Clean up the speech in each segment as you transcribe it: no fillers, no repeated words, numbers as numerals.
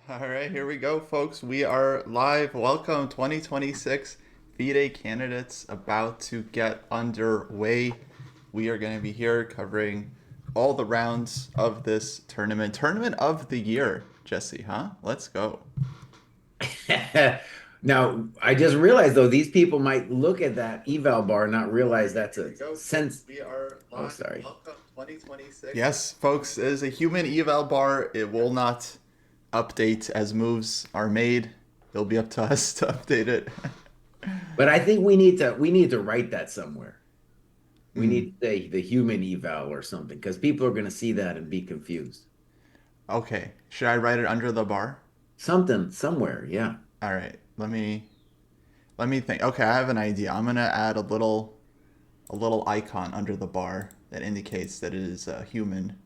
All right, here we go, folks. We are live. Welcome, 2026 FIDE candidates about to get underway. We are going to be here covering all the rounds of this tournament. Tournament of the year, Jesse, huh? Let's go. Now, I just realized though, these people might look at that eval bar and not All realize right, that's here a we go, folks. sense. We are Oh, live. sorry. Welcome, 2026. Yes, folks, it is a human eval bar. It will not update as moves are made. It'll be up to us to update it. But I think we need to write that somewhere. We Hmm. need to say the human eval or something because people are going to see that and be confused. Okay. Should I write it under the bar? Something somewhere, yeah. All right. Let me think. Okay, I have an idea. I'm gonna add a little icon under the bar that indicates that it is a human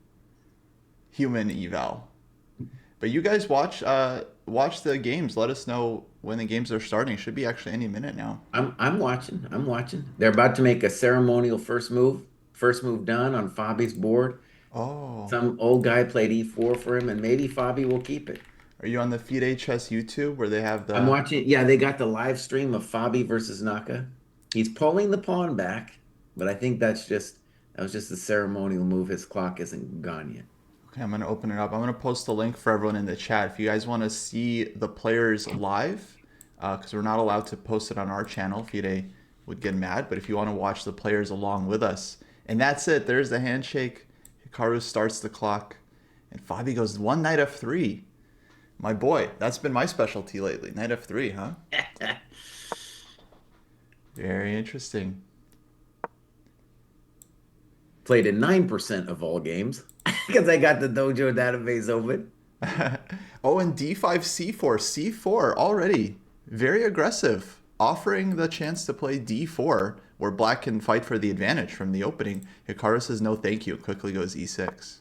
eval. But you guys watch the games. Let us know when the games are starting. Should be actually any minute now. I'm watching. I'm watching. They're about to make a ceremonial first move. First move done on Fabi's board. Oh, Some old guy played e4 for him, and maybe Fabi will keep it. are you on the FIDE Chess YouTube where they have I'm the? watching. Yeah, they got the live stream of Fabi versus Naka. He's pulling the pawn back, but I think that was just a ceremonial move. His clock isn't gone yet. Okay, I'm gonna open it up. I'm gonna post the link for everyone in the chat. If you guys want to see the players live, because we're not allowed to post it on our channel, FIDE would get mad. But if you want to watch the players along with us, and that's it. There's the handshake. Hikaru starts the clock, and Fabi goes one knight f3. My boy, that's been my specialty lately. Knight f3, huh? Very interesting. Played in 9% of all games because I got the Dojo database open. Oh, and d5 c4 c4 already very aggressive, offering the chance to play d4 where black can fight for the advantage from the opening. Hikaru says no thank you, quickly goes e6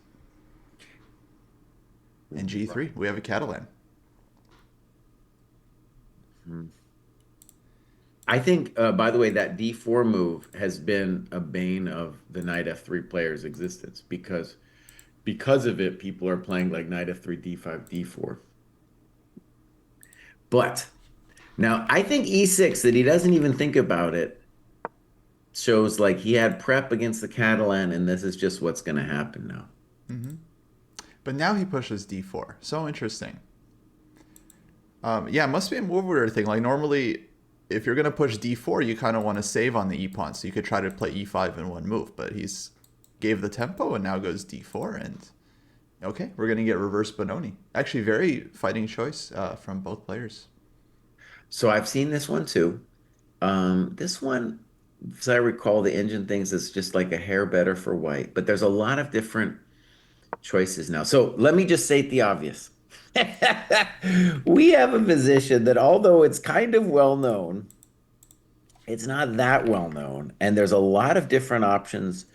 and g3. We have a Catalan. I think, by the way, that D4 move has been a bane of the knight F3 player's existence because of it, people are playing like knight F3, D5, D4. But now I think E6 that he doesn't even think about it shows like he had prep against the Catalan, and this is just what's going to happen now. But now he pushes d4. So interesting. Yeah, it must be a move order thing. Like normally, if you're gonna push d4, you kind of want to save on the e pawn, so you could try to play e5 in one move. But he's gave the tempo and now goes d4, and okay, we're gonna get reverse Benoni. Actually, very fighting choice from both players. So I've seen this one too. This one, as I recall, the engine thinks it's just like a hair better for white, but there's a lot of different choices now. So let me just state the obvious. We have a position that, although it's kind of well known, it's not that well known. And there's a lot of different options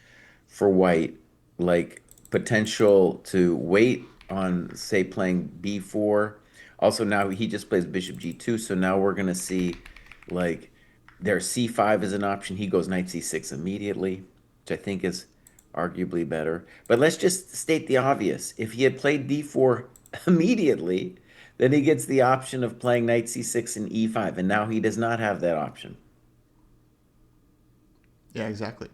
for white, like potential to wait on, say, playing b4. Also, now he just plays bishop g2. So now we're going to see like there's c5 is an option. He goes knight c6 immediately, which I think is arguably better. But let's just state the obvious. If he had played d4 immediately, then he gets the option of playing knight c6 and e5. And now he does not have that option. Yeah, exactly.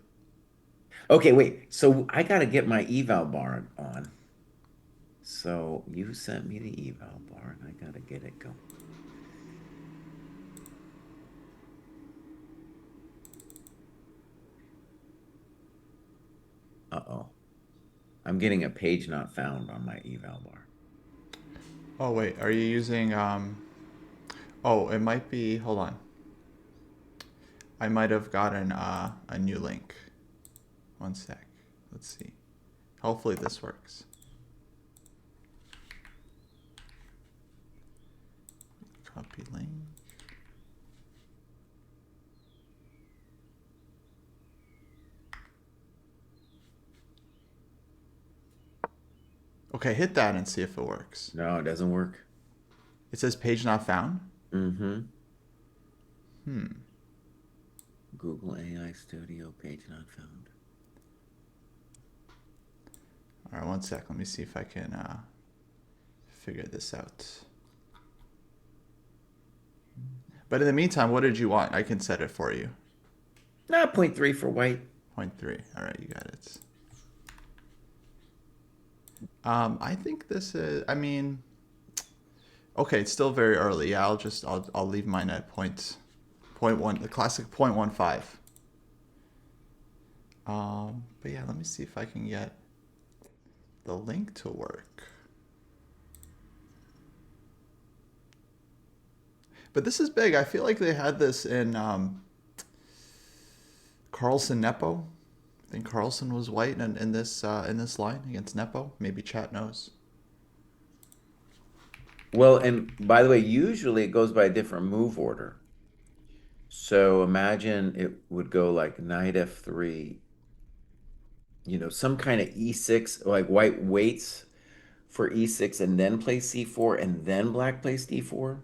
Okay, wait. So I got to get my eval bar on. So you sent me the eval bar and I got to get it going. Uh-oh. I'm getting a page not found on my eval bar. Oh wait, are you using Oh, it might be. Hold on. I might have gotten a new link. One sec. Let's see. Hopefully this works. Copy link. Okay, hit that and see if it works. No, it doesn't work. It says page not found. Mm-hmm. Hmm. Google AI Studio page not found. All right, one sec. Let me see if I can figure this out. But in the meantime, what did you want? I can set it for you. Nah, point 3 for white. Point 0.3. All right, you got it. I think this is. I mean, okay, it's still very early. Yeah, I'll leave mine at point one, the classic 0.15. But yeah, let me see if I can get the link to work. But this is big. I feel like they had this in Carlsen Nepo. I think Carlsen was white in this line against Nepo. Maybe chat knows. Well, and by the way, usually it goes by a different move order. So imagine it would go like knight f3, some kind of e6, like white waits for e6 and then plays c4 and then black plays d4,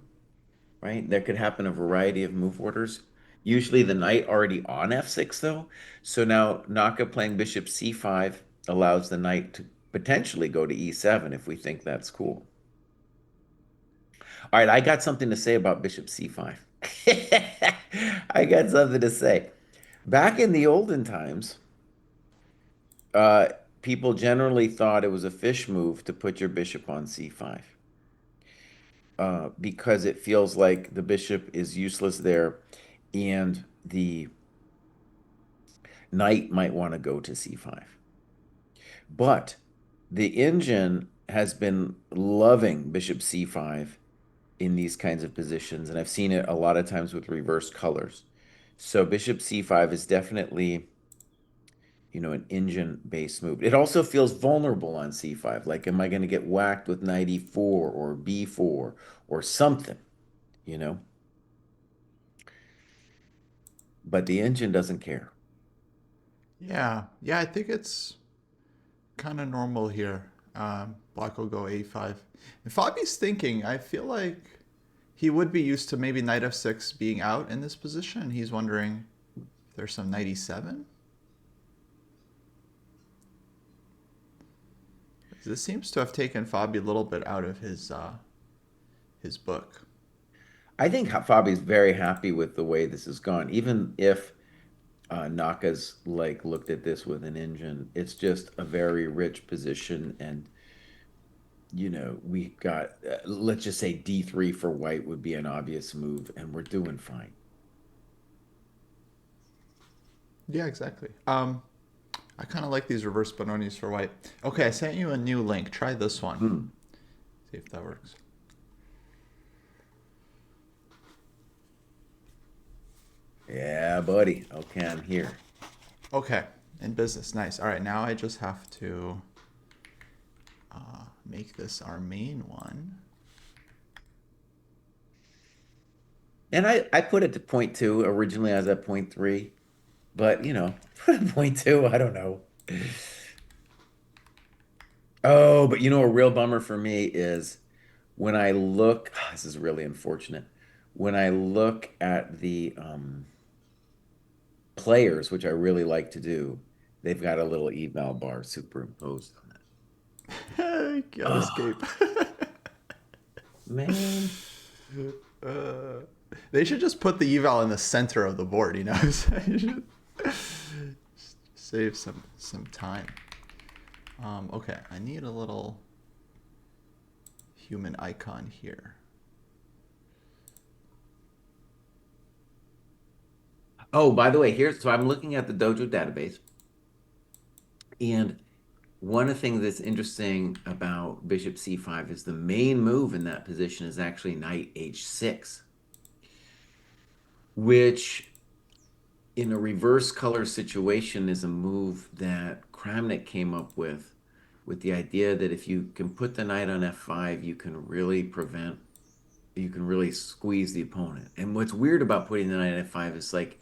right? That could happen a variety of move orders. Usually the knight already on f6 though. So now Naka playing bishop c5 allows the knight to potentially go to e7 if we think that's cool. All right, I got something to say about bishop c5. I got something to say. Back in the olden times, uh, people generally thought it was a fish move to put your bishop on c5 because it feels like the bishop is useless there and the knight might want to go to c5. But the engine has been loving bishop c5 in these kinds of positions, and I've seen it a lot of times with reverse colors. So bishop c5 is definitely, an engine-based move. It also feels vulnerable on c5. Like, am I going to get whacked with knight e4 or b4 or something, you know? But the engine doesn't care. Yeah, yeah. I think it's kind of normal here. Black will go a5. And Fabi's thinking. I feel like he would be used to maybe knight f6 being out in this position. He's wondering if there's some knight e7. This seems to have taken Fabi a little bit out of his book. I think Fabi's very happy with the way this has gone, even if Naka's like looked at this with an engine. It's just a very rich position, and we got let's just say d3 for white would be an obvious move, and we're doing fine. Yeah, exactly. I kind of like these reverse Bononis for white. Okay, I sent you a new link. Try this one. Hmm. See if that works. Yeah, buddy. Okay, I'm here. Okay, in business. Nice. All right, now I just have to make this our main one. And I put it to point two. Originally, I was at point three, but put it point two. I don't know. Oh, but a real bummer for me is when I look, this is really unfortunate. When I look at the players, which I really like to do, they've got a little eval bar superimposed on it. Can't escape. Oh, man. uh, they should just put the eval in the center of the board. You should save some time. Okay, I need a little human icon here. Oh, by the way, so I'm looking at the Dojo database, and one of the things that's interesting about Bishop C5 is the main move in that position is actually Knight H6, which in a reverse color situation is a move that Kramnik came up with the idea that if you can put the knight on F5, you can really squeeze the opponent. And what's weird about putting the knight on F5 is like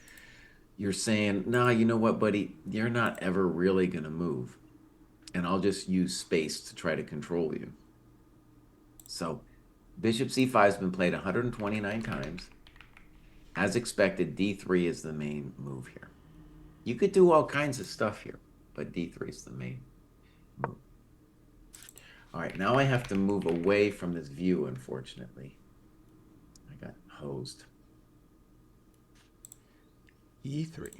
you're saying, nah, you know what, buddy, you're not ever really going to move. And I'll just use space to try to control you. So Bishop C5 has been played 129 times. As expected, D3 is the main move here. You could do all kinds of stuff here, but D3 is the main move. All right, now I have to move away from this view, unfortunately. I got hosed. E3.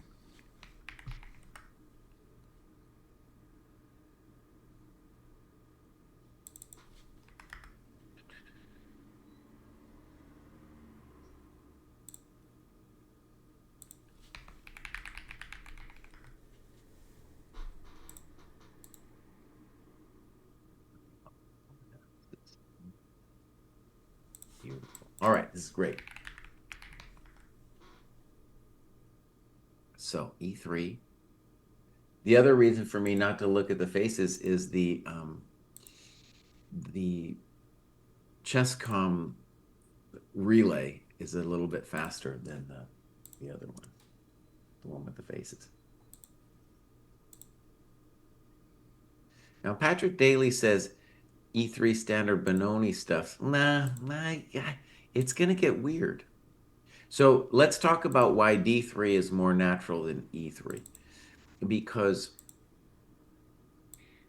Beautiful. All right, this is great. So E3. The other reason for me not to look at the faces is the Chesscom relay is a little bit faster than the other one, the one with the faces. Now, Patrick Daly says E3 standard Benoni stuff. Nah, it's going to get weird. So let's talk about why D3 is more natural than E3. Because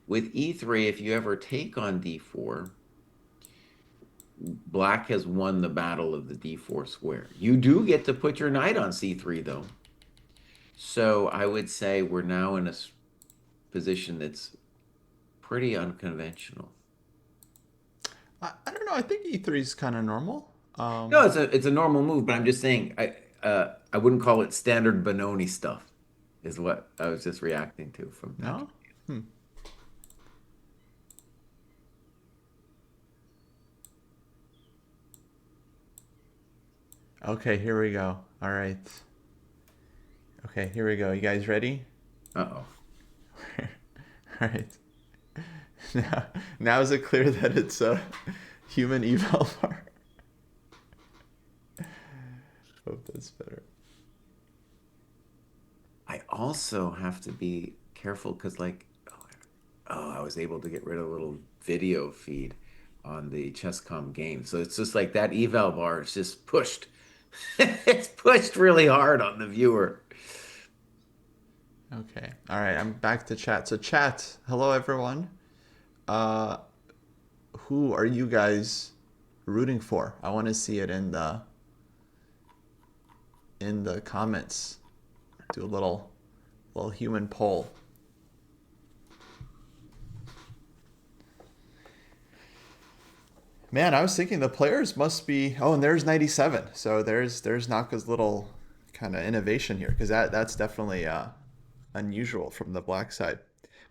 with E3, if you ever take on D4, Black has won the battle of the D4 square. You do get to put your knight on C3, though. So I would say we're now in a position that's pretty unconventional. I don't know. I think E3 is kind of normal. No, it's a normal move, but I'm just saying I wouldn't call it standard Benoni stuff, is what I was just reacting to from Patrick. No? Hmm. Okay, here we go. All right. Okay, here we go. You guys ready? Uh-oh. All right. Now, now is it clear that it's a human eval bar? Hope that's better. I also have to be careful because, like, I was able to get rid of a little video feed on the Chesscom game. So it's just like that eval bar is just pushed. It's pushed really hard on the viewer. Okay. All right. I'm back to chat. So chat. Hello everyone. Uh, who are you guys rooting for? I want to see it in the comments. Do a little human poll. Man, I was thinking the players must be. Oh, and there's 97. So there's Naka's little kind of innovation here because that's definitely unusual from the black side.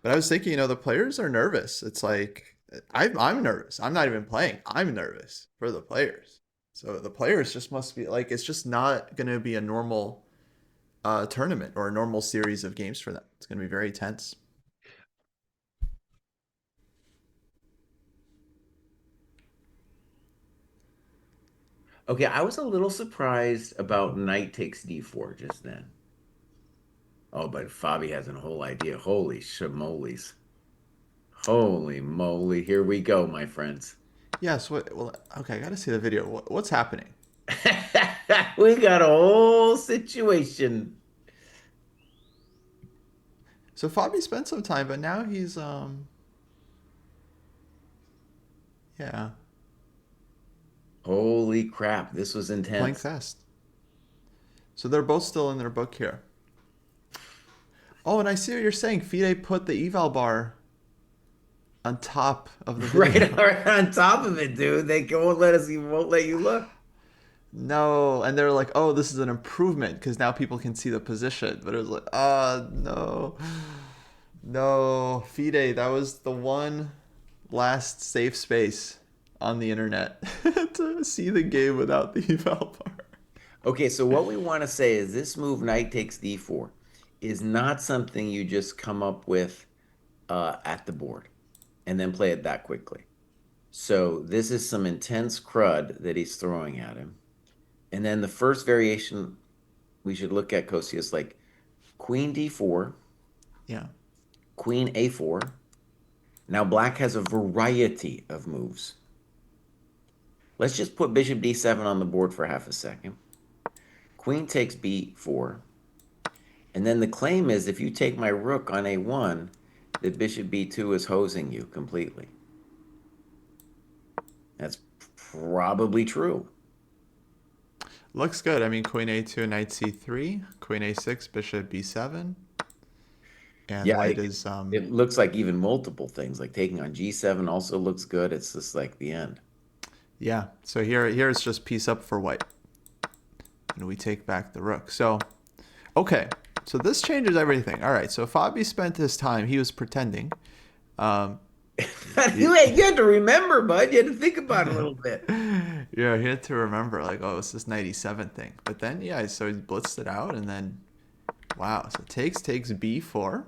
But I was thinking, the players are nervous. It's like I'm nervous. I'm not even playing. I'm nervous for the players. So the players just must be like it's just not going to be a normal tournament or a normal series of games for them. It's going to be very tense. Okay, I was a little surprised about knight takes d4 just then. Oh, but Fabi has a whole idea. Holy shimoles. Holy moly. Here we go, my friends. Yes. Well, okay. I got to see the video. What's happening? We got a whole situation. So Fabi spent some time, but now he's yeah, Holy crap, this was playing intense. fast. So they're both still in their book here. Oh, and I see what you're saying. FIDE put the eval bar on top of the Right, video. right on top of it, dude. They won't let us, won't let you look. No, and they're like, "Oh, this is an improvement because now people can see the position." But it was like, "Ah, no, no, FIDE. That was the one last safe space on the internet to see the game without the eval bar." Okay, so what we want to say is this move, knight takes d4, is not something you just come up with at the board and then play it that quickly. So this is some intense crud that he's throwing at him. And then the first variation we should look at, Kostya, is like queen d4, Yeah. queen a4. Now black has a variety of moves. Let's just put bishop d7 on the board for half a second. Queen takes b4. And then the claim is if you take my rook on a1, that bishop b2 is hosing you completely. That's probably true. Looks good. I mean, queen a2, knight c3, queen a6, bishop b7, and Yeah, white is it looks like even multiple things, like taking on G7 also looks good. It's just like the end. yeah. So here it's just piece up for white, and we take back the rook. So okay, so this changes everything. All right. So Fabi spent his time. He was pretending. Um, he, You had to remember, bud. You had to think about it a little bit. yeah, he had to remember like, oh, it's this knight e7 thing. But then yeah, so he blitzed it out, and then wow. So takes b4,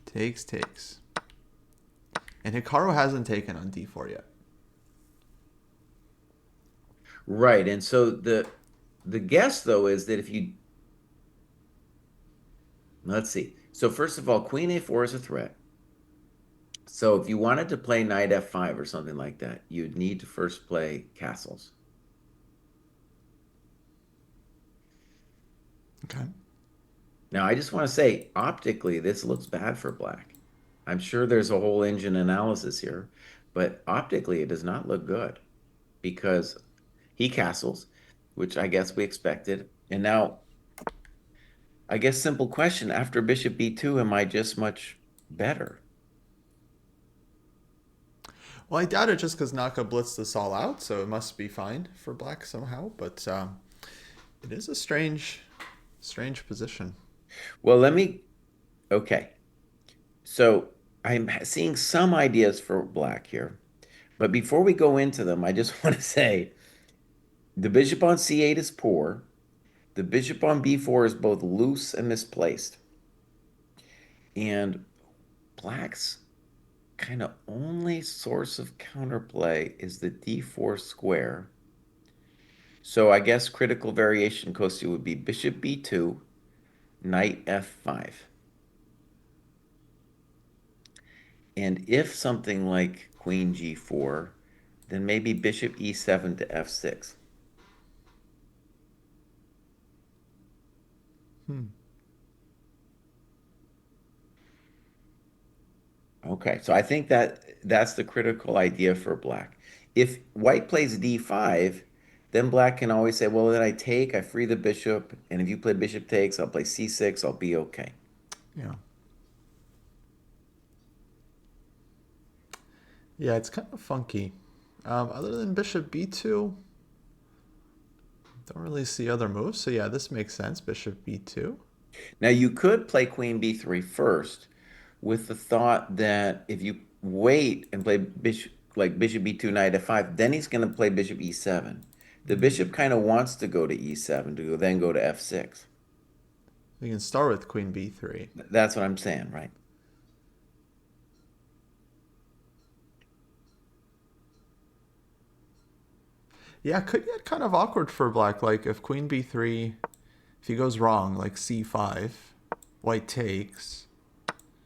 takes, and Hikaru hasn't taken on d4 yet. Right. And so the guess though is that if you let's see. So first of all, Queen A4 is a threat. So if you wanted to play Knight F5 or something like that, you'd need to first play castles. Okay. Now, I just want to say, optically, this looks bad for black. I'm sure there's a whole engine analysis here, but optically, it does not look good because he castles, which I guess we expected. And now, I guess simple question, after bishop b2, am I just much better? Well, I doubt it just because Naka blitzed this all out, so it must be fine for black somehow. But it is a strange position. Well, okay. So I'm seeing some ideas for black here. But before we go into them, I just want to say the bishop on c8 is poor. The bishop on b4 is both loose and misplaced. And black's kind of only source of counterplay is the d4 square. So I guess critical variation, Kostya, would be bishop b2, knight f5. And if something like queen g4, then maybe bishop e7 to f6. Hmm. Okay, so I think that's the critical idea for black. If white plays d5, then black can always say, well, then I take, I free the bishop, and if you play bishop takes, I'll play c6, I'll be okay. Yeah. Yeah, it's kind of funky. Other than bishop b2, don't really see other moves. So yeah, this makes sense. Bishop b2. Now you could play queen b3 first with the thought that if you wait and play bishop like bishop b2 knight f5, then he's going to play bishop e7. The bishop kind of wants to go to e7 to then go to f6. We can start with queen b3. That's what I'm saying, right? Yeah, could get kind of awkward for black. Like if queen b3, if he goes wrong, like c5, white takes,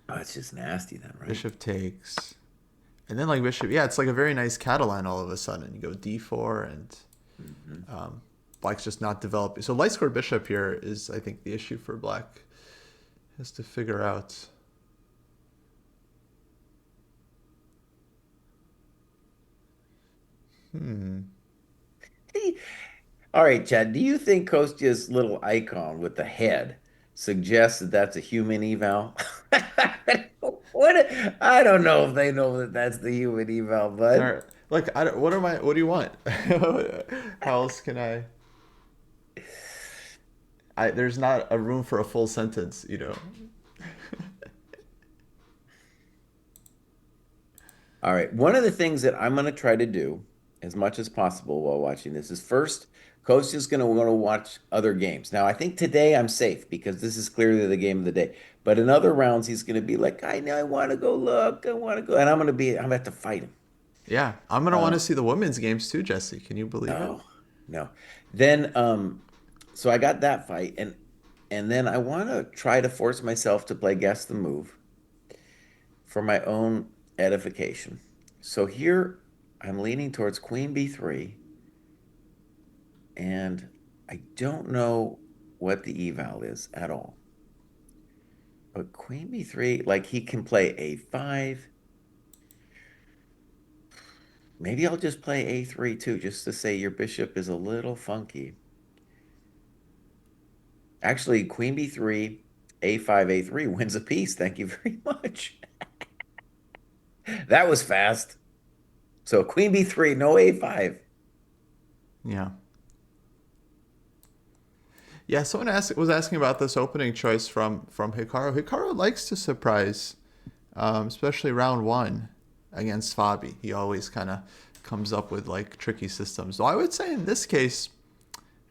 Oh, it's just nasty then, right? bishop takes, and then like bishop. Yeah, it's like a very nice Catalan all of a sudden. You go d4 and Hmm. um, black's just not developing. So light squared bishop here is, I think, the issue for black. Has to figure out. Hmm. All right, Chad, do you think Kostya's little icon with the head suggests that that's a human eval? What? I don't know if they know that that's the human eval, All bud. right. Like, I don't, what am I? What do you want? How else can I? There's not a room for a full sentence, you know. All right. One of the things that I'm going to try to do as much as possible while watching this is first, Kostya's going to want to watch other games. Now, I think today I'm safe because this is clearly the game of the day. But in other rounds, he's going to be like, I know I want to go look. I want to go. And I'm going to have to fight him. Yeah, I'm gonna want Uh, to see the women's games too, Jesse. Can you believe it? no, no. Then, so I got that fight. And then I want to try to force myself to play guess the move for my own edification. So here I'm leaning towards queen b3, and I don't know what the eval is at all. But queen b3, like he can play a5. Maybe I'll just play A3 too, just to say your bishop is a little funky. Actually, queen B3, A5, A3 wins a piece. Thank you very much. That was fast. So queen B3, no A5. Yeah. Yeah, someone was asking about this opening choice from Hikaru. Hikaru likes to surprise, especially round one against Fabi. He always kind of comes up with like tricky systems. So I would say in this case,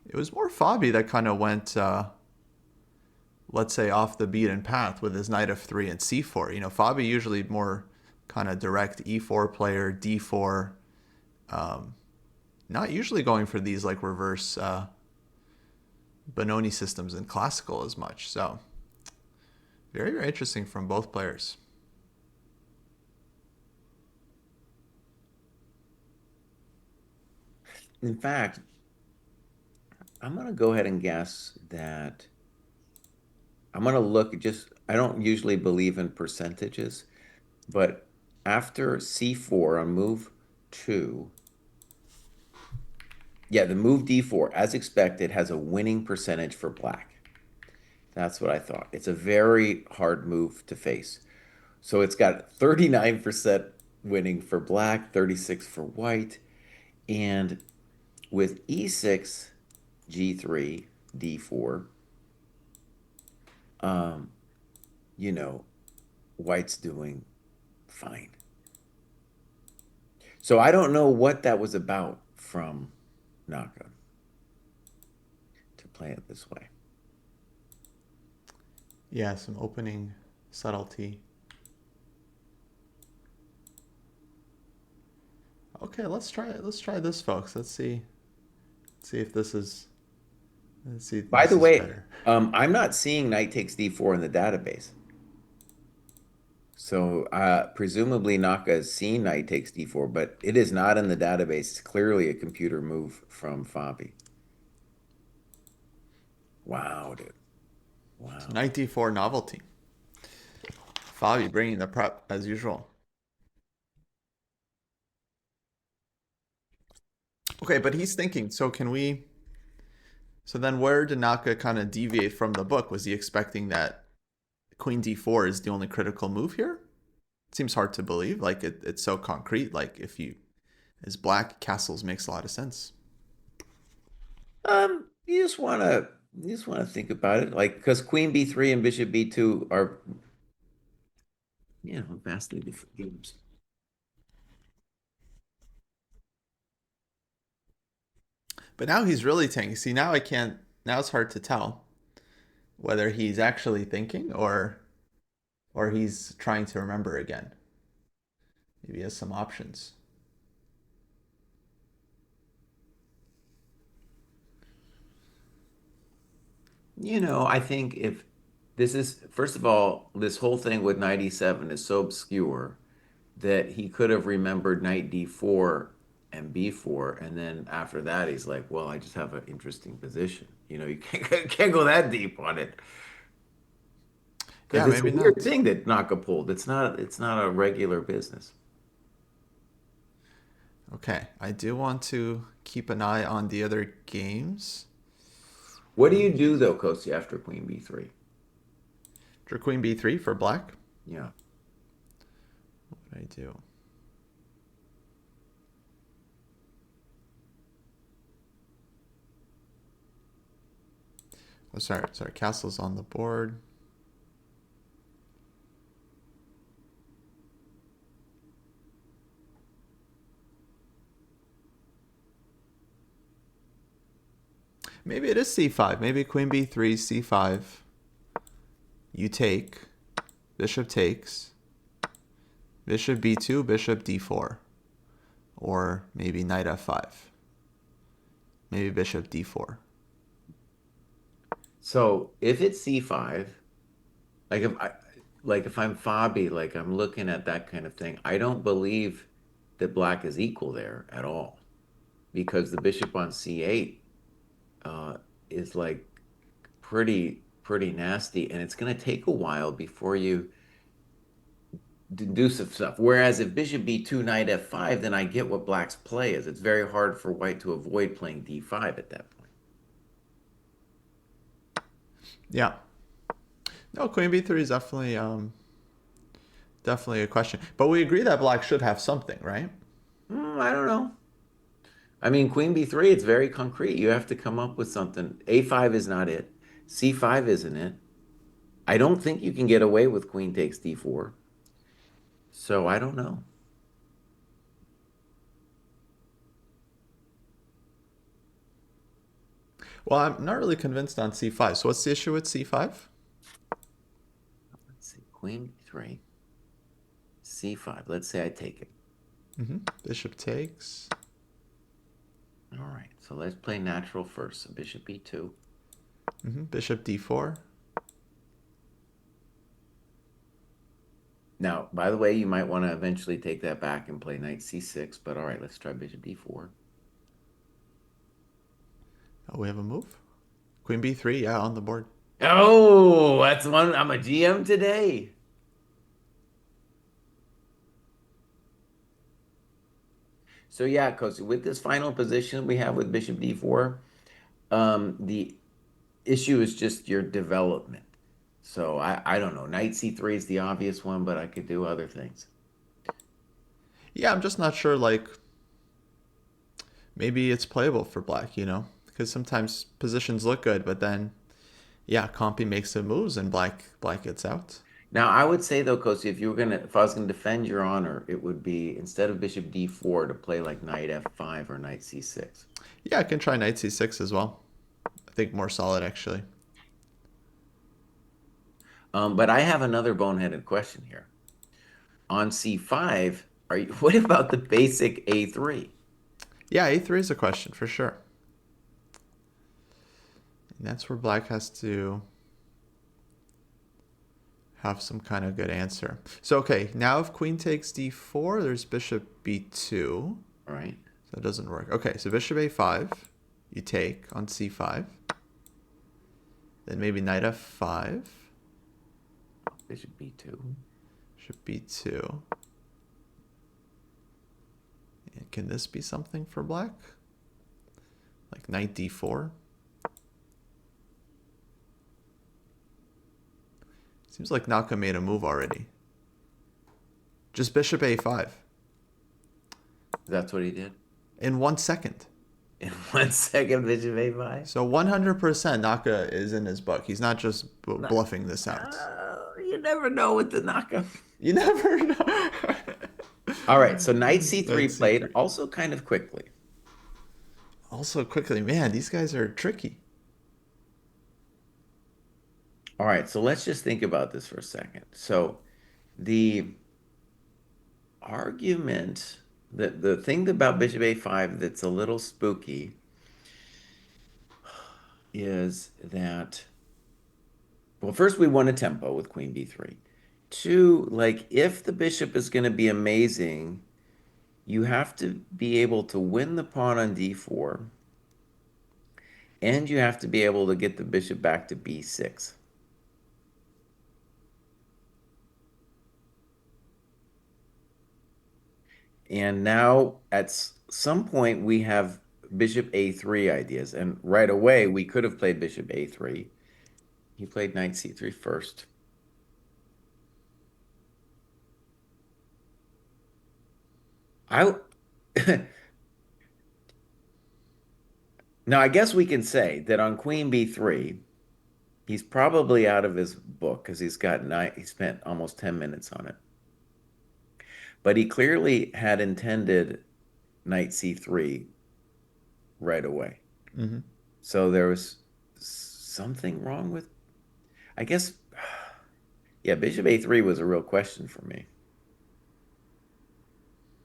it was more Fabi that kind of went, let's say, off the beaten path with his knight f3 and c4. You know, Fabi usually more kind of direct e4 player, d4, not usually going for these like reverse Benoni systems in classical as much. So very, very interesting from both players. In fact, I'm going to go ahead and guess that I'm going to look at just, I don't usually believe in percentages, but after C4 on move two, yeah, the move D4, as expected, has a winning percentage for black. That's what I thought. It's a very hard move to face. So it's got 39% winning for black, 36 for white. And with E6, G3, D4, um, you know, white's doing fine. So I don't know what that was about from Naka to play it this way. Yeah, some opening subtlety. Okay, let's try it. Let's try this, folks. See if this is let's see if By this the is way, better. I'm not seeing knight takes D4 in the database. So presumably Naka has seen knight takes D4, but it is not in the database. It's clearly a computer move from Fabi. Wow, dude. So Wow. knight d4 novelty. Fabi bringing the prep as usual. Okay, but he's thinking. So can we? So then, where did Naka kind of deviate from the book? Was he expecting that Queen d4 is the only critical move here? It seems hard to believe. Like it's so concrete. Like if you as black castles makes a lot of sense. You just want to think about it, like because Queen B3 and Bishop B2 are, vastly different games. But now he's really thinking. See, now I can't. Now it's hard to tell whether he's actually thinking or he's trying to remember again. Maybe he has some options. I think if this is, first of all, this whole thing with knight e7 is so obscure that he could have remembered knight d4 and b4, and then after that he's like, well, I just have an interesting position. You can't go that deep on it because Yeah, it's a maybe weird not. thing that Naka pulled. It's not a regular business. Okay, I do want to keep an eye on the other games. What do you do though, Kosi, after queen b3? For Queen B3 for black. Yeah. What do I do? Oh, sorry. Castle's on the board. Maybe it is C5. Maybe Queen B3, C5. You take. Bishop takes. Bishop B2, Bishop D4. Or maybe Knight F5. Maybe Bishop D4. So if it's c5, like if I'm Fabi, like I'm looking at that kind of thing, I don't believe that black is equal there at all because the bishop on c8 uh, is like pretty nasty, and it's going to take a while before do some stuff. Whereas if bishop b2, knight f5, then I get what black's play is. It's very hard for white to avoid playing d5 at that point. Yeah. No, queen b3 is definitely a question. But we agree that black should have something, right? I don't know. I mean, queen b3, it's very concrete. You have to come up with something. a5 is not it. c5 isn't it. I don't think you can get away with queen takes d4. So I don't know. Well, I'm not really convinced on c5. So what's the issue with c5? Let's see. Queen b3, c5. Let's say I take it. Bishop takes. All right. So let's play natural first. So bishop b2. Bishop d4. Now, by the way, you might want to eventually take that back and play knight c6. But all right, let's try bishop d4. Oh, we have a move. Queen b3, yeah, on the board. Oh, that's one. I'm a GM today. So yeah, because with this final position we have with bishop d4, the issue is just your development. So I don't know. Knight c3 is the obvious one, but I could do other things. Yeah, I'm just not sure, like, maybe it's playable for black, you know? Because sometimes positions look good, but then, yeah, Compy makes some moves and black gets out. Now I would say though, Kosi, if I was gonna defend your honor, it would be instead of bishop d4 to play like knight f5 or knight c6. Yeah, I can try knight c6 as well. I think more solid, actually. But I have another boneheaded question here. On c5, what about the basic a3? Yeah, a3 is a question for sure. And that's where black has to have some kind of good answer. So, okay, now if queen takes d4, there's bishop b2. All right. So that doesn't work. Okay, so bishop a5, you take on c5. Then maybe knight f5. Bishop b2. Bishop b2. And can this be something for black? Like knight d4? Seems like Naka made a move already. Just bishop a5. That's what he did. In 1 second. In 1 second, bishop a5. So 100% Naka is in his book. He's not just bluffing this out. You never know with the knockout. You never know. All right, so knight c3 Knight played c3. also kind of quickly. Also, quickly, man, these guys are tricky. All right, so let's just think about this for a second. So the argument, the thing about bishop a5 that's a little spooky is that, well, first we want a tempo with queen b3. Two, like if the bishop is going to be amazing, you have to be able to win the pawn on d4, and you have to be able to get the bishop back to b6. And now at some point we have bishop a3 ideas. And right away we could have played bishop a3. He played knight c3 first. I Now I guess we can say that on queen b3, he's probably out of his book because he spent almost 10 minutes on it. But he clearly had intended knight c3 right away. So there was something wrong with, I guess, yeah, bishop a3 was a real question for me.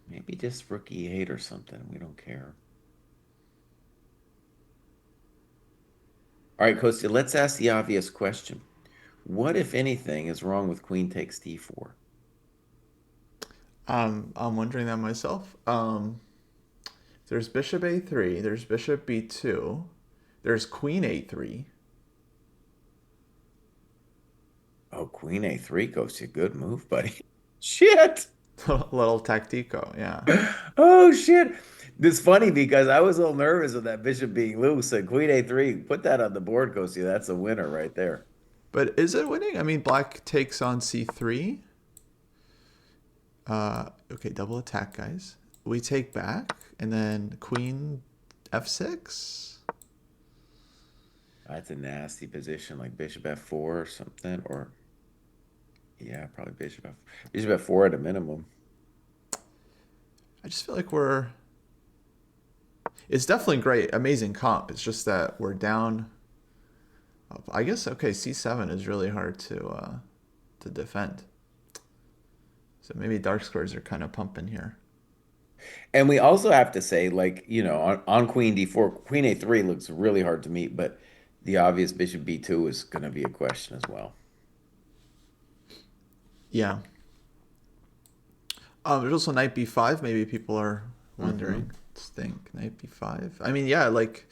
Maybe just rookie 8 or something. We don't care. All right, Kostya, let's ask the obvious question. What, if anything, is wrong with queen takes d4? I'm wondering that myself. There's bishop a3. There's bishop b2. There's queen a3. Oh, queen a3, Kostya, good move, buddy. Shit. Little tactico, yeah. Oh shit. This funny because I was a little nervous with that bishop being loose and queen a3. Put that on the board, Kostya. That's a winner right there. But is it winning? I mean, black takes on c3. Okay, double attack, guys. We take back, and then queen f6. That's a nasty position, like bishop f4 or something, or yeah, probably bishop f4 at a minimum. I just feel like we're. It's definitely great, amazing comp. It's just that we're down. I guess okay, c7 is really hard to defend. So maybe dark squares are kind of pumping here. And we also have to say, like, on queen d4, queen a3 looks really hard to meet, but the obvious bishop b2 is going to be a question as well. Yeah. There's also knight b5. Maybe people are Hmm. wondering. Let's think knight b5. I mean, yeah, like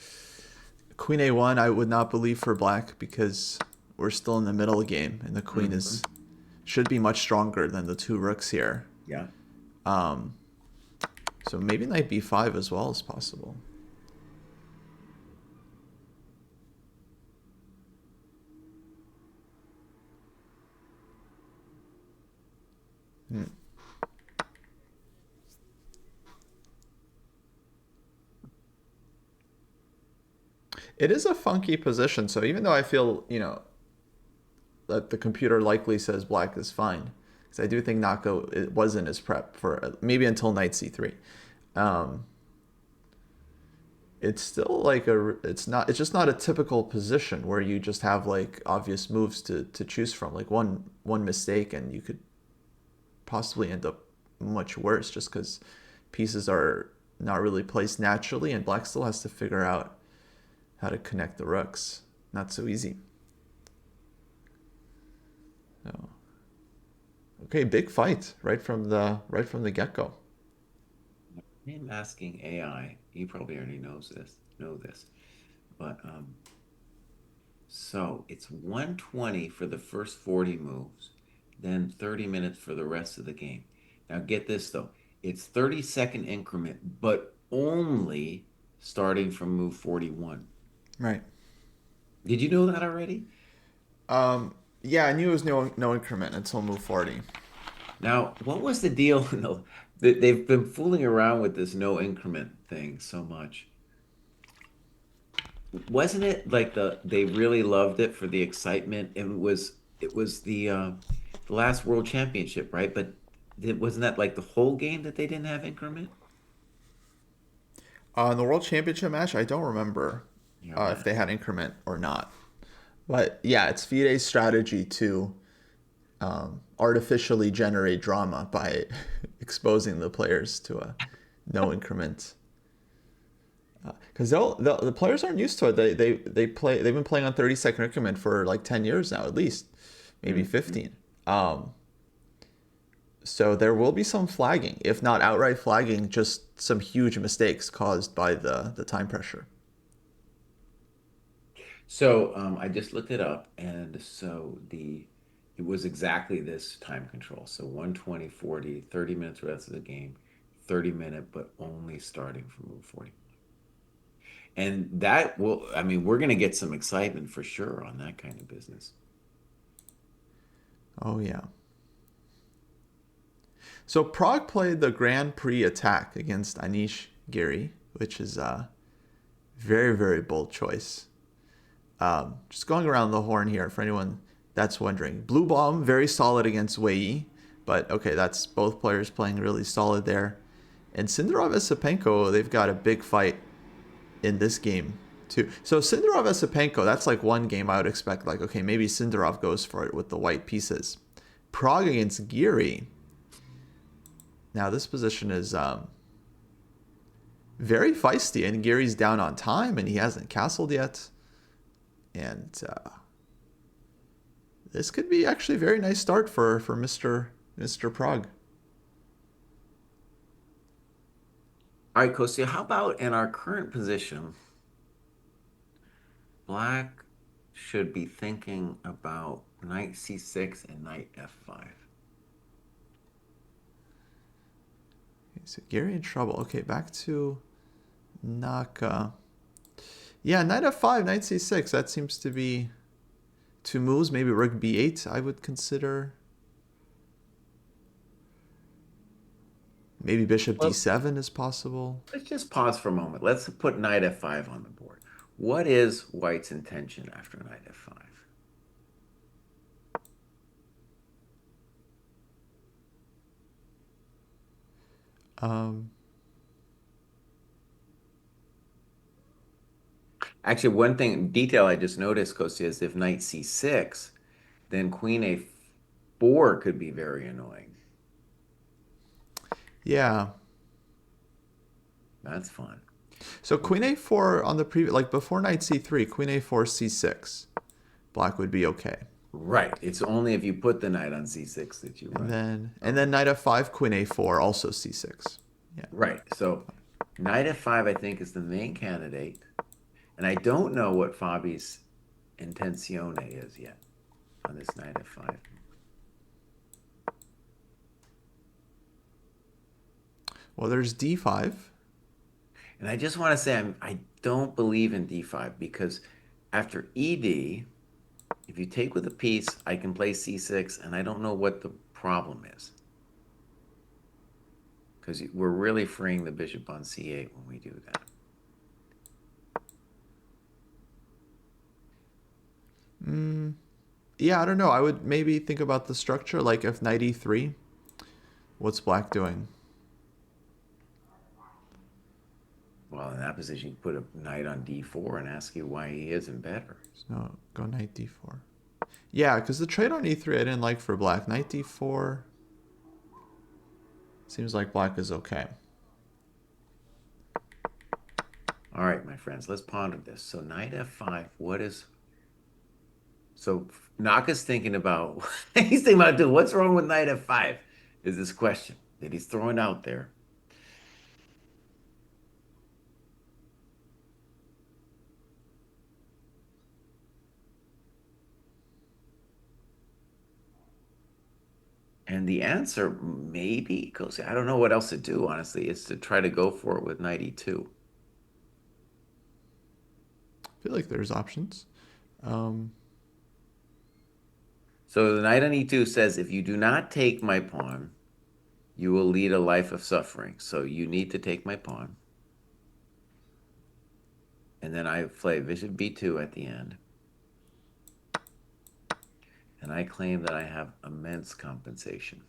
queen a1. I would not believe for black because we're still in the middle game, and the queen Hmm. is should be much stronger than the two rooks here. Yeah. Um, so maybe knight b5 as well is possible. Hmm. It is a funky position. So even though I feel, that the computer likely says black is fine, because I do think Nako it wasn't as prep for maybe until knight c3. Um, it's still like it's just not a typical position where you just have like obvious moves to choose from. Like one mistake and you could possibly end up much worse just because pieces are not really placed naturally, and black still has to figure out how to connect the rooks. Not so easy. So, okay, big fight right from the get go. I'm asking AI. You probably already know this, but so it's 120 for the first 40 moves, then 30 minutes for the rest of the game. Now get this though, it's 30-second increment, but only starting from move 41. Right. Did you know that already? Yeah, I knew it was no increment until move 40. Now, what was the deal? No, they've been fooling around with this no increment thing so much. Wasn't it like they really loved it for the excitement? It was the last world championship, right? But wasn't that like the whole game that they didn't have increment? In the World Championship match, I don't remember Yeah, if man. they had increment or not. But yeah, it's FIDE's strategy to artificially generate drama by exposing the players to a no increment. Because the players aren't used to it. They've been playing on 30-second increment for like 10 years now, at least, maybe Mhm. 15. So there will be some flagging, if not outright flagging, just some huge mistakes caused by the time pressure. So I just looked it up, and so the it was exactly this time control. So 120, 40, 30 minutes rest of the game, 30-minute, but only starting from move 40. And that will, I mean, we're going to get some excitement for sure on that kind of business. Oh yeah. So Prague played the Grand Prix attack against Anish Giri, which is a very very bold choice. Just going around the horn here for anyone that's wondering. Blue Bomb very solid against Wei, but okay, that's both players playing really solid there. And Sindarov Esipenko, they've got a big fight in this game too. So Sindarov Esipenko, that's like one game I would expect. Like okay, maybe Sindarov goes for it with the white pieces. Prague against Giri. Now this position is very feisty, and Giri's down on time, and he hasn't castled yet. And this could be actually a very nice start for Mister Prague. All right, Kostya, how about in our current position, Black should be thinking about knight c6 and knight f5. So Gary in trouble. Okay, back to Naka. Yeah, knight f5, knight c6. That seems to be two moves. Maybe rook b8 I would consider. Maybe bishop Well, d7 is possible. let's just pause for a moment. Let's put knight f5 on the board. What is white's intention after knight f5? Um, Actually, one thing, detail I just noticed, Kostya, is if knight c6, then queen a4 could be very annoying. yeah. That's fun. So queen a4 on the previous, like before knight c3, queen a4, c6. Black would be okay. Right. It's only if you put the knight on c6 that you And run. then Oh, knight f5, queen a4, also c6. Yeah. right. So knight f5, I think, is the main candidate. And I don't know what Fabi's intenzione is yet on this knight f5. Well, there's d5. And I just want to say I don't believe in d5 because after ed, if you take with a piece, I can play c6, and I don't know what the problem is. Because we're really freeing the bishop on c8 when we do that. Yeah, I don't know. I would maybe think about the structure. Like if knight e3, what's black doing? Well, in that position, you put a knight on d4 and ask you why he isn't better. So go knight d4. Yeah, because the trade on e3 I didn't like for black. Knight d4 seems like black is okay. All right, my friends, let's ponder this. So knight f5, what is... So Naka's thinking about... he's thinking about, dude, what's wrong with knight f5? Is this question that he's throwing out there. And the answer maybe goes, I don't know what else to do, honestly, is to try to go for it with knight e2. I feel like there's options. Um, So the knight on e2 says, if you do not take my pawn, you will lead a life of suffering. So you need to take my pawn. And then I play bishop b2 at the end. And I claim that I have immense compensation.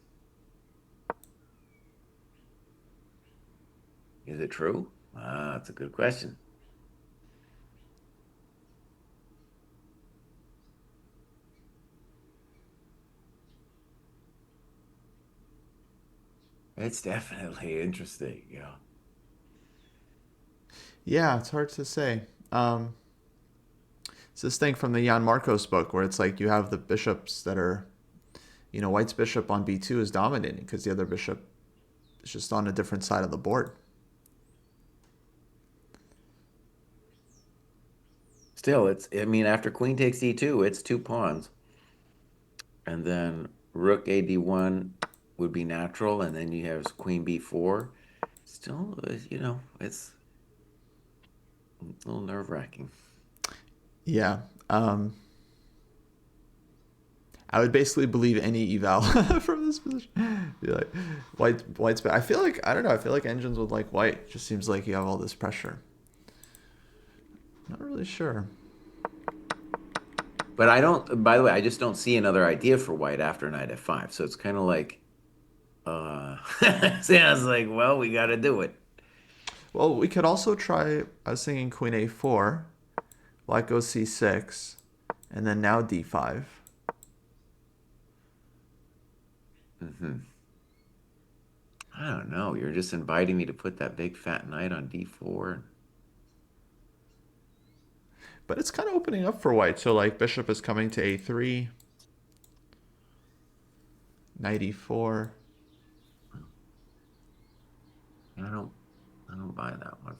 Is it true? Ah, that's a good question. It's definitely interesting, yeah. yeah, it's hard to say. It's this thing from the Jan Marcos book where it's like you have the bishops that are, White's bishop on b2 is dominating because the other bishop is just on a different side of the board. Still, I mean, after queen takes e2, it's two pawns. And then rook ad1 would be natural, and then you have queen b4. Still, it's a little nerve-wracking. Yeah. I would basically believe any eval from this position. Be like, white's bad. I feel like I don't know. I feel like engines would like white. It just seems like you have all this pressure. Not really sure. But I don't, by the way, I just don't see another idea for white after knight f5. So it's kind of like, so yeah, I was like, well, we got to do it. Well, we could also try. I was thinking queen a4, black goes c6, and then now d5. Hmm. I don't know. You're just inviting me to put that big fat knight on d4. But it's kind of opening up for white. So like bishop is coming to a3, knight e4. I don't buy that one.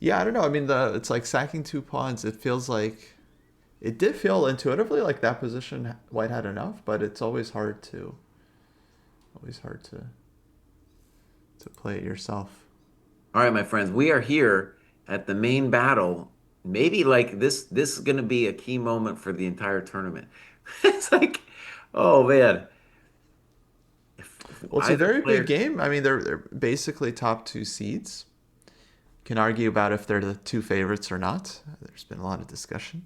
Yeah, I don't know. I mean, it's like sacking two pawns. It feels like It did feel intuitively like that position White had enough, but it's always hard to play it yourself. All right, my friends, we are here at the main battle. Maybe like this is going to be a key moment for the entire tournament. It's like, oh man, if Well, it's a either very big player. game. I mean, they're basically top two seeds. Can argue about if they're the two favorites or not. There's been a lot of discussion.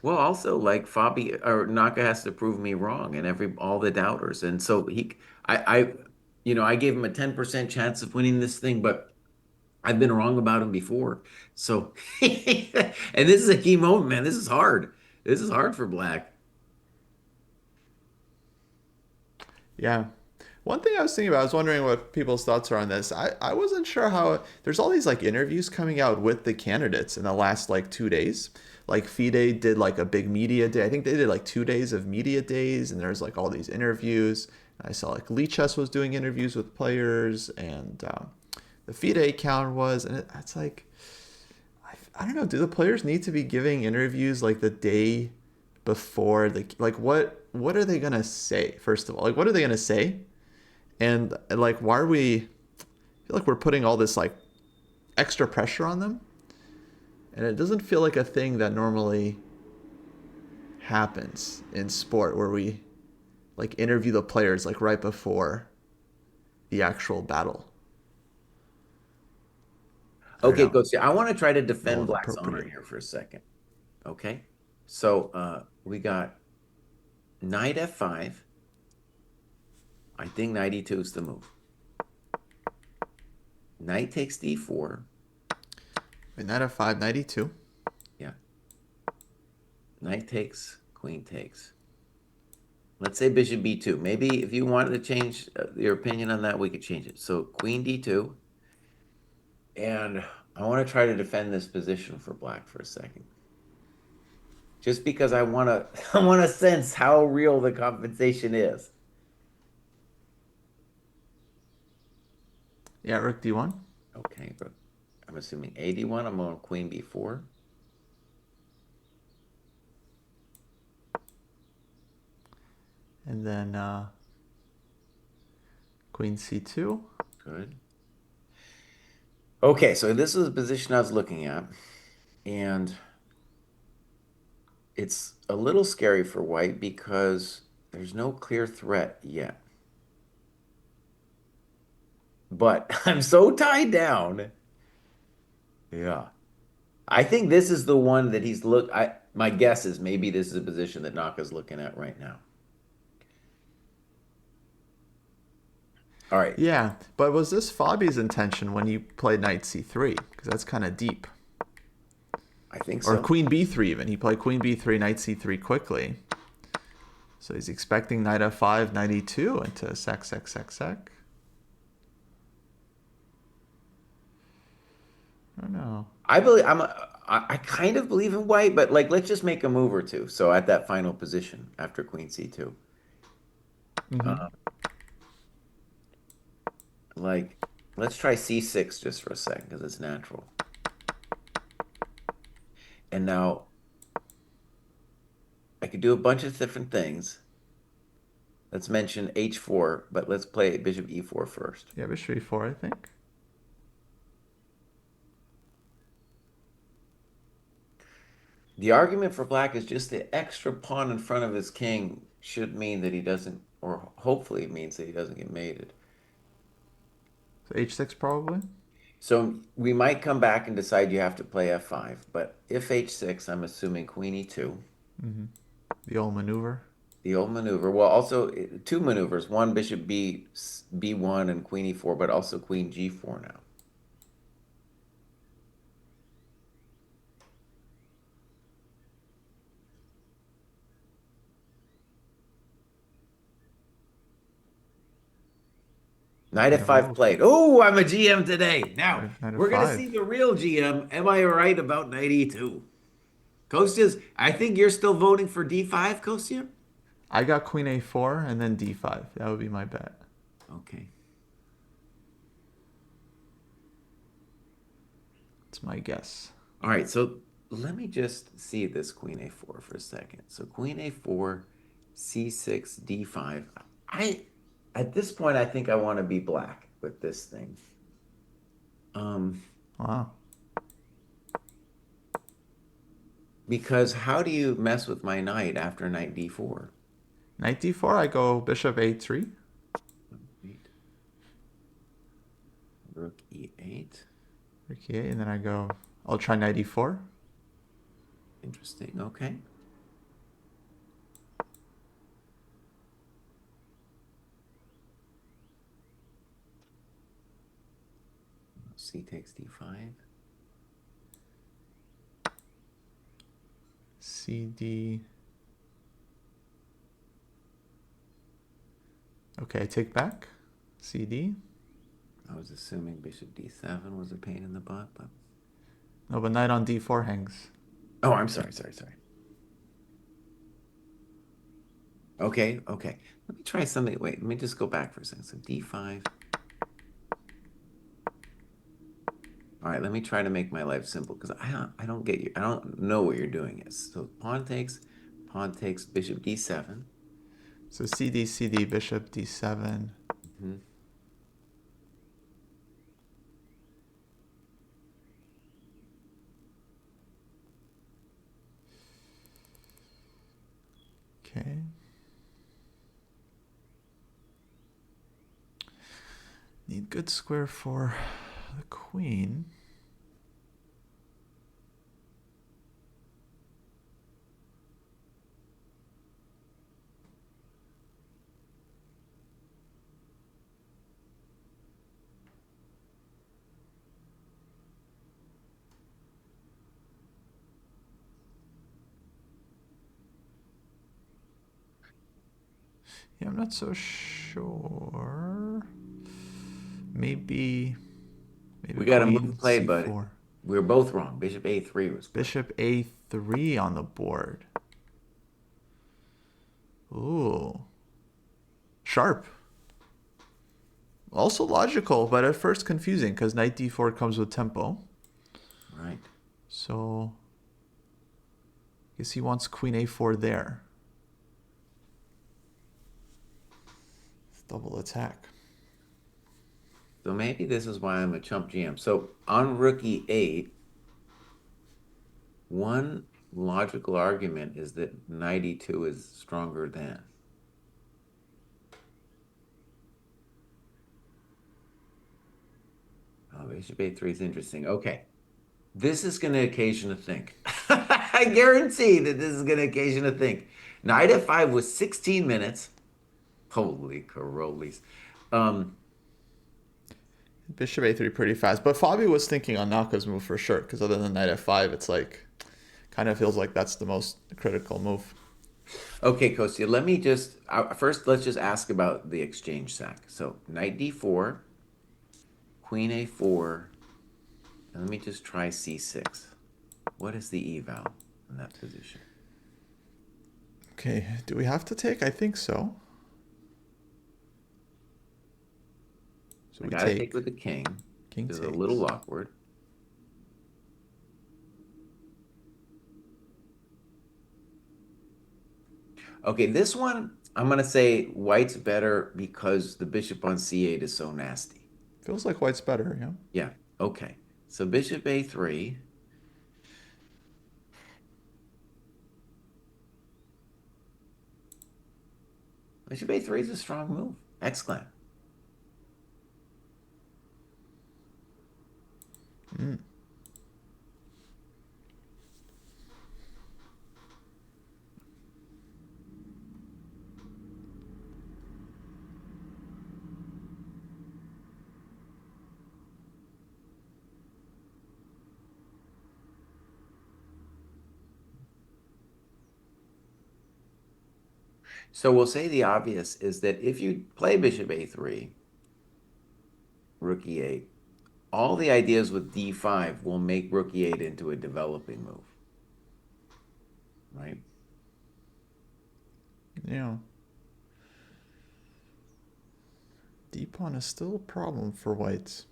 Well, also like Fabi or Naka has to prove me wrong and every all the doubters. And so I I gave him a 10% chance of winning this thing, but I've been wrong about him before. So and this is a key moment, man. This is hard. This is hard for Black. Yeah. One thing I was thinking about, I was wondering what people's thoughts are on this. I wasn't sure how there's all these like interviews coming out with the candidates in the last like 2 days. Like FIDE did like a big media day. I think they did like 2 days of media days, and there's like all these interviews. I saw like Chess was doing interviews with players, and the FIDE account was, and it's like I don't know. Do the players need to be giving interviews like the day before the like what are they gonna say first of all? Like what are they gonna say? And like why are we I feel like we're putting all this like extra pressure on them, and it doesn't feel like a thing that normally happens in sport where we like interview the players like right before the actual battle. I don't Okay, know. Coach, I want to try to A little defend Black's honor inappropriate. here for a second. Okay. So we got knight f5. I think knight e2 is the move. Knight takes d4. Wait, knight f5, knight e2. Yeah. Knight takes, queen takes. Let's say bishop b2. Maybe if you wanted to change your opinion on that, we could change it. So queen d2. And I want to try to defend this position for Black for a second. Just because I want to I want to sense how real the compensation is. Yeah, rook d1. Okay, but I'm assuming a1. I'm on queen b4. And then queen c2. Good. Okay, so this is the position I was looking at, and it's a little scary for white because there's no clear threat yet. But I'm so tied down. Yeah. I think this is the one that my guess is maybe this is a position that Naka's looking at right now. All right. Yeah, but was this Fabi's intention when he played knight c3? Because that's kind of deep. I think Or so. queen b3 even. He played queen b3, knight c3 quickly. So he's expecting knight f5, knight e2 into sec. I don't know. I kind of believe in white, but like let's just make a move or two. So at that final position after queen c2. Mm-hmm. Uh, like let's try c6 just for a second because it's natural. And now I could do a bunch of different things. Let's mention h4, but let's play bishop e4 first. Yeah, bishop e4, I think. The argument for black is just the extra pawn in front of his king should mean that he doesn't, or hopefully it means that he doesn't get mated. So h6 probably. So we might come back and decide you have to play f5, but if h6, I'm assuming queen e2. Mm-hmm. The old maneuver. The old maneuver. Well, also two maneuvers. One bishop b1 and queen e4, but also queen g4 now. Knight Yeah, f5 move. played. Oh, I'm a GM today. Now, Knight we're going to f5. see the real GM. Am I right about knight e2? Kostya's, I think you're still voting for d5, Kostya? I got queen a4 and then d5. That would be my bet. Okay. It's my guess. All right, so let me just see this queen a4 for a second. So queen a4, c6, d5. I at this point I think I want to be black with this thing. Um, Wow. because how do you mess with my knight after knight d4? Knight d4, I go bishop a3. Wait, rook e8. Rook e8, and then I'll try knight e4. Interesting. Okay. C takes d5. cd. Okay, I take back. cd. I was assuming bishop d7 was a pain in the butt, but No, but knight on d4 hangs. oh, I'm sorry. Okay. Let me try something. Wait, let me just go back for a second. So d5. All right, let me try to make my life simple because I don't get you. I don't know what you're doing is. So pawn takes bishop d7. So cd, cd, bishop d7. Hmm. Okay. Need good square for the queen. Yeah, I'm not so sure. Maybe We got a queen move played, but c4. we were both wrong. Bishop a3 was played. Bishop a3 on the board. Ooh. Sharp. Also logical, but at first confusing because knight d4 comes with tempo. Right. So I guess he wants queen a4 there. Double attack. So maybe this is why I'm a chump GM. So on rook e8, one logical argument is that knight e2 is stronger than. Oh, bishop a3 is interesting. Okay. This is going to occasion a think. I guarantee that this is going to occasion a think. Knight f5 was 16 minutes. Holy Carollis. Um, Bishop a3 pretty fast. But Fabi was thinking on Naka's move for sure because other than knight f5, it's like kind of feels like that's the most critical move. okay, Kostya, let me just first let's just ask about the exchange sack. So knight d4, queen a4, and let me just try c6. What is the eval in that position? Okay, do we have to take? I think so. So I we gotta take take. with the king, King which is a takes. little awkward. Okay, this one I'm gonna say white's better because the bishop on c8 is so nasty. Feels like white's better, yeah. Yeah, okay. So bishop a3. Bishop a3 is a strong move. Excellent. Mm. So we'll say the obvious is that if you play bishop a3, rook e8, all the ideas with d5 will make rook e8 into a developing move, right? Yeah. D pawn is still a problem for whites.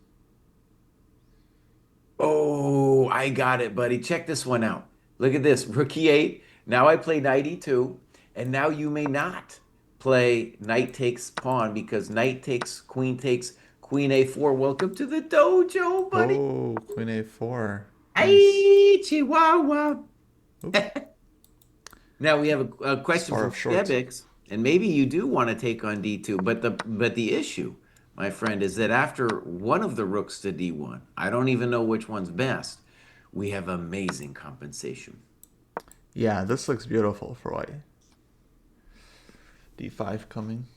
Oh, I got it, buddy. Check this one out. Look at this. Rook e8. Now I play knight e2. And now you may not play knight takes pawn because knight takes, queen a4. Welcome to the dojo, buddy. Oh, Queen A4. Nice. Hey, Chihuahua. Oop, Now we have a it's question far from of short. Skebix, and maybe you do want to take on d2, but the issue, my friend, is that after one of the rooks to d1, I don't even know which one's best. We have amazing compensation. Yeah, this looks beautiful for white. D5 coming.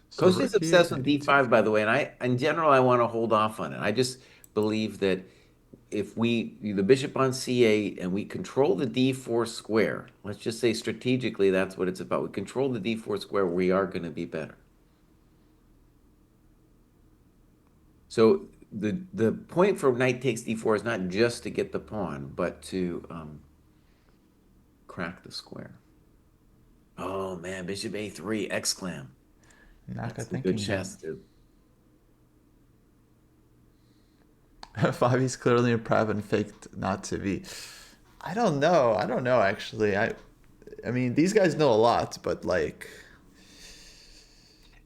So Kostya's rook here, obsessed with knight E2. d5, by the way, and in general, I want to hold off on it. I just believe that if the bishop on c8 and we control the d4 square, let's just say strategically, that's what it's about. We control the d4 square, we are going to be better. So the point for knight takes d4 is not just to get the pawn, but to crack the square. Oh man, bishop a3, exclam. Naka That's some good thinking game. chess, too. Fabi's clearly improv and faked not to be. I don't know. I don't know actually. I mean, these guys know a lot, but like,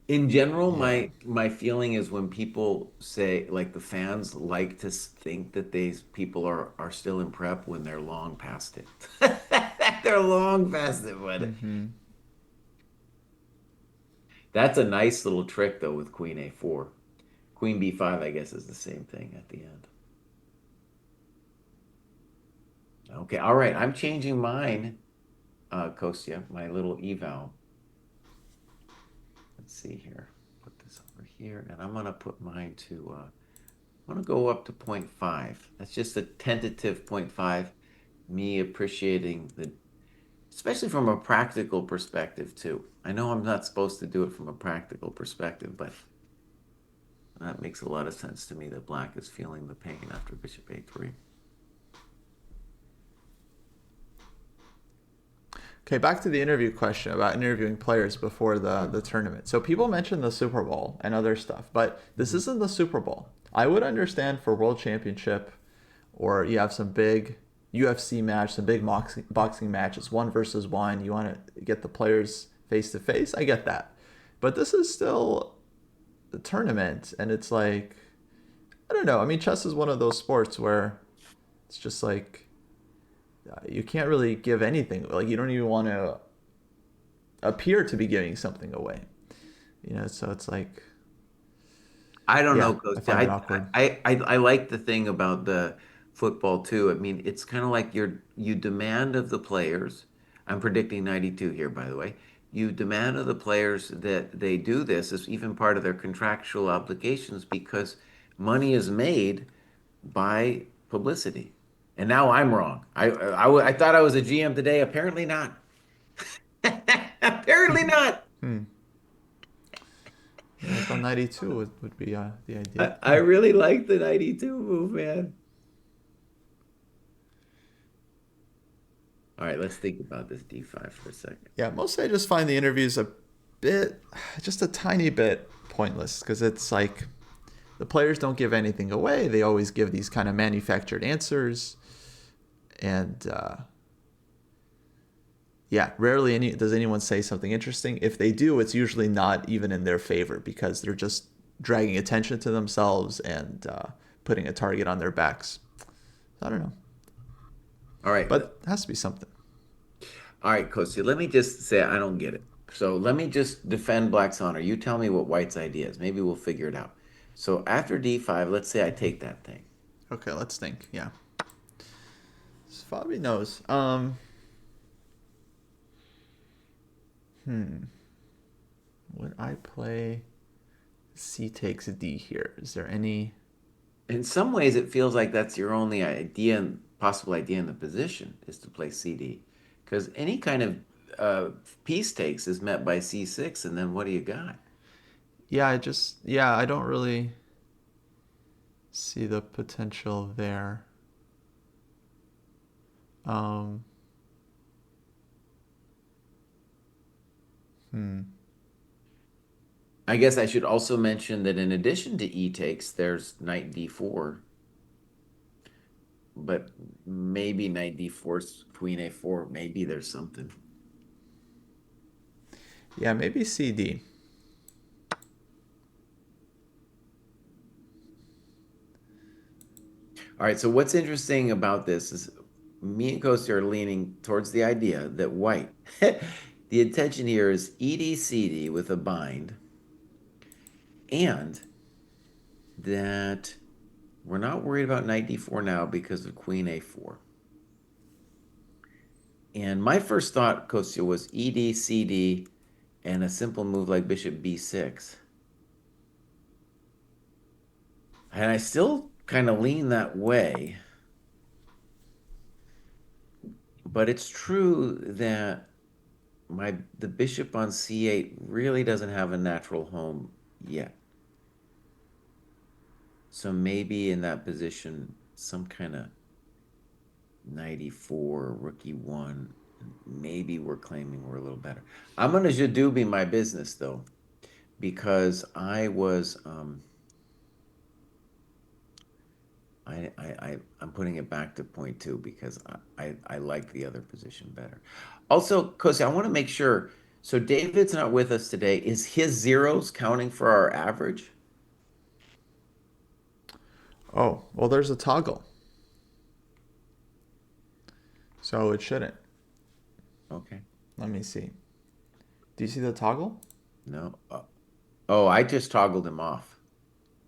In general, yeah. my feeling is when people say, like the fans like to think that these people are still in prep when they're long past it. They're long past it, but Mm-hmm. that's a nice little trick though with queen a4. Queen b5, I guess, is the same thing at the end. Okay, all right. I'm changing mine, Kostya, my little eval. Let's see here. Put this over here, and I'm gonna put mine to I'm gonna go up to 0.5. That's just a tentative 0.5. Me appreciating especially from a practical perspective too. I know I'm not supposed to do it from a practical perspective, but that makes a lot of sense to me that black is feeling the pain after bishop a3. Okay, back to the interview question about interviewing players before the tournament. So people mention the Super Bowl and other stuff, but this Mhm. isn't the Super Bowl. I would understand for World Championship, or you have some big UFC match, some big boxing matches, 1 versus 1. You want to get the players face to face. I get that, but this is still a tournament, and it's like, I don't know. I mean, chess is one of those sports where it's just like you can't really give anything. Like you don't even want to appear to be giving something away. So it's like, I don't yeah, know, I Coach. find it awkward. I like the thing about the football too. I mean, it's kind of like you demand of the players. I'm predicting 92 here, by the way. You demand of the players that they do this as even part of their contractual obligations because money is made by publicity. And now I'm wrong. I thought I was a GM today. Apparently not. Apparently not. Hmm. Yeah, I thought 92 would be the ideal. I really like the 92 move, man. All right, let's think about this D5 for a second. Yeah, mostly I just find the interviews a bit, just a tiny bit pointless because it's like the players don't give anything away. They always give these kind of manufactured answers. And yeah, rarely does anyone say something interesting. If they do, it's usually not even in their favor because they're just dragging attention to themselves and putting a target on their backs. I don't know, All right, but it has to be something. all right, Kostya, let me just say I don't get it. So let me just defend Black's honor. You tell me what White's idea is. Maybe we'll figure it out. So after D5, let's say I take that thing. Okay, let's think. Yeah, Fabi knows. Would I play C takes D here? Is there any? In some ways, it feels like that's your only possible idea in the position is to play CD. Because any kind of piece takes is met by C6, and then what do you got? Yeah, I don't really see the potential there. Um, hmm. I guess I should also mention that in addition to e takes, there's knight d4, but maybe knight d4, queen a4. Maybe there's something. Yeah, maybe CD. All right, so what's interesting about this is me and Kostya are leaning towards the idea that white, the intention here is ED-CD with a bind, and that we're not worried about knight d4 now because of queen a4. And my first thought, Kostya, was ED-CD and a simple move like bishop b6. And I still kind of lean that way. But it's true that the bishop on c8 really doesn't have a natural home yet. So maybe in that position, some kind of knight e4, rook e1, maybe we're claiming we're a little better. I'm going to Jadubi my business though, because I'm putting it back to point two because I like the other position better. Also, Kosi, I want to make sure. So David's not with us today. Is his zeros counting for our average? Oh, well, there's a toggle, so it shouldn't. Okay. Let me see. Do you see the toggle? No. Oh, I just toggled him off.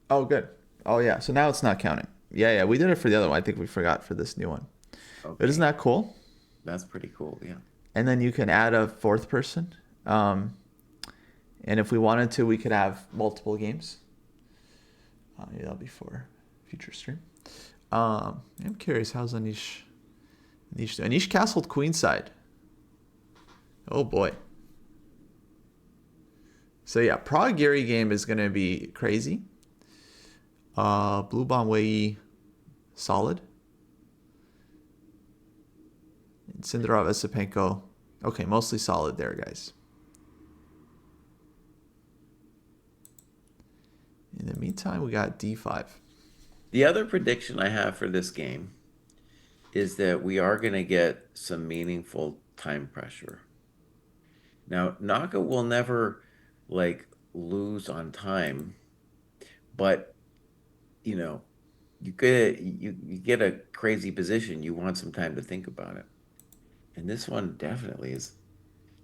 Oh, good. Oh, yeah. So now it's not counting. Yeah, yeah. We did it for the other one. I think we forgot for this new one. But isn't Okay. that cool? That's pretty cool. Yeah. And then you can add a fourth person. Um, and if we wanted to, we could have multiple games. Yeah, that'll be for future stream. I'm curious, how's Anish doing? Anish castled queenside. Oh boy. So yeah, Prague Gary game is gonna be crazy. Blue Bomb Wei solid. And Sindarov Esipenko. Okay, mostly solid there, guys. In the meantime, we got D5. The other prediction I have for this game is that we are going to get some meaningful time pressure. Now, Naka will never like lose on time, but you know, you get a crazy position, you want some time to think about it. And this one definitely is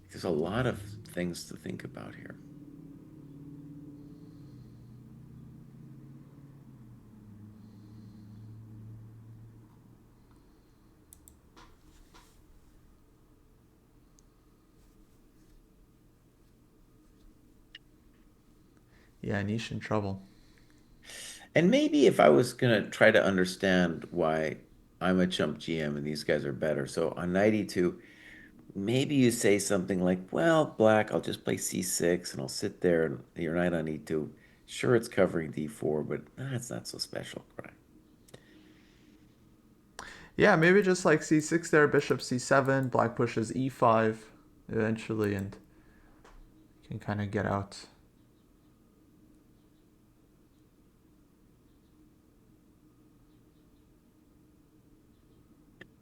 there's a lot of things to think about here. Yeah, Anish in trouble. And maybe if I was gonna try to understand why I'm a chump GM and these guys are better. So on 92, maybe you say something like, well, black, I'll just play c6 and I'll sit there and your knight on e2. Sure, it's covering d4, but that's not so special, right? Yeah, maybe just like C6 there, bishop C7, black pushes E5 eventually, and can kind of get out.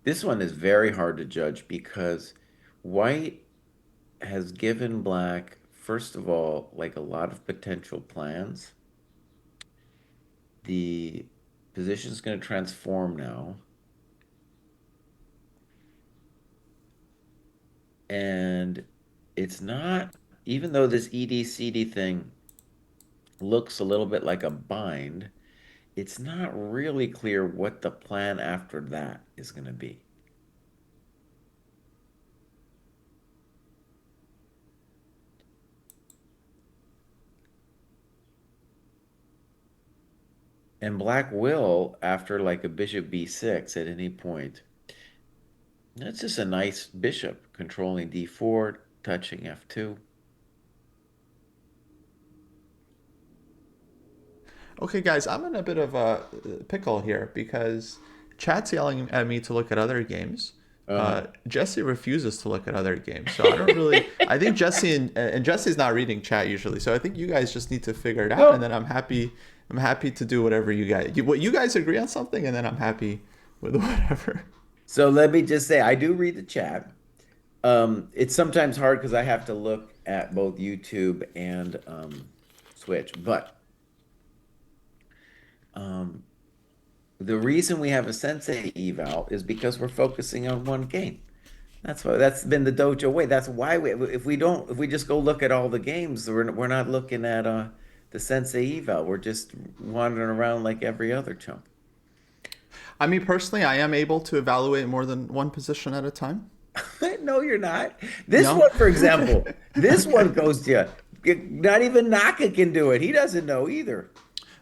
This one is very hard to judge because white has given black, first of all, like a lot of potential plans. The position is going to transform now. And it's not, even though this ED-CD thing looks a little bit like a bind, it's not really clear what the plan after that is going to be. And black will, after like a bishop b6 at any point, that's just a nice bishop controlling d4, touching f2. Okay, guys, I'm in a bit of a pickle here because chat's yelling at me to look at other games. Uh-huh. Jesse refuses to look at other games, so I don't really. I think Jesse and Jesse's not reading chat usually, so I think you guys just need to figure it out, and No. then I'm happy. I'm happy to do whatever what you guys agree on something, and then I'm happy with whatever. So let me just say, I do read the chat. It's sometimes hard because I have to look at both YouTube and Switch. But um, the reason we have a sensei eval is because we're focusing on one game. That's why that's been the dojo way. That's why if we just go look at all the games, we're not looking at the sensei eval. We're just wandering around like every other chump. I mean, personally, I am able to evaluate more than one position at a time. No, you're not. This No. one, for example, this one goes to you. Not even Naka can do it. He doesn't know either.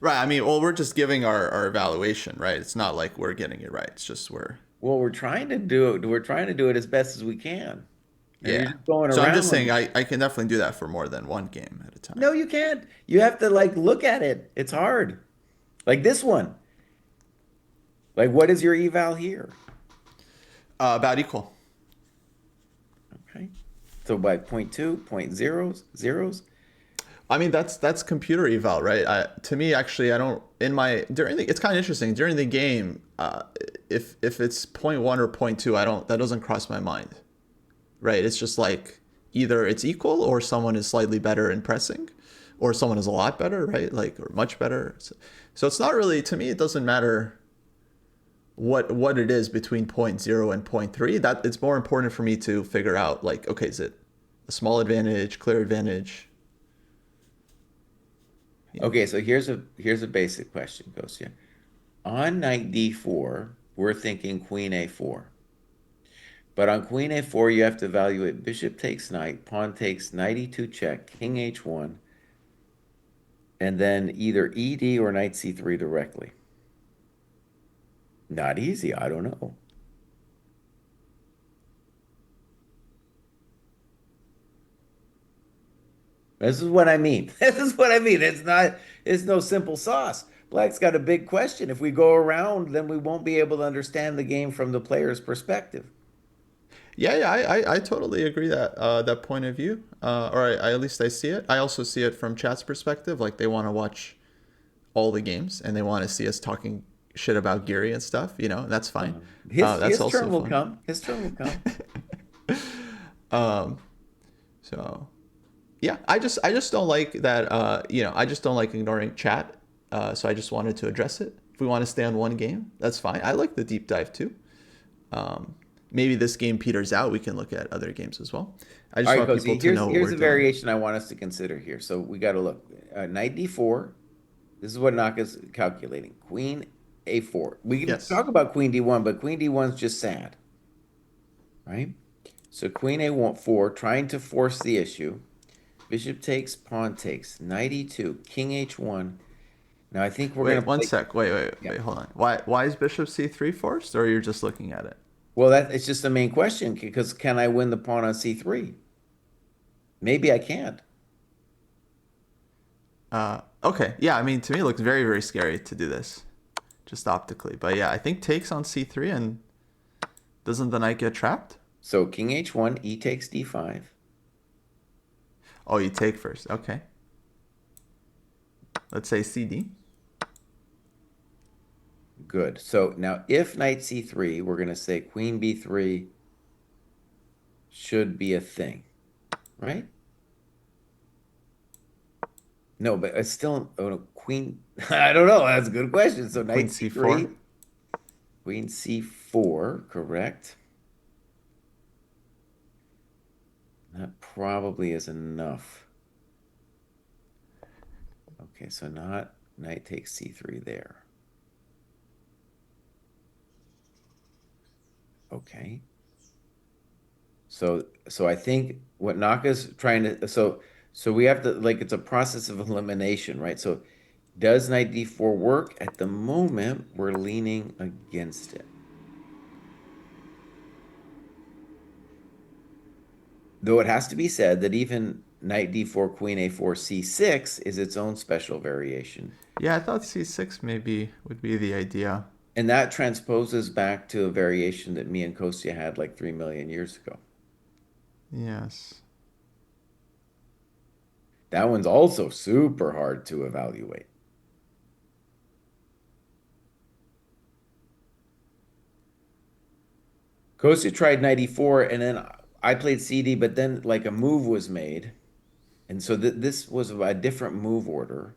Right. I mean, well, we're just giving our evaluation, right? It's not like we're getting it right. It's just we're, Well, we're trying to do it as best as we can. And you're yeah. just going So I'm just saying around. I can definitely do that for more than one game at a time. No, you can't. You have to like look at it. It's hard. Like this one. Like what is your eval here? About equal. Okay. So by point two, point zeros. I mean, that's computer eval, right? To me, actually, I don't in my during the it's kind of interesting during the game. If it's point one or point two, I don't that doesn't cross my mind, right? It's just like either it's equal or someone is slightly better in pressing, or someone is a lot better, right? Like or much better. So it's not really to me. It doesn't matter what it is between point zero and point three. That it's more important for me to figure out like okay, is it a small advantage, clear advantage? You know. Okay, so here's a basic question, Kostya. On knight d4, we're thinking queen a4. But on queen a4, you have to evaluate bishop takes knight, pawn takes knight e2 check, king h1, and then either ed or knight c3 directly. Not easy, I don't know. This is what I mean. This is what I mean. It's no simple sauce. Black's got a big question. If we go around, then we won't be able to understand the game from the player's perspective. Yeah, I totally agree that that point of view. Or at least I see it. I also see it from chat's perspective. Like they want to watch all the games and they want to see us talking shit about Geary and stuff. You know, and that's fine. That's His also turn will fun. come. His turn will come. Um, so yeah, I just don't like that. I just don't like ignoring chat. So I just wanted to address it. If we want to stay on one game, that's fine. I like the deep dive too. Um, Maybe this game peters out. We can look at other games as well. I All just right, want people Cozy. to know what Here's we're a doing. variation I want us to consider here. So we got to look. Knight d4. This is what Naka's calculating. Queen a4. We can Yes. talk about queen d1, but queen d1 is just sad, right? So queen a4, trying to force the issue. Bishop takes, pawn takes, knight e2, king h1. Now I think we're Wait, gonna one play. sec. Yeah. Wait. Hold on. Why is Bishop C3 forced, or you're just looking at it? Well, that it's just the main question because can I win the pawn on c3? Maybe I can't. Okay. Yeah. I mean, to me, it looks very very scary to do this, just optically. But yeah, I think takes on C3, and doesn't the knight get trapped? So king h1, e takes d5. Oh, you take first. Okay. Let's say CD. Good. So now if knight c3, we're going to say queen b3 should be a thing, right? No, but it's still oh, no, queen. I don't know. That's a good question. So Queen knight C4. c3, queen c4, correct? That probably is enough. Okay, so not knight takes c3 there. Okay. So I think what Naka's trying to so we have to like it's a process of elimination, right? So does knight d4 work? At the moment, we're leaning against it. Though it has to be said that even knight d4, queen a4, c6 is its own special variation. Yeah, I thought C6 maybe would be the idea. And that transposes back to a variation that me and Kostya had like 3 million years ago. Yes. That one's also super hard to evaluate. Kostya tried 94 and then I played CD, but then like a move was made. And so this was a different move order,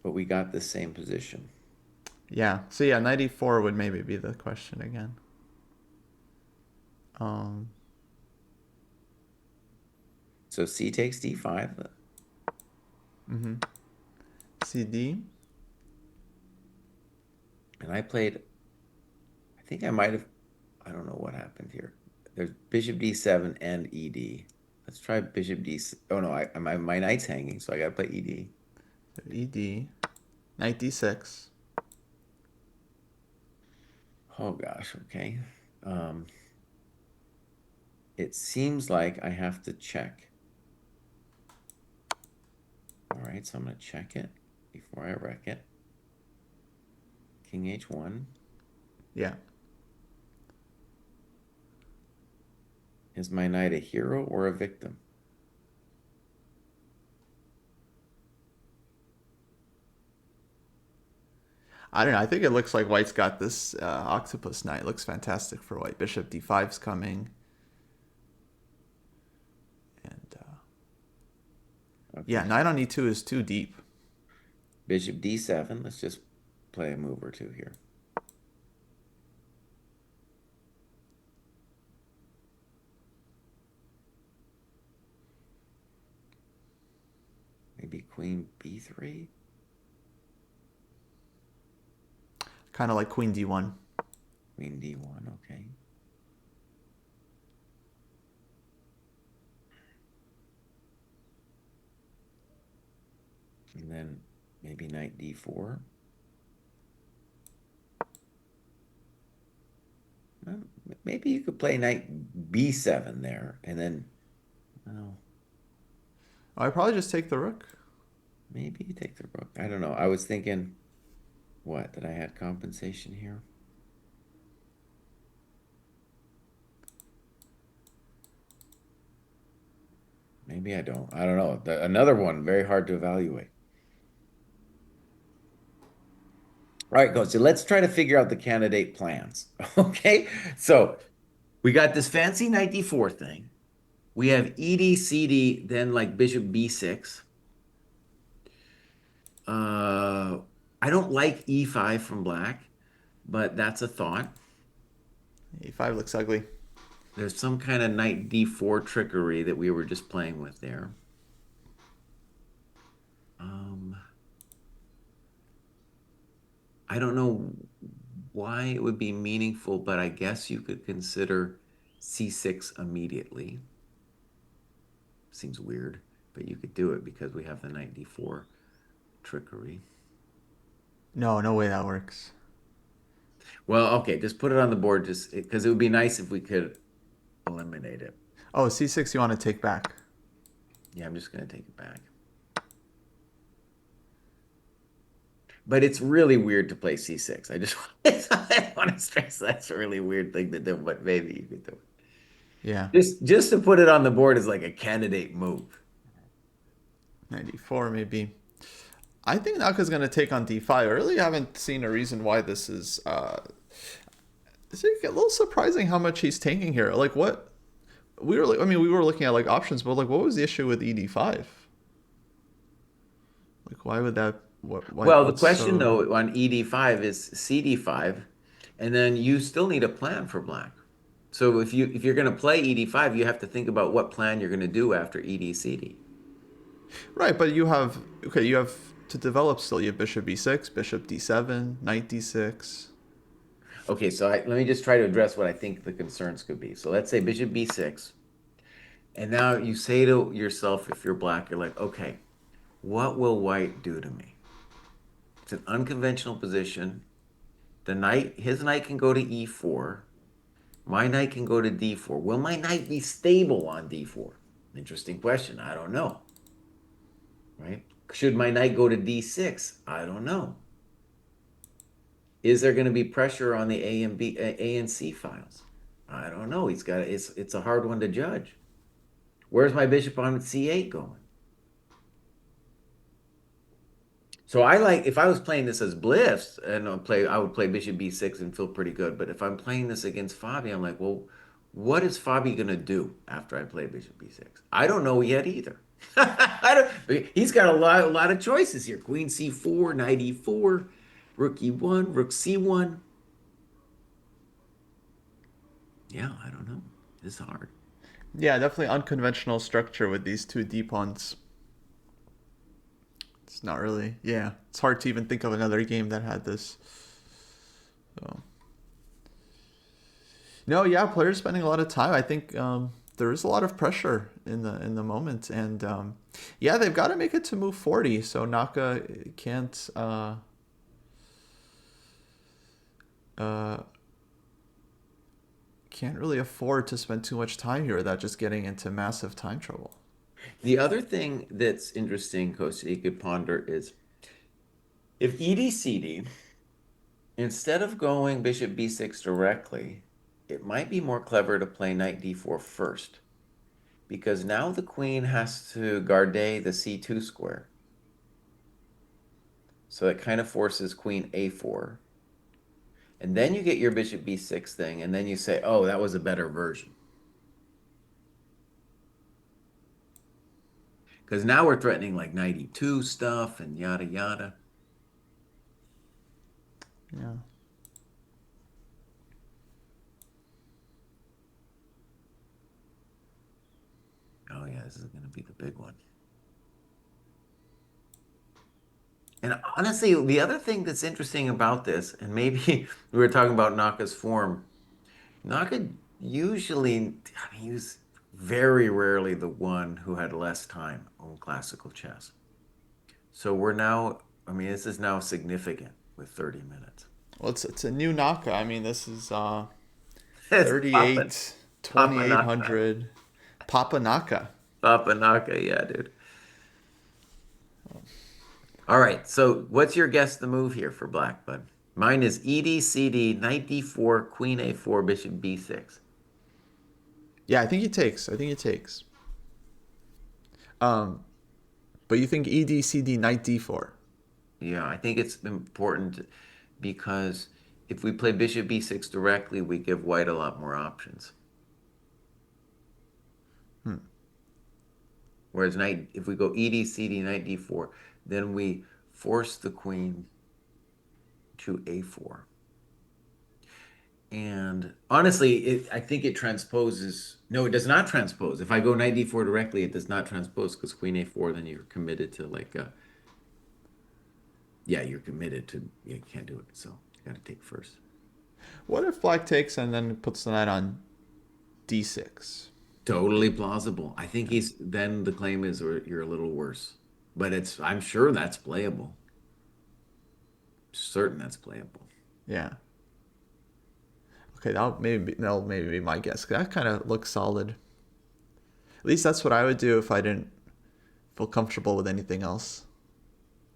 but we got the same position. Yeah. So yeah, 94 would maybe be the question again. Um, So C takes D5. mm-hmm. CD. And I played, I think I might have, I don't know what happened here. There's bishop D7 and ED. Let's try bishop D. Oh no, my knight's hanging, so I gotta play ED. ED. Knight D6. Oh gosh, okay. Um, it seems like I have to check. All right, so I'm gonna check it before I wreck it. King H1. Yeah. Is my knight a hero or a victim? I don't know. I think it looks like White's got this octopus knight. It looks fantastic for White. Bishop D5's coming. And yeah, Okay. knight on E2 is too deep. Bishop D7. Let's just play a move or two here. Maybe Queen B3. Kind of like Queen D1. Queen D1. Okay. And then maybe knight D4. Well, maybe you could play knight B7 there, and then, well, Oh, I probably just take the rook. maybe you take the rook. I don't know. I was thinking, what, that I had compensation here? Maybe I don't. I don't know. Another one, very hard to evaluate. All right, go. So let's try to figure out the candidate plans. Okay. So we got this fancy knight D4 thing. We have ED, CD, then like bishop B6. Uh, I don't like E5 from black, but that's a thought. E5 looks ugly. There's some kind of knight D4 trickery that we were just playing with there. Um, I don't know why it would be meaningful, but I guess you could consider C6 immediately. Seems weird, but you could do it because we have the knight D4 trickery. No, no way that works. Well, okay, just put it on the board just because it would be nice if we could eliminate it. Oh, C6 you want to take back. Yeah, I'm just going to take it back. But it's really weird to play C6. I want to stress that's a really weird thing to do, but maybe you could do it. Yeah. Just to put it on the board is like a candidate move. 94 maybe. I think Naka's going to take on D5. I really haven't seen a reason why this is. It's a little surprising how much he's taking here. Like what we were. I mean, we were looking at like options, but like, what was the issue with ED5? Like, why would that? What? Why? Well, the What's question so? though on ED5 is CD5, and then you still need a plan for black. So if you're going to play ED5, you have to think about what plan you're going to do after ED-CD. Right, but you have okay. You have to develop still. You have Bishop B6, Bishop D7, Knight D6. Okay, so let me just try to address what I think the concerns could be. So let's say Bishop B6, and now you say to yourself, if you're black, you're like, okay, what will white do to me? It's an unconventional position. His knight can go to E4. My knight can go to D4. Will my knight be stable on D4? Interesting question. I don't know. Right? Should my knight go to D6? I don't know. Is there going to be pressure on the A and C files? I don't know. It's a hard one to judge. Where's my bishop on C8 going? So I like if I was playing this as Bliss and I would play bishop b6 and feel pretty good. But if I'm playing this against Fabi, I'm like, well, what is Fabi gonna do after I play bishop b6? I don't know yet either. I don't, he's got a lot of choices here. Queen c4, knight e4, rook e1, rook c1. Yeah, I don't know. It's hard. Yeah, definitely unconventional structure with these two d pawns. It's not really. Yeah, it's hard to even think of another game that had this. So. No, yeah, players spending a lot of time. I think there is a lot of pressure in the moment, and yeah, they've got to make it to move 40. So Naka uh, can't really afford to spend too much time here without just getting into massive time trouble. The other thing that's interesting, Kostya, you could ponder is if ED-CD, instead of going bishop b6 directly, it might be more clever to play knight d4 first, because now the queen has to guard the c2 square. So it kind of forces queen a4. And then you get your bishop b6 thing, and then you say, oh, that was a better version. Because now we're threatening like knight e2 stuff and yada yada. Yeah. Oh, yeah, this is going to be the big one. And honestly, the other thing that's interesting about this, and maybe we were talking about Naka's form, Naka usually, I mean, he was very rarely the one who had less time on classical chess. So we're now, I mean, this is now significant with 30 minutes. Well, it's a new Naka. I mean, this is It's popping. 38, Papa Naka. 2800 Papa Naka. Papa Naka, yeah, dude. All right, so what's your guess the move here for black, bud? Mine is ED-CD, knight d4, queen a4, bishop b6. Yeah, I think he takes. I think he takes. Um, but you think ED, CD, knight D4? Yeah, I think it's important because if we play bishop b6 directly, we give white a lot more options. Hmm. Whereas if we go ED-CD, knight d4, then we force the queen to a4. And honestly, I think it transposes. No, it does not transpose. If I go knight d4 directly, it does not transpose because queen a4, then you're committed to like yeah, you're committed to, you can't do it. So you got to take first. What if black takes and then puts the knight on D6? Totally plausible. I think Yeah. then the claim is you're a little worse. But I'm sure that's playable. Certain that's playable. Yeah. Okay, that'll maybe be my guess. That kind of looks solid. At least that's what I would do if I didn't feel comfortable with anything else.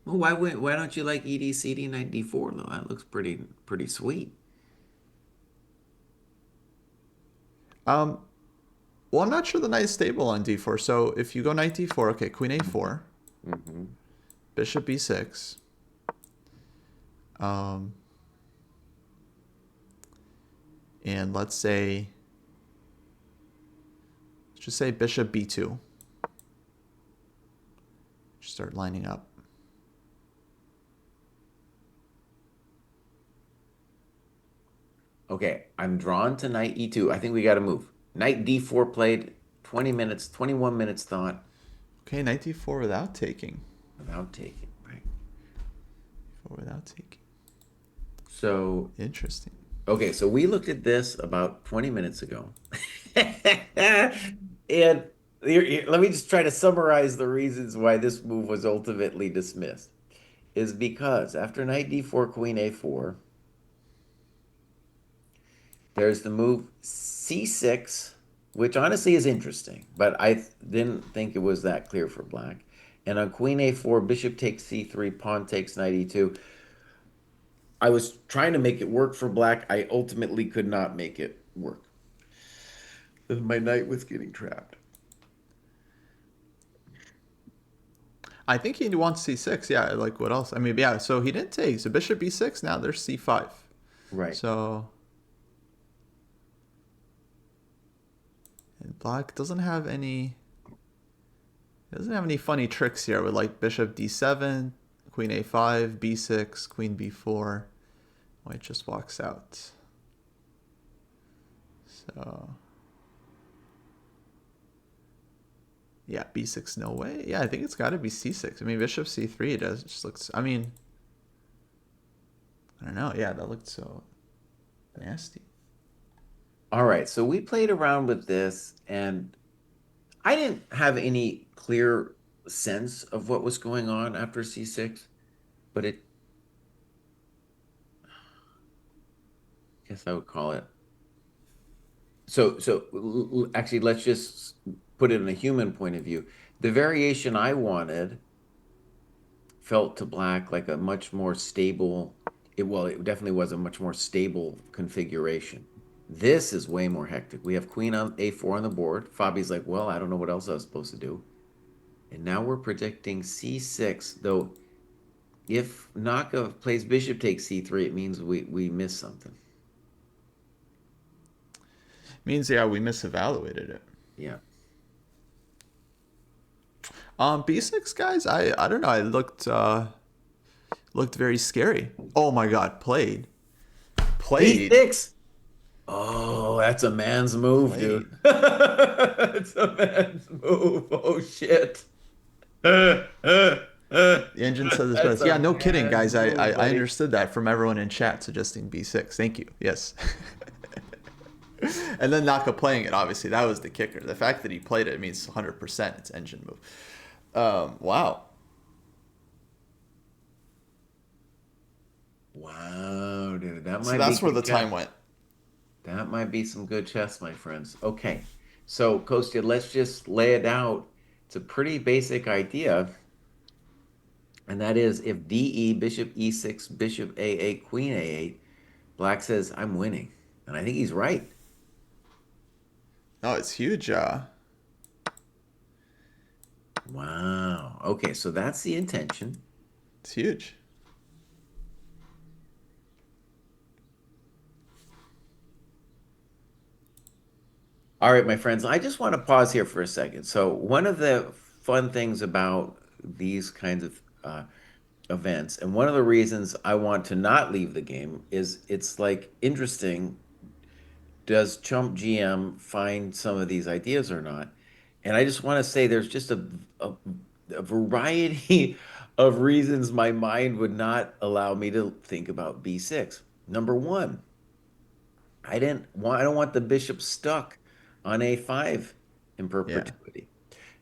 Well, why don't you like ED-CD knight d4 though? That looks pretty sweet. Um, well, I'm not sure the knight is stable on D4. So if you go knight D4, okay, queen A4, Mm-hmm. bishop B6. Um, and let's just say bishop B2. Just start lining up. Okay, I'm drawn to knight e2. I think we got to move. Knight d4 played 20 minutes, 21 minutes thought Okay, knight D4 without taking. without taking, right? D4 without taking. So, Interesting. okay, so we looked at this about 20 minutes ago. And let me just try to summarize the reasons why this move was ultimately dismissed. Is because after knight d4, queen a4, there's the move c6, which honestly is interesting, but I didn't think it was that clear for black. And on queen a4, bishop takes c3, pawn takes knight e2. I was trying to make it work for black. I ultimately could not make it work. My knight was getting trapped. I think he wants c6. Yeah, like what else? I mean, yeah. So he didn't take. So bishop b6. Now there's c5. Right. So and black doesn't have any. Doesn't have any funny tricks here with like bishop d7, queen a5, b6, queen b4. White just walks out. So yeah, b6 no way. Yeah, I think it's got to be c6. I mean, bishop c3 it does. It just looks. I mean, I don't know. Yeah, that looked so nasty. All right. So we played around with this, and I didn't have any clear sense of what was going on after C6, but it, I guess I would call it. So actually, let's just put it in a human point of view. The variation I wanted felt to black like a much more stable, it definitely was a much more stable configuration. This is way more hectic. We have queen on a4 on the board. Fabi's like, well, I don't know what else I was supposed to do. And now we're predicting c6, though if Naka plays bishop takes c3, it means we miss something. Means yeah, we misevaluated it. Yeah. B6 guys, I don't know. It looked very scary. Oh my god, played, D6. Oh, that's a man's move, dude. played. It's a man's move. Oh shit. The engine says this That's best. a Yeah, no kidding, man's guys. move, I buddy. understood that from everyone in chat suggesting b6. Thank you. Yes. And then Naka playing it, obviously, that was the kicker. The fact that he played it means 100% it's engine move. Wow. Wow, dude. That So might be that's where the good chess. time went. That might be some good chess, my friends. Okay. So, Kostya, let's just lay it out. It's a pretty basic idea. And that is if DE, bishop E6, bishop A8, queen A8, black says, I'm winning. And I think he's right. No, it's huge. Wow. Okay, so that's the intention. It's huge. All right, my friends, I just want to pause here for a second. So, one of the fun things about these kinds of events, and one of the reasons I want to not leave the game is it's like interesting. Does Chump GM find some of these ideas or not? And I just want to say there's just a variety of reasons my mind would not allow me to think about B6. Number one, I don't want the bishop stuck on A5 in Yeah. perpetuity.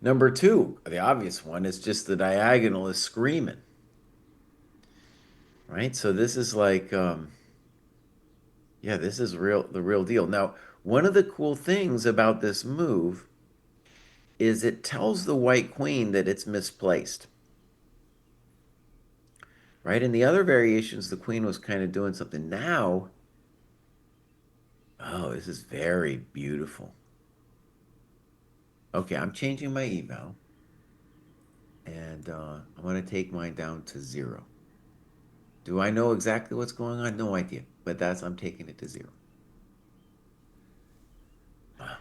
Number two, the obvious one is just the diagonal is screaming, right? So this is like yeah, this is the real deal. Now, one of the cool things about this move is it tells the white queen that it's misplaced, right? In the other variations, the queen was kind of doing something. Now, oh, this is very beautiful. Okay, I'm changing my eval, and I'm going to take mine down to 0. Do I know exactly what's going on? No idea, but I'm taking it to 0. Wow.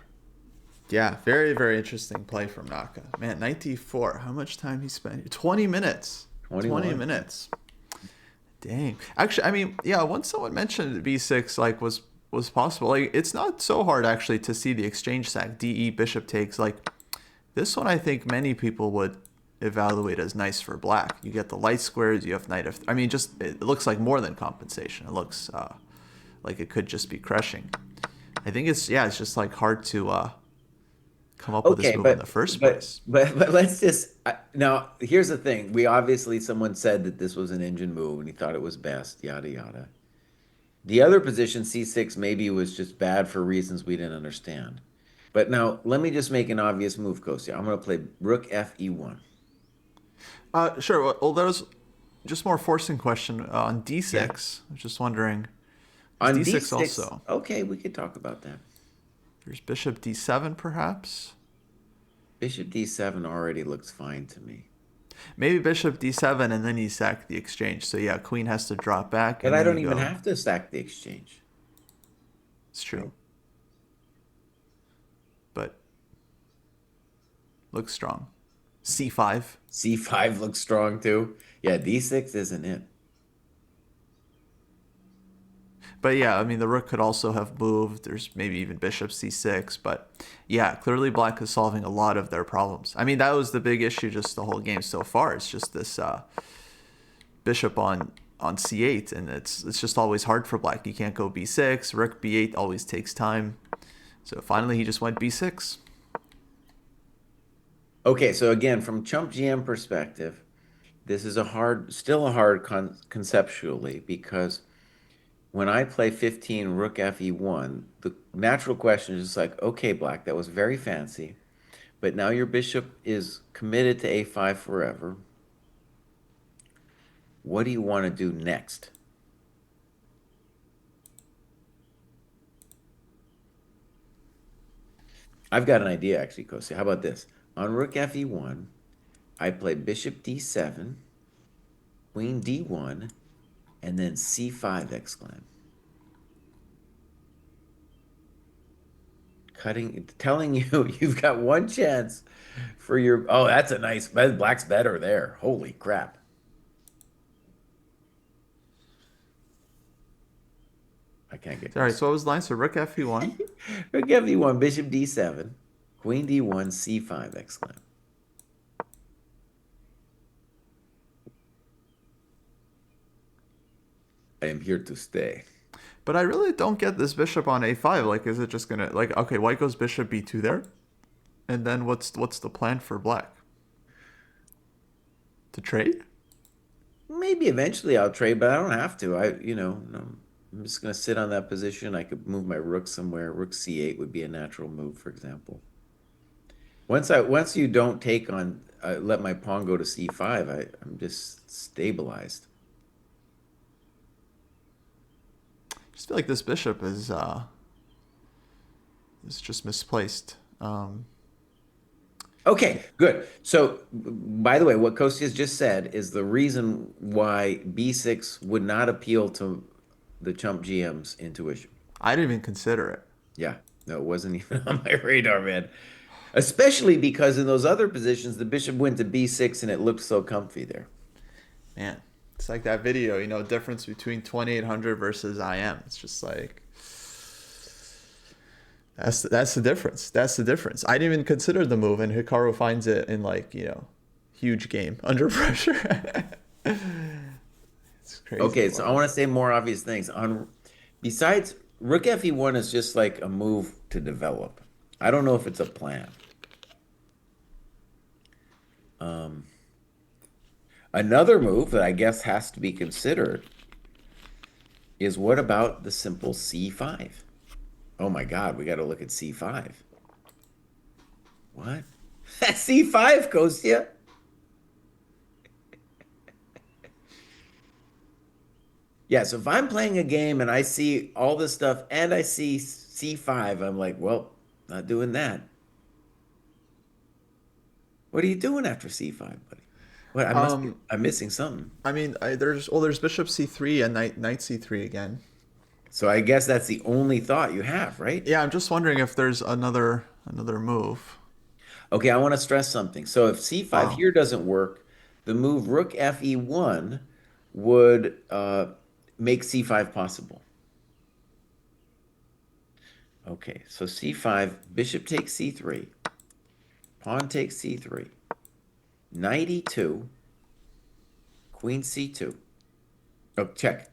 Yeah, very, very interesting play from Naka. Man, 94. How much time he spent? 20 minutes. 20 21. minutes. Dang. Actually, I mean, yeah, once someone mentioned b6 like was possible. Like it's not so hard actually to see the exchange sack DE bishop takes like this one I think many people would evaluate as nice for black. You get the light squares, you have knight of I mean just it looks like more than compensation. It looks like it could just be crushing. I think it's yeah, it's just like hard to come up with this Okay, move in the first but place. but let's just now. Here's the thing. We obviously someone said that this was an engine move and he thought it was best. Yada yada. The other position, C6, maybe was just bad for reasons we didn't understand. But now let me just make an obvious move, Kostya. I'm going to play Rook F E1. Sure. Well, there's just more forcing question on Yeah. d6. I was just wondering, is On d6 D6, also? okay, we could talk about that. There's bishop d7 perhaps. Bishop D7 already looks fine to me. Maybe bishop d7 and then you sack the exchange. So yeah, queen has to drop back But and I then don't you even go. have to stack the exchange, It's true, right? but looks strong. c5. C5 looks strong too. Yeah, D6 isn't it. But yeah, I mean the rook could also have moved. There's maybe even bishop c6. But yeah, clearly black is solving a lot of their problems. I mean that was the big issue just the whole game so far. It's just this bishop on c8, and it's just always hard for black. You can't go b6. Rook b8 always takes time. So finally he just went b6. Okay, so again, from Chump GM perspective, this is still a hard conceptually because when I play 15 Rook FE1, the natural question is just like, okay, Black, that was very fancy, but now your bishop is committed to A5 forever. What do you want to do next? I've got an idea actually, Kostya. How about this? On Rook FE1, I play Bishop D7, Queen D1, and then C5 exclam. Telling you you've got one chance for your. Oh, that's a nice. Black's better there. Holy crap! I can't get All right, close. so what was the line? So rook fe1. Rook FE1, Bishop D7, Queen D1, C5 exclam. I am here to stay. But I really don't get this bishop on a5. Like, is it just gonna like okay? White goes bishop b2 there, and then what's the plan for black? To trade? Maybe eventually I'll trade, but I don't have to. No, I'm just gonna sit on that position. I could move my rook somewhere. Rook C8 would be a natural move, for example. Once you don't take on let my pawn go to C5, I'm just stabilized. I just feel like this bishop is just misplaced. Okay, good. So, by the way, what Kostya's just said is the reason why B6 would not appeal to the chump GM's intuition. I didn't even consider it. Yeah, no, it wasn't even on my radar, man. Especially because in those other positions, the bishop went to B6 and it looked so comfy there. Man, it's like that video, difference between 2800 versus IM. It's just like that's the difference. That's the difference. I didn't even consider the move, and Hikaru finds it in like huge game under pressure. It's crazy. Okay, so I Wow. want to say more obvious things. Besides, Rook FE1 is just like a move to develop. I don't know if it's a plan. Um, Another move that I guess has to be considered is what about the simple C5? Oh my God, we got to look at C5. What? That's C5, Kostya. Yeah, so if I'm playing a game and I see all this stuff and I see C5, I'm like, well, not doing that. What are you doing after C5, buddy? What Um, I'm missing something. I mean, there's bishop c3 and knight c3 again. So I guess that's the only thought you have, right? Yeah, I'm just wondering if there's another move. Okay, I want to stress something. So if C5 Wow. here doesn't work, the move Rook FE1 would make C5 possible. Okay, so C5, bishop takes C3, pawn takes C3, knight E2, queen C2. Oh, check.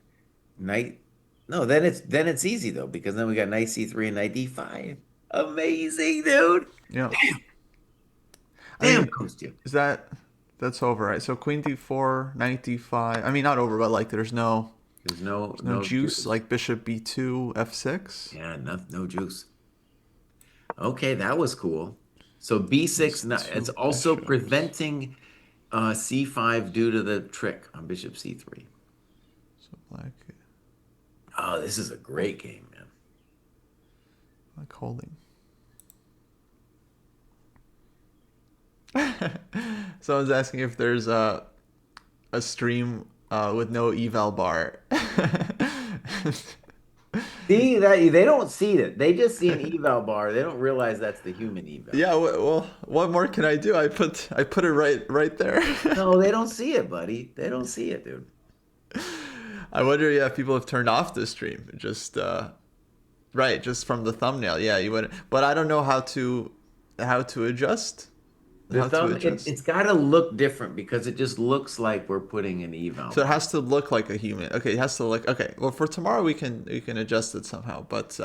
Knight. No, then it's easy though, because then we got knight C3 and knight D5. Amazing, dude. Yeah. I Damn, mean, Kostya. is that's over, right? So queen d4, knight d5. I mean, not over, but like There's no there's no no juice. juice. Like bishop b2, f6. Yeah, no juice. Okay, that was cool. So B6, There's it's two also bishops. preventing C5 due to the trick on bishop C3. So black, Oh, this is a great game, man. black holding. Someone's asking if there's a stream with no eval bar. See that they don't see it. They just see an eval bar. They don't realize that's the human eval. Yeah, well, what more can I do? I put it right there. No, they don't see it, buddy. They don't see it, dude. I wonder, yeah, if people have turned off the stream. Just right, just from the thumbnail. Yeah, you would. But I don't know how to adjust. The How to thumb, adjust. it's got to look different because it just looks like we're putting an eval So it bar. has to look like a human. Okay, it has to look. Okay, well, for tomorrow we can adjust it somehow. But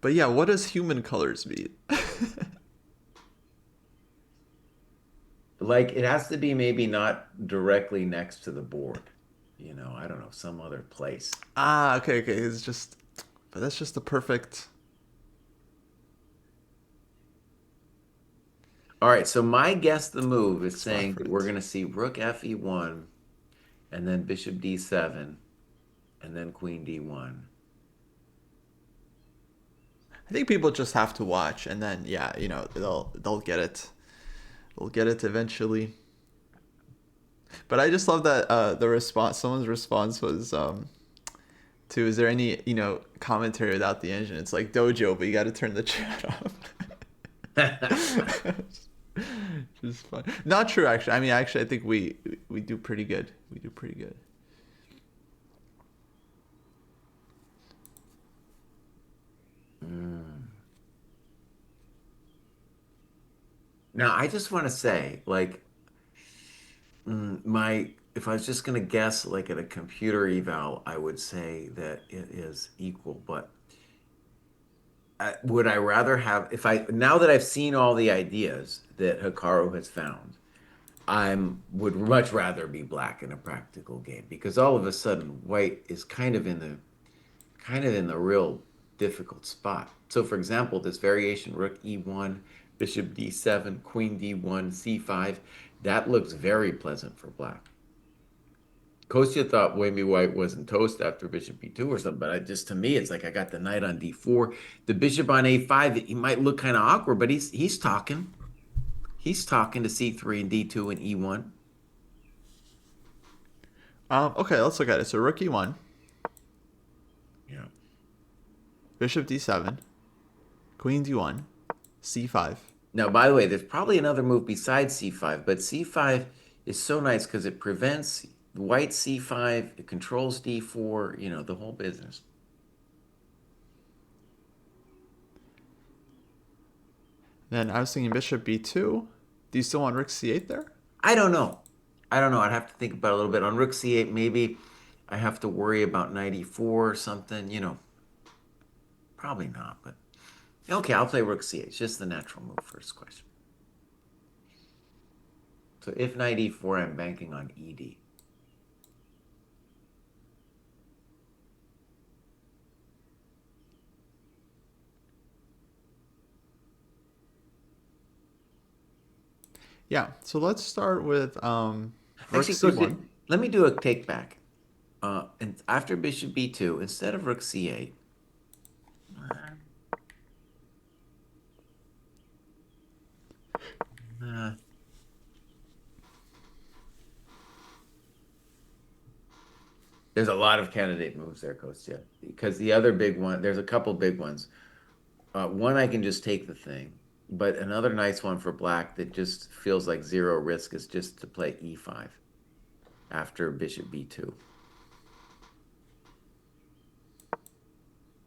yeah, what does human colors mean? Like it has to be maybe not directly next to the board. I don't know, some other place. Okay, okay. But that's just the perfect. All right, so my guess the move is Spot saying for that we're it. going to see rook fe1 and then bishop d7 and then queen d1. I think people just have to watch, and then yeah, they'll get it. They'll get it eventually. But I just love that the response. Someone's response was to, is there any commentary without the engine? It's like Dojo, but you got to turn the chat off. Just fun. Not true, actually. I mean, actually, I think we do pretty good. We do pretty good. Mm. Now, I just want to say, like, my if I was just going to guess, like at a computer eval, I would say that it is equal. But would I rather have if I now that I've seen all the ideas that Hikaru has found, would much rather be black in a practical game because all of a sudden white is kind of in the real difficult spot. So, for example, this variation rook e1, bishop d7, queen d1, c5, that looks very pleasant for black. Kostya thought maybe white wasn't toast after bishop b2 or something, but to me, it's like I got the knight on d4, the bishop on a5. He might look kind of awkward, but he's talking. He's talking to c3 and d2 and e1. Okay, let's look at it. So rook e1, Yeah. bishop d7, queen d1, c5. Now, by the way, there's probably another move besides c5, but c5 is so nice because it prevents white c5, it controls d4, the whole business. Then I was thinking bishop b2. Do you still want rook c8 there? I don't know. I don't know. I'd have to think about it a little bit. On rook c8, maybe I have to worry about knight e4 or something, probably not, but okay, I'll play rook c8. It's just the natural move first question. So if knight e4, I'm banking on ed. Yeah. So let's start with rook Actually, c1. let me do a take back. And after bishop b2, instead of rook c8, uh, there's a lot of candidate moves there, Kostya, because the other big one, there's a couple big ones. One, I can just take the thing, but another nice one for black that just feels like zero risk is just to play e5 after bishop b2.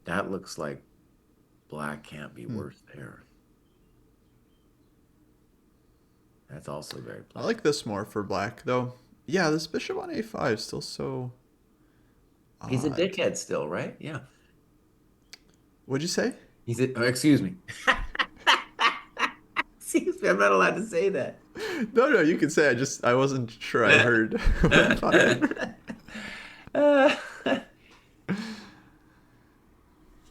That looks like black can't be worse there. That's also very I pleasant. like this more for black, though. Yeah, this bishop on a5 is still so He's a odd. dickhead still, right? Yeah. What'd you say? Excuse me. Excuse me, I'm not allowed to say that. No, no, you can say. I wasn't sure I heard what button. Uh,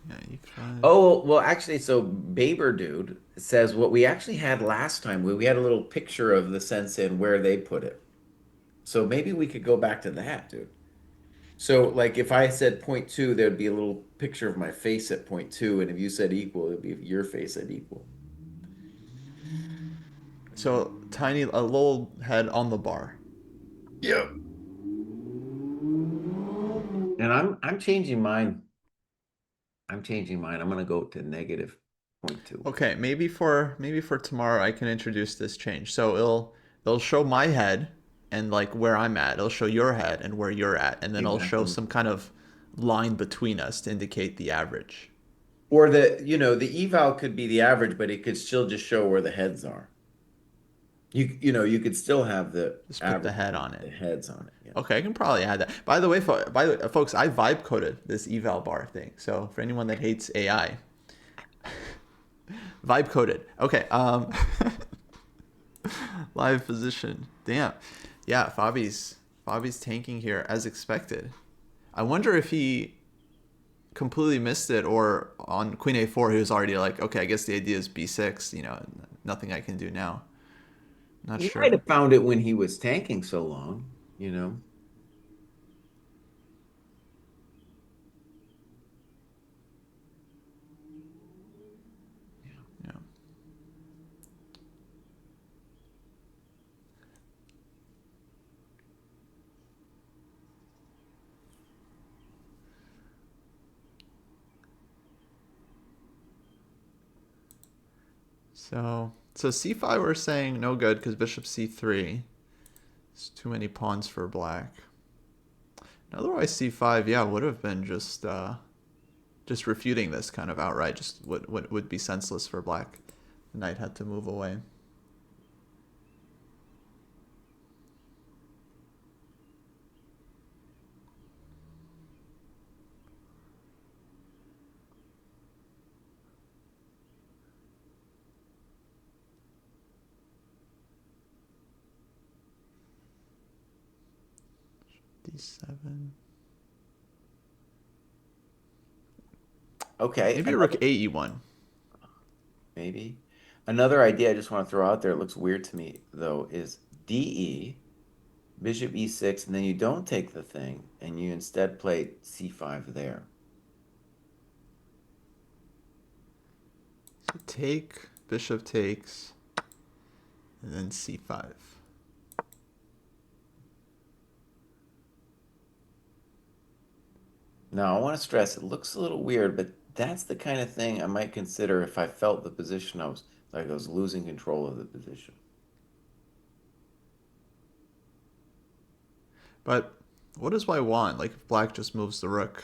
Yeah, e5. oh, well, actually, so Baber dude says what we actually had last time. We had a little picture of the sensei and where they put it. So maybe we could go back to that, dude. So like if I said point two, there'd be a little picture of my face at point two, and if you said equal, it'd be your face at equal. So tiny, a little head on the bar. Yep. And I'm changing mine. I'm changing mine. I'm gonna go to negative point two. Okay, maybe for tomorrow I can introduce this change. So it'll show my head and like where I'm at. It'll show your head and where you're at, and then it'll show Exactly. some kind of line between us to indicate the average. Or the eval could be the average, but it could still just show where the heads are. You could still have the Just put the average, head on it. the heads on it. Yeah. Okay, I can probably add that. By the way, folks, I vibe coded this eval bar thing. So for anyone that hates AI, vibe coded. Okay, live position. Damn. Yeah, Fabi's tanking here as expected. I wonder if he completely missed it or on queen a4 he was already like, okay, I guess the idea is b6, nothing I can do now. Not He might sure. have found it when he was tanking so long. Yeah. So c5 we're saying no good because bishop c3. It's too many pawns for black. Otherwise c5, yeah, would have been just refuting this kind of outright. Just would be senseless for black. The knight had to move away. d7. Okay, Maybe rook ae1. maybe. Another idea I just want to throw out there, it looks weird to me though, is DE, bishop e6, and then you don't take the thing, and you instead play c5 there. So take, bishop takes, and then c5. Now, I want to stress, it looks a little weird, but that's the kind of thing I might consider if I felt the position I was losing control of the position. But what does white want? Like if black just moves the rook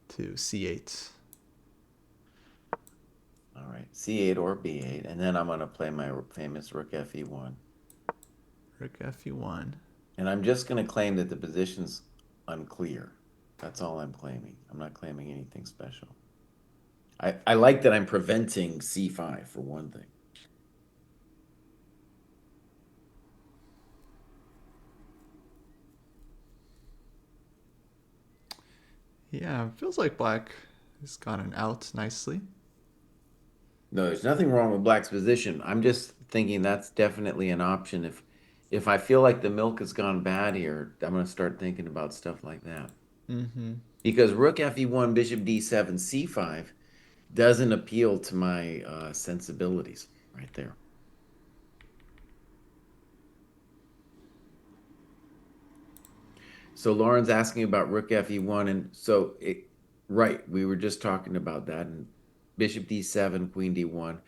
to c8. All right, c8 or b8, and then I'm going to play my famous rook fe1. Rook fe1. And I'm just going to claim that the position's unclear. That's all I'm claiming. I'm not claiming anything special. I like that I'm preventing c5 for one thing. Yeah, feels like black has gotten out nicely. No, there's nothing wrong with black's position. I'm just thinking that's definitely an option. If I feel like the milk has gone bad here, I'm going to start thinking about stuff like that. Mm-hmm. Because rook fe1, bishop d7, c5 doesn't appeal to my sensibilities right there. So Lauren's asking about rook fe1, and right, we were just talking about that, and bishop d7, queen d1.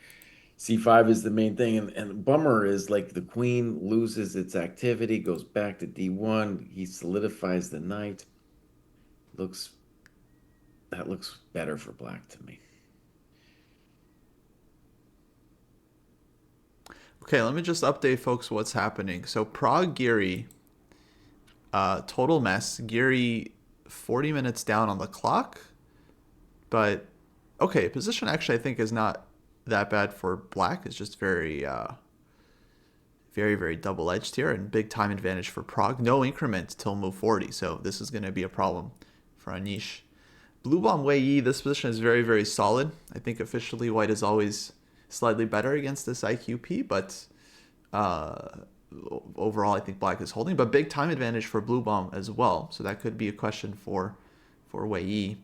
C5 is the main thing, and the bummer is like the queen loses its activity, goes back to d1. He solidifies the knight. Looks that looks better for black to me. Okay, let me just update folks what's happening. So Prague Geary, total mess. Geary 40 minutes down on the clock. But okay, position actually I think is not that bad for black. It's just very double edged here and big time advantage for Prague. No increment till move 40, so this is going to be a problem for Anish. Blue bomb Wei Yi, this position is very solid. I think officially white is always slightly better against this IQP, but uh, overall I think black is holding. But big time advantage for blue bomb as well, so that could be a question for Wei Yi.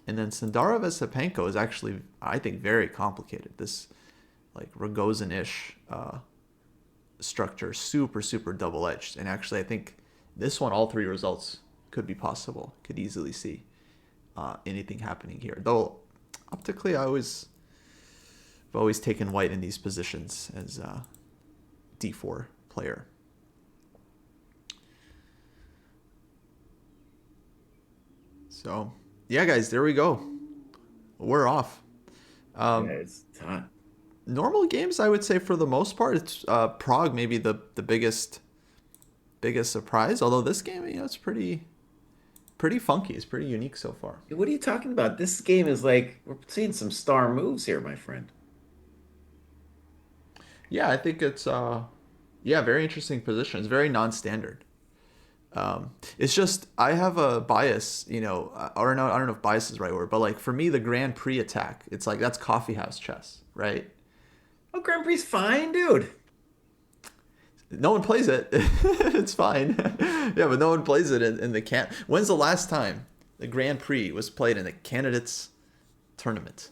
And then Sundara Vesepenko is actually, I think, very complicated. This like Rogozin-ish structure, super, super double-edged. And actually, I think this one, all three results could be possible. Could easily see anything happening here. Though, optically, I've always taken white in these positions as d4 player. So, yeah, guys, there we go. We're off. Yeah, it's hot. Normal games, I would say for the most part, it's Prague maybe the biggest surprise. Although this game, it's pretty funky. It's pretty unique so far. What are you talking about? This game is like we're seeing some star moves here, my friend. Yeah, I think it's yeah, very interesting position. It's very non-standard. It's just I have a bias, or no, I don't know if bias is the right word, but like for me, the Grand Prix attack, it's like that's coffee house chess, right? Oh, Grand Prix fine, dude. No one plays it. It's fine. Yeah, but no one plays it in the can. When's the last time the Grand Prix was played in a candidates tournament?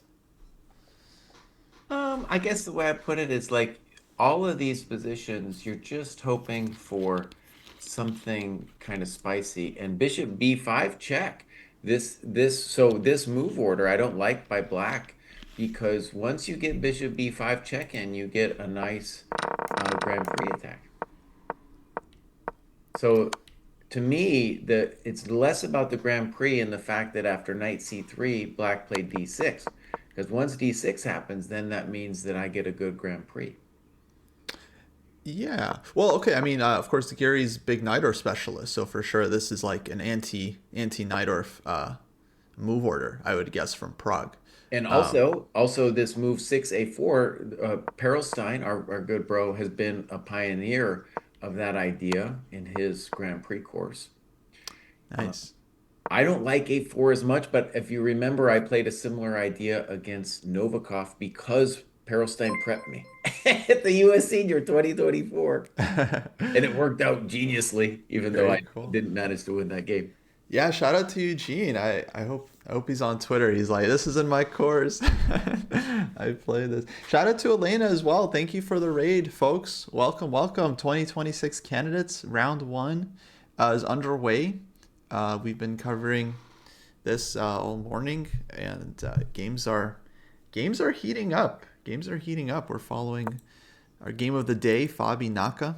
I guess the way I put it is like all of these positions, you're just hoping for something kind of spicy. And Bishop B5 check. This move order I don't like by black because once you get Bishop B5 check in, you get a nice Grand Prix attack. So to me, it's less about the Grand Prix and the fact that after knight c3, black played d6. Because once d6 happens, then that means that I get a good Grand Prix. Yeah. Well, okay. I mean, of course, Gary's big Najdorf specialist, so for sure this is like an anti Najdorf move order, I would guess, from Prague. And Um, also this move 6a4, Perelstein, our good bro, has been a pioneer of that idea in his Grand Prix course. nice. I don't like a4 as much, but if you remember, I played a similar idea against Novikov because Perelstein prepped me at the U.S. Senior 2024. And it worked out geniusly, even though I Very cool. didn't manage to win that game. Yeah, shout out to Eugene. I hope he's on Twitter. He's like, this is in my course. I play this. Shout out to Elena as well. Thank you for the raid, folks. Welcome, welcome. 2026 candidates round one is underway. We've been covering this all morning, and games are heating up. Games are heating up. We're following our game of the day, Fabi Naka.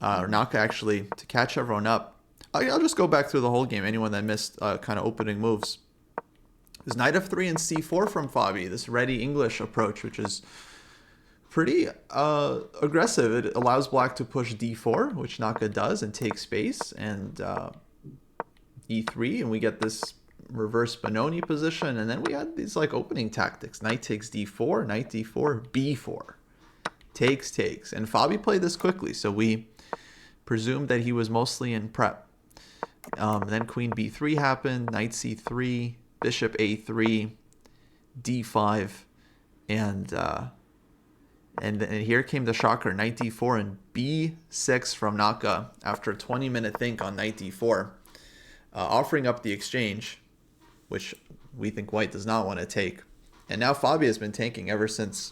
Or Naka actually to catch everyone up. I'll just go back through the whole game. Anyone that missed kind of opening moves. There's knight f3 and c4 from Fabi. This ready English approach, which is pretty aggressive. It allows black to push d4, which Naka does, and take space, and e3, and we get this reverse Benoni position. And then we had these like opening tactics. Knight takes d4, knight d4, b4. Takes. And Fabi played this quickly, so we presumed that he was mostly in prep. Then queen b3 happened, knight c3, bishop a3, d5, and here came the shocker, knight d4 and b6 from Naka after a 20-minute think on knight d4, offering up the exchange, which we think white does not want to take. And now Fabi has been tanking ever since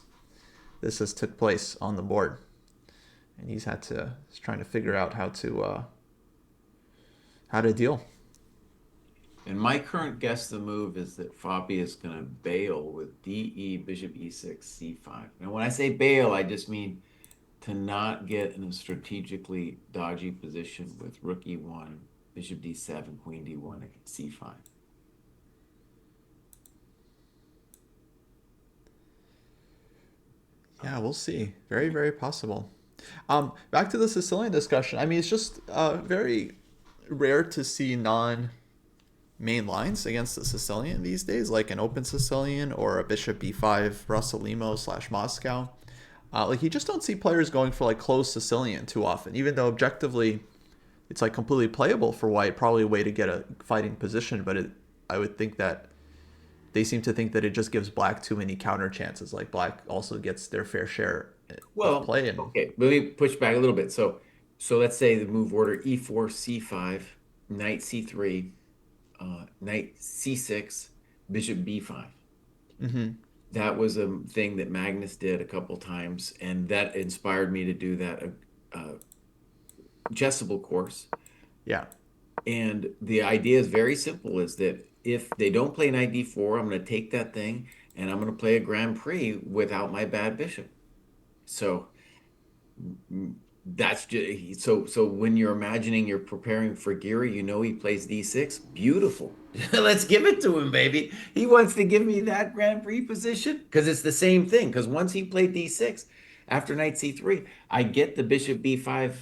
this has took place on the board, and he's trying to figure out how to deal. And my current guess the move is that Fabi is going to bail with DE, Bishop E6, C5. Now, when I say bail, I just mean to not get in a strategically dodgy position with Rook E1, Bishop D7, Queen D1, and C5. Yeah, we'll see. Very, very possible. Back to the Sicilian discussion. I mean, it's just very rare to see non-main lines against the Sicilian these days, like an open Sicilian or a Bishop B5 Rossolimo / Moscow. Like you just don't see players going for like closed Sicilian too often, even though objectively it's like completely playable for white, probably a way to get a fighting position. But I would think that they seem to think that it just gives black too many counter chances. Like black also gets their fair share of Well, play. And okay, let me push back a little bit. So let's say the move order e4, c5, knight c3, knight c6, bishop b5. hmm That was a thing that Magnus did a couple times, and that inspired me to do that Chessable course. yeah, And the idea is very simple: is that if they don't play knight d4, I'm going to take that thing and I'm going to play a Grand Prix without my bad bishop. So that's just so when you're imagining you're preparing for Geary, he plays d6. Beautiful. Let's give it to him, baby. He wants to give me that Grand Prix position because it's the same thing. Because once he played d6 after knight c3, I get the bishop b5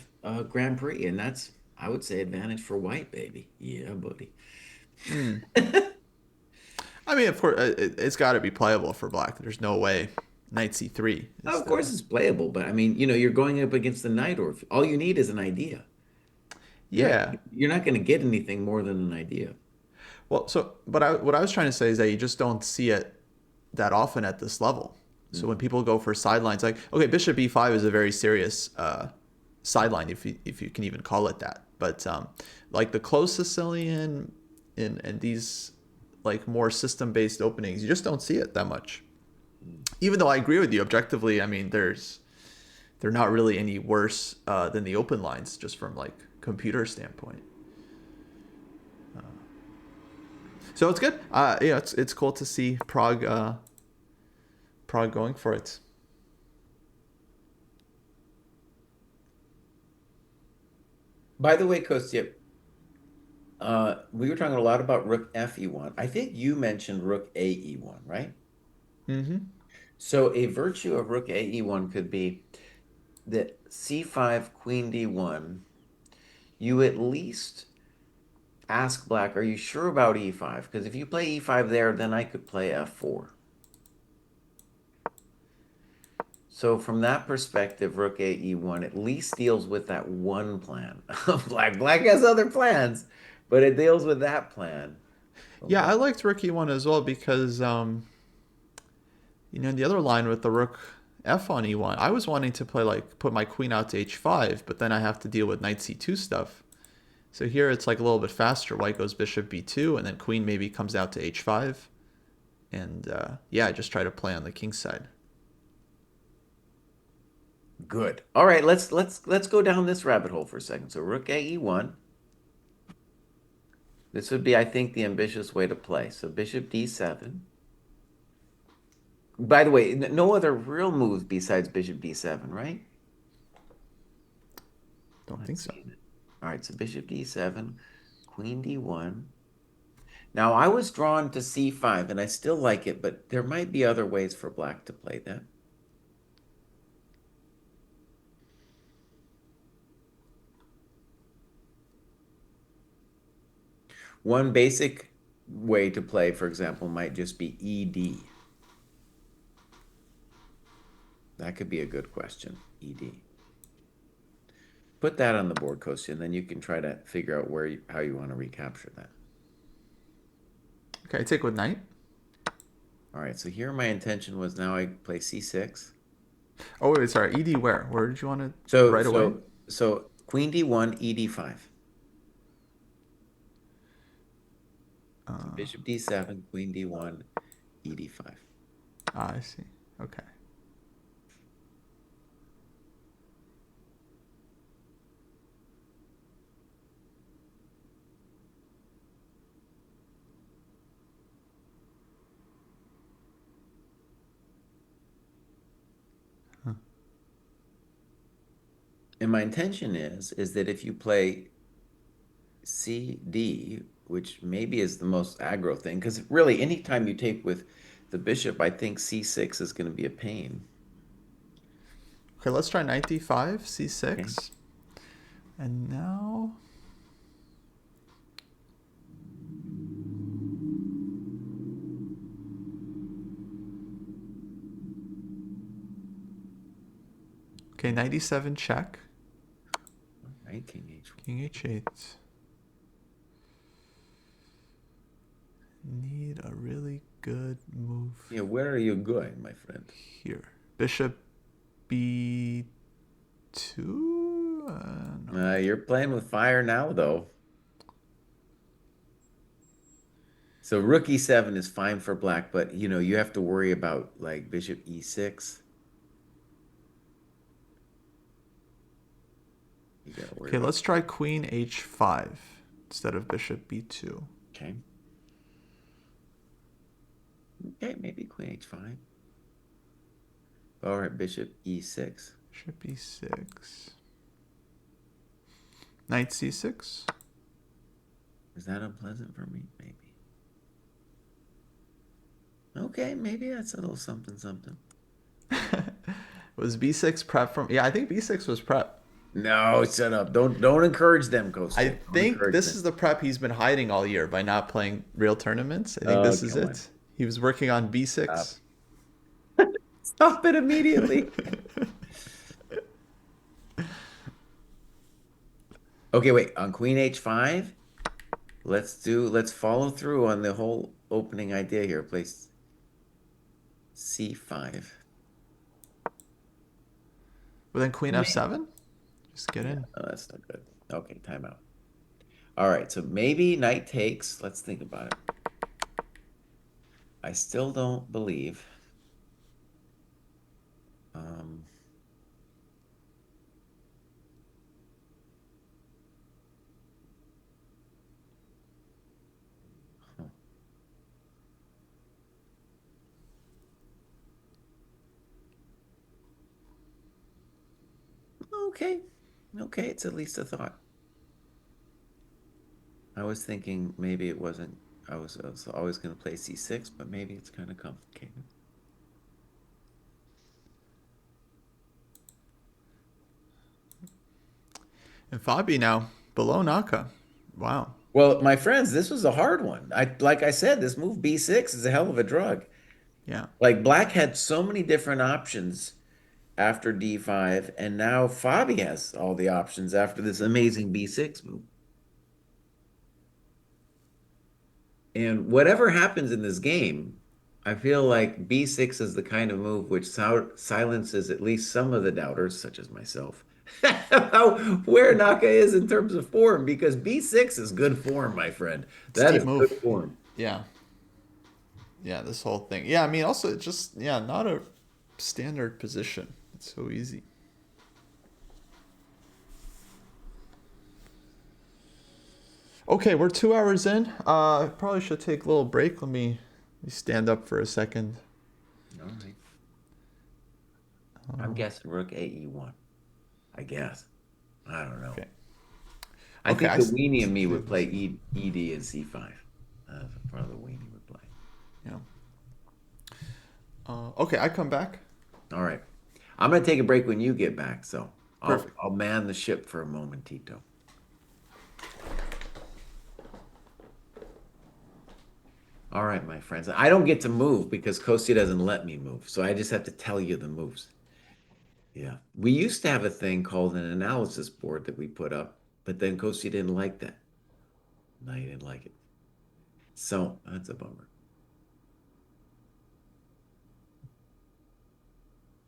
Grand Prix, and that's, I would say, advantage for white, baby. Yeah, buddy. mm. I mean, of course, it's got to be playable for black. There's no way knight c3 is Of the course, it's playable, but I mean, you're going up against the knight, or all you need is an idea. You're not yeah. you're not going to get anything more than an idea. Well, so what I was trying to say is that you just don't see it that often at this level. So when Mhm. people go for sidelines, like okay, bishop b5 is a very serious sideline, if you can even call it that. But like the close Sicilian and these like more system based openings, you just don't see it that much. Even though I agree with you objectively, I mean they're not really any worse than the open lines just from like computer standpoint. So it's good. Yeah, it's cool to see Prague going for it. By the way, Kostya, we were talking a lot about rook f e1. I think you mentioned rook a e1, right? Mm-hmm. So a virtue of rook a e1 could be that c5, queen d1, you at least ask black, are you sure about e5? Because if you play e5 there, then I could play f4. So from that perspective, rook a e1 at least deals with that one plan of black. Black has other plans, but it deals with that plan of Yeah, I black. liked rook e1 as well because the other line with the rook f on e1, I was wanting to play like put my queen out to h5, but then I have to deal with knight c2 stuff. So here it's like a little bit faster. White goes bishop b2, and then queen maybe comes out to h5, and yeah, I just try to play on the king side. Good. All right, let's go down this rabbit hole for a second. So rook a e1. This would be, I think, the ambitious way to play. So bishop d7. By the way, no other real moves besides bishop d7, right? Don't Not think so. seeing it. All right, so bishop d7, queen d1. Now, I was drawn to c5, and I still like it, but there might be other ways for black to play that. One basic way to play, for example, might just be ed. That could be a good question, ed. Put that on the board, Kostya, and then you can try to figure out how you want to recapture that. Okay, I take with knight. All right, so here my intention was now I play c6. Oh wait, sorry, ed where? Where did you want to So right away? so so queen d1, ed5. So Uh, bishop d7, queen d1, ed5. I see. Okay. Huh. And my intention is that if you play cd, which maybe is the most aggro thing, because really anytime you take with the bishop, I think c6 is going to be a pain. Okay, let's try knight d5, Okay. c6, and now. Okay, knight e7 check. All right, king h1. King h8. Need a really good move Yeah, where are you going, my friend? here. Bishop B2? No. You're playing with fire now, though. So rook e7 is fine for black, but you have to worry about like bishop e6. You got to worry Okay, about. let's try queen h5 instead of bishop b2. Okay. Okay, maybe queen h5. All right, bishop e6. Bishop e6. Knight c6. Is that unpleasant for me? Maybe. Okay, maybe that's a little something something. Was b6 prep from? Yeah, I think b6 was prep. No, shut up. Don't encourage them, I Kostya. Don't think encourage this them. is the prep he's been hiding all year by not playing real tournaments. I think Oh, this is come on. it. He was working on Stop. b6. Stop it immediately. Okay, wait. On queen h5, let's follow through on the whole opening idea here. Place c5. But then queen f7? Just get Yeah, in. no, that's not good. Okay, timeout. All right, so maybe knight takes. Let's think about it. I still don't believe. Um, huh. Okay. Okay, it's at least a thought. I was thinking maybe it wasn't. I was always going to play c6, but maybe it's kind of complicated. And Fabi now below Naka. Wow. Well, my friends, this was a hard one. Like I said, this move b6 is a hell of a drug. Yeah. Like black had so many different options after d5, and now Fabi has all the options after this amazing b6 move. And whatever happens in this game, I feel like b6 is the kind of move which silences at least some of the doubters, such as myself, about where Naka is in terms of form, because b6 is good form, my friend. It's a That deep is good move. form. Yeah. Yeah, this whole thing. Yeah, I mean, also, just, yeah, not a standard position. It's so easy. Okay, we're 2 hours in. I probably should take a little break. Let me stand up for a second. All right. I'm guessing rook AE1. I guess. I don't know. Okay. I Okay, think I the weenie in me do would this. play ED and C5. That's what part of the weenie would play. Yeah. Okay, I come back. All right. I'm going to take a break when you get back, so I'll Perfect. I'll man the ship for a moment, Tito. All right, my friends. I don't get to move because Kostya doesn't let me move, so I just have to tell you the moves. Yeah. We used to have a thing called an analysis board that we put up, but then Kostya didn't like that. No, he didn't like it. So that's a bummer.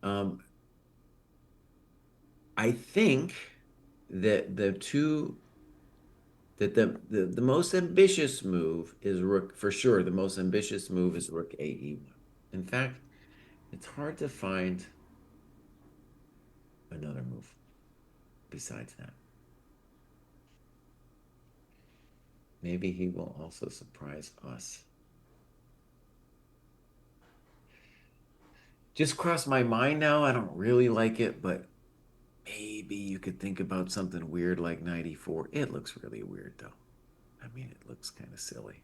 Um, I think that the most ambitious move is rook for sure. The most ambitious move is rook AE1. In fact, it's hard to find another move besides that. Maybe he will also surprise us. Just crossed my mind now. I don't really like it, but maybe you could think about something weird like 94. It looks really weird though. I mean, it looks kind of silly.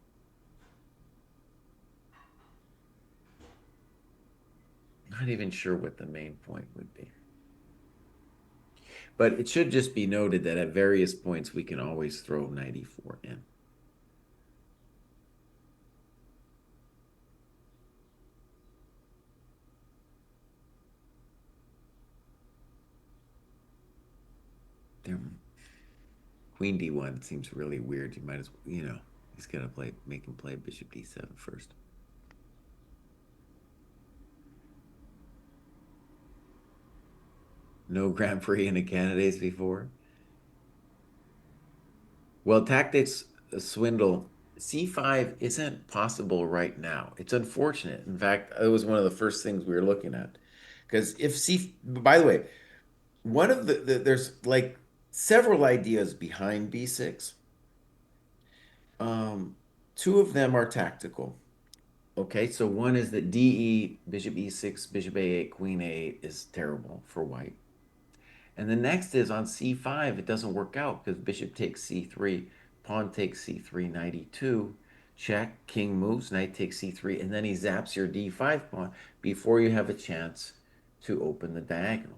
Not even sure what the main point would be. But it should just be noted that at various points we can always throw 94 in. There, Queen D1 seems really weird. You might as well, He's got to make him play bishop d7 first. No Grand Prix in the candidates before. Well, tactics swindle. C5 isn't possible right now. It's unfortunate. In fact, it was one of the first things we were looking at. Because if C, by the way, one of there's like several ideas behind B6. Um, Two of them are tactical. Okay, so one is that DE, bishop E6, bishop A8, queen A8 is terrible for white. And the next is on C5, it doesn't work out because bishop takes C3, pawn takes C3, knight E2, check, king moves, knight takes C3, and then he zaps your D5 pawn before you have a chance to open the diagonal.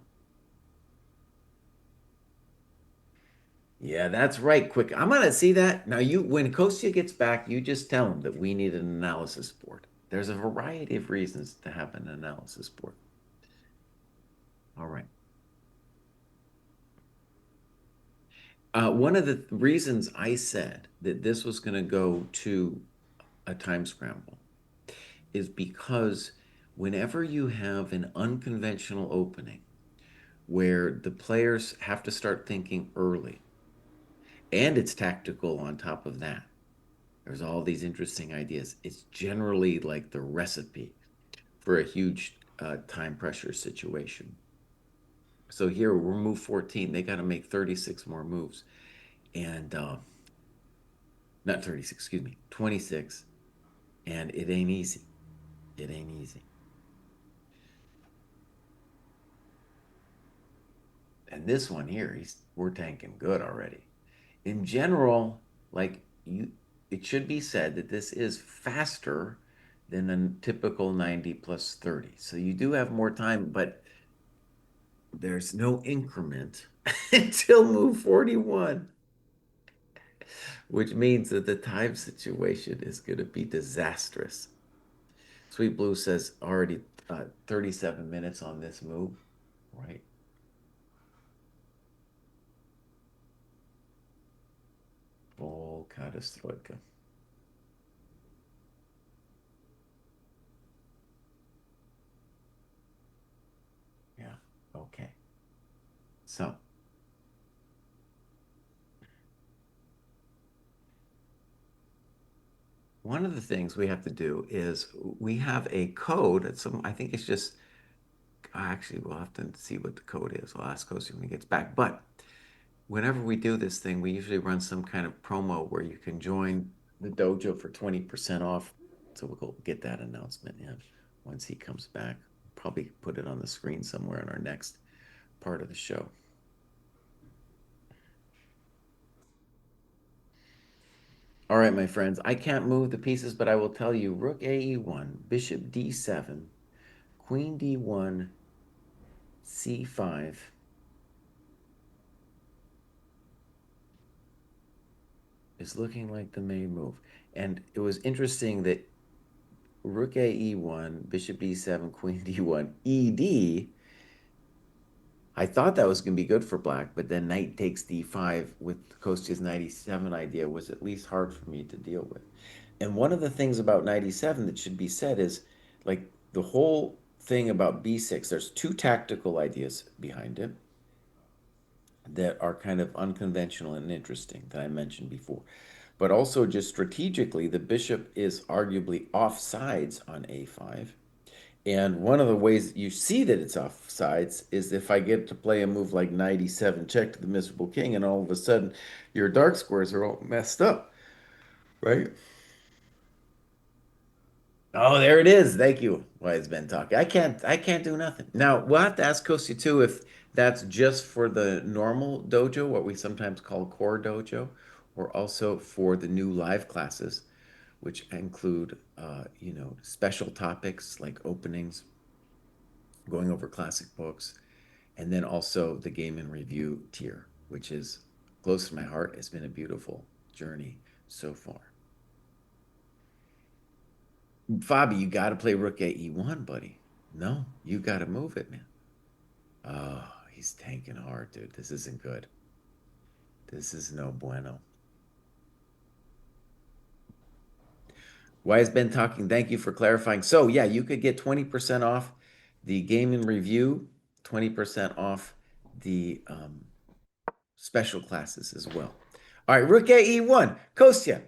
Yeah, that's right. Quick. I'm gonna see that. Now when Kostya gets back, you just tell him that we need an analysis board. There's a variety of reasons to have an analysis board. All right. One of the reasons I said that this was going to go to a time scramble is because whenever you have an unconventional opening where the players have to start thinking early, and it's tactical on top of that, there's all these interesting ideas. It's generally like the recipe for a huge time pressure situation. So here we're move 14. They got to make 36 more moves. And not 36, excuse me, 26. And it ain't easy. It ain't easy. And this one here, we're tanking good already. In general, like it should be said that this is faster than a typical 90 plus 30. So you do have more time, but there's no increment until move 41, which means that the time situation is going to be disastrous. Sweet Blue says already 37 minutes on this move, right? Full Katastroika. Yeah. Okay. So one of the things we have to do is we have a code. I think it's just, actually, we'll have to see what the code is. I'll ask Kostya when he gets back. But whenever we do this thing, we usually run some kind of promo where you can join the dojo for 20% off. So we'll go get that announcement in once he comes back. Probably put it on the screen somewhere in our next part of the show. All right, my friends, I can't move the pieces, but I will tell you rook AE1, bishop D7, queen D1, C5. Is looking like the main move. And it was interesting that rook AE1, bishop D7, queen D1, ED. I thought that was going to be good for black, but then knight takes D5 with Kostya's 97 idea was at least hard for me to deal with. And one of the things about 97 that should be said is like the whole thing about B6, there's two tactical ideas behind it that are kind of unconventional and interesting that I mentioned before. But also just strategically, the bishop is arguably offsides on A5. And one of the ways you see that it's offsides is if I get to play a move like knight e7 check to the miserable king, and all of a sudden your dark squares are all messed up, right? Oh, there it is. Thank you. Why has been talking? I can't do nothing. Now we'll have to ask Kostya too if that's just for the normal dojo, what we sometimes call core dojo, or also for the new live classes, which include special topics like openings, going over classic books, and then also the game and review tier, which is close to my heart. It's been a beautiful journey so far. Fabi, you got to play rook at e1, buddy. No, you got to move it, man. Oh, he's tanking hard, dude. This isn't good. This is no bueno. Why has Ben talking? Thank you for clarifying. So yeah, you could get 20% off the game and review, 20% off the special classes as well. All right, Rook AE1. Kostya,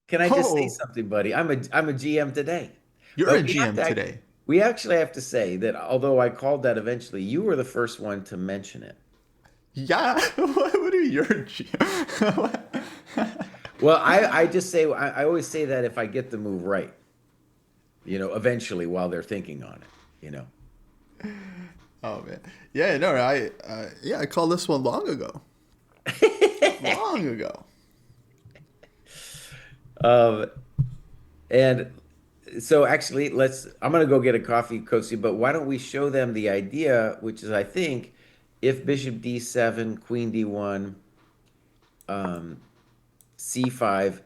can I just say Oh, something, buddy? I'm a GM today. you're But a GM today. we actually have to say that although I called that eventually, you were the first one to mention it. Yeah. What do you mean you're a GM? Well, I just say I always say that if I get the move right, eventually while they're thinking on it. Oh man. Yeah, no, I called this one long ago. Long ago. Um, and so actually, I'm gonna go get a coffee, Kosi, but why don't we show them the idea, which is I think if Bishop D7, Queen D1, um, C5,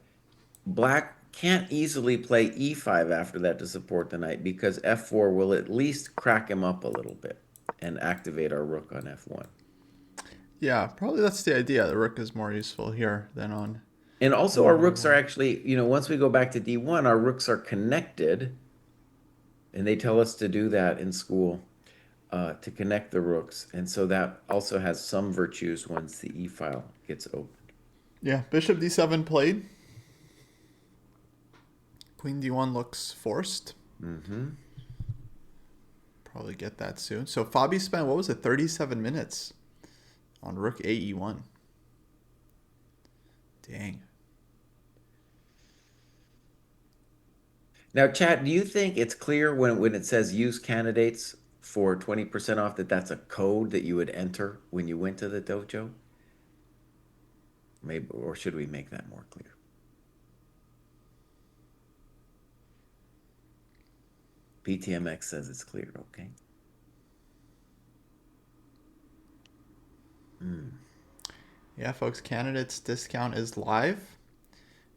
Black can't easily play E5 after that to support the knight because F4 will at least crack him up a little bit and activate our rook on F1. Yeah, probably that's the idea. The rook is more useful here than on And also our Queen rooks are D1. actually, once we go back to D1, our rooks are connected, and they tell us to do that in school to connect the rooks. And so that also has some virtues once the E file gets opened. Yeah, Bishop D7 played. Queen D1 looks forced. Mm-hmm. Probably get that soon. So Fabi spent, what was it, 37 minutes on Rook AE1. Dang. Now, Chad, do you think it's clear when it says use candidates for 20% off that that's a code that you would enter when you went to the dojo? Maybe, or should we make that more clear? PTMX says it's clear, okay. Yeah, folks, candidates discount is live.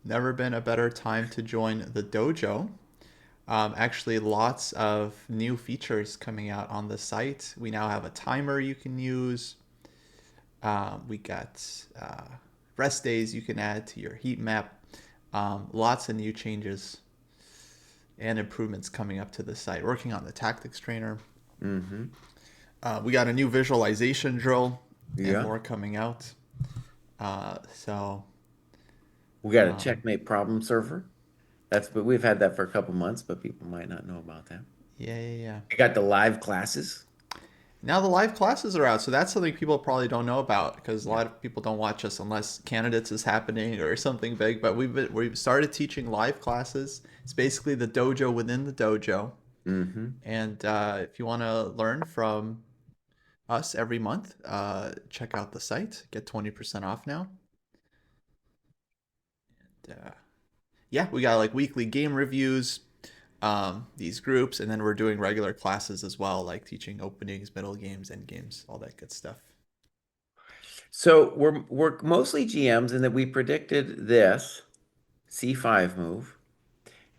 Never been a better time to join the dojo. Actually, lots of new features coming out on the site. We now have a timer you can use. We got rest days you can add to your heat map. Lots of new changes and improvements coming up to the site. Working on the tactics trainer. Mm-hmm. We got a new visualization drill and Yeah. more coming out. So We got a checkmate problem server. But we've had that for a couple months, but people might not know about that. yeah. We got the live classes. Now the live classes are out, so that's something people probably don't know about because a Yeah. lot of people don't watch us unless candidates is happening or something big. But we've started teaching live classes. It's basically the dojo within the dojo, Mm-hmm. and if you want to learn from us every month, check out the site. Get 20% off now. And, yeah, we got like weekly game reviews, these groups, and then we're doing regular classes as well, like teaching openings, middle games, end games, all that good stuff. So we're mostly GMs in that we predicted this C5 move.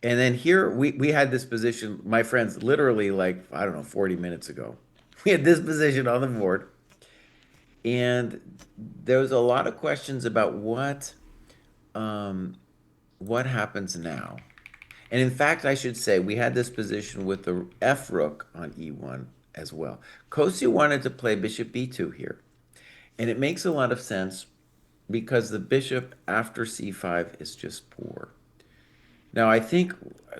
And then here we had this position, my friends, literally like, I don't know, 40 minutes ago. We had this position on the board. And there was a lot of questions about um, what happens now. And in fact, I should say we had this position with the F rook on E1 as well. Kostya wanted to play bishop B2 here. And it makes a lot of sense because the bishop after C5 is just poor. Now, I think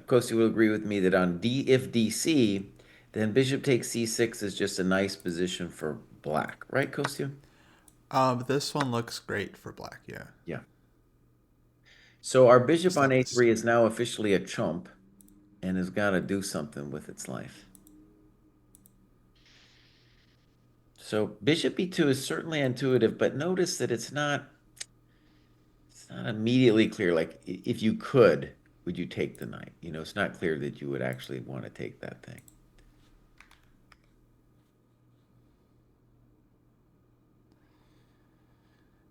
Kostya will agree with me that on if DC, then bishop takes C6 is just a nice position for black, right, Kostya? This one looks great for black, yeah. Yeah. So our bishop Just on have to A3 is square. now officially a chump and has got to do something with its life. So bishop B2 is certainly intuitive, but notice that it's not immediately clear. Like if you could, would you take the knight? It's not clear that you would actually want to take that thing.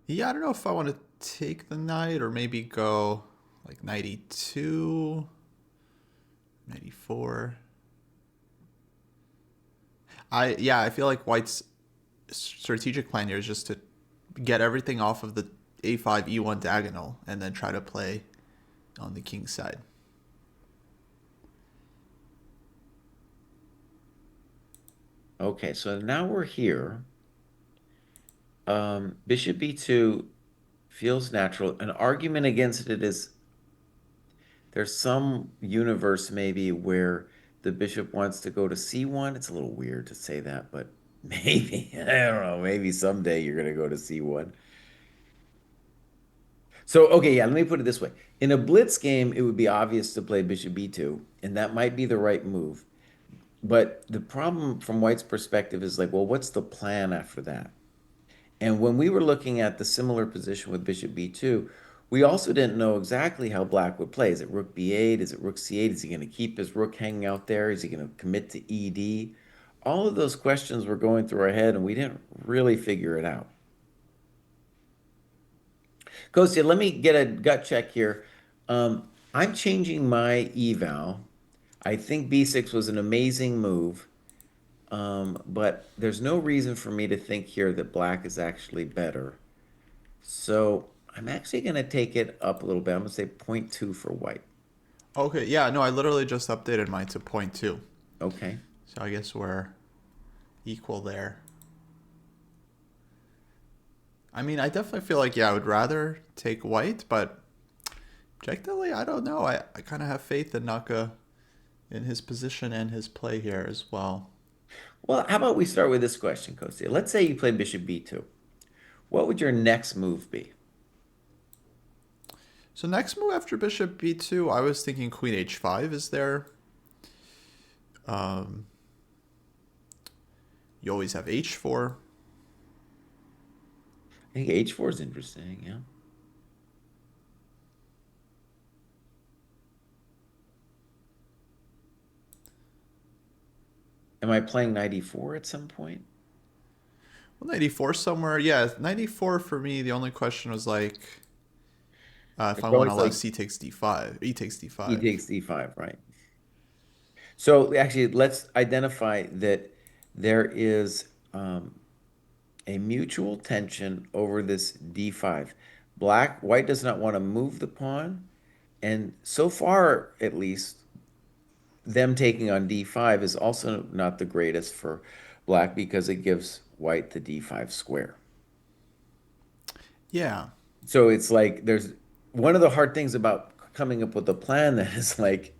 Yeah, I don't know if I want to take the knight or maybe go like knight e2, knight e4. I feel like White's strategic plan here is just to get everything off of the a5 e1 diagonal and then try to play on the king's side. Okay, so now we're here. Bishop b2 feels natural. An argument against it is there's some universe maybe where the bishop wants to go to c1. It's a little weird to say that, but maybe, I don't know, maybe someday you're going to go to c1. So, okay, yeah, let me put it this way. In a blitz game, it would be obvious to play bishop b2, and that might be the right move. But the problem from White's perspective is like, well, what's the plan after that? And when we were looking at the similar position with bishop b2, we also didn't know exactly how Black would play. Is it rook b8? Is it rook c8? Is he going to keep his rook hanging out there? Is he going to commit to ed? All of those questions were going through our head, and we didn't really figure it out. Kostya, let me get a gut check here. I'm changing my eval. I think b6 was an amazing move, but there's no reason for me to think here that Black is actually better. So I'm actually going to take it up a little bit. I'm going to say zero point 0.2 for White. Okay, yeah, no, I literally just updated mine to point 0.2. Okay. So I guess we're equal there. I mean, I definitely feel like, yeah, I would rather take white, but objectively, I don't know. I kind of have faith in Naka in his position and his play here as well. Well, how about we start with this question, Kostya? Let's say you play bishop b2. What would your next move be? So next move after bishop b2, I was thinking queen h5 is there. Um, you always have h4. I think h4 is interesting, yeah. Am I playing knight e4 at some point? Well, 94 somewhere. Yeah, 94 for me, the only question was like if It's I want to always allow like c takes d5, e takes e d5. takes d5, right? So actually, let's identify that there is a mutual tension over this d5. White does not want to move the pawn, and so far, at least, them taking on d5 is also not the greatest for Black because it gives White the d5 square. Yeah. So it's like there's one of the hard things about coming up with a plan that is like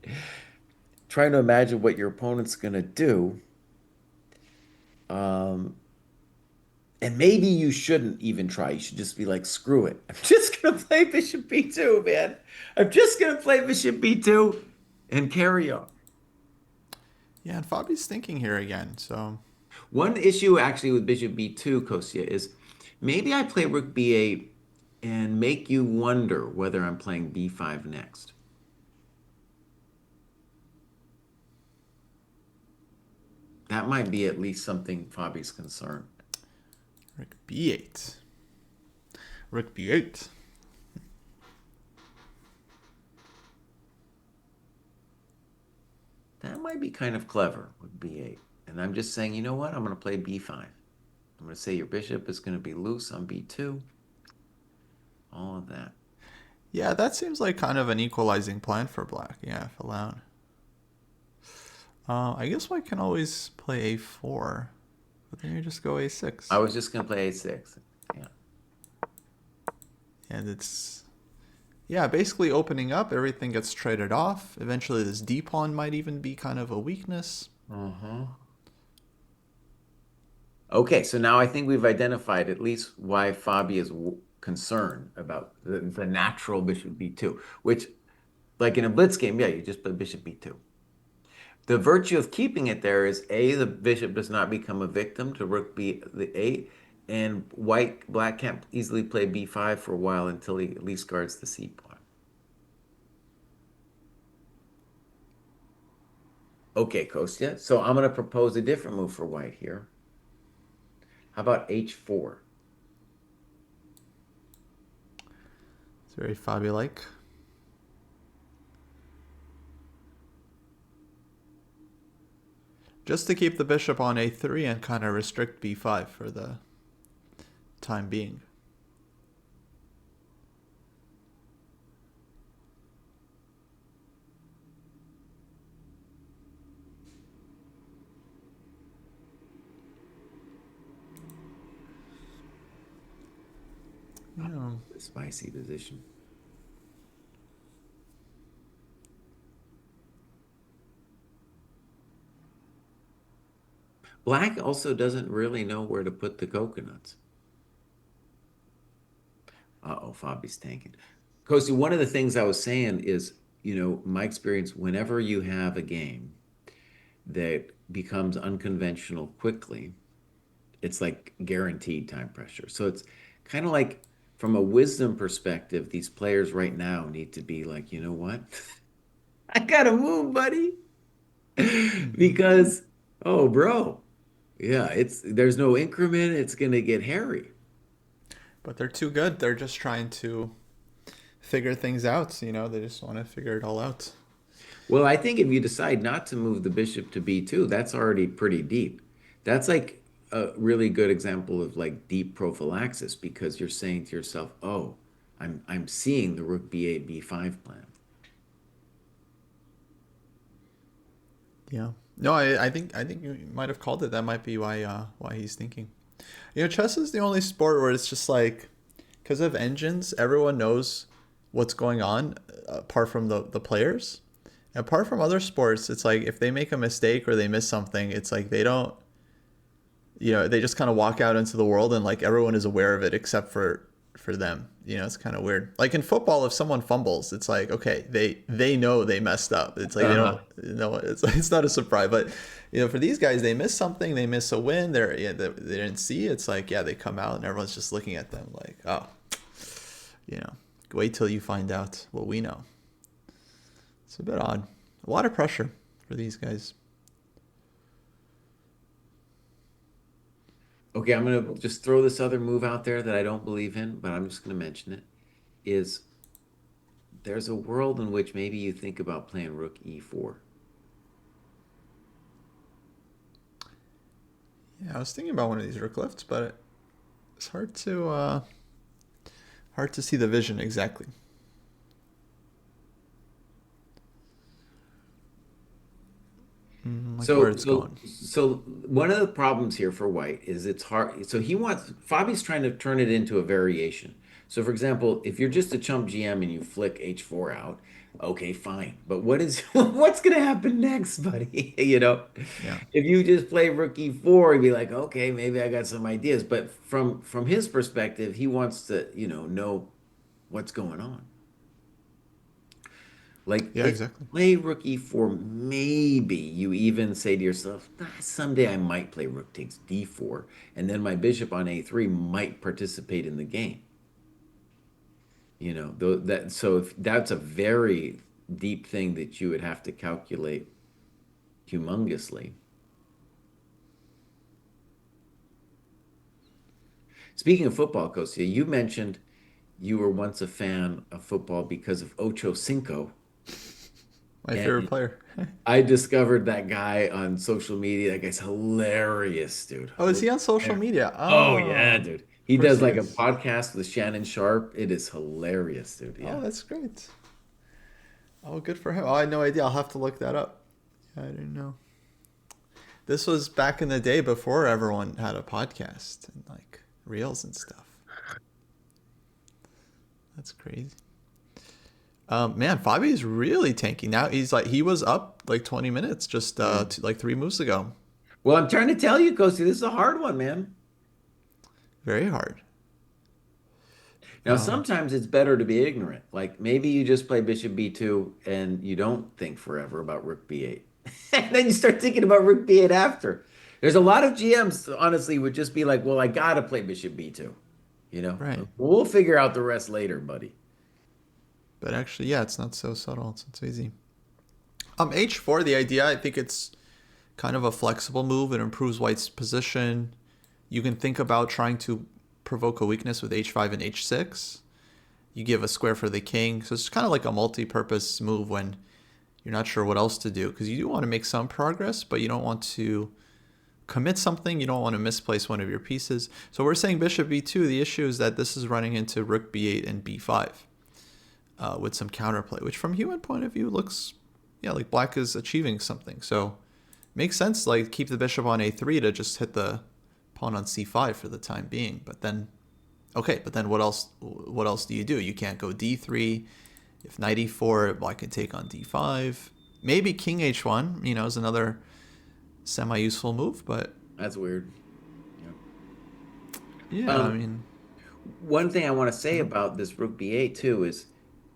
trying to imagine what your opponent's going to do. Um, and maybe you shouldn't even try. You should just be like, screw it. I'm just going to play bishop b2, man. I'm just going to play bishop b2 and carry on. Yeah, and Fabi's thinking here again. So, One issue actually with bishop b2, Kostya, is maybe I play rook b8 and make you wonder whether I'm playing b5 next. That might be at least something Fabi's concerned. rook b8. Rook b8. That might be kind of clever with b8. And I'm just saying, you know what? I'm going to play b5. I'm going to say your bishop is going to be loose on b2. All of that. Yeah, that seems like kind of an equalizing plan for black. Yeah, if allowed. I guess white can always play a4, but then you just go I a6. was just going to play a6. Yeah. And it's, yeah, basically opening up. Everything gets traded off. Eventually, this d pawn might even be kind of a weakness. Uh-huh. Okay, so now I think we've identified at least why Fabi is concerned about the natural bishop b2, which, like in a blitz game, yeah, you just play bishop b2. The virtue of keeping it there is A, the bishop does not become a victim to rook b8, and black can't easily play b5 for a while until he at least guards the c pawn. Okay, Kostya. So I'm going to propose a different move for white here. How about h4? It's very Fabi-like. Just to keep the bishop on a3 and kind of restrict b5 for the time being. Yeah. A spicy position. Black also doesn't really know where to put the coconuts. Uh-oh, Fabi's tanking. Kosi, one of the things I was saying is, my experience, whenever you have a game that becomes unconventional quickly, it's like guaranteed time pressure. So it's kind of like from a wisdom perspective, these players right now need to be like, you know what? I gotta move, buddy. Hmm. Because, oh, bro, yeah, there's no increment. It's gonna get hairy. But they're too good. They're just trying to figure things out. They just want to figure it all out. Well, I think if you decide not to move the bishop to B2, that's already pretty deep. That's like a really good example of like deep prophylaxis because you're saying to yourself, "Oh, I'm seeing the rook B8 B5 plan." Yeah. No, I think you might have called it. That might be why he's thinking. Chess is the only sport where it's just like because of engines, everyone knows what's going on apart from the players. Apart from other sports, it's like if they make a mistake or they miss something, it's like they don't, they just kind of walk out into the world and like everyone is aware of it except for them. It's kind of weird. Like in football, if someone fumbles, it's like okay, they know they messed up. It's like they don't Uh-huh. know it's not a surprise. But for these guys, they miss something, they miss a win. They didn't see. It's like yeah, they come out and everyone's just looking at them like oh, you know, wait till you find out what we know. It's a bit odd. A lot of pressure for these guys. Okay, I'm gonna just throw this other move out there that I don't believe in, but I'm just gonna mention it. Is there's a world in which maybe you think about playing rook E4. Yeah, I was thinking about one of these rook lifts, but it's hard to see the vision exactly. Like where So, it's so, going. so one of the problems here for White is it's hard. So Fabi's trying to turn it into a variation. So, for example, if you're just a chump GM and you flick H4 out, okay, fine. But what's going to happen next, buddy? Yeah. If you just play Rook E4, he'd be like, okay, maybe I got some ideas. But from his perspective, he wants to, know what's going on. Like Yeah, if you exactly. play rook e4, maybe you even say to yourself, someday I might play rook takes d4, and then my bishop on a3 might participate in the game. So if that's a very deep thing that you would have to calculate humongously. Speaking of football, Kostya, you mentioned you were once a fan of football because of Ocho Cinco, My favorite and player. I discovered that guy on social media. That guy's hilarious, dude. Oh, is he on social Hilarious. media? Oh yeah, Oh, dude. of He course does he like a is. podcast with Shannon Sharp. It is hilarious, dude. Oh, Yeah. that's great. Oh, good for him. Oh, I had no idea. I'll have to look that up. Yeah, I didn't know. This was back in the day before everyone had a podcast and like reels and stuff. That's crazy. Man, Fabi's really tanky now. He was up like 20 minutes just Yeah. like 3 moves ago. Well, I'm trying to tell you, Kosi, this is a hard one, man. Very hard. Now, Um, sometimes it's better to be ignorant. Like maybe you just play Bishop B2 and you don't think forever about Rook B8. And then you start thinking about Rook B8 after. There's a lot of GMs, honestly, would just be like, well, I gotta play Bishop B2. right. We'll figure out the rest later, buddy. But actually, yeah, it's not so subtle. It's easy. H4, the idea, I think it's kind of a flexible move. It improves White's position. You can think about trying to provoke a weakness with H5 and H6. You give a square for the king. So it's kind of like a multi-purpose move when you're not sure what else to do because you do want to make some progress, but you don't want to commit something. You don't want to misplace one of your pieces. So we're saying bishop b2. The issue is that this is running into rook b8 and b5 with some counterplay, which from human point of view looks, yeah, like black is achieving something. So makes sense, like keep the bishop on a3 to just hit the pawn on c5 for the time being. But then Okay, but then what else? What else do you do? You can't go d3. If knight e4, well, I can take on d5. Maybe king h1. Is another semi-useful move, but That's weird. Yeah. yeah, I Um, mean, One thing I want to I say don't. about this rook b8 too is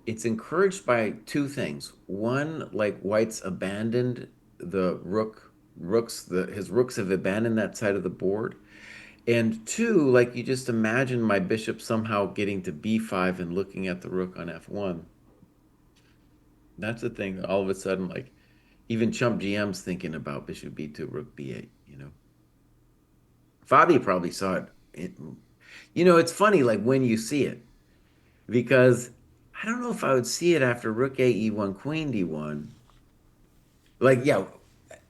it's encouraged by two things. One, like White's abandoned the rooks, his rooks have abandoned that side of the board. And two, like you just imagine my bishop somehow getting to b5 and looking at the rook on f1. That's the thing that all of a sudden, like even Chump GM's thinking about bishop b2, rook b8, you know. Fabi probably saw it. It's funny, like when you see it, because I don't know if I would see it after rook a e1, queen d1. Like, yeah,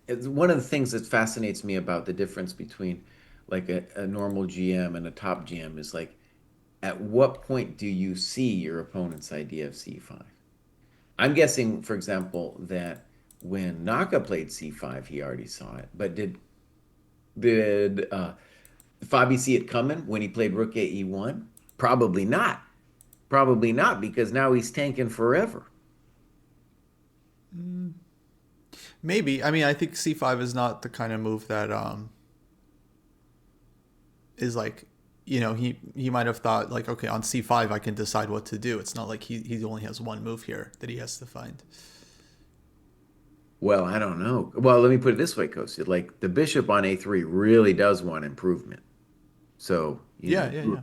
it's one of the things that fascinates me about the difference between like a normal GM and a top GM is like, at what point do you see your opponent's idea of c5? I'm guessing, for example, that when Naka played c5, he already saw it. But did Fabi see it coming when he played rook a e1? Probably not. Probably not, because now he's tanking forever. Maybe. I mean, I think c5 is not the kind of move that is like, he might have thought like, okay, on c5 I can decide what to do. It's not like he only has one move here that he has to find. Well, I don't know. Well, let me put it this way, Kostya. Like the bishop on a3 really does want improvement. So, Yeah, yeah, yeah.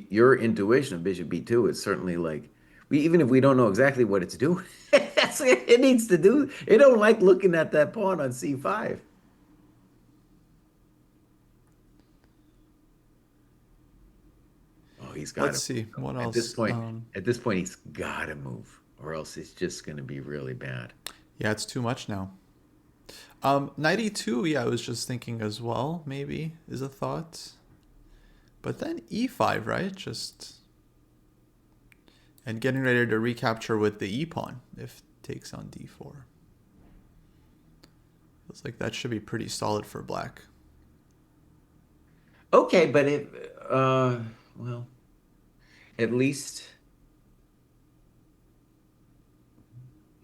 your intuition of bishop b2 is certainly like, even if we don't know exactly what it's doing, that's what it needs to do. It don't like looking at that pawn on c5. Oh, he's got Let's to see move. what At this else. point, at this point, he's got to move, or else it's just going to be really bad. Yeah, it's too much now. Knight e2. Yeah, I was just thinking as well. Maybe is a thought. But then e5, right? Just and getting ready to recapture with the e pawn if takes on d4. Feels like that should be pretty solid for black. Okay, but well, at least,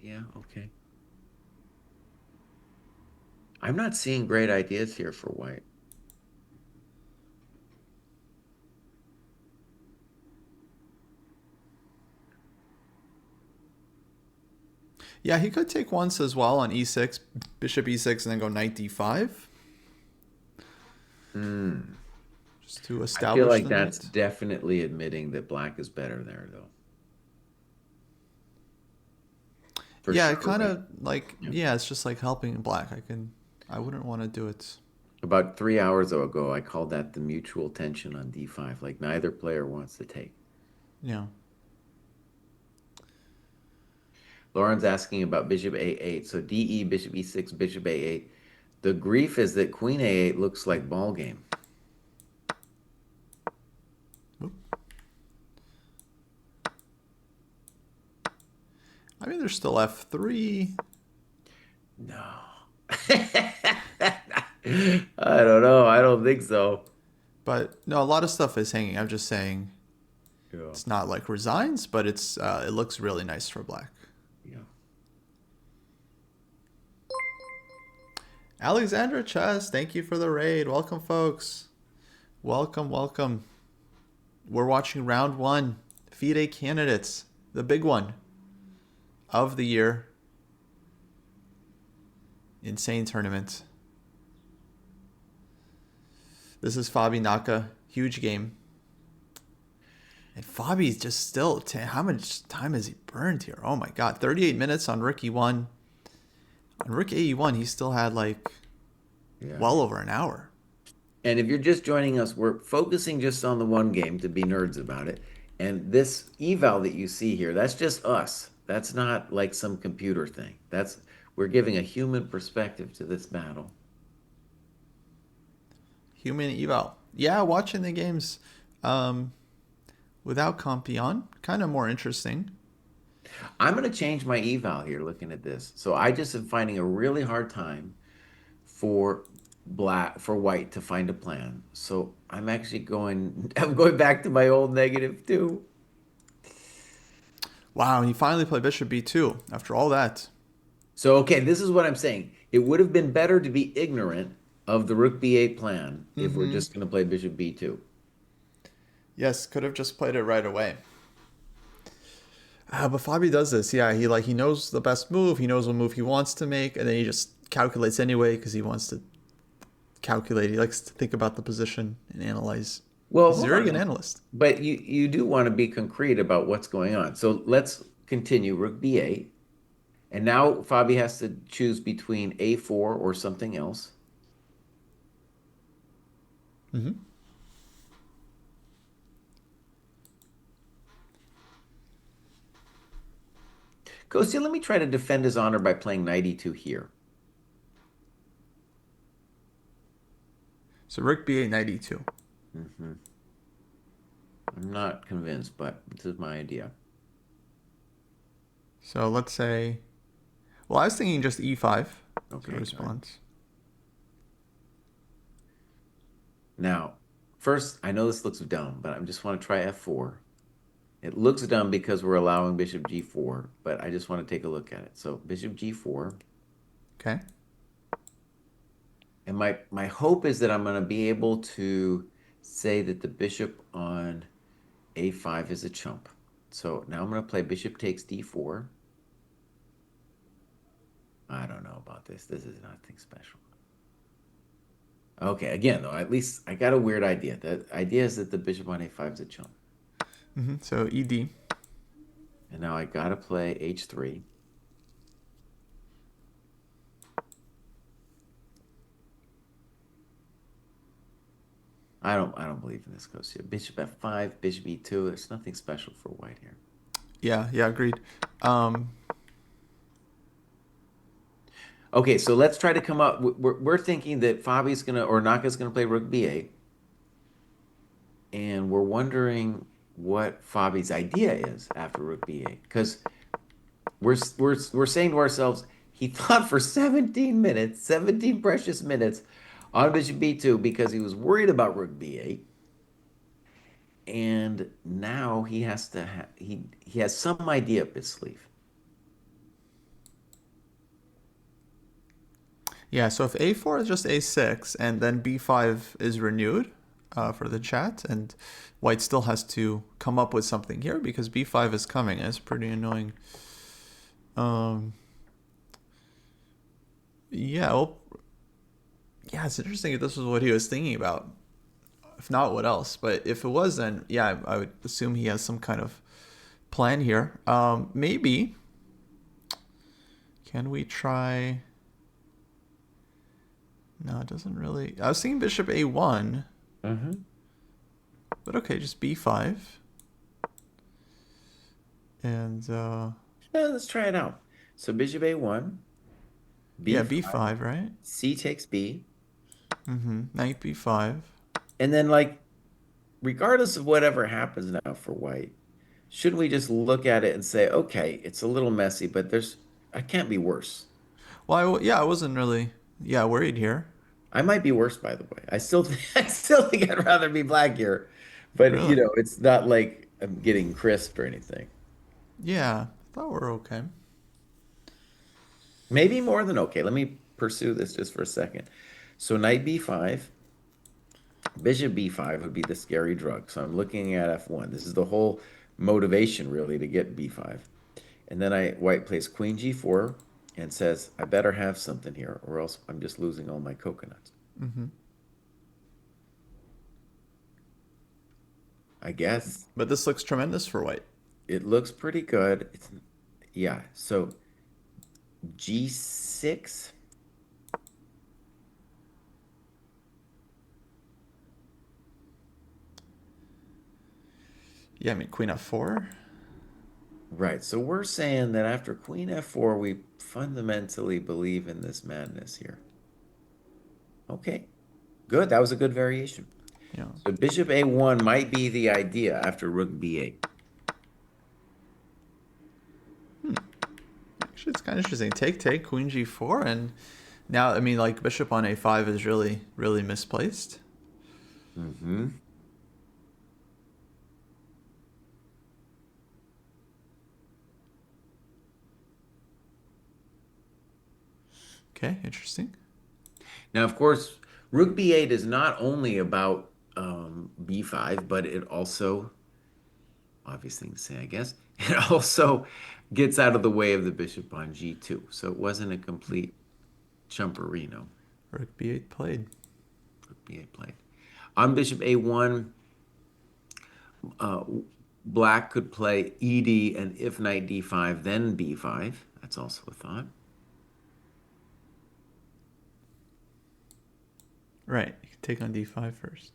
yeah, okay. I'm not seeing great ideas here for white. Yeah, he could take once as well on e6, bishop e6, and then go knight d5 Hmm. just to I feel establish like the that's knight. definitely admitting that black is better there, though. For Yeah, sure. it kind Like, of like yeah. yeah, it's just like helping black. I wouldn't want to do it. About 3 hours ago, I called that the mutual tension on d5. Like neither player wants to take. Yeah. Lauren's asking about bishop a8. So de, bishop e6, bishop a8. The grief is that queen a8 looks like ball game. Oop. I mean, there's still f3. No. I don't know. I don't think so. But no, a lot of stuff is hanging. I'm just saying Yeah. it's not like resigns, but it looks really nice for black. Yeah. Alexandra Chess, thank you for the raid. Welcome, folks. Welcome, welcome. We're watching round one, FIDE candidates, the big one of the year. Insane tournament. This is Fabi Naka, huge game. And Fabi's just still, how much time has he burned here? Oh my god, 38 minutes on Rook E1. On Rook AE1, he still had like Yeah. well over an hour. And if you're just joining us, we're focusing just on the one game to be nerds about it. And this eval that you see here, that's just us. That's not like some computer thing. We're giving a human perspective to this battle. Human eval. Yeah, watching the games um, without Compion, kind of more interesting. I'm going to change my eval here looking at this. So I just am finding a really hard time for white to find a plan. So I'm actually I'm going back to my old -2. Wow, he finally played bishop b2 after all that. So, okay, this is what I'm saying. It would have been better to be ignorant of the rook b8 plan if we're Mm-hmm. just going to play bishop b2. Yes, could have just played it right away. But Fabi does this. Yeah, he knows the best move. He knows what move he wants to make, and then he just calculates anyway because he wants to calculate. He likes to think about the position and analyze. Well, He's a hold very on good now. analyst. But you do want to be concrete about what's going on. So let's continue rook b8. And now Fabi has to choose between a4 or something else. Mm-hmm. Kostya, let me try to defend his honor by playing knight e2 here. So rook b8, knight e2. Hmm. I'm not convinced, but this is my idea. So let's say, well, I was thinking just e5 as a Okay, good. response. Now, first, I know this looks dumb, but I just want to try f4. It looks dumb because we're allowing bishop g4, but I just want to take a look at it. So bishop g4. Okay. And my hope is that I'm going to be able to say that the bishop on a5 is a chump. So now I'm going to play bishop takes d4. I don't know about this. This is nothing special. Okay, again, though, at least I got a weird idea. The idea is that the bishop on a5 is a chump. Mm-hmm. So ed. And now I got to play h3. I don't believe in this, Kostya. Bishop f5, bishop e2. There's nothing special for white here. Yeah, agreed. Um, Okay, so let's try to come up. We're thinking that Fabi's gonna or Naka's gonna play rook b8, and we're wondering what Fabi's idea is after rook b8 because we're saying to ourselves he thought for 17 minutes, 17 precious minutes on bishop b2 because he was worried about rook b8, and now he has to he has some idea up his sleeve. yeah, so if a4 is just a6 and then b5 is renewed for the chat, and white still has to come up with something here because b5 is coming. It's pretty annoying. Um, yeah, well, yeah, it's interesting if this was what he was thinking about. If not, what else? But if it was, then yeah, I would assume he has some kind of plan here. Maybe. Can we try? No, it doesn't really. I was thinking bishop a1, Mm-hmm. but okay, just b5. And Yeah, let's try it out. So bishop a1, yeah, b5, b5, right? c takes b, Mm-hmm. Knight b5. and then like regardless of whatever happens now for white, shouldn't we just look at it and say, okay, it's a little messy, but I can't be worse. Well, yeah, I wasn't really worried here. I might be worse, by the way. I still think I'd rather be black here, but Really? it's not like I'm getting crisp or anything. Yeah, I thought we were okay. Maybe more than okay. Let me pursue this just for a second. So knight b5, bishop b5 would be the scary drug. So I'm looking at f1. This is the whole motivation really to get b5. And then white plays queen g4 and says, I better have something here or else I'm just losing all my coconuts. Mm-hmm. I guess But this looks tremendous for white. it looks pretty good. Yeah, so g6. Yeah, I mean queen f4. Right. So we're saying that after queen f4, we fundamentally believe in this madness here. Okay, good. That was a good variation. Yeah. So bishop a1 might be the idea after rook b8. Actually, it's kind of interesting. Take, queen g4, and Now, I mean, like bishop on a5 is really, really misplaced. Mm-hmm. Okay, interesting. Now, of course, rook b8 is not only about b5, but it also, obvious thing to say, I guess, it also gets out of the way of the bishop on g2. So it wasn't a complete chumperino. Rook b8 played. Rook b8 played. On bishop a1, uh, black could play ed, and if knight d5, then b5. That's also a thought. Right, you can take on d5 first.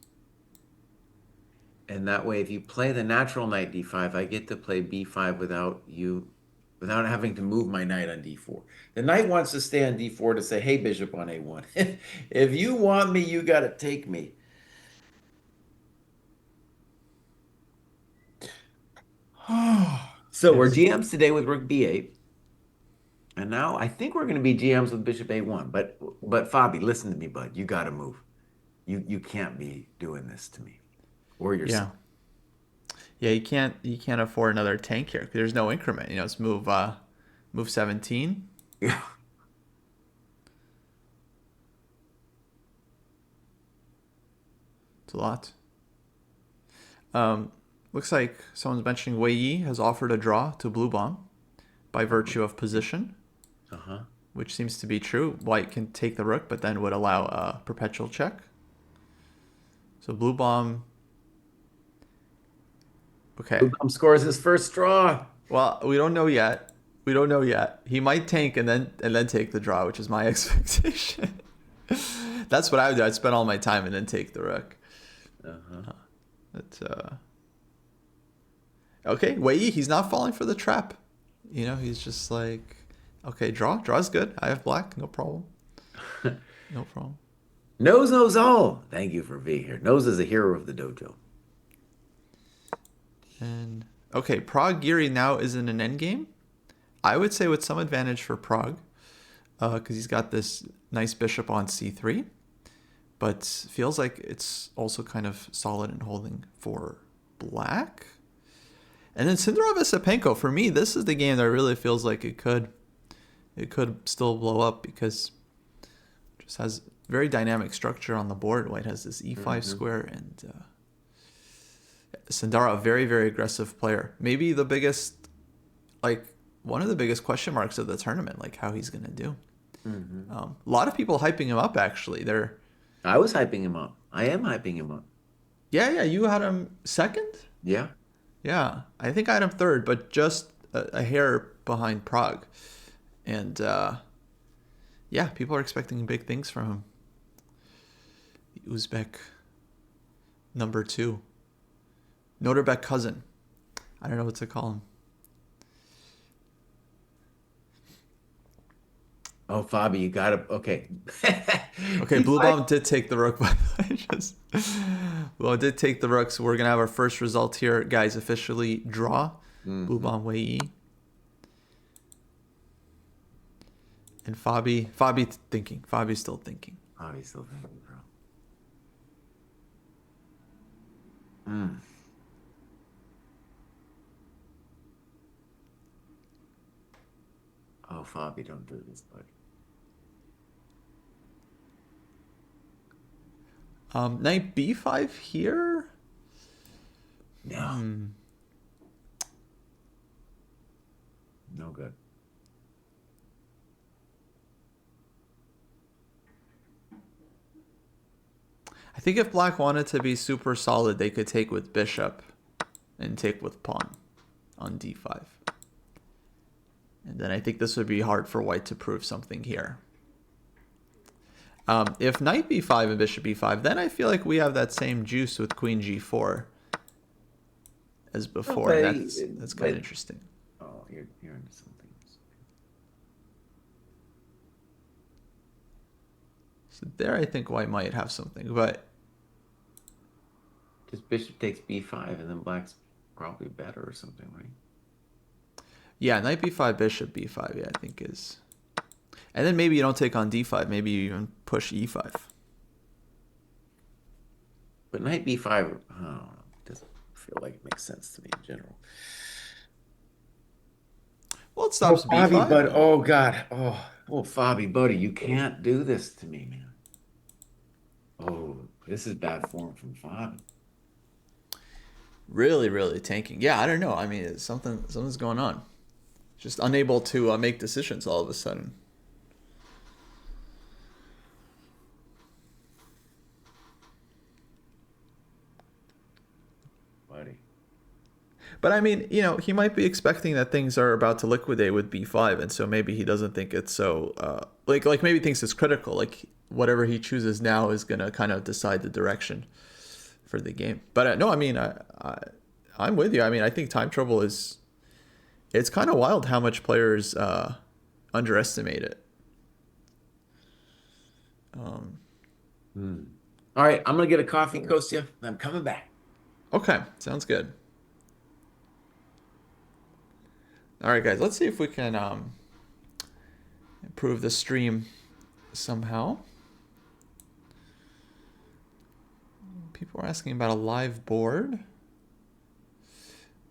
And that way, if you play the natural knight d5, I get to play b5 without having to move my knight on d4. The knight wants to stay on d4 to say, hey, bishop on a1. If you want me, you got to take me. So we're Yes. GMs today with rook b8. And now I think we're going to be GMs with bishop a1. But Fabi, listen to me, bud. You got to move. You can't be doing this to me or Yeah. yourself. Yeah, you can't afford another tank here. There's no increment. You know, it's move 17. Yeah. It's a lot. Looks like someone's mentioning Wei Yi has offered a draw to Blue Bomb by virtue of position, Uh-huh. which seems to be true. White can take the rook, but then would allow a perpetual check. So Blue Bomb. Okay. Blue scores his first draw. Well, we don't know yet. We don't know yet. He might tank and then take the draw, which is my expectation. That's what I would do. I'd spend all my time and then take the rook. Uh-huh. But okay, Wei Yi, he's not falling for the trap. You know, he's just like, okay, draw's good. I have black, no problem. No problem. Nose knows all. Thank you for being here. Nose is a hero of the dojo. And okay, Prague Giri now is in an endgame. I would say with some advantage for Prague, because he's got this nice bishop on c3, but feels like it's also kind of solid and holding for black. And then Syndrov Esipenko, for me, this is the game that really feels like it could still blow up because it just has very dynamic structure on the board. White has this e5 square, and Sandara, a very, very aggressive player. Maybe the biggest, like, one of the biggest question marks of the tournament, like how he's going to do. A lot of people hyping him up, actually. I was hyping him up. I am hyping him up. Yeah, you had him second? Yeah. Yeah, I think I had him third, but just a hair behind Prague. And yeah, people are expecting big things from him. The Uzbek #2. Noterbek cousin. I don't know what to call him. Oh, Fabi, you got to. Okay. Okay, Blue Bomb did take the rook, by the way. Well, it did take the rook, so we're going to have our first result here. Guys, officially draw. Blue Bomb Wei Yi. And Fabi thinking. Fabi's still thinking. Fabi's still thinking, bro. Oh, Fabi, don't do this, bud. Knight b5 here? No. No good. I think if black wanted to be super solid, they could take with bishop and take with pawn on d5. And then I think this would be hard for white to prove something here. If knight b5 and bishop b5, then I feel like we have that same juice with queen g4 as before. And that's kind of interesting. Oh, you're into something. So there I think white might have something, but just bishop takes b5 and then black's probably better or something, right? yeah, knight b5, bishop b5, yeah, I think is And then maybe you don't take on d5. Maybe you even push e5. But knight b5, oh, doesn't feel like it makes sense to me in general. Well, it Oh, stops Fabi, b5. bud. Oh, God. Oh, Fabi, buddy, you can't do this to me, man. Oh, this is bad form from Fabi. Really, really tanking. Yeah, I don't know. I mean, something's going on. Just unable to make decisions all of a sudden. Buddy. But I mean, he might be expecting that things are about to liquidate with b5, and so maybe he doesn't think it's so like maybe thinks it's critical. Like whatever he chooses now is gonna kind of decide the direction for the game. But no, I mean, I'm with you. I mean, I think time trouble is it's kind of wild how much players underestimate it. All right, I'm gonna get a coffee, Kostya. I'm coming back. Okay, sounds good. All right, guys, let's see if we can improve the stream somehow. People are asking about a live board.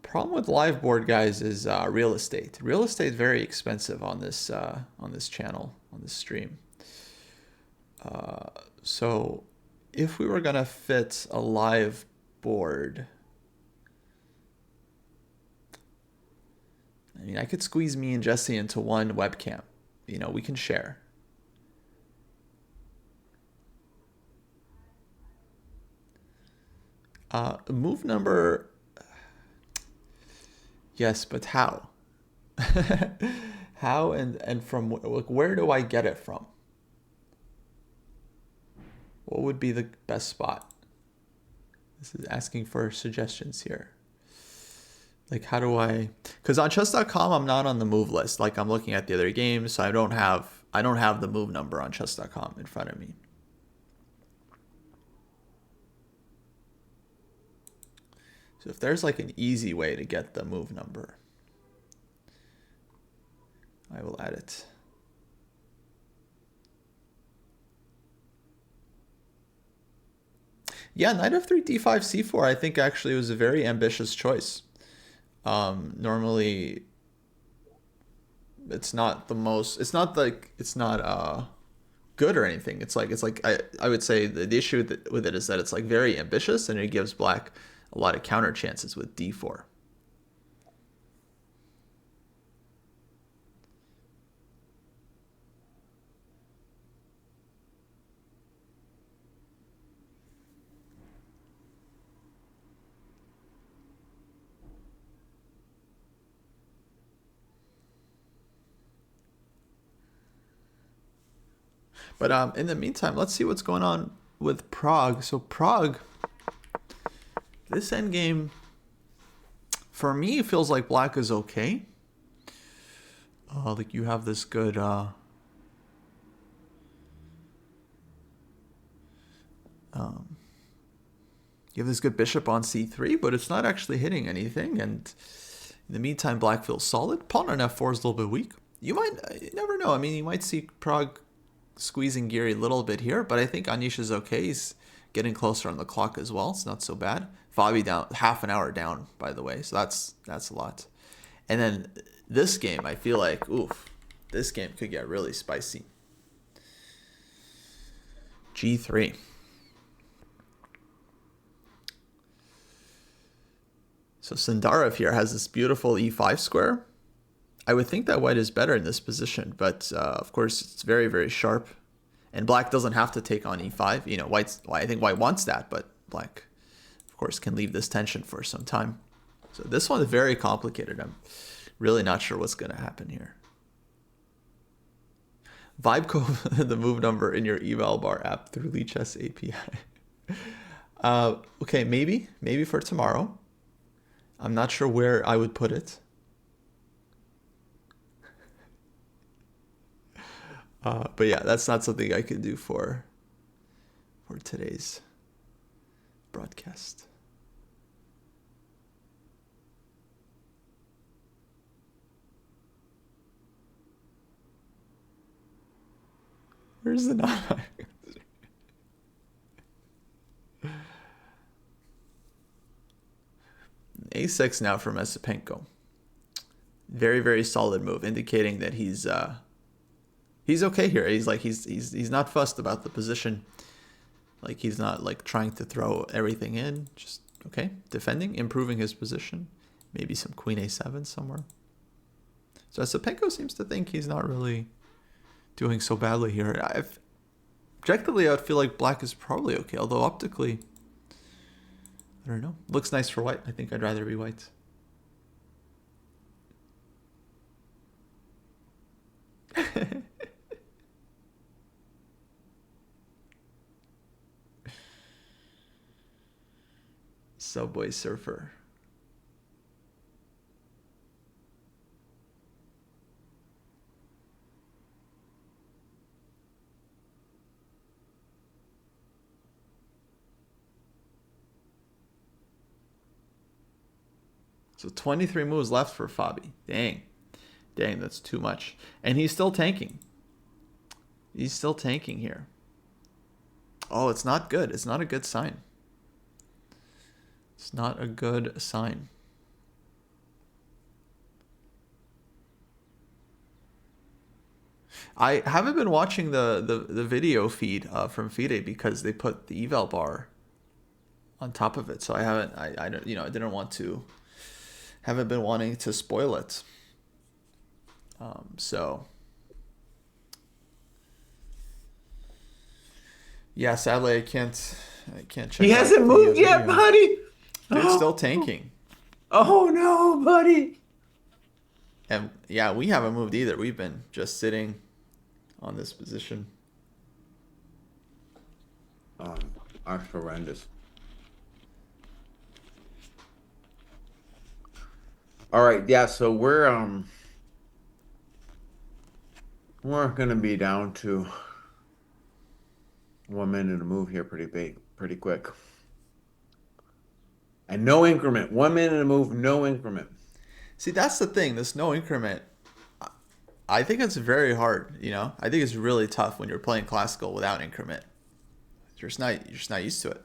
Problem with live board, guys, is real estate. Real estate is very expensive on this channel, on this stream. So if we were gonna fit a live board, I mean, I could squeeze me and Jesse into one webcam. We can share. Move number. Yes, but how? How and from where do I get it from? What would be the best spot? This is asking for suggestions here. Like, how do I? Because on chess.com, I'm not on the move list. Like, I'm looking at the other games, so I don't have the move number on chess.com in front of me. So if there's like an easy way to get the move number, I will add it. Yeah, knight f3, d5, c4, I think actually was a very ambitious choice. Normally, it's not the most. It's not good or anything. It's like I would say the issue with it is that it's like very ambitious and it gives black a lot of counter chances with d4. But in the meantime, let's see what's going on with Prague. So Prague, this endgame, for me, it feels like black is okay. Like you have this good bishop on c3, but it's not actually hitting anything. And in the meantime, black feels solid. Pawn on f4 is a little bit weak. You never know. I mean, you might see Prague squeezing Geary a little bit here, but I think Anish is okay. He's getting closer on the clock as well. It's not so bad. Fabi down half an hour down, by the way, so that's a lot. And then this game, I feel like, this game could get really spicy. G3. So Sundarev here has this beautiful e5 square. I would think that white is better in this position, but of course it's very, very sharp. And black doesn't have to take on e5. I think white wants that, but black, of course, can leave this tension for some time. So this one is very complicated. I'm really not sure what's going to happen here. Vibecode the move number in your eval bar app through Lichess API. Okay, maybe for tomorrow. I'm not sure where I would put it. But yeah, that's not something I could do for today's broadcast. Where's the not? A6 now for Mesipenko. Very, very solid move, indicating that he's okay here. He's not fussed about the position. Like he's not like trying to throw everything in. Just okay, defending, improving his position. Maybe some Queen A7 somewhere. So Mesipenko seems to think he's not really doing so badly here. Objectively, I would feel like black is probably okay, although optically, I don't know. Looks nice for white. I think I'd rather be white. Subway Surfer. So 23 moves left for Fabi. Dang. Dang, that's too much. And he's still tanking. He's still tanking here. Oh, it's not good. It's not a good sign. It's not a good sign. I haven't been watching the video feed from FIDE because they put the eval bar on top of it. So I don't, I didn't want to, haven't been wanting to spoil it. So yeah, sadly I can't check He out hasn't the moved yet, video. buddy. Dude, still tanking. Oh no, buddy. And yeah, we haven't moved either. We've been just sitting on this position. That's horrendous. All right, yeah, so we're gonna be down to 1 minute to move here pretty quick. And no increment. 1 minute to move, no increment. See, that's the thing. This no increment, I think it's very hard. I think it's really tough when you're playing classical without increment. You're just not used to it.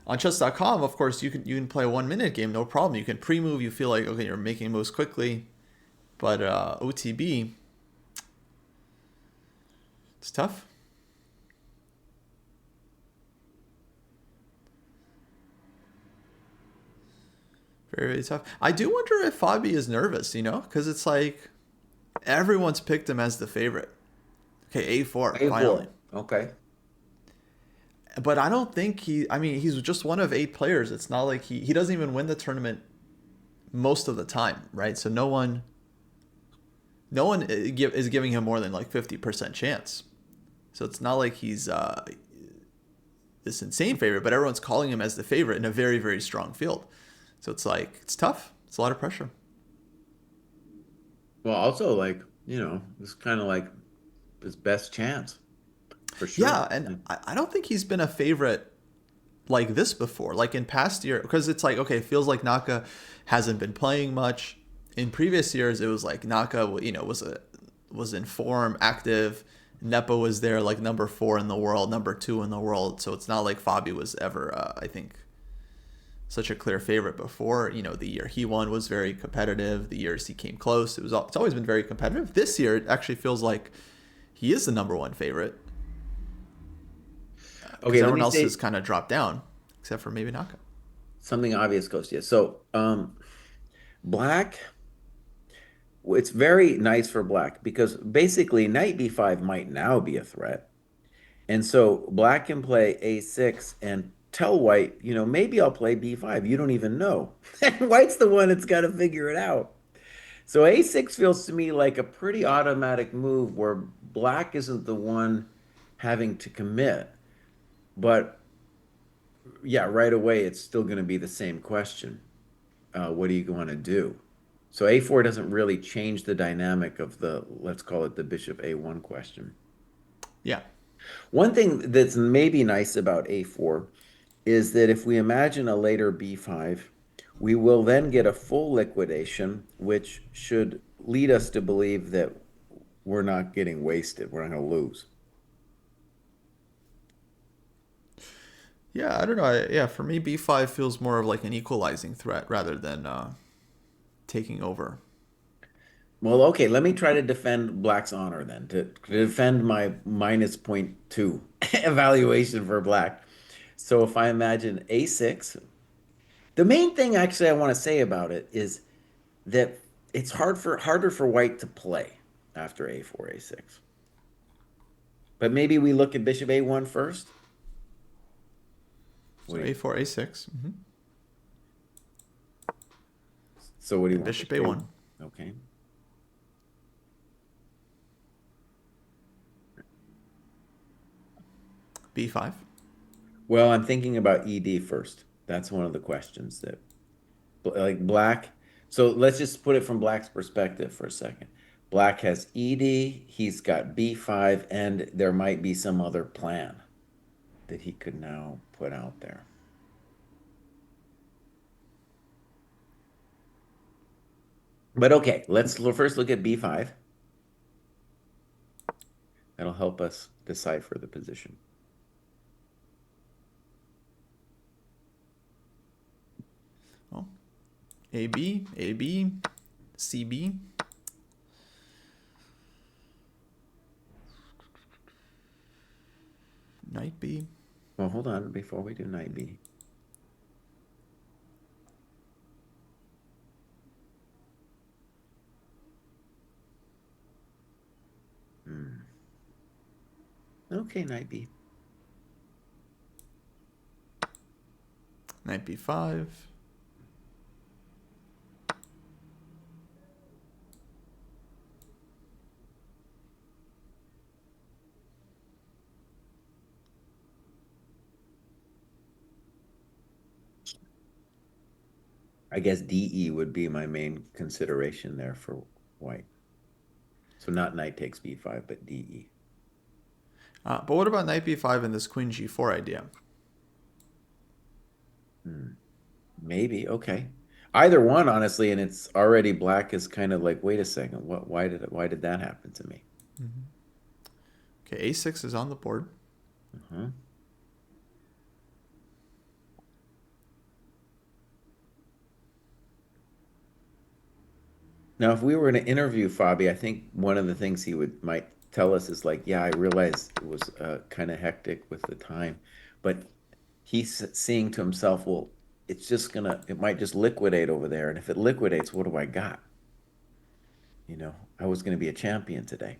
On chess.com, of course, you can play a 1 minute game, no problem. You can pre-move. You feel like okay, you're making moves quickly, but OTB, it's tough. Very, very tough. I do wonder if Fabi is nervous, because it's like everyone's picked him as the favorite. Okay, A4, A4. finally. Okay. But I don't think he's just one of 8 players. It's not like he doesn't even win the tournament most of the time, right? So no one is giving him more than like 50% chance. So it's not like he's this insane favorite, but everyone's calling him as the favorite in a very, very strong field. So it's like, it's tough. It's a lot of pressure. Well, also it's kind of like his best chance for sure. Yeah, and I don't think he's been a favorite like this before. Like in past year, because it's like, okay, it feels like Naka hasn't been playing much. In previous years, it was like Naka, was in form, active. Nepo was there, like number 4 in the world, number 2 in the world. So it's not like Fabi was ever, I think, such a clear favorite before. The year he won was very competitive. The years he came close, it's always been very competitive. This year, it actually feels like he is the number 1 favorite. Okay, everyone else has kind of dropped down, except for maybe Naka. Something obvious, Kostya. So, black, it's very nice for black because basically knight b5 might now be a threat. And so black can play a6 and tell white, maybe I'll play b5. You don't even know. And white's the one that's got to figure it out. So a6 feels to me like a pretty automatic move where black isn't the one having to commit. But yeah, right away, it's still going to be the same question. What do you want to do? So a4 doesn't really change the dynamic of let's call it the bishop a1 question. Yeah. One thing that's maybe nice about a4 is that if we imagine a later b5, we will then get a full liquidation, which should lead us to believe that we're not getting wasted. We're not going to lose. Yeah, I don't know. Yeah, for me, b5 feels more of like an equalizing threat rather than taking over. Well, okay, let me try to defend Black's honor then, to defend my -0.2 evaluation for Black. So if I imagine A6, the main thing actually I want to say about it is that it's harder for White to play after A4, A6. But maybe we look at Bishop A1 first. What So do you, a4, a6, so what do you and want? bishop Bishop a1, A1. Okay. b5. Well, I'm thinking about ED first. That's one of the questions that like Black. So let's just put it from Black's perspective for a second. Black has ED, he's got B5, and there might be some other plan that he could now put out there. But okay, let's first look at B5. That'll help us decipher the position. Oh, ab, ab, cb, knight b. Well, hold on before we do knight B. Hmm. Okay, knight B. Knight b5. I guess DE would be my main consideration there for White. So not knight takes B5, but DE. But what about knight b5 and this queen g4 idea? Hmm. Maybe, okay. Either one, honestly, and it's already Black is kind of like, wait a second, why did that happen to me? Okay, a6 is on the board. Uh-huh. Now, if we were to interview Fabi, I think one of the things he would might tell us is like, yeah, I realized it was kind of hectic with the time, but he's seeing to himself, well, it might just liquidate over there, and if it liquidates, what do I got? I was going to be a champion today.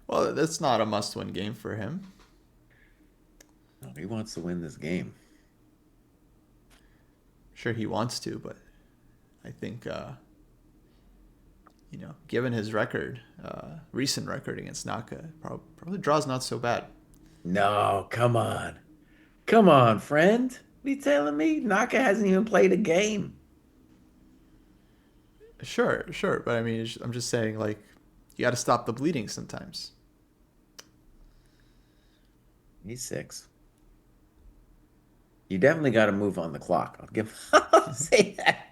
Well, that's not a must-win game for him. No, he wants to win this game. Sure, he wants to, but I think given his record, recent record against Naka, probably draw's not so bad. No, come on. Come on, friend. What are you telling me? Naka hasn't even played a game. Sure, sure, but I mean, I'm just saying, like, you got to stop the bleeding sometimes. He's 6. You definitely got to move on the clock. I'll say that.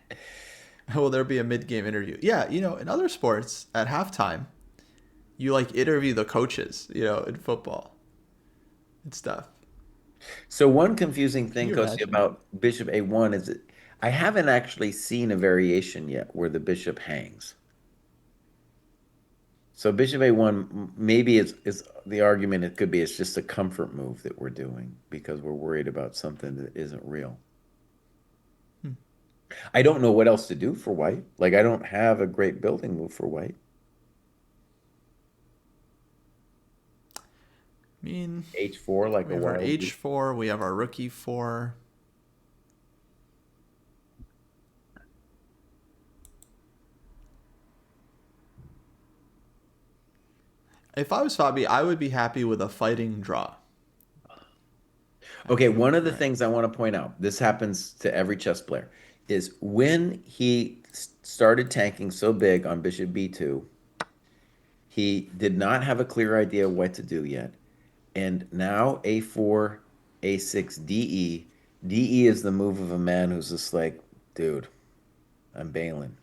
Will there be a mid-game interview? Yeah, in other sports, at halftime, you like interview the coaches, in football and stuff. So one confusing Can thing, you Kostya, imagine? about Bishop A1 is that I haven't actually seen a variation yet where the bishop hangs. So Bishop A1 maybe is the argument it could be it's just a comfort move that we're doing because we're worried about something that isn't real. Hmm. I don't know what else to do for White. Like I don't have a great building move for White. I mean, H4 like we a have our wild. H4, we have our rook E4. If I was Fabi, I would be happy with a fighting draw. I Okay, think, one of the right. things I want to point out, this happens to every chess player, is when he started tanking so big on Bishop B2, he did not have a clear idea what to do yet. And now A4, A6, DE. DE is the move of a man who's just like, dude, I'm bailing.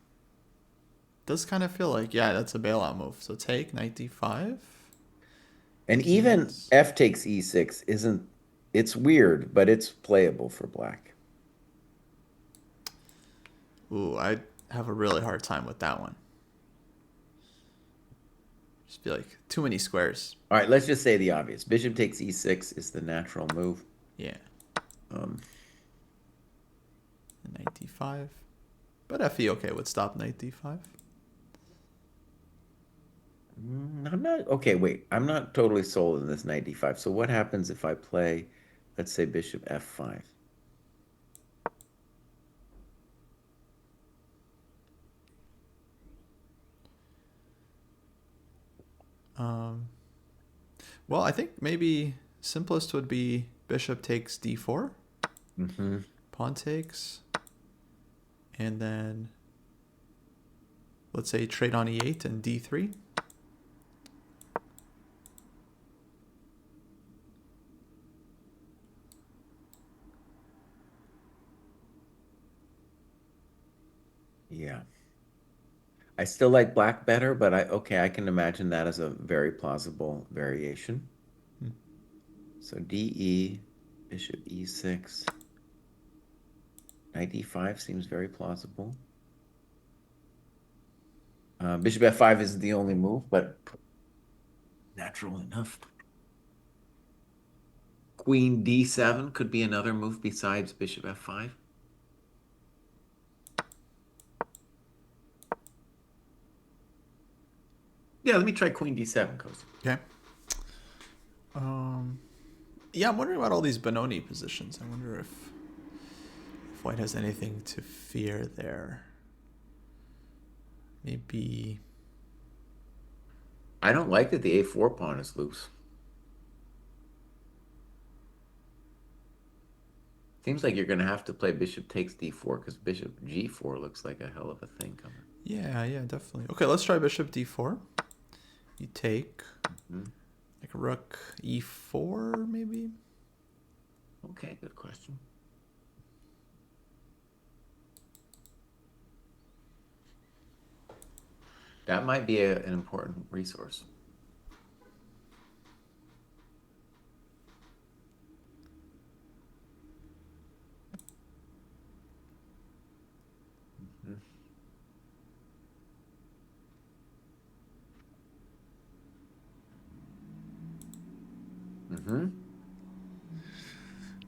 Does kind of feel like, yeah, that's a bailout move. So take knight D5. And even Can't. F takes E6 isn't. It's weird, but it's playable for black. Ooh, I have a really hard time with that one. Just feel like too many squares. All right, let's just say the obvious. Bishop takes e6 is the natural move. Yeah, Um, knight d5. But FE okay would stop knight d5. I'm not okay. Wait, I'm not totally sold in this knight d5. So what happens if I play, let's say, bishop f5? Um, well, I think maybe simplest would be bishop takes d4, Mm-hmm. pawn takes, and then let's say trade on e8 and d3. Yeah. I still like black better, but I can imagine that as a very plausible variation. Hmm. So DE, bishop E6, knight D5 seems very plausible. Bishop F5 is the only move, but natural enough. Queen D7 could be another move besides bishop F5. Yeah, let me try Queen D7, Kostya. Okay. Um, yeah, I'm wondering about all these Benoni positions. I wonder if white has anything to fear there. Maybe. I don't like that the A4 pawn is loose. Seems like you're going to have to play bishop takes D4 because bishop G4 looks like a hell of a thing coming. Yeah, yeah, definitely. Okay, let's try bishop d4. You take Mhm. like rook e4, maybe. Okay, good question. That might be an important resource. Mhm. Mm-hmm.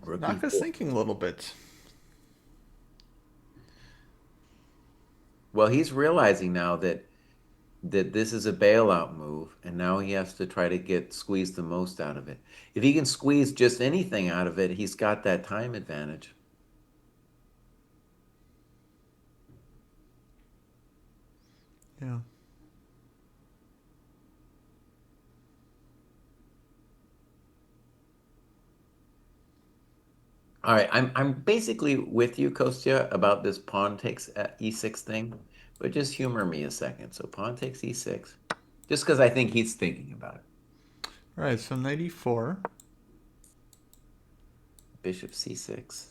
Rook Naka's E4. thinking a little bit. Well, he's realizing now that this is a bailout move, and now he has to try to squeeze the most out of it. If he can squeeze just anything out of it, he's got that time advantage. Yeah. All right, I'm basically with you, Kostya, about this pawn takes e6 thing, but just humor me a second. So pawn takes e6, just because I think he's thinking about it. All right, so knight e4. Bishop c6.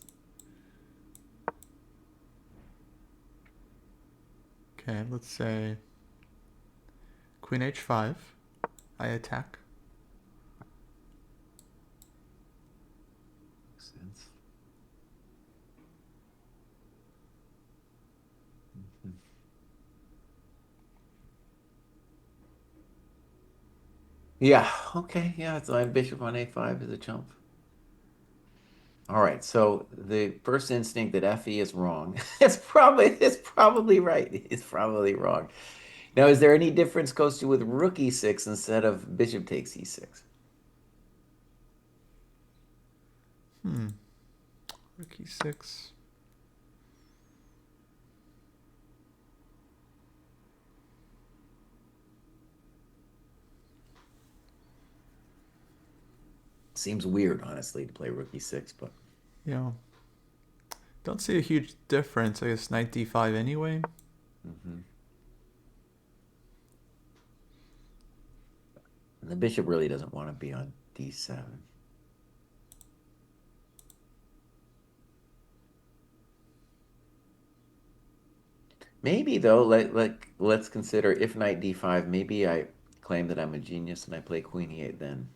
Okay, let's say queen h5. I attack. Makes sense. Mhm. Yeah, okay, yeah, it's like bishop on a5 is a chump. All right, so the first instinct that FE is wrong. It's probably right. It's probably wrong. Now, is there any difference, Kostya, with rook e6 instead of bishop takes e6? Hmm. Rook e6. Seems weird, honestly, to play rook e6, but Yeah. Don't see a huge difference. I guess knight d5 anyway. mhm. And the bishop really doesn't want to be on d7. Maybe though, let's consider if knight d5, maybe I claim that I'm a genius and I play queen e8 then.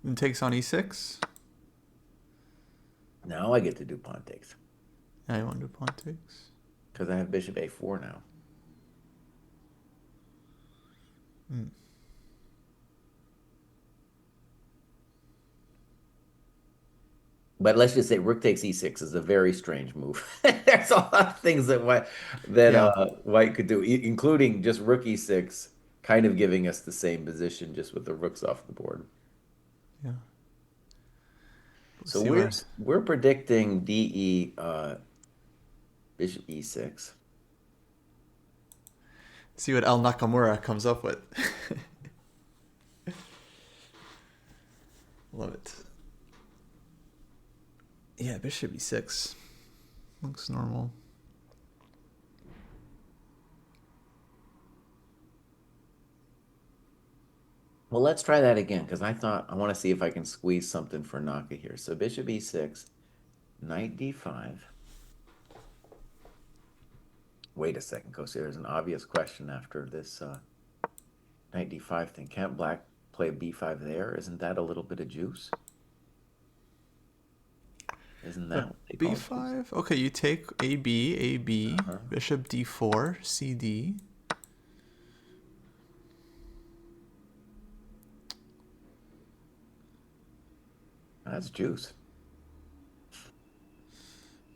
And takes on e6. Now I get to do pawn takes Now you want to do pawn takes. because I have bishop a4 now. Mm. But let's just say rook takes e6 is a very strange move. There's a lot of things that Yeah. white could do, including just rook e6, kind of giving us the same position just with the rooks off the board. Yeah. Let's So see what we're predicting DE bishop e6. El Nakamura comes up with. Love it. Yeah, bishop e6 looks normal. Well, let's try that again because I want to see if I can squeeze something for Naka here. So bishop e6, knight d5. Wait a second, Kostya. There's an obvious question after this knight d5 thing. Can't black play b5 there? Isn't that a little bit of juice? Isn't that what they call juice? b5. Okay, you take a b, Uh-huh. bishop d4, cd. That's juice.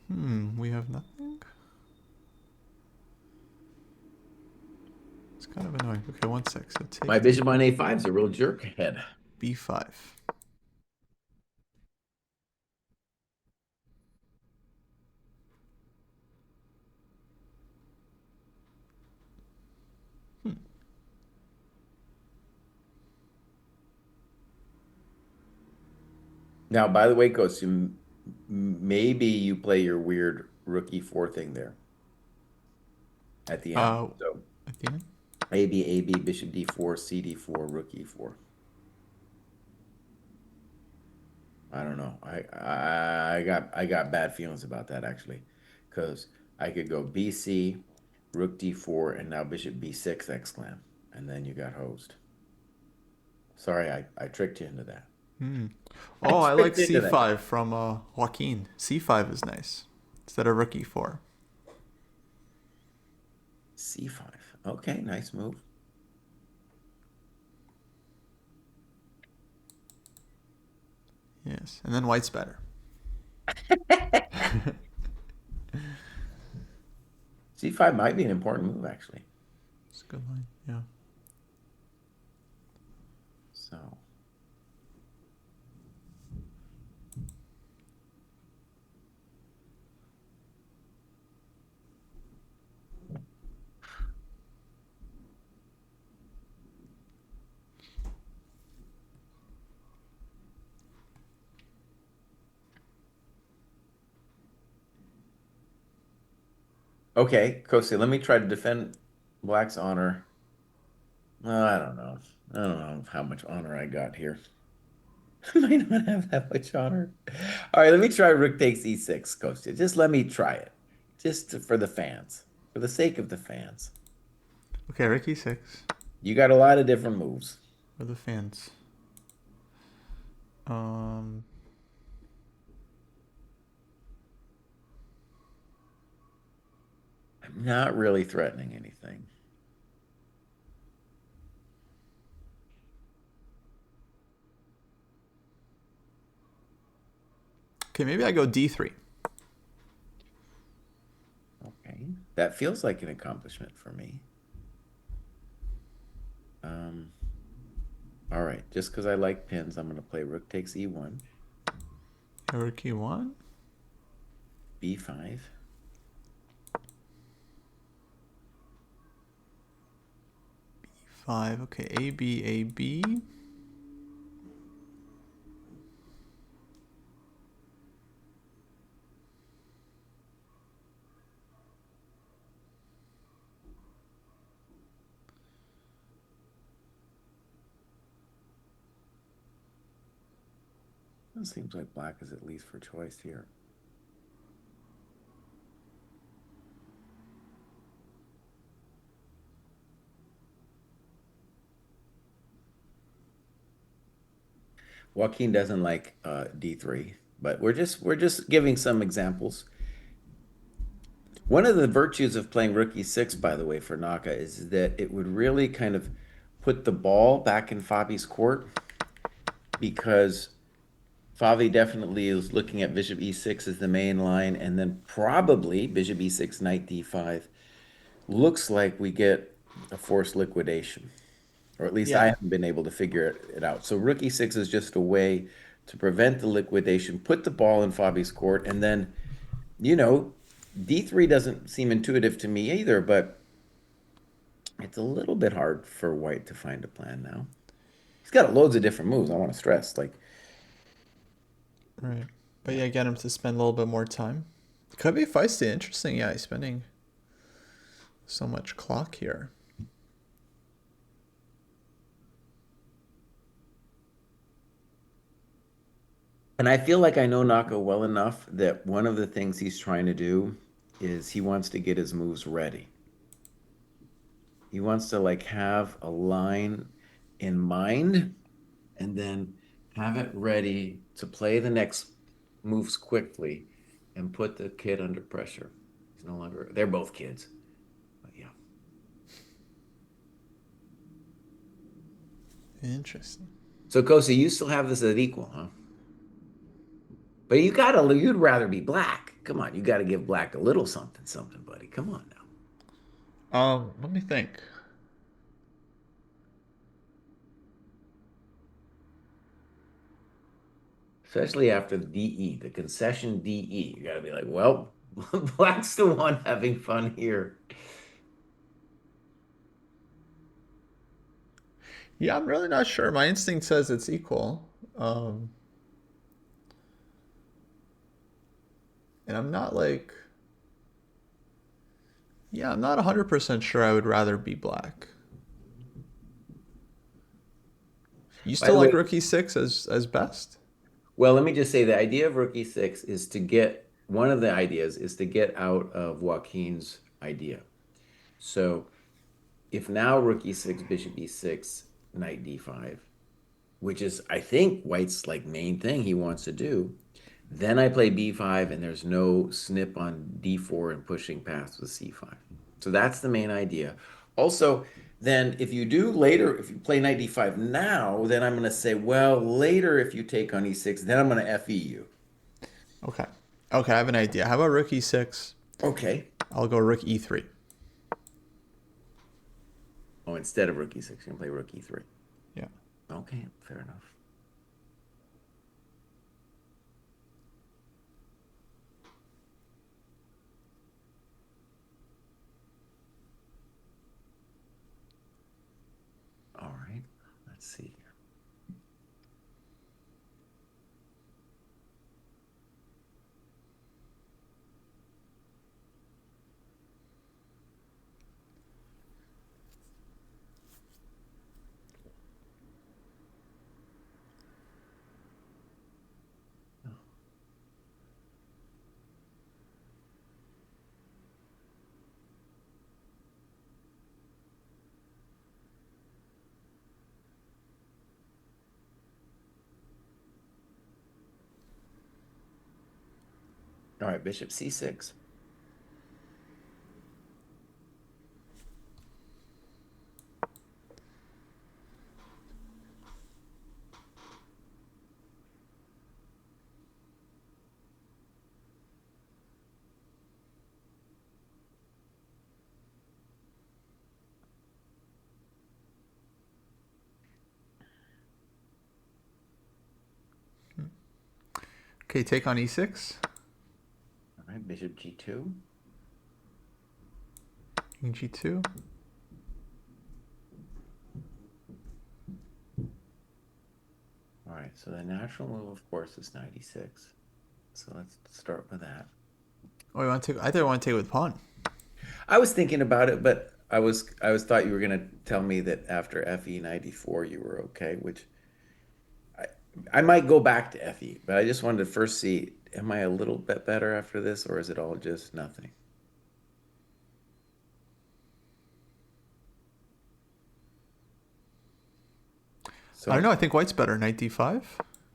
We have nothing. It's kind of annoying. Okay, 1 sec. So My take bishop on a5 is a real jerk head. b5. Hmm. Now, by the way, Kostya, maybe you play your weird rook e4 thing there at the end. Uh, So at the end. AB, bishop d4, cd4, rook e4. I don't know. I got bad feelings about that actually, because I could go BC, rook d4, and now bishop b6 exclam, and then you got hosed. Sorry, I tricked you into that. I Oh, I like tricked you into that. c5 from Joaquin. c5 is nice instead of rook e4. C5. Okay, nice move. Yes, and then white's better. C5 might be an important move actually. It's a good line. Yeah. So okay, Kostya, let me try to defend Black's honor. I don't know. I don't know how much honor I got here. I might not have that much honor. All right, let me try rook takes e6, Kostya. Just let me try it. For the fans. For the sake of the fans. Okay, rook e6 You got a lot of different moves. for the fans. Um. I'm not really threatening anything. Okay, maybe I go d3. Okay. That feels like an accomplishment for me. Um, all right. Just because I like pins, I'm going to play rook takes e1, Rook e1. b5. B5. Okay, a b. It seems like black is at least for choice here. Joaquin doesn't like D3, but we're just giving some examples. One of the virtues of playing Rook E6, by the way, for Naka is that it would really kind of put the ball back in Fabi's court because Favi definitely is looking at Bishop E6 as the main line, and then probably Bishop E6, Knight D5. Looks like we get a forced liquidation, or at least I Yeah. haven't been able to figure it out. So Rook E6 is just a way to prevent the liquidation, put the ball in Fabi's court, and then, you know, D3 doesn't seem intuitive to me either, but it's a little bit hard for White to find a plan now. He's got loads of different moves, I want to stress. Like, Right. But yeah. yeah, get him to spend a little bit more time. Could be feisty. Interesting. Yeah, he's spending so much clock here. And I feel like I know Naka well enough that one of the things he's trying to do is he wants to get his moves ready. He wants to like have a line in mind and then have it ready to play the next moves quickly and put the kid under pressure. He's no longer, they're both kids. But yeah. Interesting. So Kosi, you still have this at equal, huh? But you'd rather be black. Come on, you gotta give black a little something, something, buddy. Come on now. Let me think. Especially after the DE, the concession DE. You gotta be like, well, black's the one having fun here. Yeah, I'm really not sure. My instinct says it's equal. Um, and I'm not like, yeah, I'm not 100% sure I would rather be black. You By still the way, like Rookie 6 as best? well, let me just say the idea of Rookie Six is to get one of the ideas is to get out of Joaquin's idea. So if now Rookie Six, Bishop E6, Knight D5, which is I think White's like main thing he wants to do, then I play B5 and there's no snip on D4 and pushing past with C5. So that's the main idea. Also, then if you do later, if you play knight D5 now, then I'm going to say, well, later if you take on E6, then I'm going to FE you. Okay. Okay, I have an idea. How about Rook E6? Okay. I'll go Rook E3. Oh, instead of rook E6, you're going to play rook E3. Yeah. Okay, fair enough. All right, let's see here. All right, bishop C6. Okay, take on E6. All right, bishop G2. King G2. All right, so the natural move, of course, is 96. So let's start with that. Oh, you want to take? I thought you want to take it with pawn. I was thinking about it, but I was thought you were gonna tell me that after FE 94 you were okay, which I I might go back to FE, but I just wanted to first see, am I a little bit better after this, or is it all just nothing? I don't So know. I think White's better. Knight D5.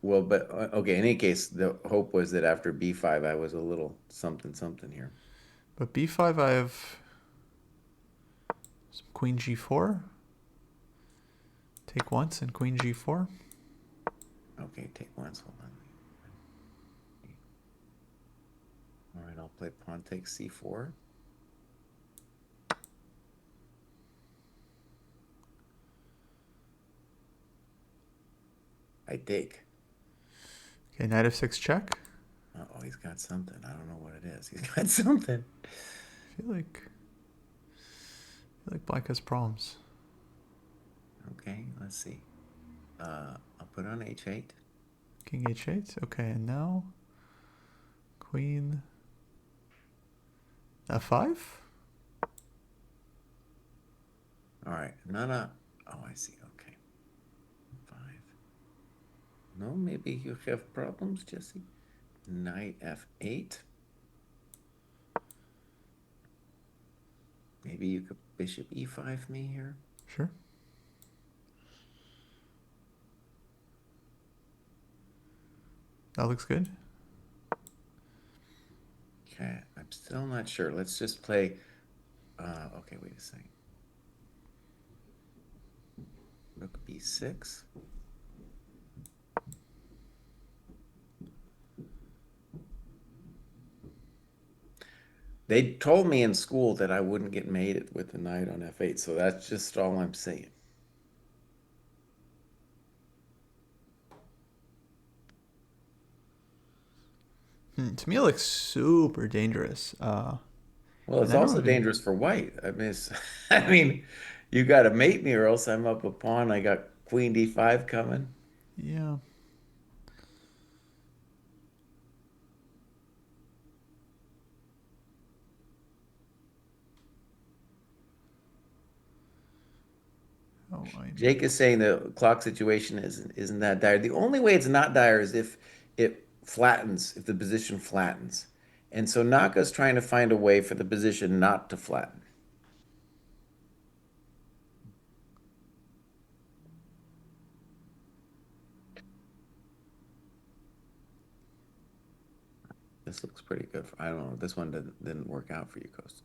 Well, but okay, in any case, the hope was that after b5, I was a little something something here. But b5, I have some queen g4. Take once and queen g4. Okay, take once. Hold on. All right, I'll play pawn takes c4. I take. Okay, knight f6 check. Oh, he's got something. I don't know what it is. He's got something. I feel like black has problems. Okay, let's see. I'll put on h8. King h8. Okay, and now queen f5. All right, no. Oh, I see. Okay, 5. No, maybe you have problems, Jesse. Knight f8. Maybe you could bishop e5 me here. Sure. That looks good. Okay, I'm still not sure. Let's just play. Okay, wait a second. Rook b6. They told me in school that I wouldn't get mated with the knight on f8, so that's just all I'm saying. To me, it looks super dangerous. Well, And it's I don't also really. dangerous for white. I mean, I mean, you got to mate me or else I'm up a pawn. I got queen d5 coming. Yeah. Oh, Jake is saying the clock situation isn't that dire. The only way it's not dire is if it flattens, if the position flattens. And so Naka's trying to find a way for the position not to flatten. This looks pretty good. I don't know. This one didn't work out for you, Kostya.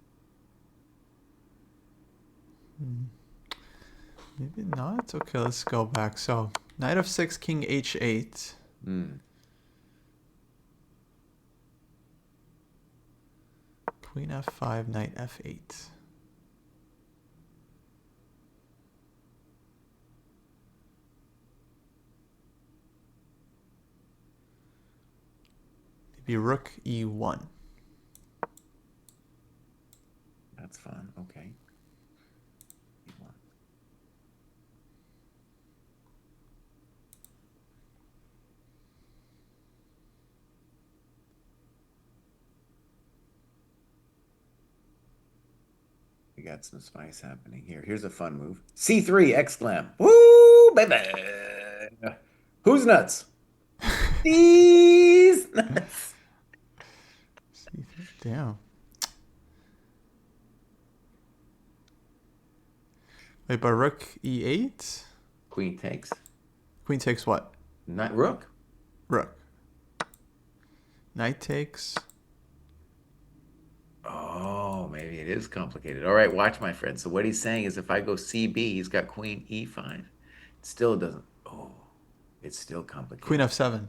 Maybe not. Okay, let's go back. So knight f6, king h8. Hmm. Queen f5, knight f8. Maybe rook e1. That's fun. Okay. We got some spice happening here. Here's a fun move. C3 exclam. Woo, baby. Who's nuts? These nuts. C3. Damn. Wait, but rook e8? Queen takes. Queen takes what? Not rook. Rook. Knight takes. Oh, maybe it is complicated. All right, watch, my friend. So what he's saying is if I go CB, he's got queen E5. It still doesn't. Oh, it's still Queen complicated. f7.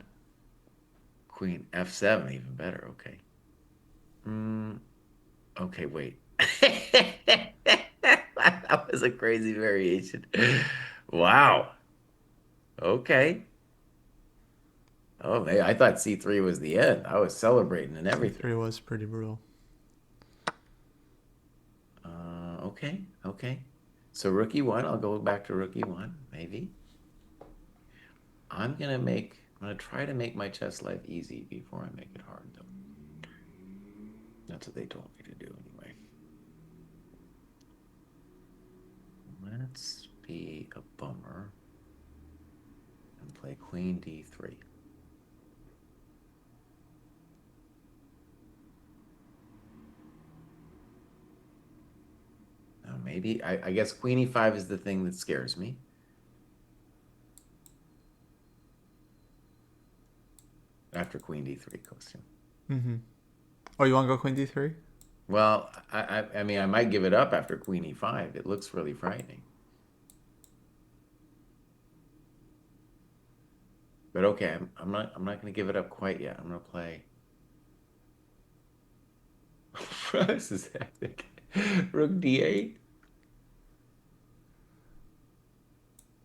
Queen F7, even better. Okay. Mm, okay, wait. That was a crazy variation. Wow. Okay. Oh, man, I thought C3 was the end. I was celebrating and everything. C3 was pretty brutal. Okay, okay. So rookie one, I'll go back to rookie one, maybe. I'm gonna try to make my chess life easy before I make it hard, though. That's what they told me to do anyway. Let's be a bummer and play queen d3. Now maybe, I guess queen e5 is the thing that scares me. after queen d3, Kostya. Mm-hmm. Oh, you want to go queen d3? Well, I mean, I might give it up after queen e5. It looks really frightening. But okay, I'm not going to give it up quite yet. I'm going to play. This is epic. Rook d8.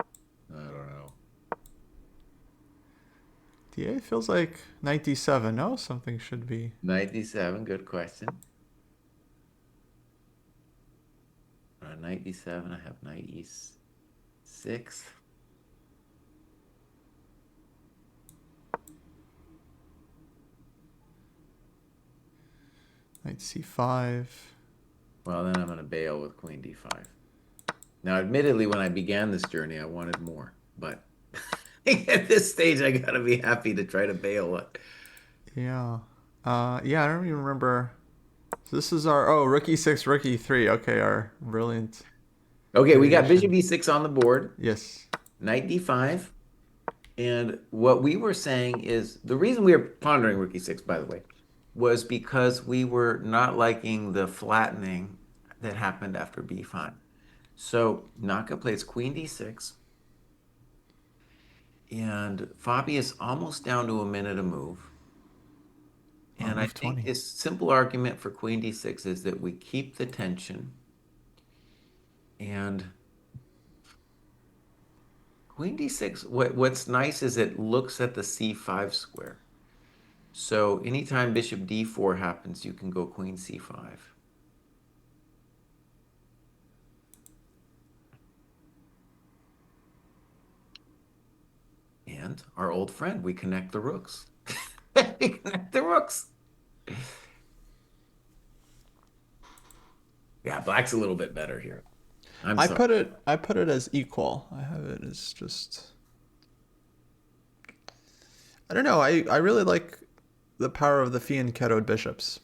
I don't know. d8 feels like knight d7. No, something should be. Knight d7, good question. Knight d7, I have knight e6. Knight c5. Well, then I'm going to bail with queen d5. Now, admittedly, when I began this journey, I wanted more, but at this stage, I gotta be happy to try to bail it. Yeah. Yeah, I don't even remember. So this is our rook e6, rook e3. Okay, our brilliant Okay, we got bishop variation. e6 on the board, Yes. knight d5, and what we were saying is the reason we were pondering rook e6, by the way, was because we were not liking the flattening that happened after b5. So Naka plays queen d6, and Fabi is almost down to a minute to move. And I Move think 20. this simple argument for queen d6 is that we keep the tension, and queen d6, what's nice is it looks at the c5 square. So anytime bishop d4 happens, you can go queen c5. And our old friend, we connect the rooks. We connect the rooks. Yeah, black's a little bit better here. I'm sorry. I put it as equal. I have it as just I don't know. I really like the power of the fianchettoed bishops.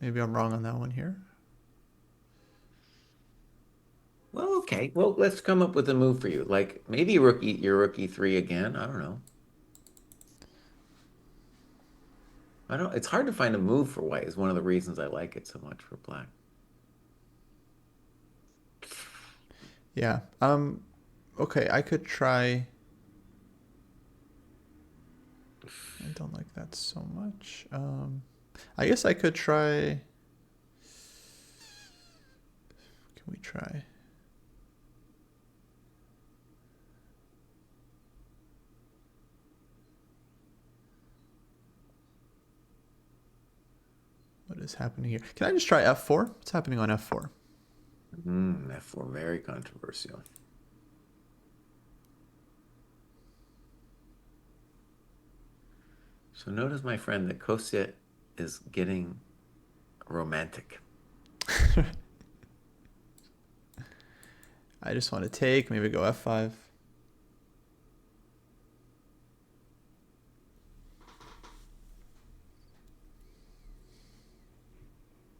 Maybe I'm wrong on that one here. Well, okay. Well, let's come up with a move for you. Like maybe your rook e3 again. I don't know. It's hard to find a move for white is one of the reasons I like it so much for black. Yeah. Okay, I could try. I don't like that so much. I guess I could try. Can we try? What is happening here? Can I just try f4? What's happening on f4? F4, very controversial. So notice, my friend, that Kostya is getting romantic. I just want to take, maybe go f5.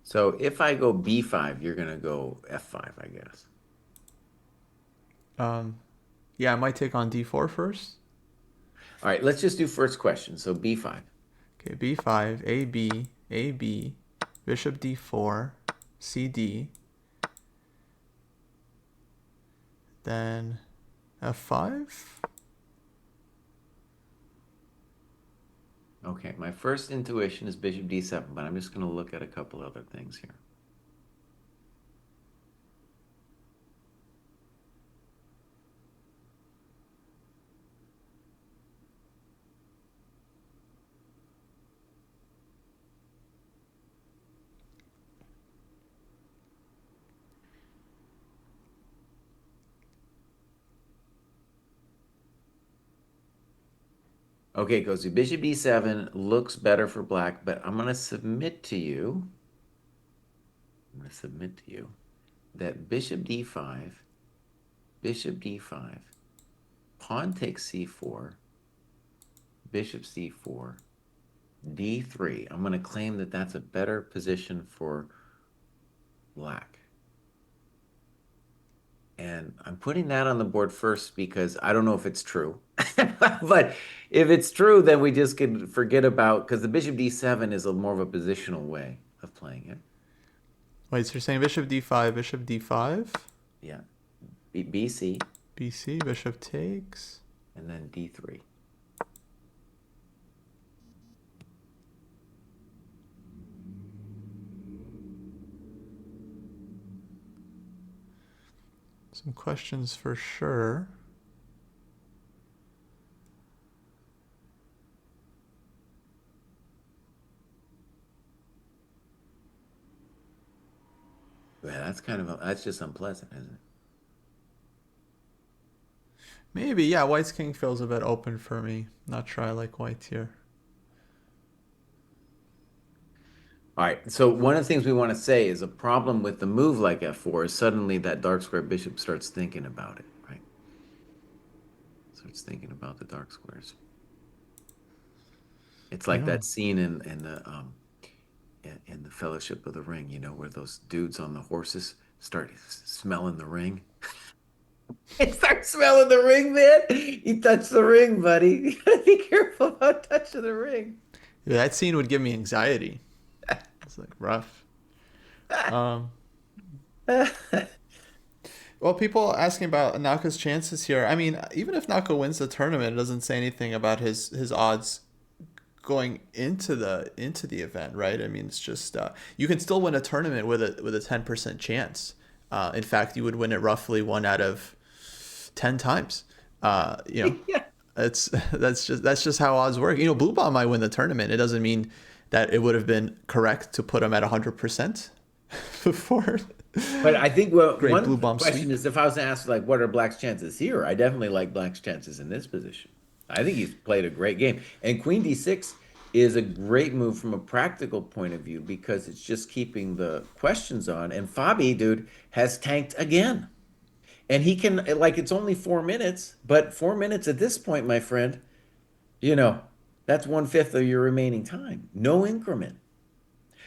So if I go b5, you're going to go f5, I guess. Yeah, I might take on d4 first. All right, let's just do first question. So b5. Okay, b5, ab, ab, bishop d4, cd, then f5. Okay, my first intuition is bishop d7, but I'm just going to look at a couple other things here. Okay, Kosu, bishop e7 looks better for black, but I'm going to submit to you. That bishop d5, pawn takes c4, bishop c4, d3. I'm going to claim that that's a better position for black. And I'm putting that on the board first because I don't know if it's true. But if it's true, then we just could forget about because the bishop d7 is a more of a positional way of playing it. Wait, so you're saying bishop d5, bishop d5, Yeah. BC bc, bishop takes. and then d3. Some questions for sure. Yeah, that's kind of that's just unpleasant, isn't it? Maybe, yeah, white's king feels a bit open for me. Not sure I like white here. All right. So one of the things we want to say is a problem with the move like f4 is suddenly that dark square bishop starts thinking about it, right? Starts thinking about the dark squares. It's like Yeah. that scene in the Fellowship of the Ring, you know, where those dudes on the horses start smelling the ring. They start smelling the ring, man. You touch the ring, buddy. You gotta be careful about touching the ring. Yeah, that scene would give me anxiety. It's like rough. Um, well, people asking about Naka's chances here. I mean, even if Naka wins the tournament, it doesn't say anything about his odds going into the event, right? I mean, it's just you can still win a tournament with a 10% chance. In fact, you would win it roughly 1 out of 10 times. You know, Yeah. it's that's just how odds work. You know, Blue Bomb might win the tournament. It doesn't mean that it would have been correct to put him at 100% before. But I think well, Great one Blue Bomb question sweep. is if I was to ask like what are Black's chances here, I definitely like Black's chances in this position. I think he's played a great game. And Queen D6 is a great move from a practical point of view because it's just keeping the questions on. And Fabi, dude, has tanked again. And he can like it's only 4 minutes, but 4 minutes at this point, my friend, you know, that's 1/5 of your remaining time. No increment.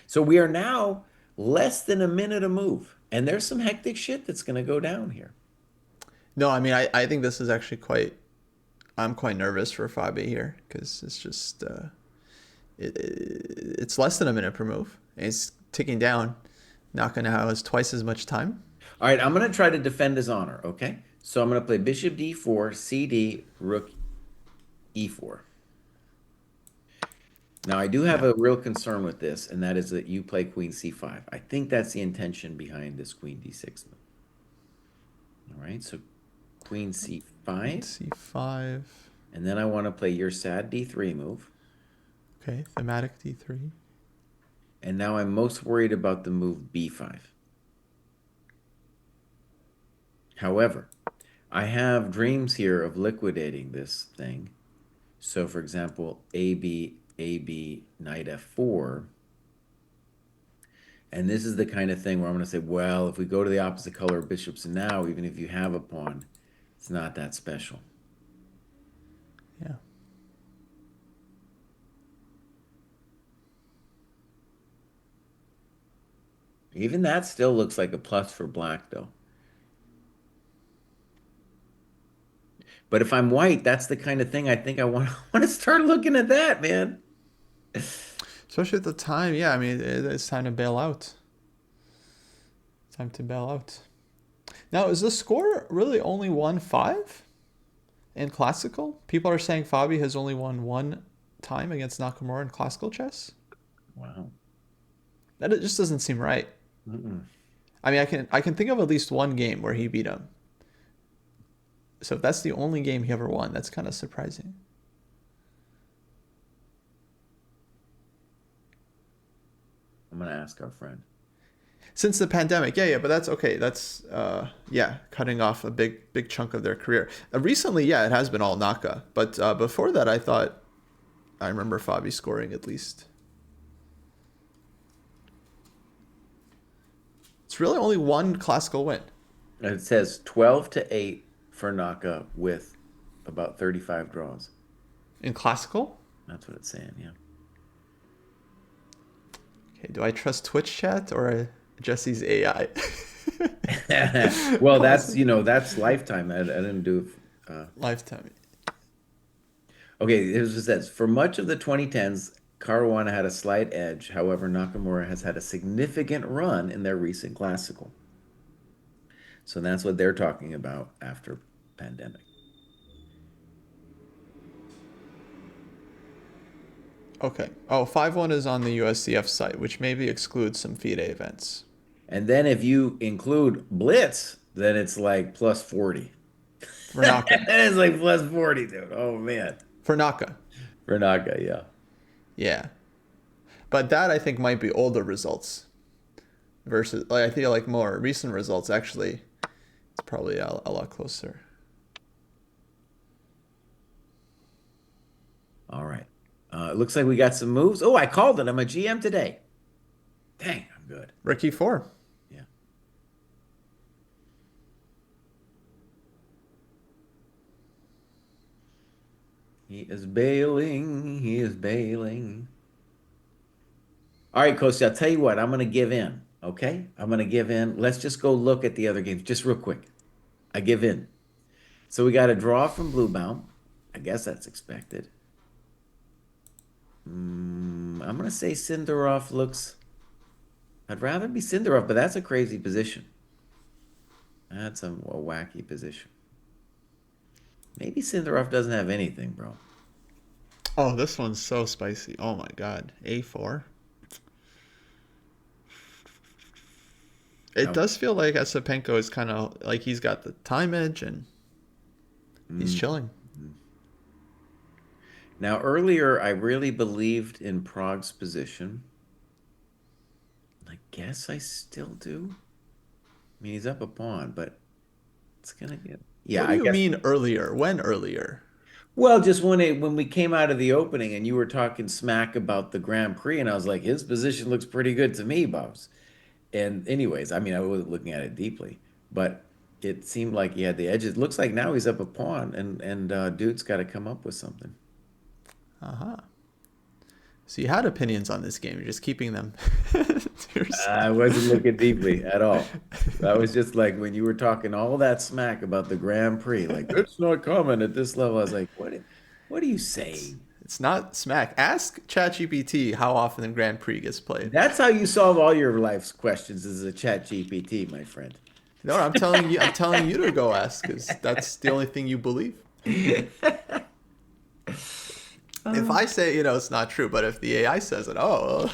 So we are now less than a minute a move. And there's some hectic shit that's going to go down here. No, I mean, I think this is actually quite. I'm quite nervous for Fabi here because it's just it's less than a minute per move. And it's ticking down. Not gonna have twice as much time. All right, I'm going to try to defend his honor, okay? So I'm going to play bishop d4, cd, rook e4. Now, I do have Yeah. a real concern with this, and that is that you play queen c5. I think that's the intention behind this queen d6 move. All right, so queen Queen c5, c5. and then I want to play your sad d3 move. Okay, thematic d3. And now I'm most worried about the move b5. However, I have dreams here of liquidating this thing. So, for example, AB, knight f4. And this is the kind of thing where I'm going to say, well, if we go to the opposite color of bishops now, even if you have a pawn, it's not that special. Yeah. Even that still looks like a plus for black, though. But if I'm white, that's the kind of thing I think I want, want to start looking at that, man. Especially at the time, yeah. I mean, it's time to bail out. Time to bail out. Now, is the score really only 1-5 in classical? People are saying Fabi has only won one time against Nakamura in classical chess. Wow. That it just doesn't seem right. Mm-mm. I mean, I can think of at least one game where he beat him. So if that's the only game he ever won, that's kind of surprising. I'm going to ask our friend. Since the pandemic, yeah, but that's okay. That's yeah, cutting off a big chunk of their career. Recently, yeah, it has been all Naka, but before that, I remember Fabi scoring at least. It's really only one classical win. And it says 12-8 for Naka with about 35 draws. In classical? That's what it's saying, yeah. Okay, do I trust Twitch chat or Jesse's AI? Well, Pause it. that's Lifetime. I didn't do. Lifetime. Okay, here's what it says. For much of the 2010s, Caruana had a slight edge. However, Nakamura has had a significant run in their recent classical. So that's what they're talking about after pandemic. Okay. Oh, 5-1 is on the USCF site, which maybe excludes some FIDE events. And then if you include Blitz, then it's like plus 40. For Naka. It's like plus 40, dude. Oh man. For Naka. For Naga, yeah. Yeah. But that I think might be older results versus like I feel like more recent results actually it's probably a lot closer. All right. It looks like we got some moves. Oh, I called it. I'm a GM today. Dang, I'm good. Ricky 4. Yeah. He is bailing. He is bailing. All right, Kostya, I'll tell you what. I'm going to give in. Okay? I'm going to give in. Let's just go look at the other games just real quick. I give in. So we got a draw from Bluebound. I guess that's expected. I'm going to say Sindarov looks. I'd rather be Sindarov, but that's a crazy position. That's a wacky position. Maybe Sindarov doesn't have anything, bro. Oh, this one's so spicy. Oh my god. A4. It Oh, does feel like Esipenko is kind of like he's got the time edge and he's mm. chilling. Now, earlier, I really believed in Prague's position. I guess I still do. I mean, he's up a pawn, but it's gonna get. Yeah, What do I you guess. mean earlier? When earlier? Well, just when we came out of the opening and you were talking smack about the Grand Prix, and I was like, his position looks pretty good to me, Bubs. And anyways, I mean, I wasn't looking at it deeply, but it seemed like he had the edges. Looks like now he's up a pawn, and dude's got to come up with something. Uh-huh. So you had opinions on this game. You're just keeping them to yourself. I wasn't looking deeply at all. I was just like when you were talking all that smack about the Grand Prix, like it's not common at this level. I was like, what are you It's saying? it's not smack. Ask ChatGPT how often the Grand Prix gets played. That's how you solve all your life's questions is a chat GPT, my friend. No, I'm telling you to go ask because that's the only thing you believe. If I say, it's not true, but if the AI says it, oh.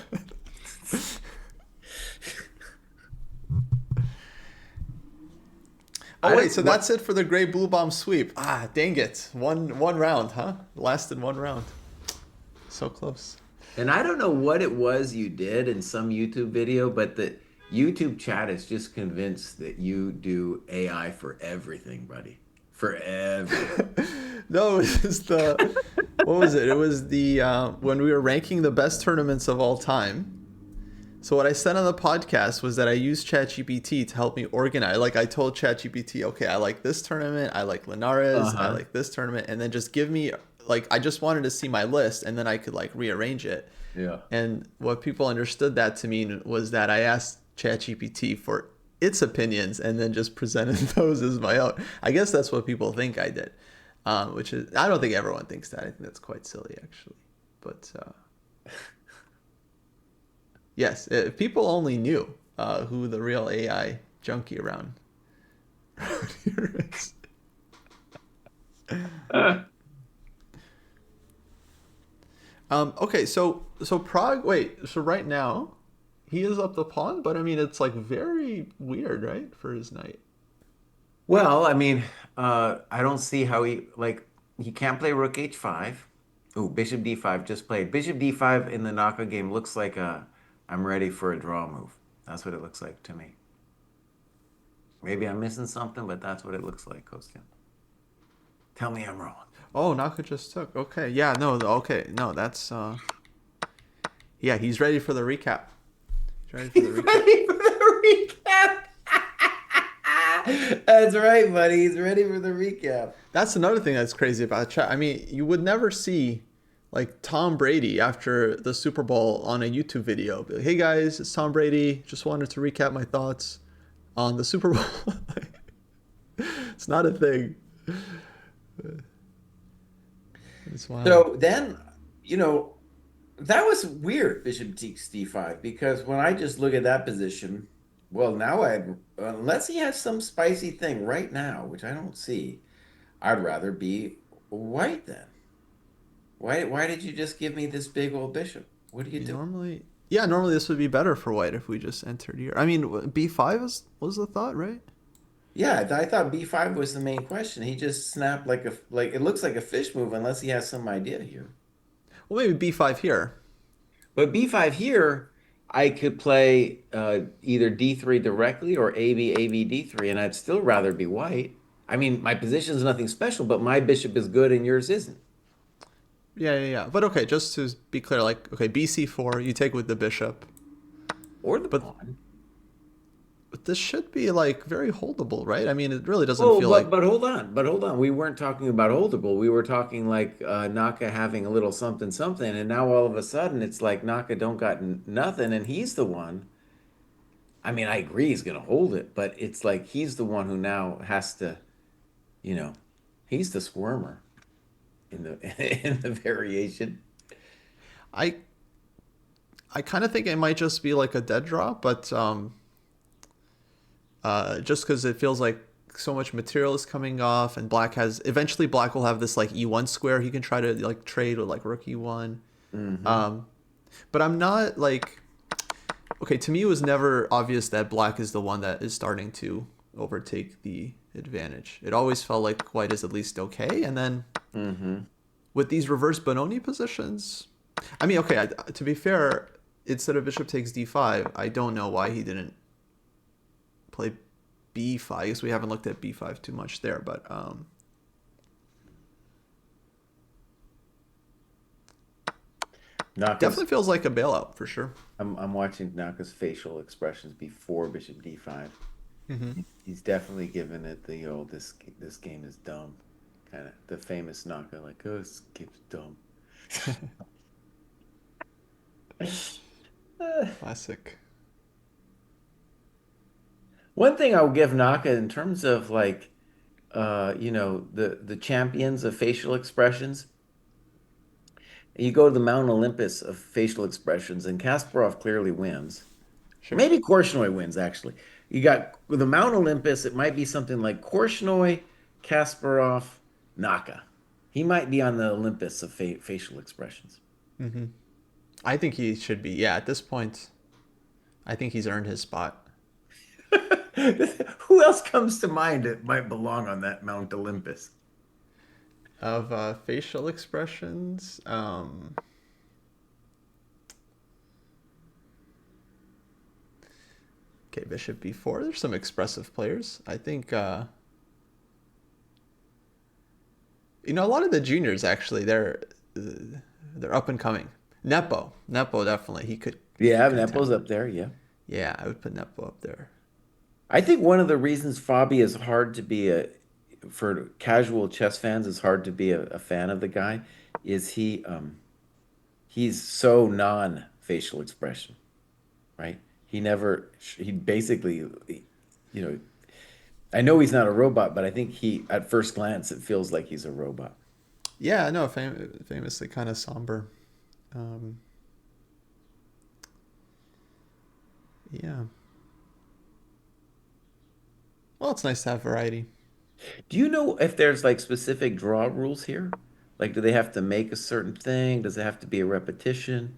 Oh I wait, don't so what that's it for the gray blue bomb sweep. Ah, dang it. One round, huh? Lasted one round. So close. and I don't know what it was you did in some YouTube video, but the YouTube chat is just convinced that you do AI for everything, buddy. For everything. No, it was what was it? It was the when we were ranking the best tournaments of all time. So what I said on the podcast was that I used ChatGPT to help me organize. Like I told ChatGPT, okay, I like this tournament, I like Linares, I Uh-huh. like this tournament, and then just give me like I just wanted to see my list, and then I could like rearrange it. Yeah. And what people understood that to mean was that I asked ChatGPT for its opinions and then just presented those as my own. I guess that's what people think I did, which is I don't think everyone thinks that. I think that's quite silly actually. But yes, if people only knew who the real AI junkie around here is. Okay, so Prague. Wait, so right now he is up the pawn, but I mean it's like very weird, right, for his knight. Well, I mean, I don't see how he can't play Rook H5. Oh, Bishop D5 just played. Bishop D5 in the knockout game looks like I'm ready for a draw move. That's what it looks like to me. Maybe I'm missing something, but that's what it looks like, Kostya. Tell me I'm wrong. Oh, Naka just took. Okay, yeah, no, okay, no, that's yeah, he's ready for the recap. He's ready for He's the recap. ready for the recap. That's right, buddy. He's ready for the recap. That's another thing that's crazy about chat. I mean, you would never see like Tom Brady after the Super Bowl on a YouTube video. Be like, hey guys, it's Tom Brady. Just wanted to recap my thoughts. on the Super Bowl. It's not a thing. It's wild. So then, you know, that was weird, Bishop takes D5, because when I just look at that position, well, now unless he has some spicy thing right now, which I don't see, I'd rather be white then. Why did you just give me this big old bishop? What are you You doing? normally, yeah, normally this would be better for white if we just entered here. I mean, b5 was the thought, right? Yeah, I thought B5 was the main question. He just snapped like it looks like a fish move unless he has some idea here. Well, maybe b5 here. But B5 here, I could play either D3 directly or AB D3, and I'd still rather be white. I mean, my position is nothing special, but my bishop is good and yours isn't. Yeah, yeah, yeah. But okay, just to be clear, like, okay, bc4, you take with the bishop. Or the But pawn. this should be, like, very holdable, right? I mean, it really doesn't Oh, feel like, but hold on. We weren't talking about holdable. We were talking like Naka having a little something something, and now all of a sudden it's like Naka don't got nothing, and he's the one. I mean, I agree he's gonna hold it, but it's like he's the one who now has to, you know, he's the squirmer in the in the variation. I I kind of think it might just be like a dead draw, but just because it feels like so much material is coming off, and black has eventually black will have this like e1 square he can try to like trade with like rook e1. Hmm. Um, but I'm not like, okay. To me, it was never obvious that black is the one that is starting to overtake the advantage. It always felt like white is at least okay, and then Hmm. with these reverse Benoni positions, I mean, okay. To be fair, instead of bishop takes d5, I don't know why he didn't play b5. I guess we haven't looked at b5 too much there, but Naka's definitely feels like a bailout for sure. I'm watching Naka's facial expressions before Bishop D5. Mm-hmm. He's definitely given it the old this game is dumb, kind of the famous Naka like oh this game's dumb. Classic. One thing I'll give Naka in terms of like the champions of facial expressions, you go to the Mount Olympus of facial expressions, and Kasparov clearly wins. Sure. Maybe Korchnoi wins actually. You got with the Mount Olympus, it might be something like Korchnoi, Kasparov, Naka. He might be on the Olympus of facial expressions. Mm-hmm. I think he should be. Yeah, at this point, I think he's earned his spot. Who else comes to mind that might belong on that Mount Olympus? Of facial expressions, okay, bishop b4. There's some expressive players. I think, a lot of the juniors actually, they're up and coming. Nepo definitely. He could Yeah, Nepo's contend. up there. Yeah. Yeah, I would put Nepo up there. I think one of the reasons Fabi is hard to be for casual chess fans is hard to be a fan of the guy is he's so non-facial expression, right? He basically, you know, I know he's not a robot, but I think at first glance, it feels like he's a robot. Yeah, no, famously kind of somber. Um, yeah. Well, it's nice to have variety. Do you know if there's like specific draw rules here? Like, do they have to make a certain thing? Does it have to be a repetition?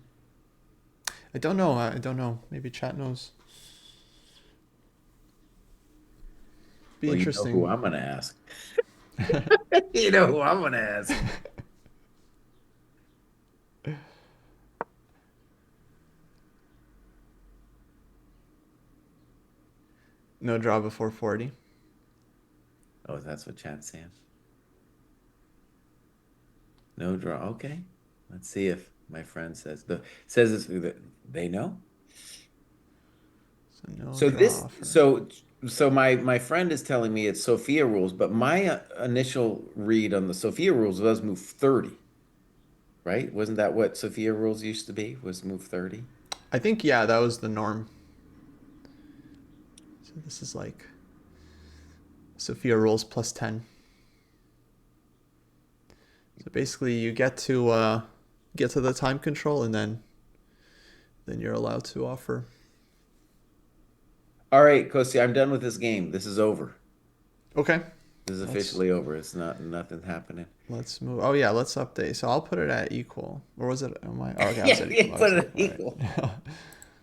I don't know. I don't know. Maybe chat knows. Be Well, you know who interesting. I'm gonna ask. You know who I'm gonna ask. No draw before 40. Oh, that's what chat's saying. No draw. Okay. Let's see if my friend says they know. So no So draw this offer. so my friend is telling me it's Sophia rules, but my initial read on the Sophia rules was move 30, right? Wasn't that what Sophia rules used to be? Was move 30? I think, yeah, that was the norm. This is like Sophia rolls plus 10. So basically, you get to the time control, and then you're allowed to offer. All right, Kostya, I'm done with this game. This is over. Okay, This is let's officially over. It's not nothing happening. let's move. Oh yeah, let's update. So I'll put it at equal, or was it? Am I? Oh, okay, I was Yeah, at you equal. I put was it at all equal.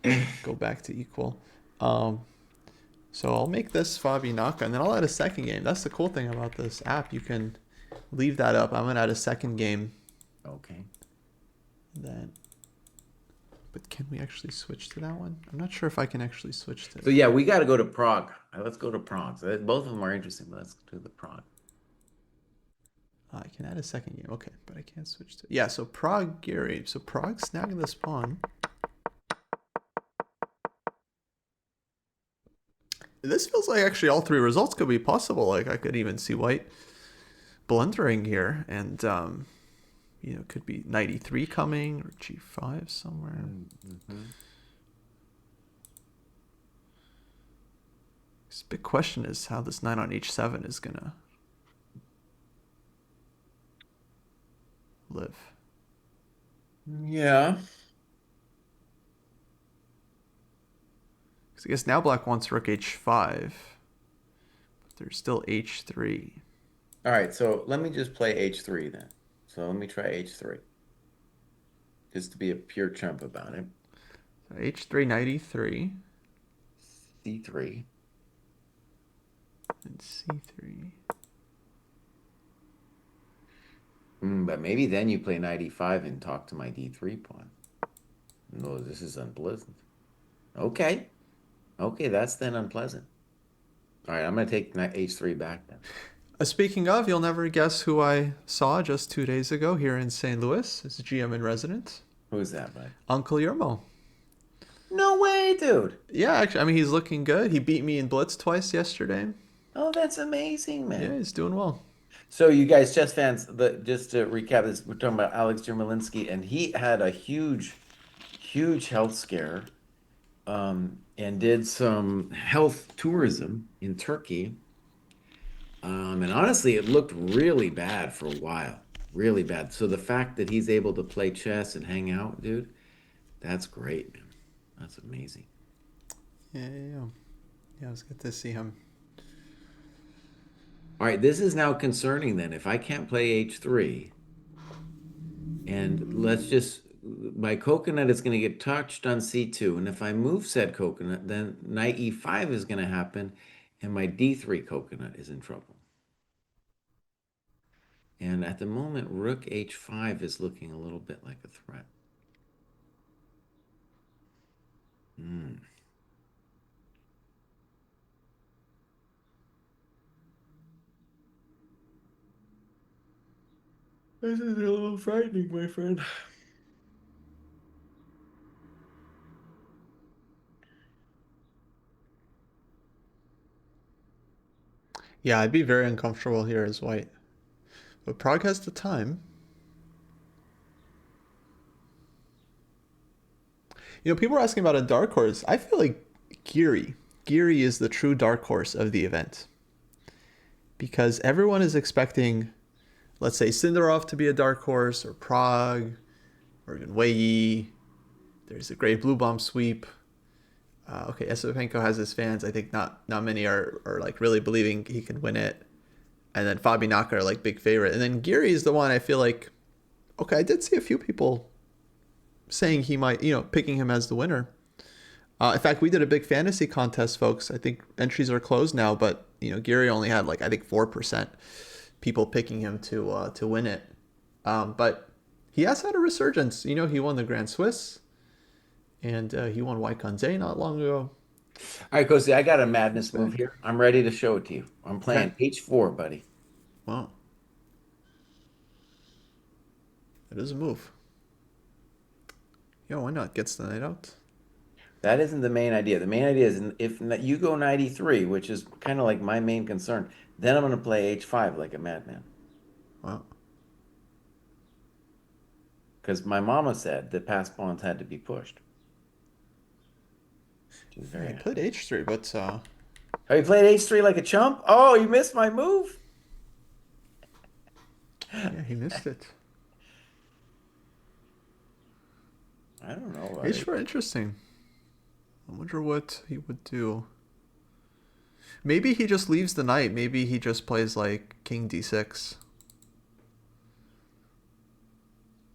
right. Go back to equal. Um, so I'll make this Fabi Naka, and then I'll add a second game. That's the cool thing about this app. You can leave that up. I'm gonna add a second game. Okay. Then, but can we actually switch to that one? I'm not sure if I can actually switch to. So yeah, we got to go to Prague. Let's go to Prague. So both of them are interesting, but let's do the Prague. I can add a second game. Okay, but I can't switch to. Yeah, so Prague, Gary. So Prague snagging this pawn. This feels like actually all three results could be possible. Like I could even see white blundering here, and could be knight e3 coming or g5 somewhere. Mm-hmm. This big question is how this knight on h7 is gonna live. Yeah. Because I guess now black wants rook h5, but there's still h3. All right, so let me just play H3 then. So let me try H3. Just to be a pure chump about it. So h3, knight e3, C3. and c3. But maybe then you play knight E5 and talk to my D3 pawn. No, this is unpleasant. Okay. Okay, that's then unpleasant. All right, I'm going to take knight H3 back then. Speaking of, you'll never guess who I saw just 2 days ago here in St. Louis as GM in residence. Who's that, bud? Uncle Yermo. No way, dude. Yeah, actually, I mean, he's looking good. He beat me in Blitz twice yesterday. Oh, that's amazing, Yeah, man. he's doing well. So you guys, chess fans, just to recap this, we're talking about Alex Jermolinsky, and he had a huge, huge health scare, and did some health tourism in Turkey. And honestly, it looked really bad for a while, really bad. So the fact that he's able to play chess and hang out, dude, that's great, man. That's amazing. Yeah. Yeah, it was good to see him. All right, this is now concerning then. If I can't play H3, and let's just, my coconut is going to get touched on C2. And if I move said coconut, then knight E5 is going to happen, and my D3 coconut is in trouble. And at the moment, rook H5 is looking a little bit like a threat. Hmm. This is a little frightening, my friend. Yeah, I'd be very uncomfortable here as white. But Prague has the time. People are asking about a dark horse. I feel like Geary. Geary is the true dark horse of the event. Because everyone is expecting, let's say, Sindarov to be a dark horse, or Prague, or even Wei. There's a great blue bomb sweep. Okay, Esipenko has his fans. I think not many are like really believing he can win it. And then Fabi Naka are like big favorite. And then Geary is the one I feel like, okay, I did see a few people saying he might, picking him as the winner. In fact, we did a big fantasy contest, folks. I think entries are closed now, but Geary only had like I think 4% people picking him to win it. But he has had a resurgence. He won the Grand Swiss, and he won Waikanze not long ago. All right, Cozy, I got a madness move Back. here. I'm ready to show it to you. I'm Okay. playing H4, buddy. Wow. That is a move. Why not? Gets the knight out. That isn't the main idea. The main idea is if you go 93, which is kind of like my main concern, then I'm going to play H5 like a madman. Wow. Because my mama said that passed pawns had to be pushed. She's Yeah, very I played happy. h3, but Oh, you played h3 like a chump? Oh, you missed my move. Yeah, he missed it. I don't know about it. H4 interesting. I wonder what he would do. Maybe he just leaves the knight. Maybe he just plays like king d6.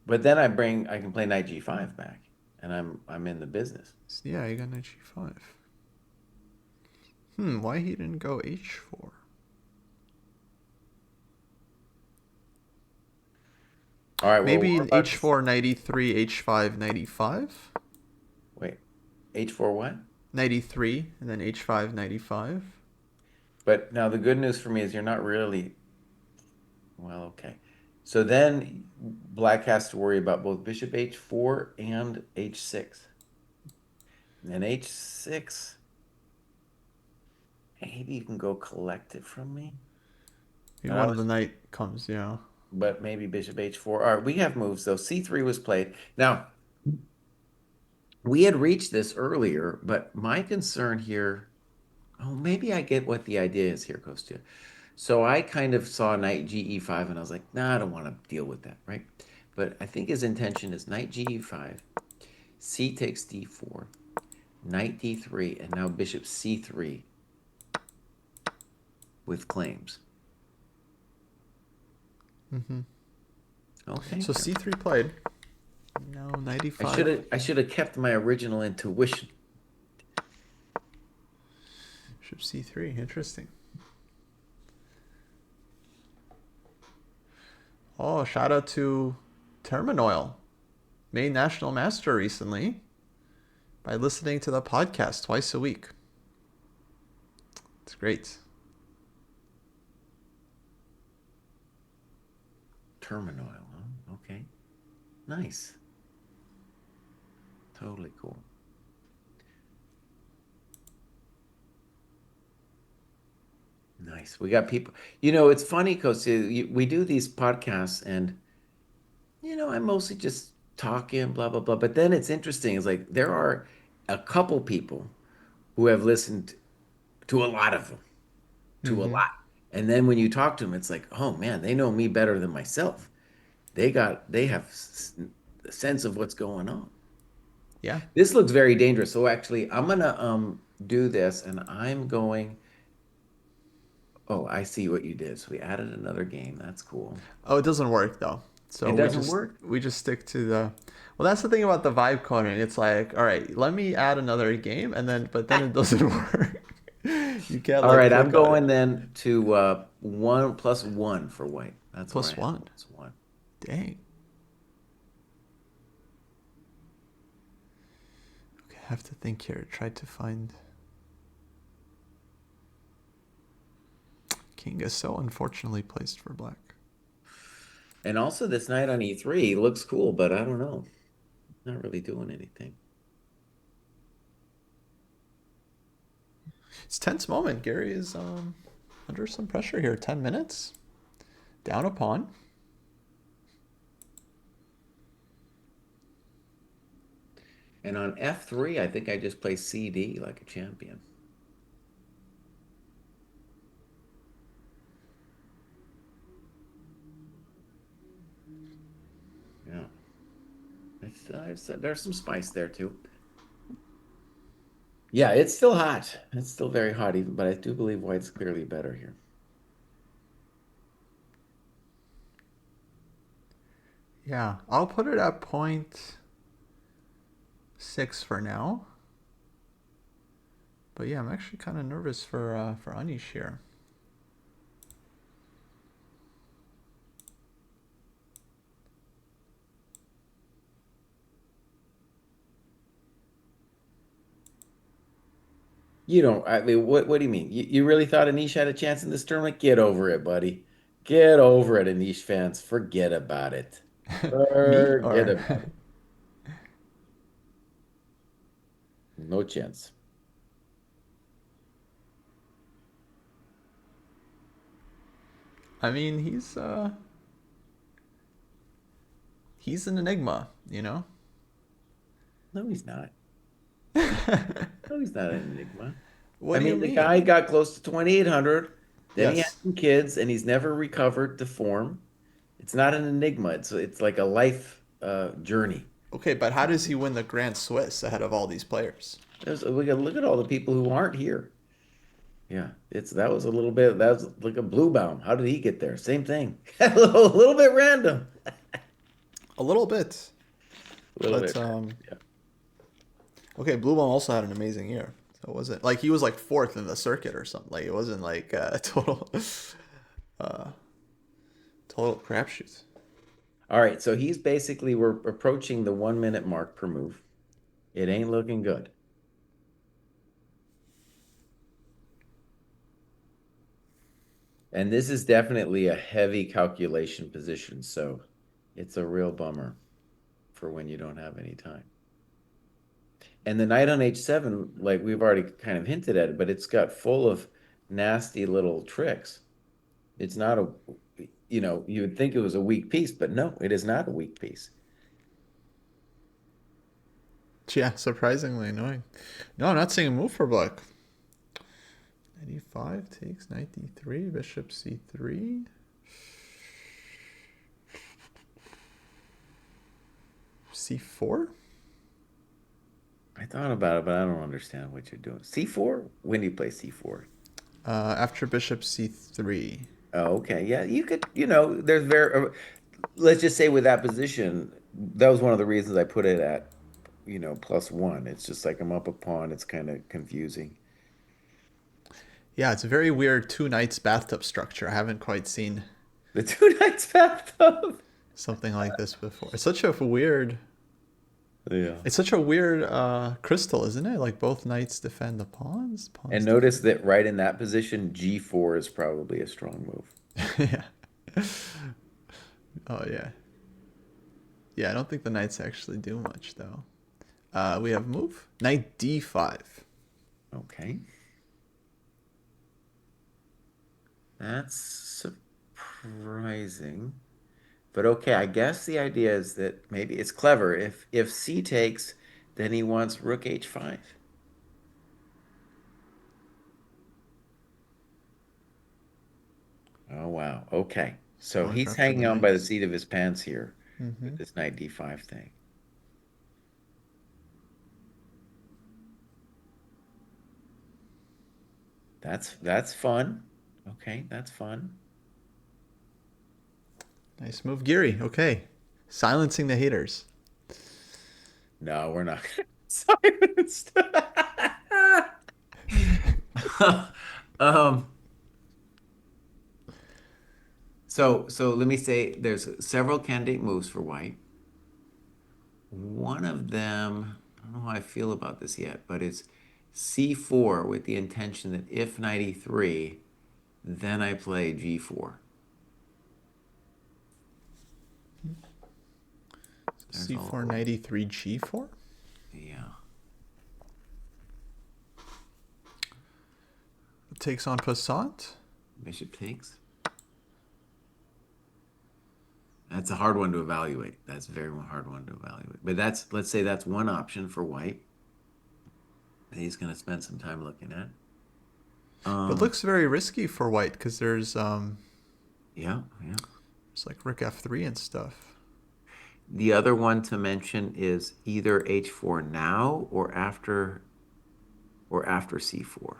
But then I can play knight g5 back, and I'm in the business. So yeah, you got knight g5. Why he didn't go h4? All right, well, Maybe we're in about to h4, knight e3, h5, knight e5? wait. H4 what? Knight e3, and then h5, knight e5. But now the good news for me is you're not really well, okay. So then black has to worry about both bishop h4 and h6. And then h6, maybe you can go collect it from me. Maybe And I one of was, the knight comes, yeah. but maybe bishop h4. All right, we have moves though. c3 was played. Now, we had reached this earlier, but my concern here, oh, maybe I get what the idea is here, Kostya. So I kind of saw knight ge5 and I was like, nah, I don't want to deal with that, right? But I think his intention is knight ge5, c takes d4, knight d3, and now bishop c3 with claims. Mm-hmm. Okay. So c3 played. No, knight I e5. should have kept my original intuition. Bishop c3. Interesting. Oh, shout out to Terminoil. Made National Master recently by listening to the podcast twice a week. It's great. Terminal, huh? Okay. Nice. Totally cool. Nice. We got people. It's funny because we do these podcasts and, I'm mostly just talking, blah, blah, blah. But then it's interesting. It's like there are a couple people who have listened to a lot of them, to a Mm-hmm. lot. And then when you talk to them, it's like, oh man, they know me better than myself. They have a sense of what's going on. Yeah. This looks very dangerous. So actually, I'm gonna do this, and I'm going. Oh, I see what you did. So we added another game. That's cool. Oh, it doesn't work though. So It we doesn't just work. we just stick to the. Well, that's the thing about the vibe coding. It's like, all right, let me add another game, and then but then it doesn't work. You can't All like right, I'm click on going it. then to 1+1 for white. That's where I Plus am. one. Plus one. Dang. Okay, I have to think here. Try to find. King is so unfortunately placed for black. And also, this knight on e3 looks cool, but I don't know. Not really doing anything. It's tense moment. Gary is under some pressure here. 10 minutes. Down a pawn. And on f3, I think I just play cd like a champion. Yeah. There's some spice there too. Yeah, it's still hot. It's still very hot, even, but I do believe white's clearly better here. Yeah, I'll put it at .6 for now. But yeah, I'm actually kind of nervous for Anish here. You don't, I mean, what do you mean? You really thought Anish had a chance in this tournament? Get over it, buddy. Get over it, Anish fans. Forget about it. Me Forget or about it. No chance. I mean, he's an enigma, you know? No, he's not. No, he's not an enigma. What I do you mean, the guy mean? got close to 2,800. Then he had Yes. some kids, and he's never recovered to form. It's not an enigma. It's like a life journey. Okay, but how does he win the Grand Swiss ahead of all these players? We got to look at all the people who aren't here. Yeah, it's that was a little bit. That was like a blue bound. How did he get there? Same thing. A little bit random. A little bit. A little But bit. Yeah. okay, Bluebell also had an amazing year. So it wasn't like he was like fourth in the circuit or something. Like it wasn't like uh total crapshoot. All right. So he's basically we're approaching the 1 minute mark per move. It ain't looking good. And this is definitely a heavy calculation position. So it's a real bummer for when you don't have any time. And the knight on h7, like we've already kind of hinted at it, but it's got full of nasty little tricks. It's not a, you would think it was a weak piece, but no, it is not a weak piece. Yeah, surprisingly annoying. No, I'm not seeing a move for black. Knight e5 takes knight d3, bishop c3. c4? I thought about it, but I don't understand what you're doing. C4? When do you play C4? After bishop c3. Oh, okay. Yeah, you could, there's let's just say with that position, that was one of the reasons I put it at, +1. It's just like I'm up a pawn. It's kind of confusing. Yeah, it's a very weird two knights bathtub structure. I haven't quite seen The two knights bathtub. something like this before. It's such a weird. Yeah. It's such a weird crystal, isn't it? Like both knights defend the pawns. And Pawns notice defend. that right in that position, G4 is probably a strong move. Yeah. Oh yeah. Yeah, I don't think the knights actually do much though. We have move knight d5. Okay. That's surprising. But okay, I guess the idea is that maybe it's clever. If C takes, then he wants rook h5. Oh wow. Okay. So Strong he's trap for the hanging on by the knights. seat of his pants here with Mm-hmm. this knight d5 thing. That's fun. Okay, that's fun. Nice move, Geary. Okay, silencing the haters. No, we're not silenced. um, so let me say there's several candidate moves for white. One of them, I don't know how I feel about this yet, but it's C4 with the intention that if knight e3, then I play G4. There's a C4 little, knight e3 g4. yeah. Takes on passant. Bishop takes. That's a hard one to evaluate. That's a very hard one to evaluate. But let's say that's one option for white that he's going to spend some time looking at. But looks very risky for white because Yeah, yeah. it's like rook f3 and stuff. The other one to mention is either h4 now or after c4.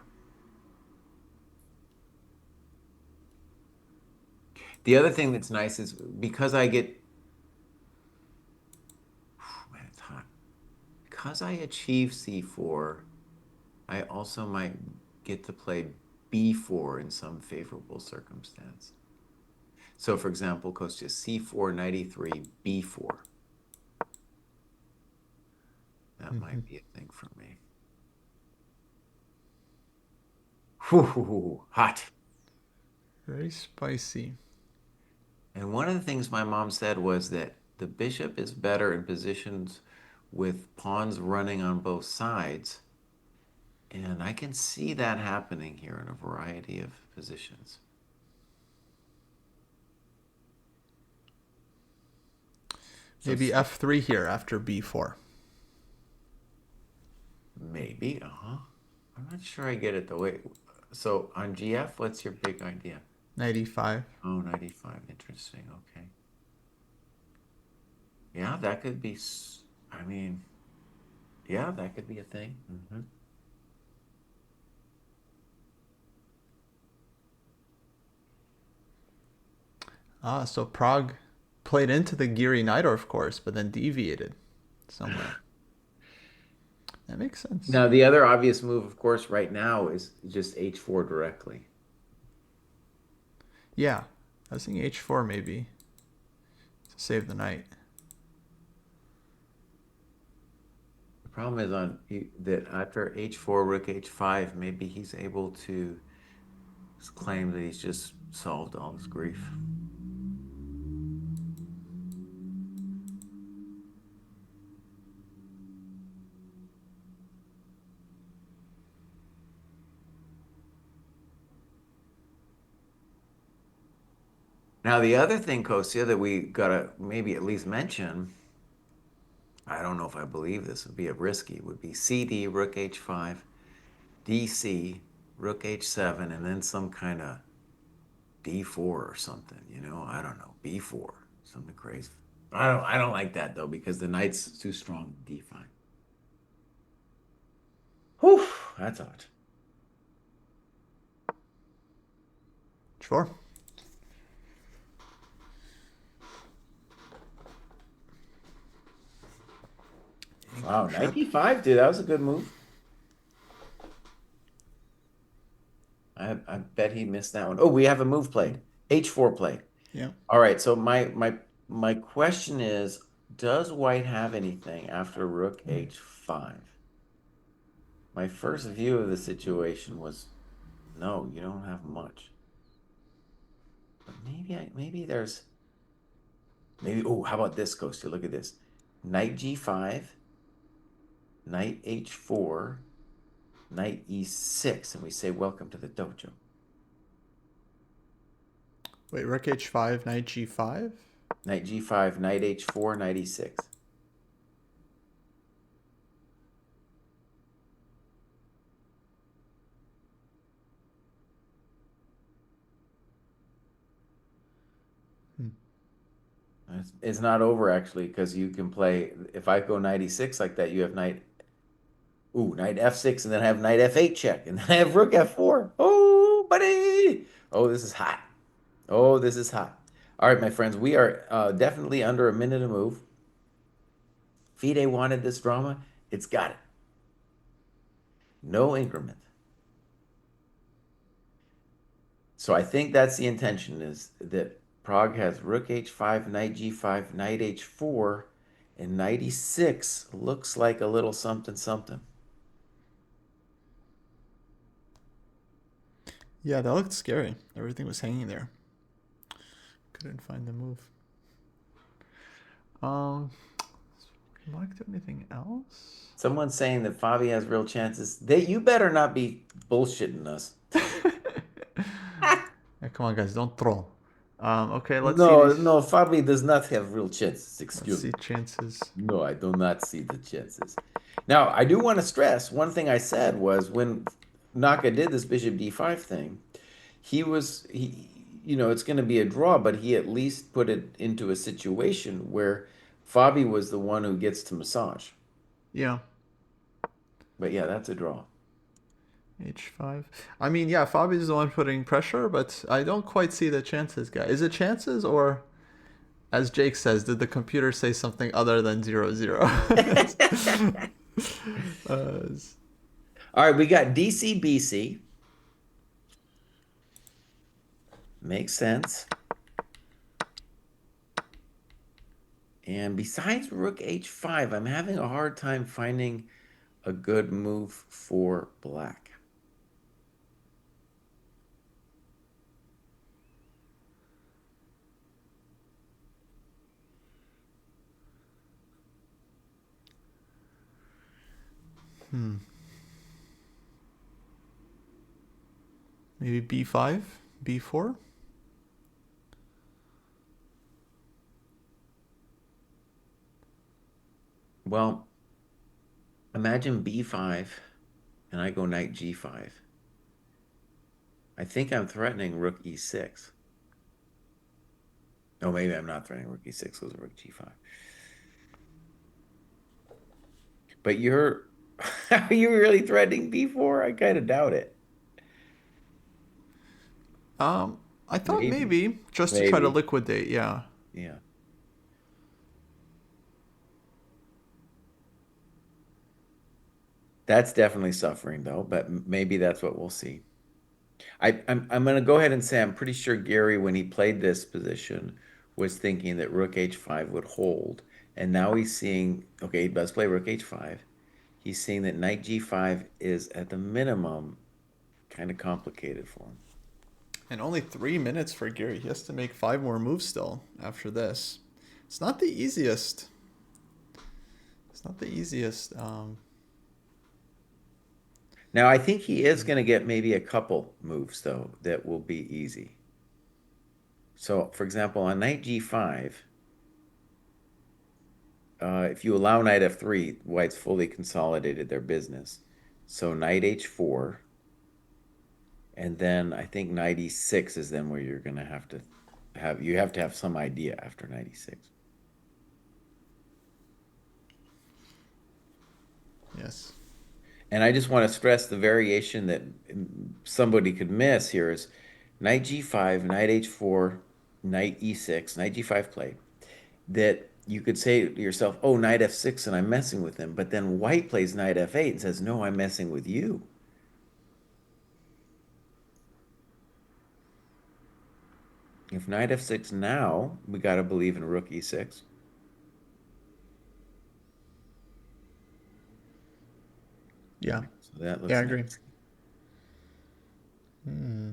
The other thing that's nice is because I get, man, it's hot. Because I achieve c4, I also might get to play b4 in some favorable circumstance. So, for example, Kostya c4, knight e3, b4. That Mm-hmm. might be a thing for me. Whew, hot. Very spicy. And one of the things my mom said was that the bishop is better in positions with pawns running on both sides. And I can see that happening here in a variety of positions. So Maybe f3 here after b4. maybe, uh-huh. I'm not sure I get it though. Wait, so on GF, what's your big idea? Knight e5. Oh, 95. Interesting. Okay. Yeah, that could be. I mean, yeah, that could be a thing. Ah, so Prague played into the Giri Najdorf course, but then deviated somewhere. That makes sense. Now, the other obvious move, of course, right now is just h4 directly. Yeah, I was thinking h4 maybe to save the knight. The problem is that after h4, rook h5, maybe he's able to claim that he's just solved all this grief. Now, the other thing, Kostya, that we gotta maybe at least mention, I don't know if I believe this would be a risky, would be CD, rook h5, DC, rook h7, and then some kind of d4 or something, I don't know, b4, something crazy. I don't like that though because the knight's too strong d5. Whew, that's odd. Sure. Wow, knight d5, dude, that was a good move. I bet he missed that one. Oh, we have a move played. H4 played. Yeah. All right, so my question is, does white have anything after rook h5? My first view of the situation was no, you don't have much. But maybe there's maybe oh, how about this, Kostya? Look at this. Knight g5, knight h4, knight e6, and we say welcome to the dojo. Wait, rook h5, knight g5? Knight g5, knight h4, knight e6. It's not over actually because you can play. If I go knight e6 like that, you have knight f6, and then I have knight f8 check, and then I have rook f4. Oh, buddy! Oh, this is hot. Oh, this is hot. All right, my friends, we are definitely under a minute to move. FIDE wanted this drama. It's got it. No increment. So I think that's the intention is that Prague has rook h5, knight g5, knight h4, and knight e6 looks like a little something something. Yeah, that looked scary. Everything was hanging there. Couldn't find the move. Can Black do anything else? Someone's saying that Fabi has real chances. You better not be bullshitting us. Yeah, come on, guys, don't troll. Okay, let's see No, these. no, Fabi does not have real chances. Let's Excuse see me. chances. No, I do not see the chances. Now, I do want to stress one thing I said was when Naka did this bishop d5 thing, it's going to be a draw, but he at least put it into a situation where Fabi was the one who gets to massage. Yeah. But yeah, that's a draw. H5. I mean, yeah, Fabi's the one putting pressure, but I don't quite see the chances, guy. Is it chances or, as Jake says, did the computer say something other than 0-0? uh, All right, we got DC BC. Makes sense. And besides rook h5, I'm having a hard time finding a good move for black. Maybe B5, B4. Well, imagine b5 and I go knight g5. I think I'm threatening rook e6. Oh, maybe I'm not threatening rook e6, goes rook g5. But you're, are you really threatening b4? I kind of doubt it. I thought Maybe, maybe just to try to maybe, liquidate. Yeah. yeah. That's definitely suffering though, but maybe that's what we'll see. I'm going to go ahead and say I'm pretty sure Gary, when he played this position, was thinking that rook h5 would hold. And now he's seeing, okay, he does play rook h5. He's seeing that knight g5 is at the minimum kind of complicated for him. And only 3 minutes for Gary. He has to make 5 more moves still after this. It's not the easiest. It's not the easiest. Now, I think he is going to get maybe a couple moves, though, that will be easy. So, for example, on knight g5, if you allow knight f3, white's fully consolidated their business. So knight h4, and then I think knight e6 is then where you're going to have some idea after knight e6. Yes. And I just want to stress the variation that somebody could miss here is knight g5, knight h4, knight e6, knight g5 play. That you could say to yourself, oh, knight f6 and I'm messing with him. But then white plays knight f8 and says, no, I'm messing with you. If knight f6 now, we got to believe in rook e6. Yeah. Okay, so that Yeah, I looks agree. nice. Hmm.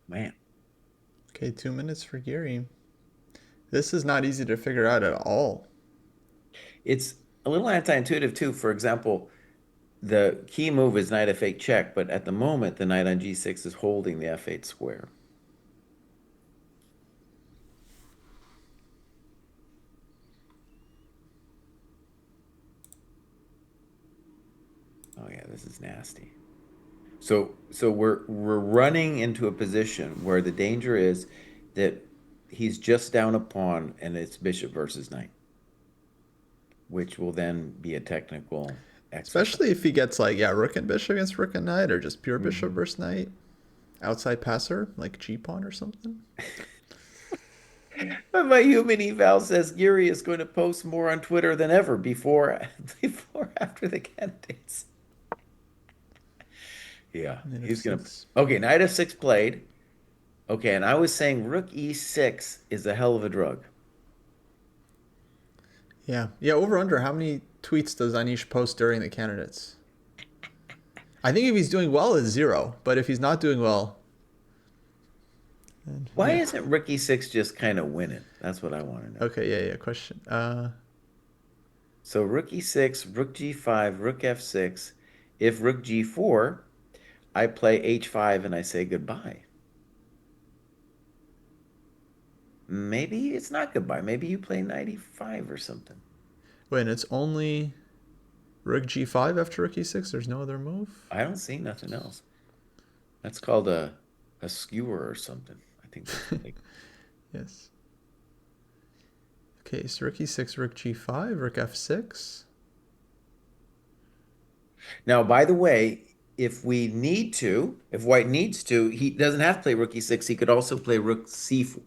Man, Okay, 2 minutes for Gary. This is not easy to figure out at all. it's a little anti-intuitive too. For example, the key move is knight f8 check, but at the moment, the knight on g6 is holding the f8 square. Oh yeah, this is nasty. So we're running into a position where the danger is that he's just down a pawn and it's bishop versus knight, which will then be a technical exercise. Especially if he gets like, yeah, rook and bishop against rook and knight, or just pure bishop Mhm. versus knight. Outside passer, like G pawn or something. But my human eval says Gary is going to post more on Twitter than ever before before after the candidates. Yeah, Knight he's gonna. f6. Okay, knight f6 played. Okay, and I was saying rook e6 is a hell of a drug. Yeah. Yeah, over under. How many tweets does Anish post during the candidates? I think if he's doing well, it's zero. But if he's not doing well, then Why yeah. isn't rook e6 just kind of winning? That's what I want to know. Okay, yeah, yeah. Question. So rook e6, rook g5, rook f6. If rook g4, I play h5 and I say goodbye. Maybe it's not goodbye. Maybe you play knight e5 or something. Wait, it's only rook g5 after rook e6. There's no other move. I don't see nothing else. That's called a skewer or something. I think that's what they. Yes. Okay, so rook e6, rook g5, rook f6. Now, by the way, if we need to, if white needs to, he doesn't have to play rook e6. He could also play rook c4.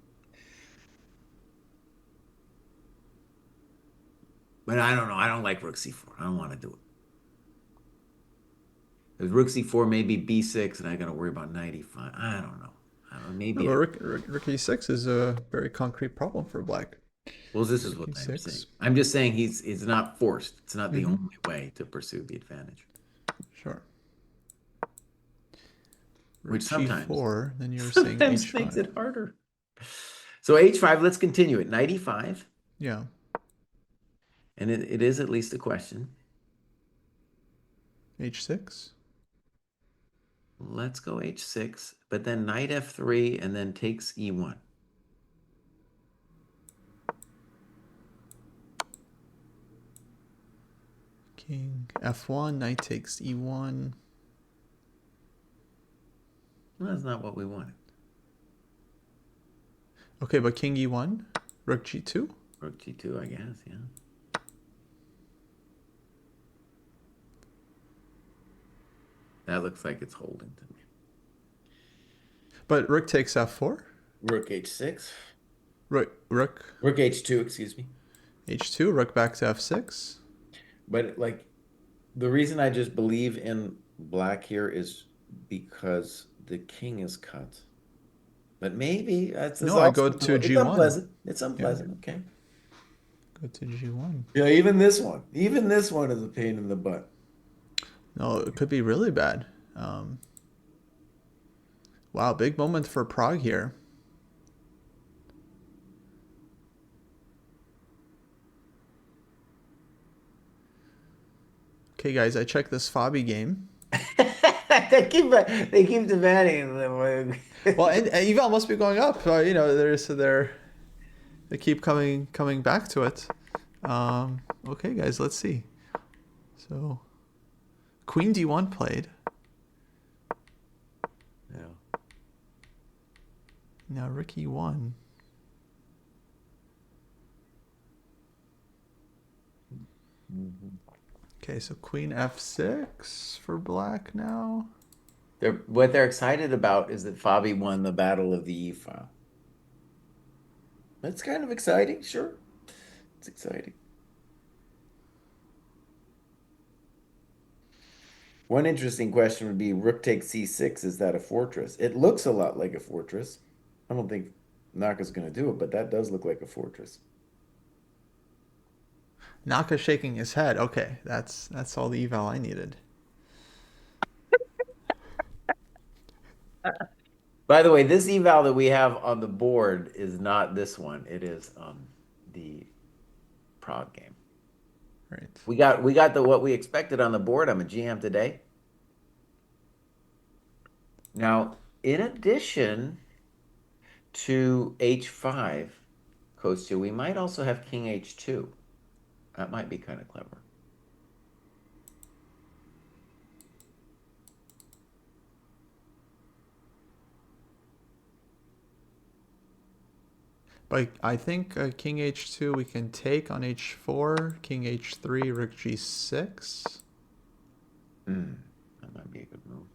But I don't know. I don't like rook c4. I don't want to do it. Because rook c4 maybe b6, and I got to worry about knight e5. I don't know. I don't know. No, Maybe but I. rook e6 is a very concrete problem for black. Well, this is Rook what I'm saying. e6. I'm just saying he's not forced. It's not the Mm-hmm. only way to pursue the advantage. Sure. Which Rook sometimes g4, then you're saying sometimes makes h5. it harder. So h5, let's continue it. Knight e5, Yeah. and it is at least a question. h6. Let's go h6, but then knight f3 and then takes e1. King f1, knight takes e1. Well, that's not what we wanted. Okay, but king e1, rook g2. Rook g2, I guess, yeah. That looks like it's holding to me. But rook takes f4. Rook h6. Rook h2, excuse me. h2, rook back to f6. But like the reason I just believe in black here is because the king is cut. But maybe that's No, I go also to it's g1. unpleasant. It's Yeah. unpleasant, okay. Go to g1. Yeah, even this one. Even this one is a pain in the butt. No, it could be really bad. Wow, big moment for Prague here. Okay, guys, I checked this Fabi game. they keep demanding them. Well, and eval must be going up. You know, they keep coming back to it. Okay, guys, let's see. So, Queen d1 played. Yeah. Now Rook e1. Okay, so Queen f6 for black now. What they're excited about is that Fabi won the battle of the E file. That's kind of exciting, sure. It's exciting. One interesting question would be rook takes c6. Is that a fortress? It looks a lot like a fortress. I don't think Naka's going to do it, but that does look like a fortress. Naka shaking his head. Okay, that's all the eval I needed. By the way, this eval that we have on the board is not this one. It is the Prague game. Right. We got the what we expected on the board. I'm a GM today. Now, in addition to h5, Kostya, we might also have king h2. That might be kind of clever. But I think king h2 we can take on h4, king h3, rook g6. That might be a good move.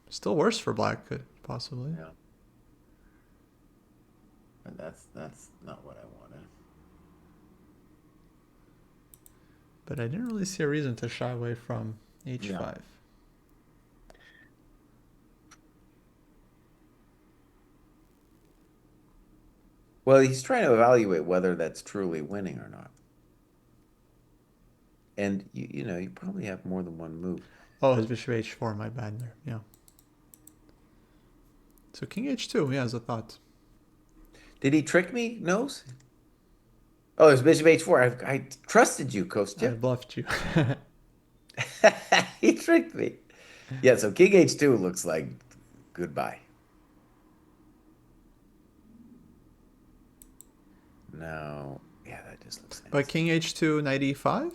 Still worse for black, could possibly. Yeah. But that's not what I wanted. But I didn't really see a reason to shy away from h5. Yeah. Well, he's trying to evaluate whether that's truly winning or not. And you know, you probably have more than one move. Oh, his bishop h4, my bad there. Yeah. So king h2, yeah, as a thought. Did he trick me, Nose? Oh, it's bishop h4. I trusted you, I Kostya. bluffed you. He tricked me. Yeah, so king h2 looks like goodbye. No, yeah, that just looks nice. But king h2, knight e5?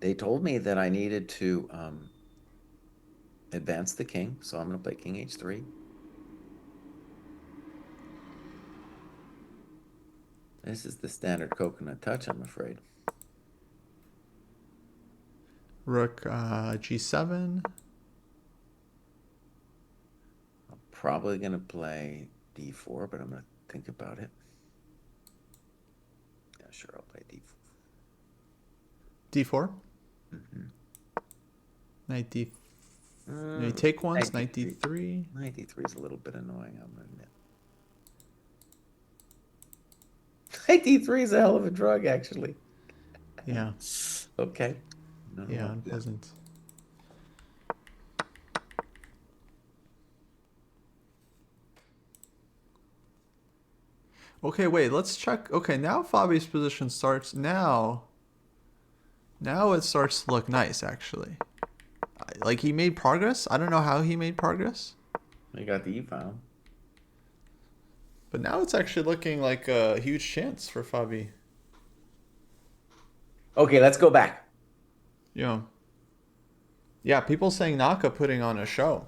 They told me that I needed to advance the king, so I'm going to play king h3. This is the standard coconut touch, I'm afraid. Rook g7. I'm probably going to play d4, but I'm going to think about it. Yeah, sure, I'll play d4. d4? Knight d... You take once, knight d3. Knight d3 is a little bit annoying, I'm going to admit. Knight d3 is a hell of a drug, actually. Yeah. Okay. Yeah, unpleasant. Okay, wait, let's check. Okay, now Fabi's position starts. Now it starts to look nice, actually. Like, he made progress. I don't know how he made progress. He got the e-file. But now it's actually looking like a huge chance for Fabi. Okay, let's go back. Yeah. Yeah, people saying Naka putting on a show.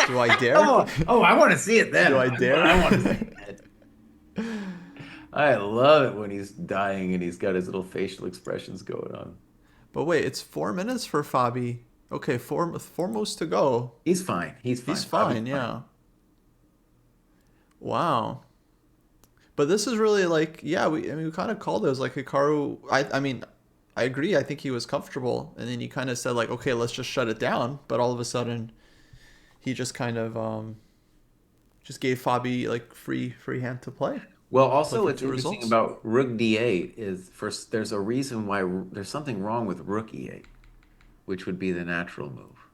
Do I dare? Oh, I want to see it Do then. I dare? I want to see it. I love it when he's dying and he's got his little facial expressions going on. But wait, it's 4 minutes for Fabi. Okay, four moves to go. He's fine. He's He's fine. Bobby's fine, fine. yeah. Wow. But this is really like, yeah, we kind of called it as like Hikaru. I mean, I agree. I think he was comfortable, and then he kind of said like, okay, let's just shut it down. But all of a sudden, he just kind of just gave Fabi like free hand to play. Well, Play also for what's two interesting results. about Rook D8 is first there's a reason why there's something wrong with Rook E8, which would be the natural move.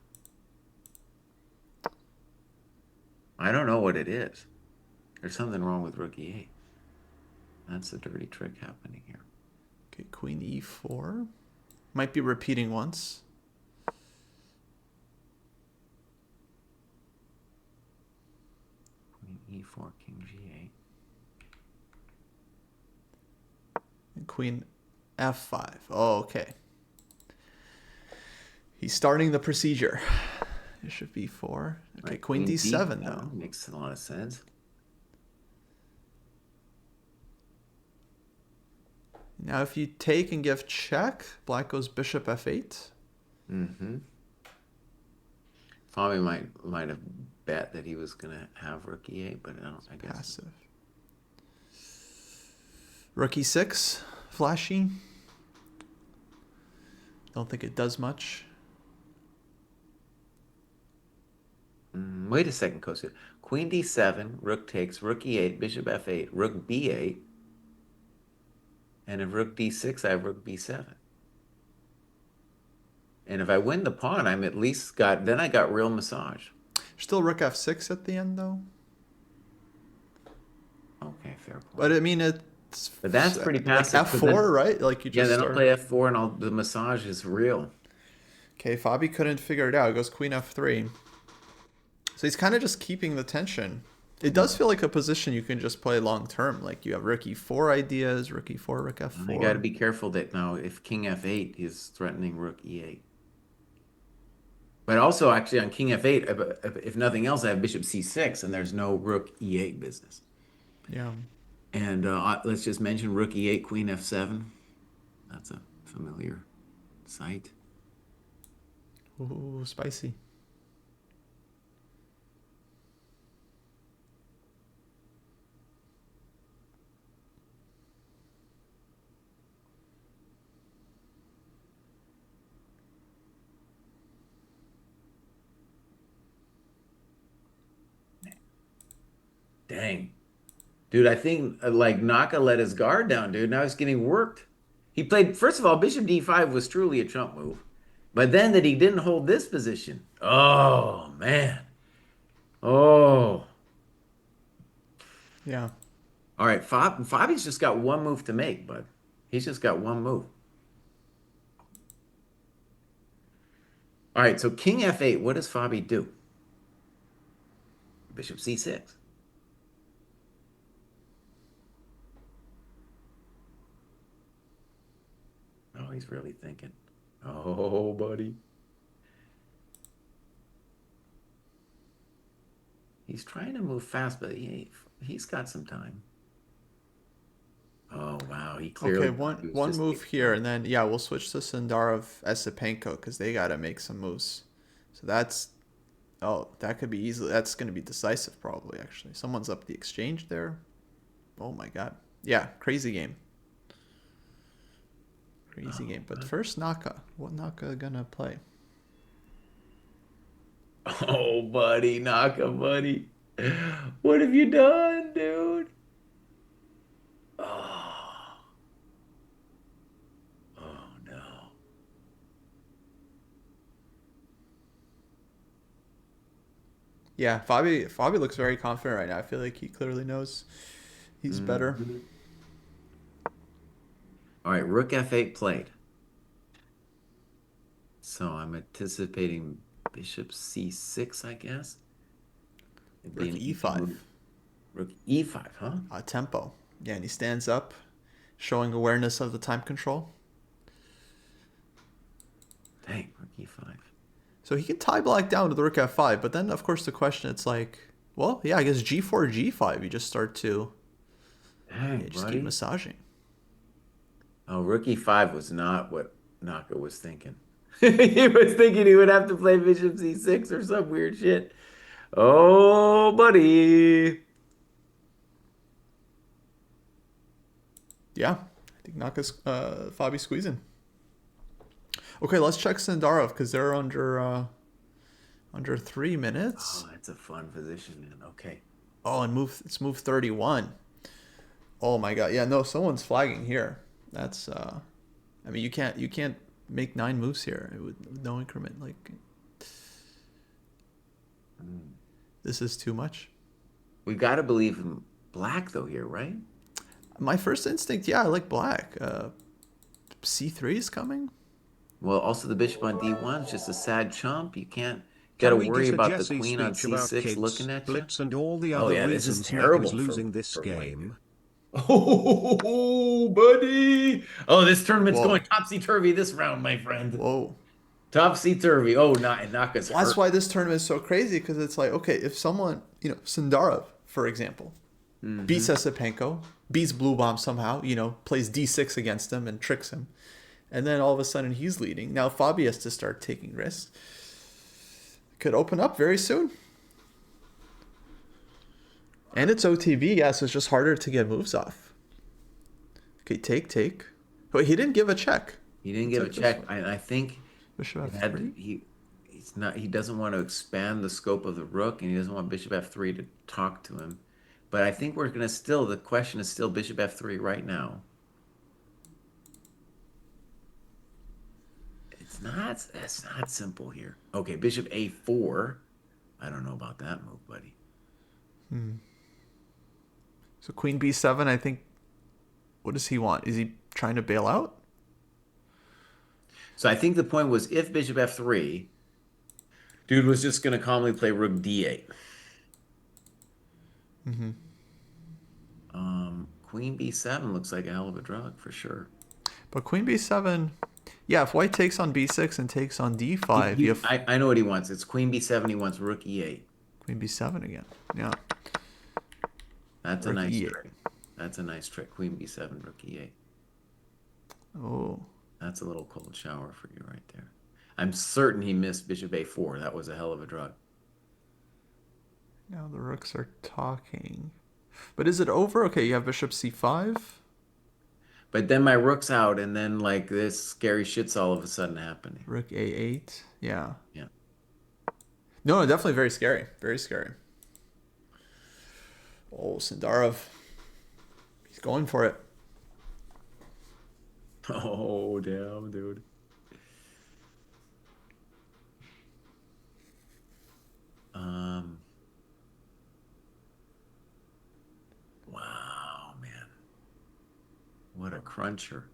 I don't know what it is. There's something wrong with Rook E8. That's a dirty trick happening here. Okay, Queen E4. Might be repeating once. Queen E4, King G8. And Queen F5. Oh, okay. He's starting the procedure. Bishop B4. Okay, Right, Queen D7 D7 though. makes a lot of sense. Now if you take and give check, black goes Bishop F8. Mm-hmm. Tommy might have bet that he was gonna have Rook E8, but I guess Passive. Rook E6. Flashy. Don't think it does much. Wait a second, Kostya. Queen D7, Rook takes, Rook E8, Bishop F8, Rook B8, and if Rook D6, I have Rook B7. And if I win the pawn, I'm at least then I got real massage. Still Rook F6 at the end though. Okay, fair point. But I mean it's But that's pretty like passive. F4, right? Like you Yeah, just then I'll start. play F4 and the massage is real. Okay, Fabi couldn't figure it out. It goes Queen F3. So he's kind of just keeping the tension. It does feel like a position you can just play long term. Like you have Rook E4 ideas, Rook E4, Rook F4. You got to be careful that now if King F8 is threatening Rook E8. But also, actually, on King F8, if nothing else, I have Bishop C6, and there's no Rook E8 business. Yeah. And let's just mention Rook E8, Queen F7. That's a familiar sight. Ooh, spicy. Dang. Dude, I think like Naka let his guard down, dude. Now he's getting worked. He played, first of all, Bishop D5 was truly a trump move. But then that he didn't hold this position. Oh, man. Oh. Yeah. All right, Fabi's just got one move to make, bud. He's just got one move. All right, so King F8, what does Fabi do? Bishop C6. Oh, he's really thinking. Oh, buddy. He's trying to move fast, but he's got some time. Oh, wow. He clearly Okay, thought he was one just move here, and then yeah, we'll switch to Sindarov Esipenko because they gotta make some moves. So that's that could be easily. That's gonna be decisive, probably. Actually, someone's up the exchange there. Oh my god. Yeah, crazy game. Crazy game. But first, Naka. What Naka gonna play? Oh, buddy, Naka, buddy. What have you done, dude? Oh, oh no. Yeah, Fabi looks very confident right now. I feel like he clearly knows he's better. Mhm. All right, Rook F8 played. So I'm anticipating bishop c6, I guess. It'd be Rook an easy e5. move. Rook e5, huh? Tempo. Yeah, and he stands up, showing awareness of the time control. Dang, rook e5. So he can tie black down to the rook f5, but then of course the question, it's like, well, yeah, I guess g4, g5, you just start to, Dang, yeah, just keep buddy. massaging. Oh, rook e5 was not what Naka was thinking. He was thinking he would have to play bishop c6 or some weird shit. Oh, buddy. Yeah, I think Naka's Fabi squeezing. Okay, let's check Sindarov because they're under 3 minutes. Oh, that's a fun position, man. Okay. Oh, and it's move 31. Oh my god, yeah, no, someone's flagging here. That's I mean, you can't make 9 moves here with no increment. Like, Mm. this is too much. We got to believe in black, though, here, right? My first instinct, yeah, I like black. C3 is coming. Well, also the bishop on d1 is just a sad chump. You can't got to Can we worry get a about the Jesse queen on speech about c6 kids, looking at you. blitz, and all the Oh other yeah, this is reasons Naka's terrible losing this for white. game? Oh, buddy. Oh, this tournament's going Whoa, topsy-turvy this round, my friend. whoa. Topsy-turvy. Oh, not Naka's Well, that's hurt. why this tournament is so crazy, because it's like, okay, if someone, Sindarov, for example, beats Hmm. Esipenko, beats Blue Bomb somehow, plays d6 against him and tricks him, and then all of a sudden he's leading. Now Fabi has to start taking risks. Could open up very soon. And it's OTB, yeah, so it's just harder to get moves off. Okay, take. Wait, he didn't give a check. He didn't He give a took this check. one. I think Bishop it had f3. he's not he doesn't want to expand the scope of the rook and he doesn't want bishop f3 to talk to him. But I think we're gonna still the question is still bishop f3 right now. It's not simple here. Okay, bishop a4. I don't know about that move, buddy. So queen b7, I think, what does he want? Is he trying to bail out? So I think the point was if bishop f3, dude was just gonna calmly play rook d8. Queen b7 looks like a hell of a drug for sure. But queen b7, yeah, if white takes on b6 and takes on d5, you have I know what he wants. It's queen b7. He wants rook e8. queen b7 again. Yeah, That's a rook nice e8. trick. That's a nice trick. Queen b7, rook e8. Oh, That's a little cold shower for you right there. I'm certain he missed bishop a4. That was a hell of a drug. now the rooks are talking. But is it over? Okay, you have bishop c5. But then my rook's out, and then like this scary shit's all of a sudden happening. Rook a8. Yeah. Yeah. No, definitely very scary. Very scary. Oh, Sindarov. He's going for it. Oh, damn, dude. Um, wow, man. What a cruncher.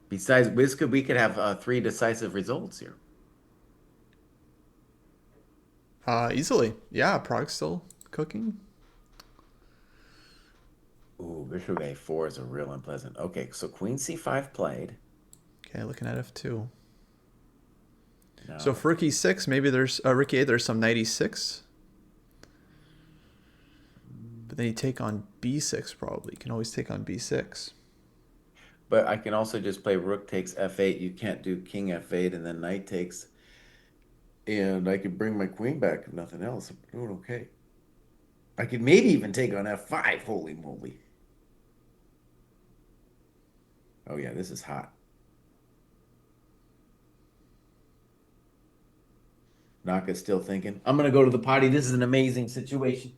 Besides, we could have 3 decisive results here. Easily. Yeah, Prague's still cooking. Ooh, bishop a4 is a real unpleasant. Okay, so queen c5 played. Okay, looking at f2. So Now, for rook e6, maybe there's rook e8, there's some knight e6. But then you take on b6 probably. You can always take on b6. but I can also just play rook takes f8. You can't do king f8 and then knight takes. And I could bring my queen back if nothing else. I'm doing okay. I could maybe even take on f5. Holy moly. Oh, yeah, this is hot. Naka's still thinking, I'm going to go to the potty. This is an amazing situation.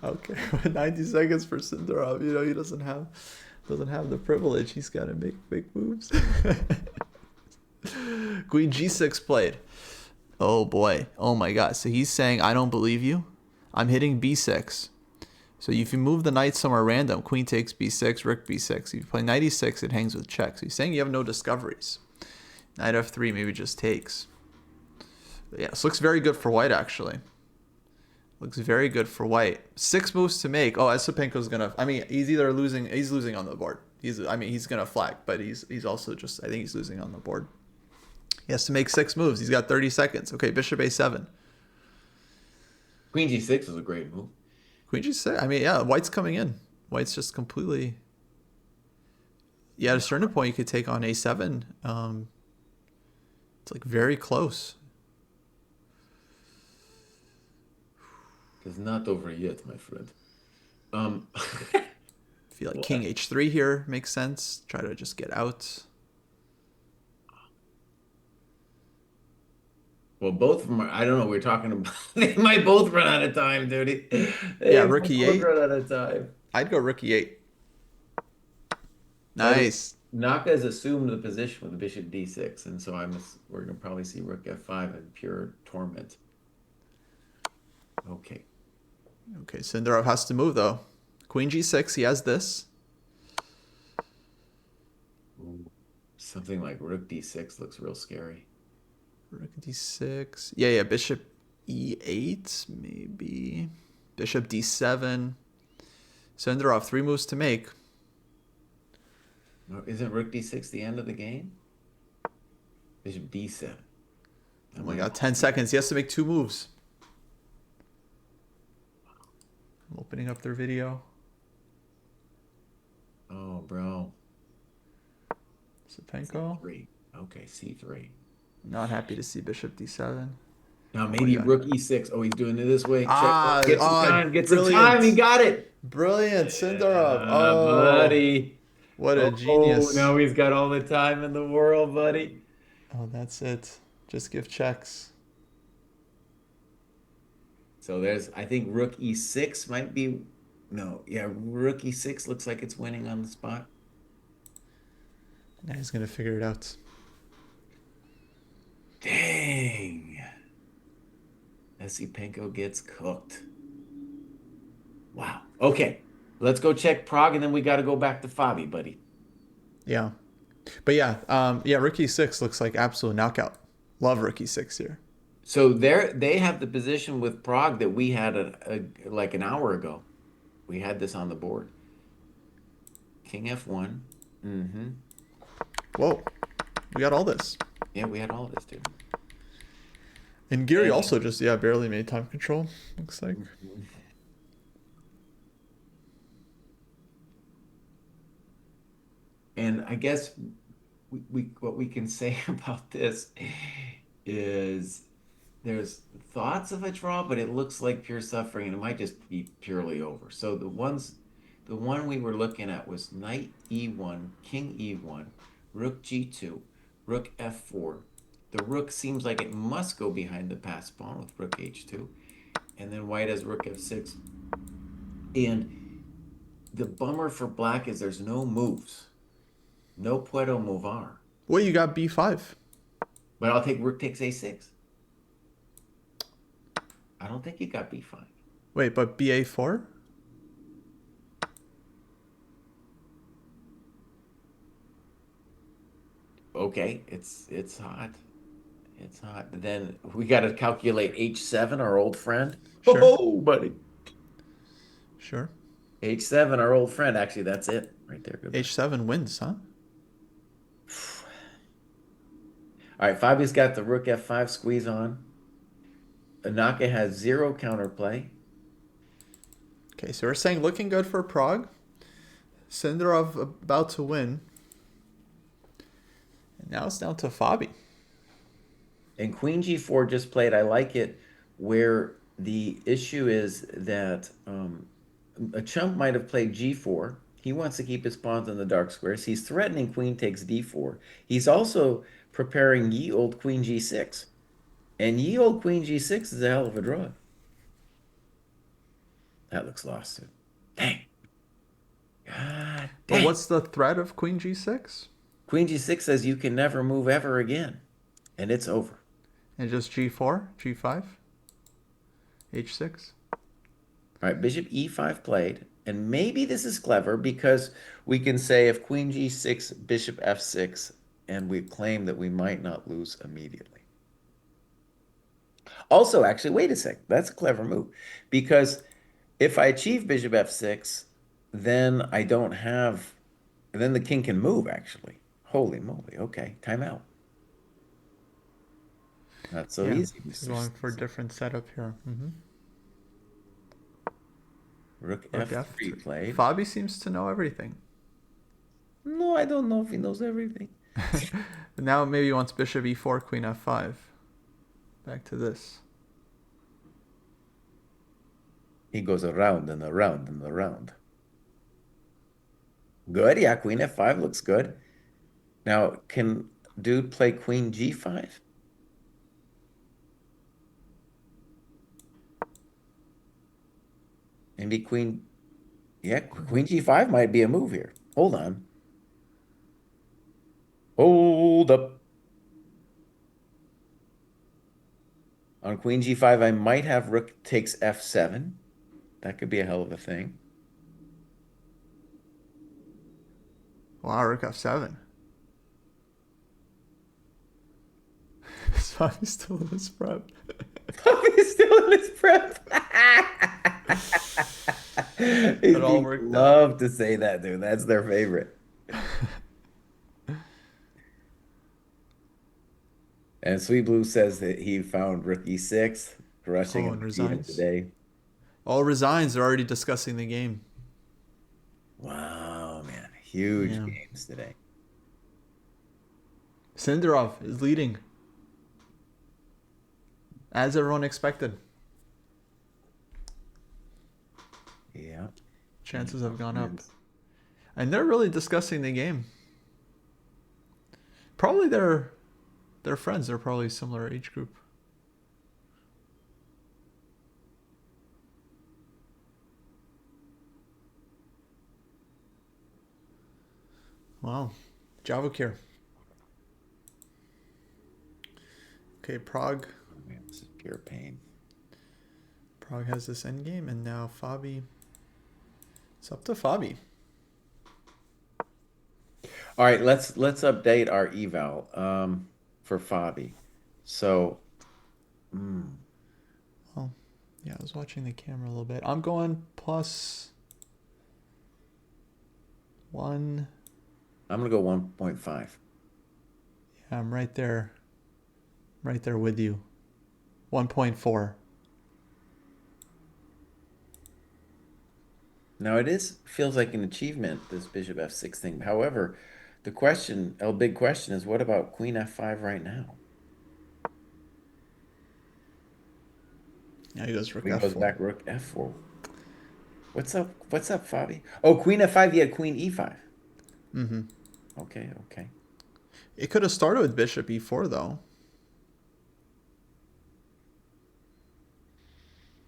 Okay, 90 seconds for Sindarov. He doesn't have the privilege. He's got to make big moves. Queen g6 played. Oh boy. Oh my god. So he's saying, I don't believe you. I'm hitting b6. So if you move the knight somewhere random, queen takes b6, rook b6. If you play knight e6, it hangs with check. So he's saying you have no discoveries. Knight f3 maybe just takes. But yeah, this looks very good for white, actually. Looks very good for white. 6 moves to make. Oh, Esipenko's gonna. I mean, he's either losing. He's losing on the board. He's gonna flag, but he's also just. I think he's losing on the board. He has to make 6 moves. He's got 30 seconds. Okay, bishop a7. Queen g6 is a great move. Queen g6. I mean, yeah, white's coming in. White's just completely. Yeah, at a certain point, you could take on a7. It's like very close. It's not over yet, my friend. I feel like king h3 here makes sense. Try to just get out. Well, both of them are, I don't know, we're talking about, they might both run out of time, dude. Yeah, rook e8. Run out of time. I'd go rook e8. Nice. Naka has assumed the position with the bishop d6, and so we're going to probably see rook f5 in pure torment. Okay. Okay, Sindarov has to move, though. Queen g6, he has this. Ooh, something like rook d6 looks real scary. Rook d6. Yeah, bishop e8, maybe. Bishop d7. Sindarov, 3 moves to make. Isn't rook d6 the end of the game? Bishop d7. Oh my god, 10 seconds. He has to make 2 moves. I'm opening up their video. Oh, bro. Esipenko. C3. Okay, c3. Not happy to see bishop d7. Now maybe rook e6. Oh, he's doing it this way. Get some time. Get some time. He got it. Brilliant, Sindarov. Buddy. What a genius. Oh, now he's got all the time in the world, buddy. Oh, that's it. Just give checks. So I think rook e6 might be, no, yeah, rook e6 looks like it's winning on the spot. Now he's going to figure it out. Dang. Esipenko gets cooked. Wow. Okay. Let's go check Prague, and then we got to go back to Fabi, buddy. Yeah. But yeah, rook e6 looks like absolute knockout. Love rook e6 here. So they have the position with Prague that we had like an hour ago. We had this on the board. King f1. Mm-hmm. Whoa. We got all this. Yeah, we had all of this, dude. And Gary also just, barely made time control, looks like. And I guess what we can say about this is there's thoughts of a draw, but it looks like pure suffering, and it might just be purely over. So the one we were looking at was knight e1, king e1, rook g2, rook f4. The rook seems like it must go behind the passed pawn with rook h2, and then white has rook f6. And the bummer for black is there's no moves. No puedo mover. Well, you got b5. But I'll take rook takes a6. I don't think you got b5. Wait, but ba4? Okay, it's hot. It's hot. Then we got to calculate h7, our old friend. Sure. Oh, buddy. Sure. h7, our old friend. Actually, that's it right there. Good h7 wins, huh? All right, Fabi's got the rook f5 squeeze on. Anaka has 0 counterplay. Okay, so we're saying looking good for Prague. Sindarov about to win. And now it's down to Fabi. And queen g4 just played. I like it, where the issue is that a chump might have played g4. He wants to keep his pawns in the dark squares. He's threatening queen takes d4. He's also preparing ye old queen g6. And ye old queen g6 is a hell of a draw. That looks lost, too. Dang. God dang. But what's the threat of queen g6? Queen g6 says you can never move ever again. And it's over. And just g4, g5, h6. All right, bishop e5 played. And maybe this is clever because we can say if queen g6, bishop f6, and we claim that we might not lose immediately. Also, actually, wait a sec. That's a clever move because if I achieve bishop f6, then I don't have, and then the king can move, actually. Holy moly. Okay, timeout. Not so Yeah, easy, he's Mr. going for a Stinson. different setup here. Rook Rook f3 f3. played. Fabi seems to know everything. No, I don't know if he knows everything. Now maybe he wants bishop e4, queen f5. Back to this. He goes around and around and around. Good. Yeah, queen f5 looks good. Now, can dude play queen g5? Maybe queen, yeah, queen g5 might be a move here. Hold on. Hold up. On queen g5, I might have rook takes f7. That could be a hell of a thing. Wow, rook f7. Fabi's still in his prep. He's still in his prep. These It all people worked out. love to say that, dude. That's their favorite. And Sweet Blue says that he found rook e6, crushing Oh, him and to beat him resigns. today. All resigns. They're already discussing the game. Wow, man. Huge Yeah. games today. Sindarov is leading, as everyone expected. Yeah. And Chances have gone up. wins. And they're really discussing the game. Probably they're friends. They're probably similar age group. Wow. Javokir. Okay, Prague. Oh, man, this is pure pain. Prague has this endgame, and now Fabi. It's up to Fabi. All right, let's update our eval for Fabi. So, mm, Well, yeah, I was watching the camera a little bit. I'm going +1. I'm gonna go 1.5. Yeah, I'm right there with you. 1.4. Now it is feels like an achievement, this bishop f6 thing. However, the question, a big question is what about queen f5 right now? Now he goes rook He goes f4. back rook f4. What's up? What's up, Fabi? Oh, queen f5, you had queen e5. Mm-hmm. Okay, okay. It could have started with bishop e4 though.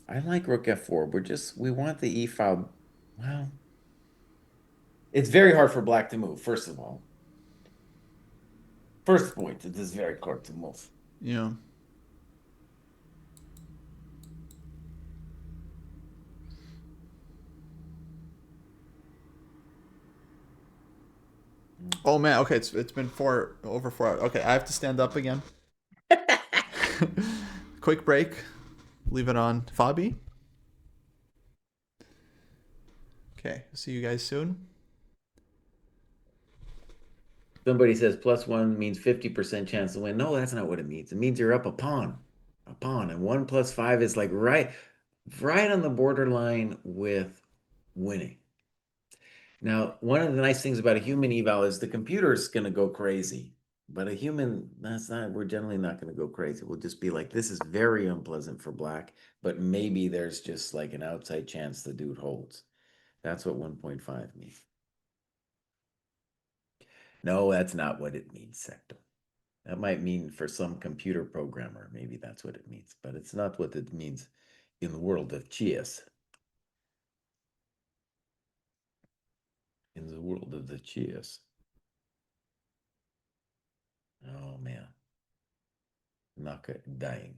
I like rook f4. We want the e file. Well, it's very hard for black to move, first of all. First point, it is very hard to move. Yeah. Oh man. Okay, it's been over 4 hours. Okay, I have to stand up again. Quick break. Leave it on Fabi. Okay. See you guys soon. Somebody says +1 means 50% chance to win. No, that's not what it means. It means you're up a pawn. A pawn. And 1 + 5 is like right on the borderline with winning. Now, one of the nice things about a human eval is the computer's going to go crazy. But a human, we're generally not going to go crazy. We'll just be like, this is very unpleasant for black, but maybe there's just like an outside chance the dude holds. That's what 1.5 means. No, that's not what it means, Sector. That might mean for some computer programmer, maybe that's what it means, but it's not what it means in the world of chess. In the world of the chess. Oh man. Naka dying.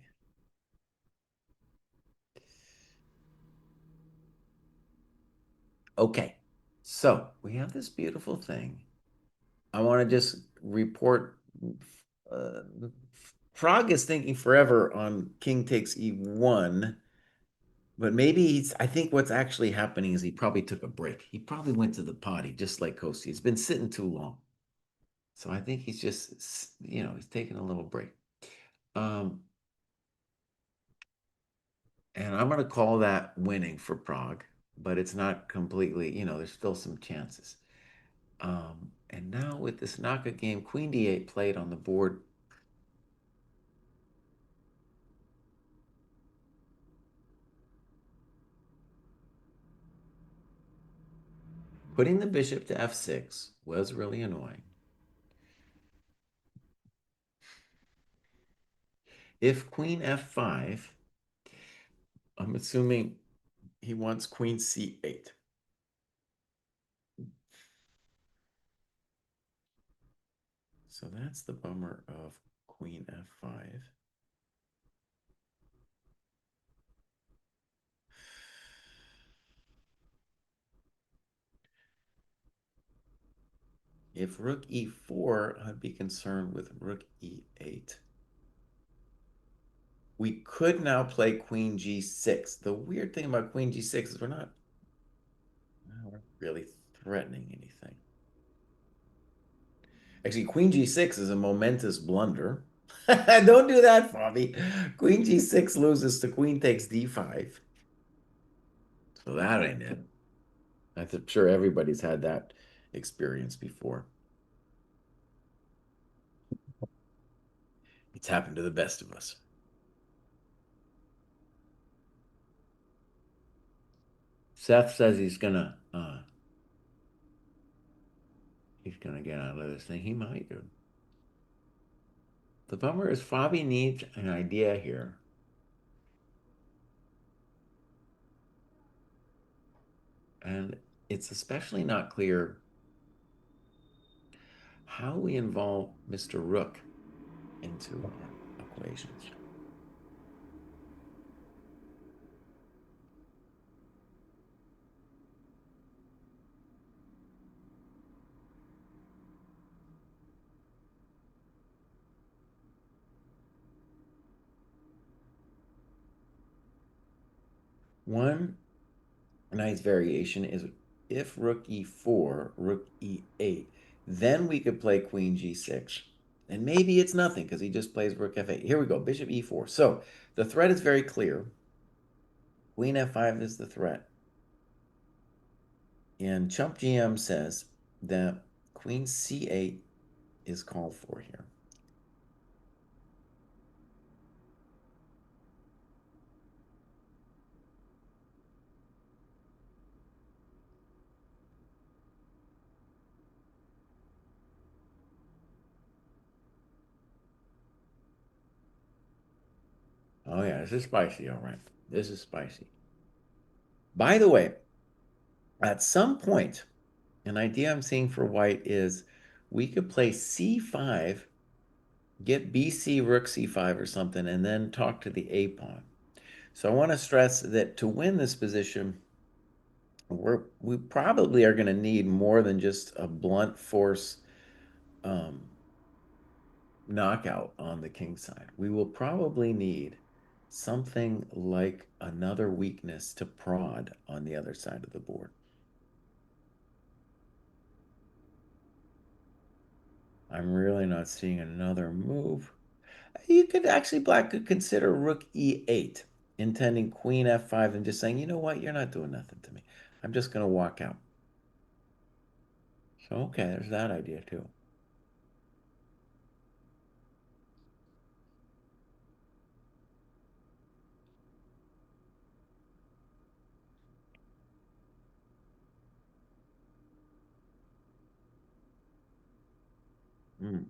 Okay, so we have this beautiful thing. I want to just report uh, Prague is thinking forever on king takes e1, but maybe I think what's actually happening is he probably took a break. He probably went to the potty, just like Kostya. He's been sitting too long. So I think he's just, he's taking a little break. Um, and I'm going to call that winning for Prague, but it's not completely, there's still some chances. And now with this knockout game, Queen D8 played on the board. Putting the bishop to f6 was really annoying. If queen f5, I'm assuming he wants queen c8. So that's the bummer of queen f5. If rook e4, I'd be concerned with rook e8. We could now play queen g6. The weird thing about queen g6 is we're not really threatening anything. Actually, queen g6 is a momentous blunder. Don't do that, Fabi. Queen g6 loses to queen takes d5. So that ain't it. I'm sure everybody's had that experience before. It's happened to the best of us. Seth says he's gonna get out of this thing. He might do. The bummer is Fabi needs an idea here. And it's especially not clear how we involve Mr. Rook into our equations. One nice variation is if rook e4, rook e8, then we could play queen g6. And maybe it's nothing because he just plays rook f8. Here we go, bishop e4. So the threat is very clear. Queen f5 is the threat. And Chump GM says that queen c8 is called for here. Oh yeah, this is spicy, all right. This is spicy. By the way, at some point, an idea I'm seeing for white is we could play c5, get bc rook c5 or something, and then talk to the a pawn. So I want to stress that to win this position, we probably are going to need more than just a blunt force um, knockout on the king side. We will probably need something like another weakness to prod on the other side of the board. I'm really not seeing another move. You could actually, black could consider rook e8, intending queen f5 and just saying, you know what, you're not doing nothing to me. I'm just going to walk out. So, okay, there's that idea too. Mm.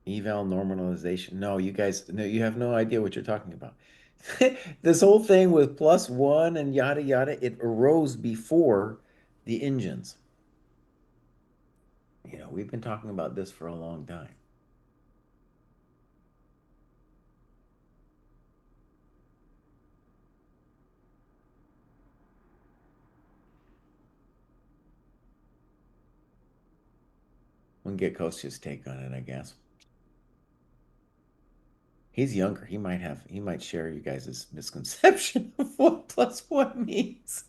Eval normalization. No, you guys, no, you have no idea what you're talking about. This whole thing with +1 and yada yada, it arose before the engines. We've been talking about this for a long time. We can get Kostya's take on it, I guess. He's younger. He might share you guys' misconception of what +1 means.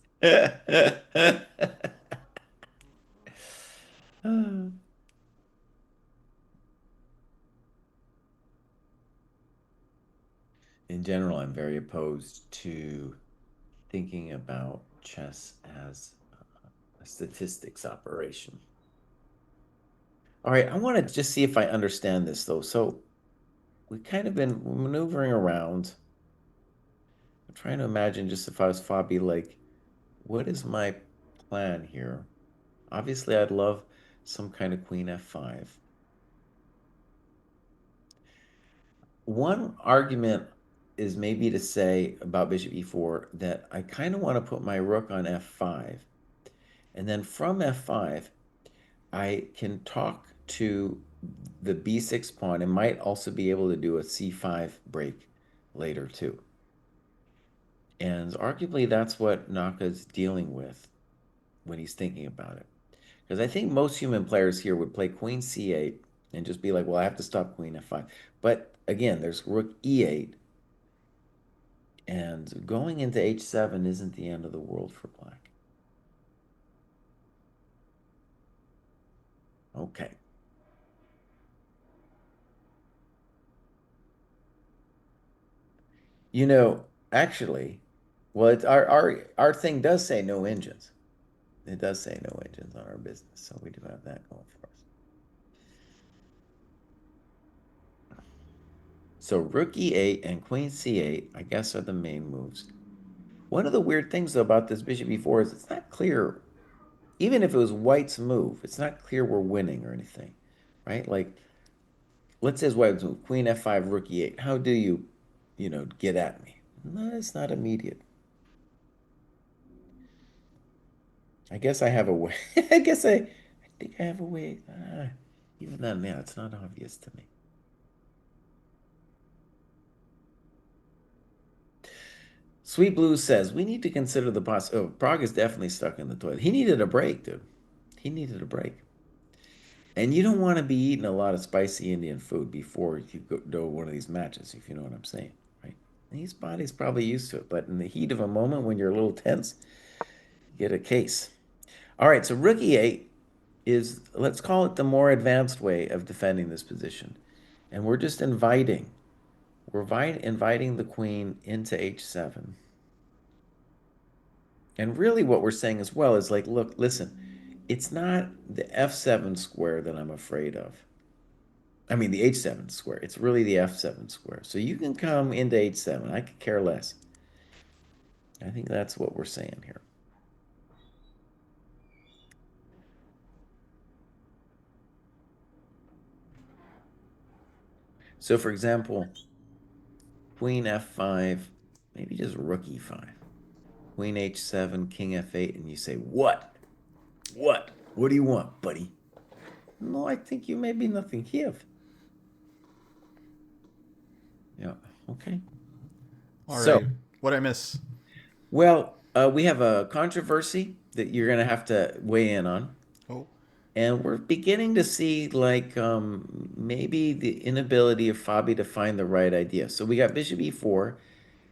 In general, I'm very opposed to thinking about chess as a statistics operation. All right, I want to just see if I understand this though. So we've kind of been maneuvering around. I'm trying to imagine just if I was Fabi, like, what is my plan here? Obviously, I'd love some kind of queen f5. One argument is maybe to say about bishop e4 that I kind of want to put my rook on f5. And then from f5, I can talk to the b6 pawn and might also be able to do a c5 break later too. And arguably that's what Naka's dealing with when he's thinking about it. Because I think most human players here would play queen c8 and just be like, well, I have to stop queen f5. But again, there's rook e8. And going into h7 isn't the end of the world for black. Okay. You know, actually, well, it's our thing does say no engines. It does say no engines on our business, so we do have that going for us. So rook e8 and queen c8, I guess, are the main moves. One of the weird things though about this bishop e4 is it's not clear, even if it was white's move, it's not clear we're winning or anything, right? Like, let's say it's white's move, queen f5, rook e8. How do you, get at me? No, it's not immediate. I guess I have a way. I think I have a way. Even then, yeah, it's not obvious to me. Sweet Blue says we need to consider the possibility. Oh, Prague is definitely stuck in the toilet. He needed a break, dude. He needed a break. And you don't want to be eating a lot of spicy Indian food before you go to one of these matches, if you know what I'm saying, right? His body's probably used to it, but in the heat of a moment when you're a little tense, you get a case. All right, so rook e8 is, let's call it the more advanced way of defending this position. And we're just inviting the queen into h7. And really what we're saying as well is like, look, listen, it's not the f7 square that I'm afraid of. I mean, the h7 square. It's really the f7 square. So you can come into h7. I could care less. I think that's what we're saying here. So for example, queen f5, maybe just rook e5. Queen h7, king f8, and you say, what? What? What do you want, buddy? No, I think you may be nothing here. Yeah, okay. All So, right. What I miss? well, we have a controversy that you're going to have to weigh in on. Oh. And we're beginning to see like maybe the inability of Fabi to find the right idea. So we got bishop e4,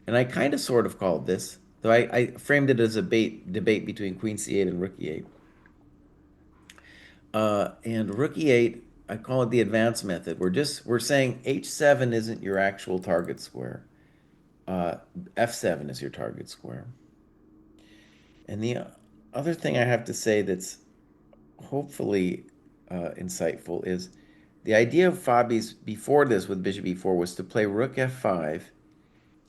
and I kind of sort of called this, though I framed it as a debate between queen c8 and rook e8. And rook e8, I call it the advanced method. We're saying h7 isn't your actual target square. F7 is your target square. And the other thing I have to say that's hopefully insightful is the idea of Fabi's before this with bishop e4 was to play rook f5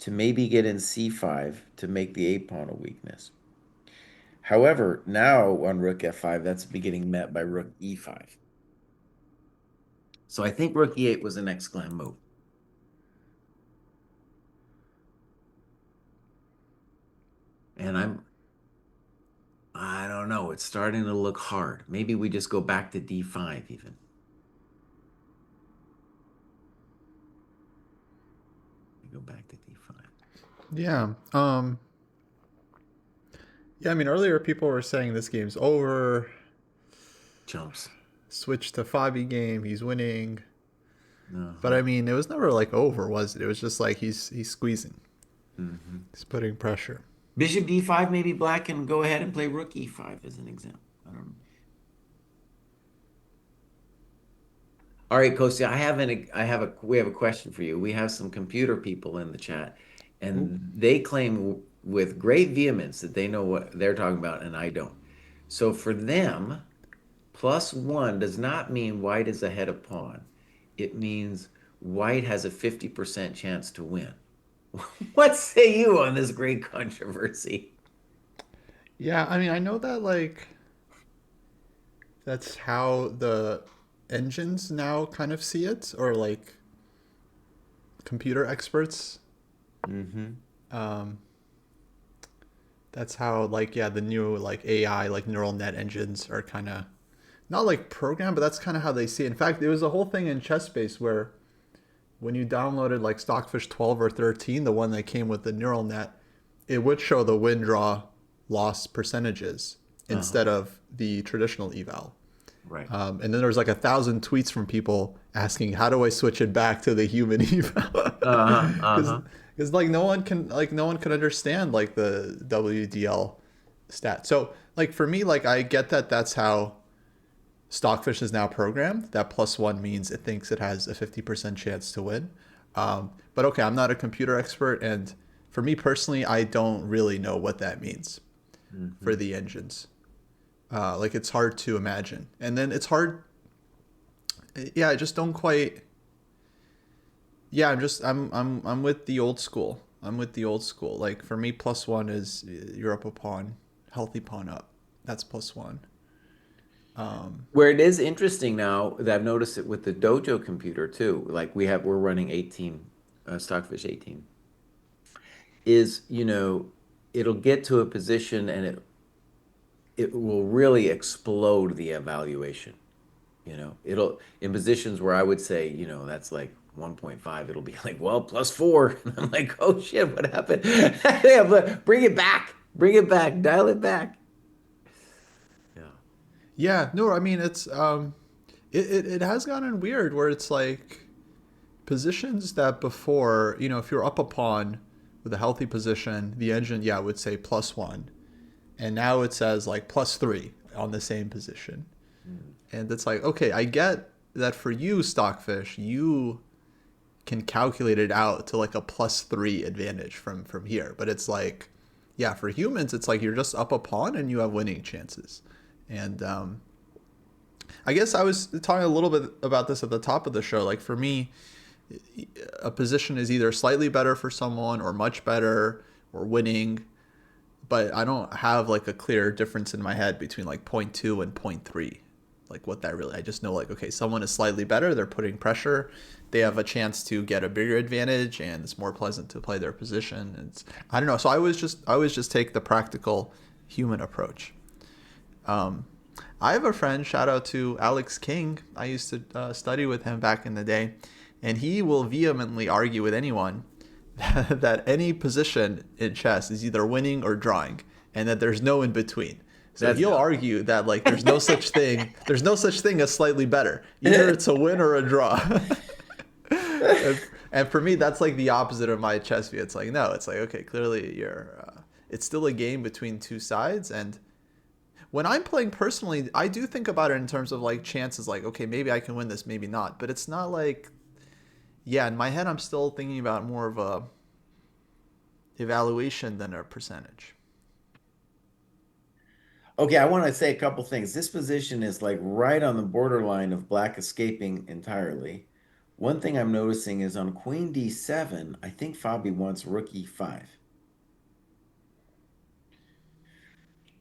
to maybe get in c5 to make the a pawn a weakness. However, now on rook f5, that's getting met by rook e5. So I think rook e8 was the next glam move. And I don't know, it's starting to look hard. Maybe we just go back to d5 even. We go back to d5. Yeah. Yeah, I mean, earlier people were saying this game's over. Jumps. switch to FIDE game. He's winning. But Uh-huh. I mean, it was never like over, was it? It was just like he's squeezing. Hmm. He's putting pressure. Bishop d5, maybe black can go ahead and play rook e5 as an example. I don't know. All right, Kostya, we have a question for you. We have some computer people in the chat, Ooh. and they claim with great vehemence that they know what they're talking about, and I don't. So for them, +1 does not mean white is ahead of pawn. It means white has a 50% chance to win. What say you on this great controversy? Yeah, I mean, I know that like that's how the engines now kind of see it, or like computer experts. Hmm. Um, that's how like yeah, the new like AI like neural net engines are kind of not like programmed, but that's kind of how they see it. In fact, there was a whole thing in ChessSpace where when you downloaded like Stockfish 12 or 13, the one that came with the neural net, it would show the win draw loss percentages Uh-huh. instead of the traditional eval. Right. And then there was like 1,000 tweets from people asking, "How do I switch it back to the human eval?" Uh-huh. Because Uh-huh. because no one can understand like the WDL stat. So like for me, like I get that that's how Stockfish is now programmed. That +1 means it thinks it has a 50% chance to win. But okay, I'm not a computer expert, and for me personally, I don't really know what that means for Hmm. the engines. Like it's hard to imagine, and then it's hard. Yeah, I just don't quite. Yeah, I'm with the old school. I'm with the old school. Like for me, +1 is you're up a pawn, healthy pawn up. That's +1. Um, Where it is interesting now that I've noticed it with the Dojo computer too, like we're running 18, Stockfish 18, is, it'll get to a position and it will really explode the evaluation. It'll in positions where I would say, that's like 1.5, it'll be like, well, +4. And I'm like, oh shit, what happened? Yeah, but bring it back, dial it back. Yeah. yeah, no, I mean it has gotten weird where it's like positions that before, if you're up a pawn with a healthy position, the engine, yeah, would say +1. And now it says like +3 on the same position. Mm. And it's like, okay, I get that for you, Stockfish, you can calculate it out to like a +3 advantage from here. But it's like, yeah, for humans, it's like you're just up a pawn and you have winning chances. And I guess I was talking a little bit about this at the top of the show. Like for me, a position is either slightly better for someone or much better or winning, but I don't have like a clear difference in my head between like point 0.2 and point 0.3. Like what that really, I just know like, okay, someone is slightly better, they're putting pressure, they have a chance to get a bigger advantage and it's more pleasant to play their position. It's, I don't know. So I always just take the practical human approach. Um, I have a friend, shout out to Alex King. I used to study with him back in the day, and he will vehemently argue with anyone that any position in chess is either winning or drawing, and that there's no in between. So That's he'll dumb. argue that like there's no such thing as slightly better. Either it's a win or a draw. And for me, that's like the opposite of my chess view. It's like no, it's like okay, clearly it's still a game between two sides, and when I'm playing personally, I do think about it in terms of like chances, like, okay, maybe I can win this, maybe not. But it's not like, yeah, in my head, I'm still thinking about more of a evaluation than a percentage. Okay, I want to say a couple things. This position is like right on the borderline of black escaping entirely. One thing I'm noticing is on Queen D7, I think Fabi wants Rook E5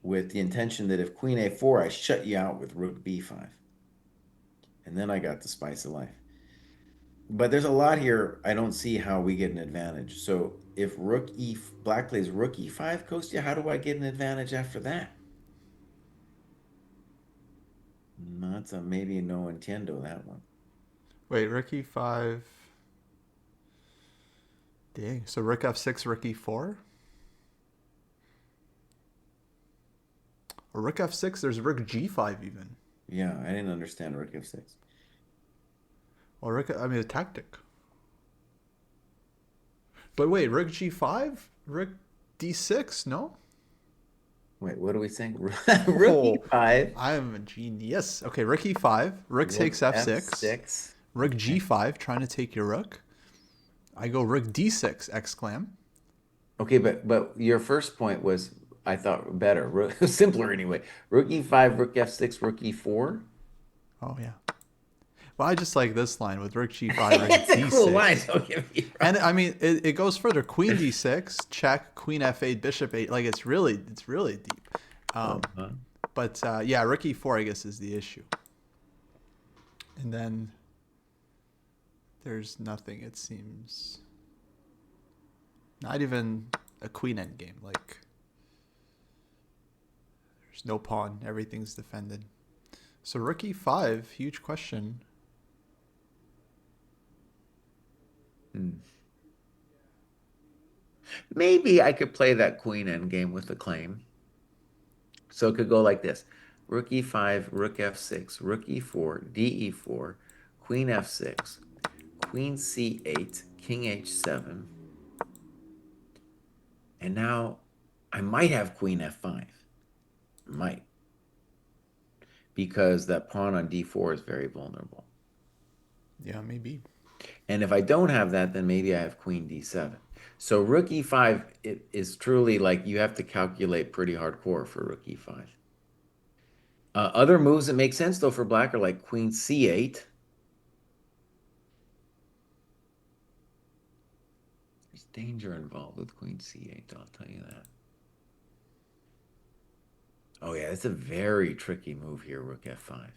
with the intention that if Queen A4, I shut you out with Rook B5. And then I got the spice of life. But there's a lot here. I don't see how we get an advantage. So if black plays Rook E5, Kostya, how do I get an advantage after that? That's a maybe no entiendo, that one. Wait, rook e5. Dang. So rook f6, rook e4? Or rook f6, there's rook g5 even. Yeah, I didn't understand rook f6. Well, I mean, a tactic. But wait, rook g5, rook d6. No. Wait, what are we saying? Rook Oh, e5, I'm a genius. Okay, rook e5, rook rook takes f6, f6. rook Okay. g5, trying to take your rook. I go rook d6, exclam. Okay, but your first point was I thought better, simpler anyway. Rook e5, rook f6, rook e4. Oh yeah. Well, I just like this line with rook g5, rook It's a cool line, d6. don't get me And wrong. I mean, it goes further. Queen d6, check. Queen f8, bishop 8. Like it's really deep. Uh-huh. But yeah, rook e4, I guess, is the issue. And then there's nothing. It seems not even a queen endgame. Like there's no pawn. Everything's defended. So rook e5, huge question. Hmm. Maybe I could play that queen endgame with the claim. So it could go like this. Rook e5, rook f6, rook e4, d e4, queen f6, queen c8, king h7. And now I might have queen f5. Might. Because that pawn on d4 is very vulnerable. Yeah, maybe. And if I don't have that, then maybe I have queen d7. So rook e5 it is truly like you have to calculate pretty hardcore for rook e5. Other moves that make sense though for black are like queen c8. There's danger involved with queen c8, I'll tell you that. Oh yeah, it's a very tricky move here, rook f5.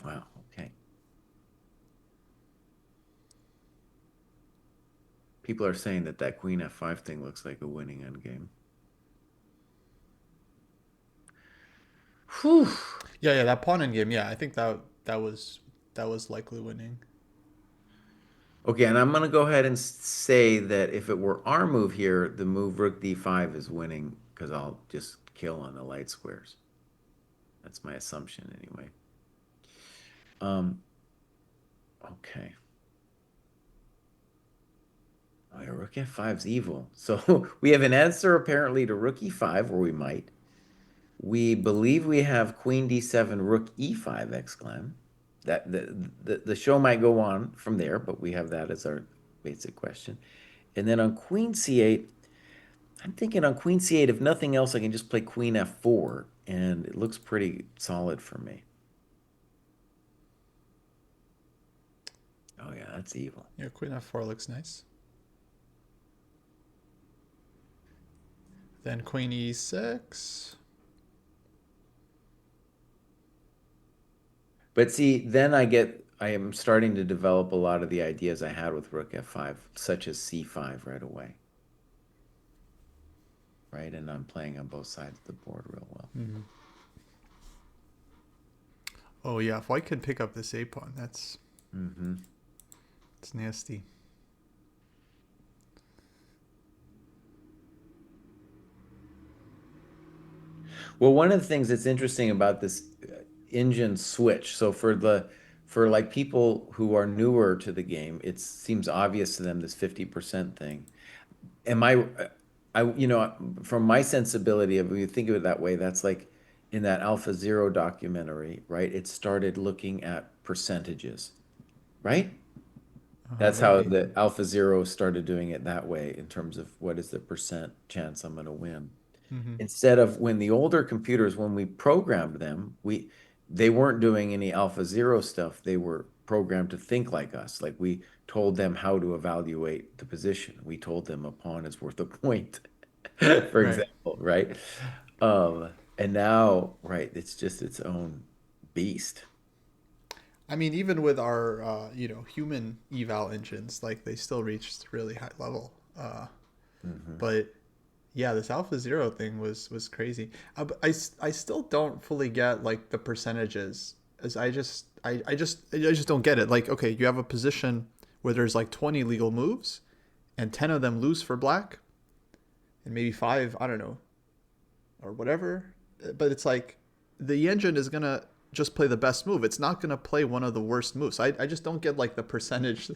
Wow, okay. People are saying that that queen f5 thing looks like a winning endgame. Whew. Yeah, that pawn endgame. Yeah, I think that was likely winning. Okay, and I'm going to go ahead and say that if it were our move here, the move rook d5 is winning because I'll just kill on the light squares. That's my assumption anyway. Um, okay. Oh, yeah, rook f5 is evil. So we have an answer apparently to rook e5, or we might. We believe we have queen d7, rook e5, exclam. That the show might go on from there, but we have that as our basic question. And then on queen c8, I'm thinking on queen c8, if nothing else, I can just play queen f4, and it looks pretty solid for me. Oh yeah, that's evil. Yeah, queen f4 looks nice. Then queen e6. But see, then I am starting to develop a lot of the ideas I had with rook f5, such as c5 right away, right? And I'm playing on both sides of the board real well. Mm-hmm. Oh yeah, if white can pick up this a pawn, Hmm. it's nasty. Well, one of the things that's interesting about this engine switch, so for like people who are newer to the game, it seems obvious to them this 50% thing. Am from my sensibility of when you think of it that way, that's like in that Alpha Zero documentary, right? It started looking at percentages, right? That's how Maybe. the Alpha Zero started doing it that way in terms of what is the percent chance I'm going to win. Mm-hmm. Instead of when the older computers, when we programmed them, they weren't doing any Alpha Zero stuff. They were programmed to think like us. Like we told them how to evaluate the position. We told them a pawn is worth a point, for Right. example, right? And now, right, it's just its own beast. I mean, even with our human eval engines, like they still reached really high level. Hmm. But yeah, this Alpha Zero thing was crazy. But I still don't fully get like the percentages, as I just don't get it. Like, okay, you have a position where there's like 20 legal moves, and 10 of them lose for black, and maybe 5, I don't know, or whatever. But it's like the engine is gonna just play the best move. It's not gonna play one of the worst moves. I just don't get like the percentage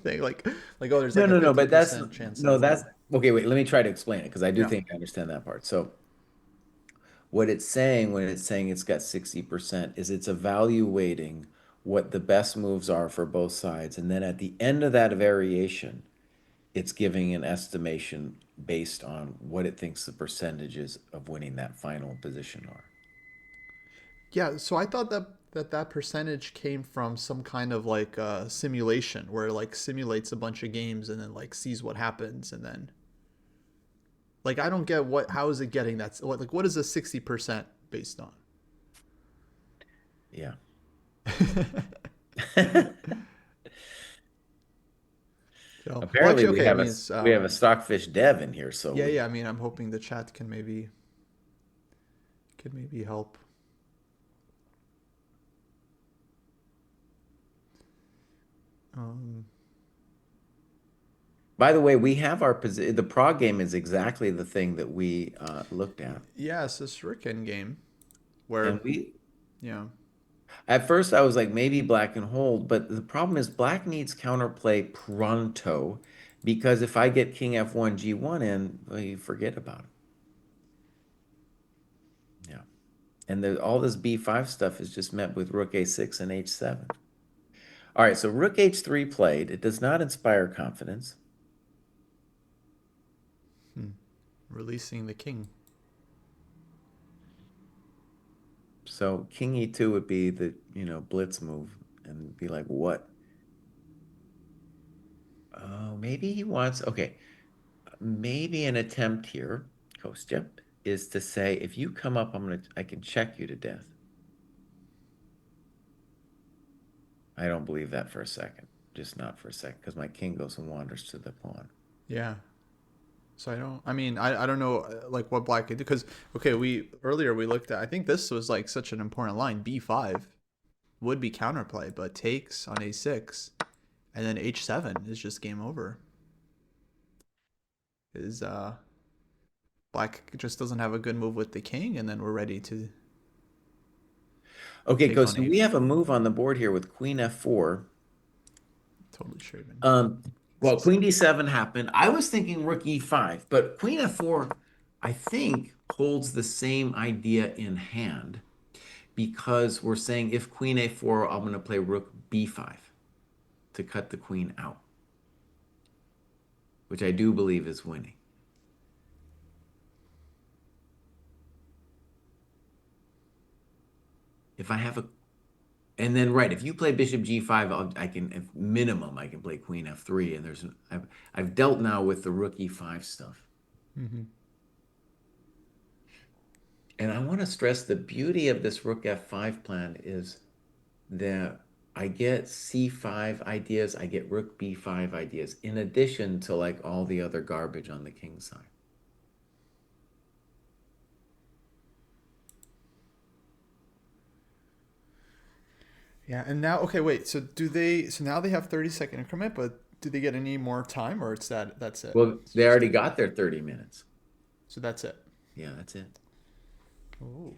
thing. Like oh, there's No, like a no, no, fifty but that's percent chance of no, that's winning. okay. Wait, let me try to explain it because I do Yeah. think I understand that part. So, what it's saying when it's saying it's got 60% is it's evaluating what the best moves are for both sides. And then at the end of that variation, it's giving an estimation based on what it thinks the percentages of winning that final position are. Yeah. So I thought that percentage came from some kind of like simulation where it like simulates a bunch of games and then like sees what happens and then like I don't get what how is it getting that like what is a 60% based on? Yeah. So well Apparently actually okay I mean it's we have a stockfish dev in here, so yeah we yeah I mean I'm hoping the chat can maybe help. Um, by the way, we have our position. The Prague game is exactly the thing that we looked at. yeah, it's this Ricken game And where we yeah at first I was like maybe black can hold, but the problem is black needs counterplay pronto because if I get king f1 g1 in, well, you forget about it. Yeah. And all this b5 stuff is just met with rook a6 and h7. All right, so rook h3 played. It does not inspire confidence. releasing the king. So king e2 would be the, blitz move and be like, what? Oh, maybe he wants, okay, maybe an attempt here, Kostya, is to say, if you come up, I can check you to death. I don't believe that for a second. Just not for a second, because my king goes and wanders to the pawn. Yeah. So I mean I don't know like what black could do because okay we earlier we looked at I think this was like such an important line b5 would be counterplay but takes on a6 and then h7 is just game over. Is black just doesn't have a good move with the king and then we're ready to Okay, take on Kostya, we have a a4. move on the board here with queen f4. Totally shaving. Um, well, c7. queen d7 happened. I was thinking rook e5, but queen f4, I think, holds the same idea in hand because we're saying if queen a4, I'm going to play rook b5 to cut the queen out, which I do believe is winning. If I have a, and then right, if you play bishop g5, I can, if minimum, I can play queen f3, and I've dealt now with the rook e5 stuff. Mm-hmm. And I want to stress the beauty of this rook f5 plan is that I get c5 ideas, I get rook b5 ideas, in addition to like all the other garbage on the king side. Yeah, and now okay, wait. So do they? So now they have 30-second increment, but do they get any more time, or it's that? That's it. Well, It's they just already 30. got their 30 minutes. So that's it. Yeah, that's it. Oh.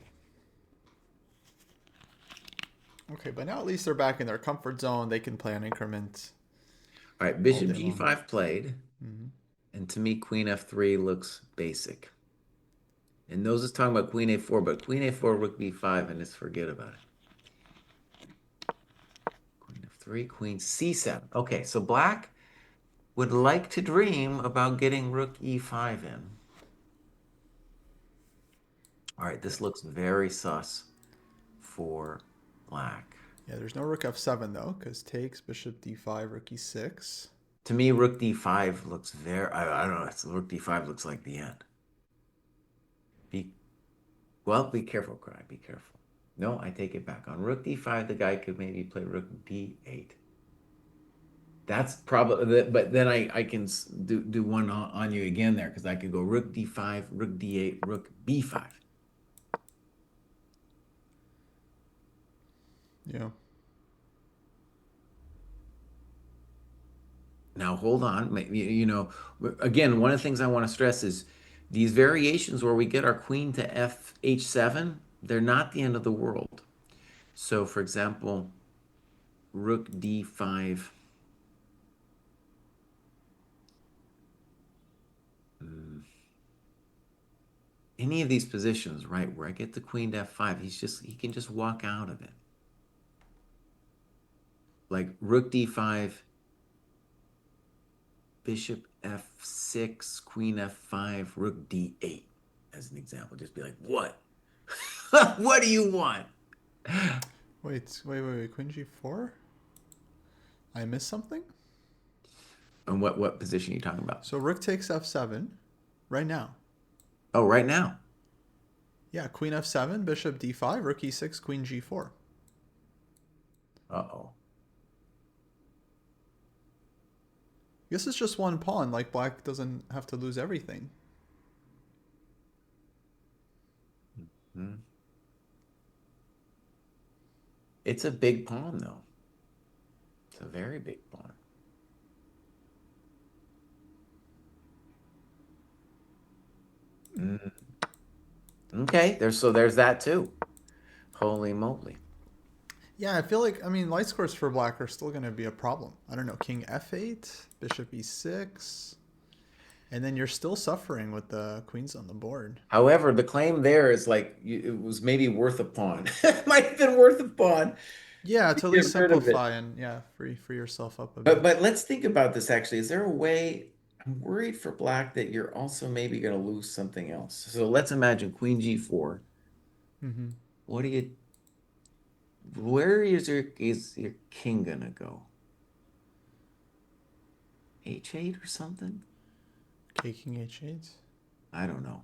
Okay, but now at least they're back in their comfort zone. They can play on increment All right, all bishop day long. g5 played, Mm-hmm. and to me, queen f3 looks basic. And those is talking about queen a4, but queen a4, rook b5, and let's forget about it. Queen f3, queen c7. Okay, so black would like to dream about getting rook e5 in. All right, Yeah. this looks very sus for black. Yeah. There's no rook f7 though, because takes bishop d5, rook e6. To me, rook d5 looks very, I don't know, rook d5 looks like the end. Be, well, be careful, Kraai, be careful. No, I take it back. On rook d5, the guy could maybe play rook d8. That's probably, but then I can do one on you again there because I could go rook d5, rook d8, rook b5. Yeah. Now, hold on. Again, one of the things I want to stress is these variations where we get our queen to H7, they're not the end of the world. So, for example, rook D5. mm, Any of these positions, right, where I get the queen to F5, he can just walk out of it. Like rook D5, bishop F6, queen F5, rook D8, as an example. Just be like, what? What do you want? Wait. Queen G4? I missed something? And what position are you talking about? So rook takes F7 right now. Oh, right now. Yeah, Queen F7, Bishop D5, Rook E6, Queen G4. Uh-oh. This is just one pawn. Like Black doesn't have to lose everything. Hmm. It's a big pawn, though. It's a very big pawn. Mm. Okay, there's that too. Holy moly. Yeah, I feel like light scores for Black are still going to be a problem. I don't know, King F8, Bishop E6, and then you're still suffering with the queens on the board. However, the claim there is like it was maybe worth a pawn. It might have been worth a pawn Yeah, to to at get least rid of it. simplify and yeah, free yourself up a But bit. but let's think about this actually. Is there a way? I'm worried for black that you're also maybe going to lose something else. So let's imagine Queen G4. Mm-hmm. What do you? Where is your king gonna go? H8 or something? Okay, King H8. I don't know.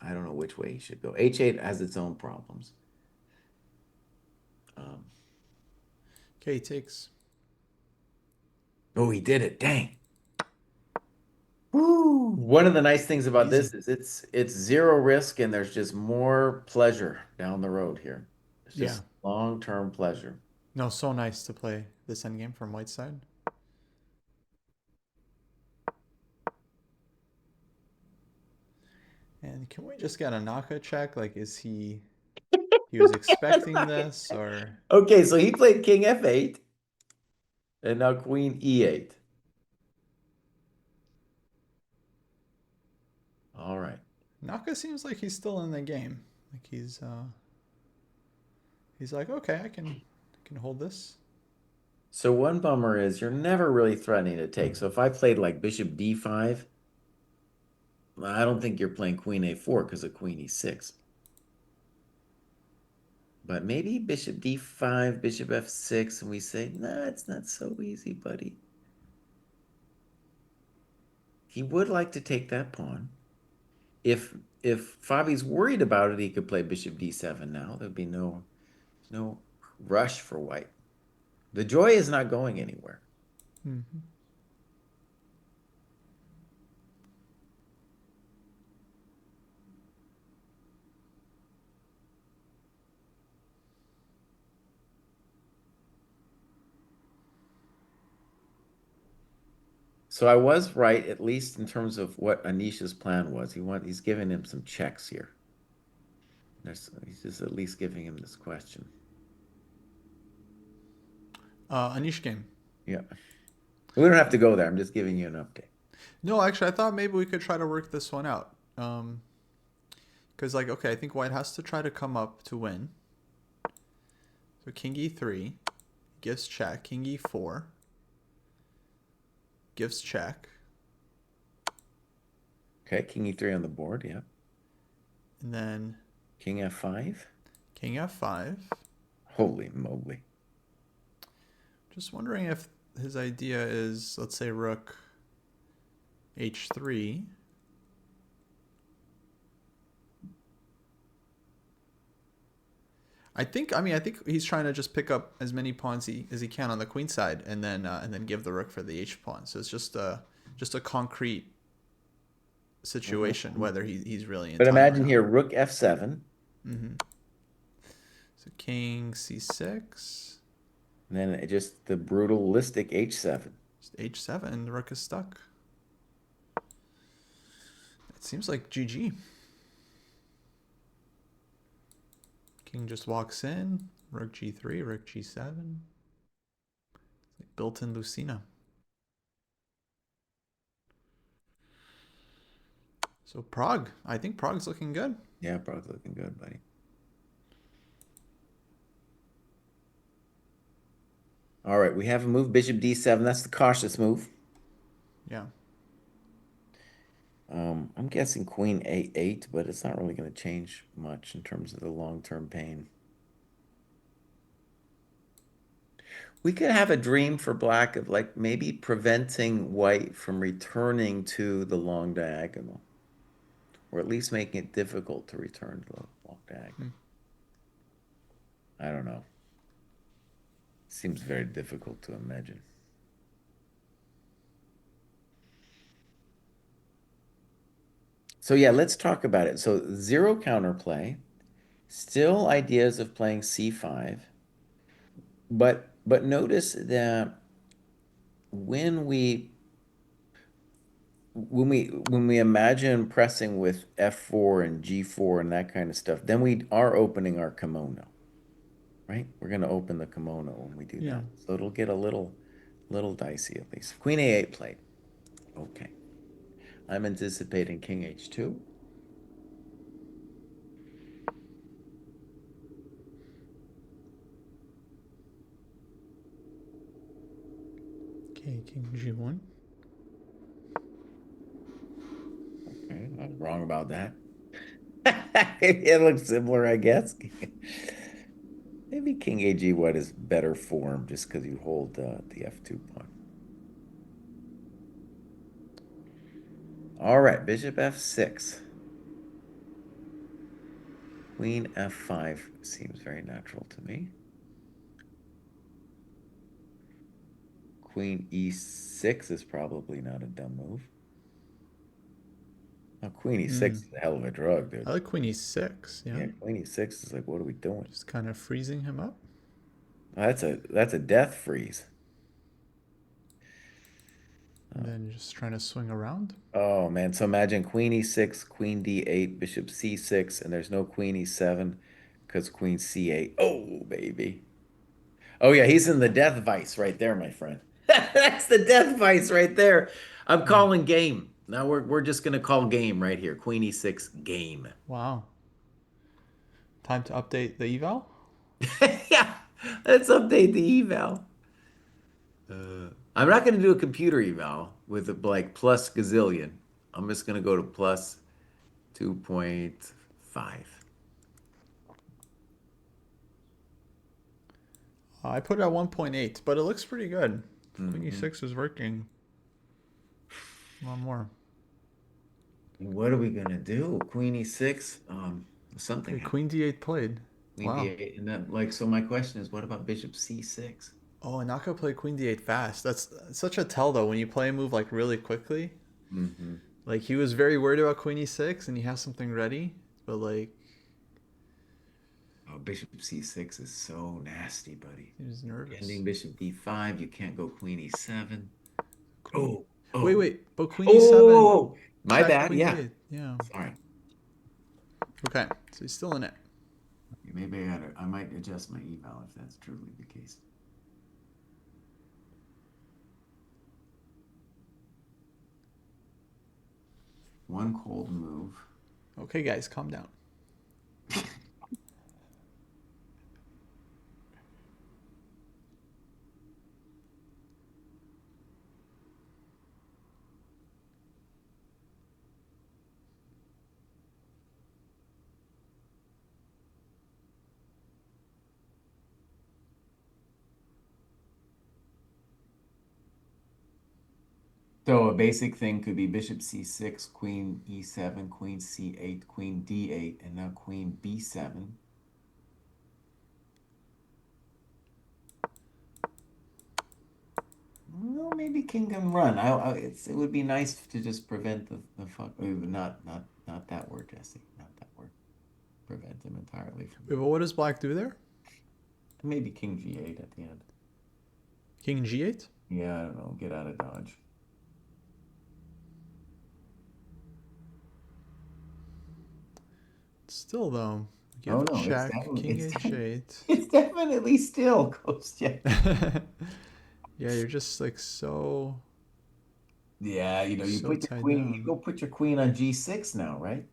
I don't know which way he should go. H8 has its own problems. Um, Okay, he takes. oh, he did it. Dang. Woo. One of the nice things about Easy. this is it's zero risk and there's just more pleasure down the road here. It's Yeah. just long-term pleasure. No, so nice to play this endgame from white side. And can we just get a Naka check? Like, is he was expecting this or Okay, so he played King F8 and now Queen E8. All right. Naka seems like he's still in the game. Like he's like, okay, I can hold this. So one bummer is you're never really threatening to take. So if I played like Bishop D5, I don't think you're playing Queen A4 because of Queen E6. But maybe Bishop D5, Bishop F6, and we say, nah, it's not so easy, buddy. He would like to take that pawn. If if Fabi's worried about it, he could play Bishop D7 now. There'd be no rush for white. The joy is not going anywhere. Mm-hmm. So I was right, at least in terms of what Anisha's plan was. He's giving him some checks here. He's just at least giving him this question. Anish game. Yeah. We don't have to go there. I'm just giving you an update. No, actually, I thought maybe we could try to work this one out. Because like, okay, I think white has to try to come up to win. So King E3 gives check. King E4 gives check, Okay, King E3 on the board, yeah. and then King F5. King F5. Holy moly. Just wondering if his idea is, let's say, Rook H3. I think he's trying to just pick up as many pawns as he can on the queen side, and then give the rook for the H pawn. So it's just a concrete situation, Mhm. whether he's really in But time or imagine not. here, Rook F7, Mm-hmm. So King C6. and then just the brutalistic H7. H7. The rook is stuck. It seems like GG. King just walks in. Rook G3, rook G7. Like built-in Lucina. So Prague. I think Prague's looking good. Yeah, Brock's looking good, buddy. All right, we have a move, bishop d7. That's the cautious move. Yeah. I'm guessing queen a8, but it's not really going to change much in terms of the long-term pain. We could have a dream for black of like maybe preventing white from returning to the long diagonal, or at least making it difficult to return to the long diagonal. I don't know. Seems very difficult to imagine. So yeah, let's talk about it. So zero counterplay, still ideas of playing c5, but notice that when we when we imagine pressing with f4 and g4 and that kind of stuff, then we are opening our kimono, right? We're going to open the kimono when we do Yeah. that. So it'll get a little dicey at least. Queen a8 played. Okay. I'm anticipating king h2. Okay, King G1. Okay, I was wrong about that. It looks similar, I guess. Maybe king ag1 is better form just because you hold the f2 pawn. All right, bishop f6. Queen f5 seems very natural to me. Queen e6 is probably not a dumb move. Oh, queen e6 is a hell of a drug, I dude. like Queen E6. Yeah. Yeah, queen e6 is like, what are we doing? Just kind of freezing him up. Oh, that's a death freeze. And then just trying to swing around. Oh man, so imagine queen e6, queen d8, bishop c6, and there's no queen e7 because queen c8. Oh, baby. Oh yeah, he's in the death vice right there, my friend. That's the death vice right there. I'm calling game. Now we're just gonna call game right here. Queen e6 game. Wow. Time to update the eval. Yeah, let's update the eval. I'm not gonna do a computer eval with like plus gazillion. I'm just gonna go to plus 2.5. I put it at 1.8, but it looks pretty good. Queen Mhm. E6 is working a lot more. What are we gonna do? Queen e6. Something Okay, happened. Queen D8 played. Queen Wow. d8, and then like so. My question is, what about bishop c6? Oh, and Naka played Queen D8 fast. That's such a tell though when you play a move like really quickly. Hmm. Like he was very worried about Queen E6 and he has something ready, but like Oh, bishop c6 is so nasty, buddy. he was nervous. Ending bishop d5. You can't go queen e7. Queen. Oh, Wait, oh, wait, but Queen E7 oh! My check bad. Queen Yeah, D8. Yeah. sorry. Okay, so he's still in it. Maybe I might adjust my eval if that's truly the case. One cold move. Okay, guys, calm down. So a basic thing could be bishop c6, queen e7, queen c8, queen d8, and now queen b7. Well, maybe king can run. It would be nice to just prevent the fuck. Not that word, Jesse. Not that word. Prevent him entirely from Wait, but what does black do there? maybe king g8 at the end. King G8? Yeah, I don't know. Get out of Dodge. Still though, you Oh have no, it's check, definitely king h8. it's definitely still Kostya. Yeah, you're just like so Yeah, you so put your tied queen, you down. go put your queen on G6 now, right?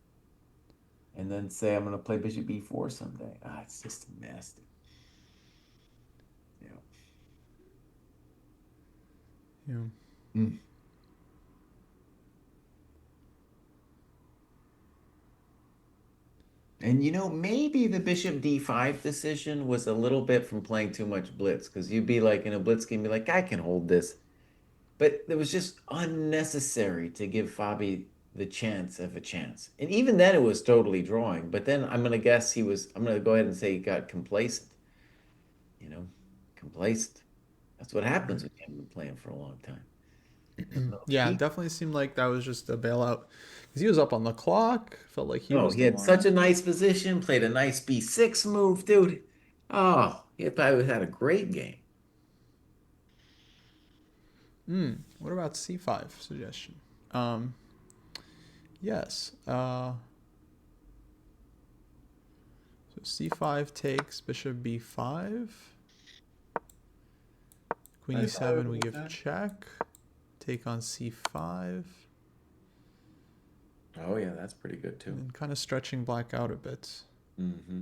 And then say I'm gonna play Bishop B4 someday. Ah, it's just nasty. Yeah. Yeah. Mm. And maybe the Bishop D5 decision was a little bit from playing too much blitz, because you'd be like in a blitz game, be like, I can hold this. But it was just unnecessary to give Fabi the chance of a chance. And even then it was totally drawing. But then I'm gonna go ahead and say he got complacent, you know, complacent. That's what happens when you haven't been playing for a long time. A little Yeah, it peak. definitely seemed like that was just a bailout because he was up on the clock. Felt like he No, was he the had such one. a nice position, played a nice B6 move, dude. Oh, he probably had a great game. What about c5 suggestion? Um, yes. So c5 takes bishop b5. Queen I thought it e7, we was give that. check. Take on c5. Oh yeah, that's pretty good too. And kind of stretching black out a bit. Hmm.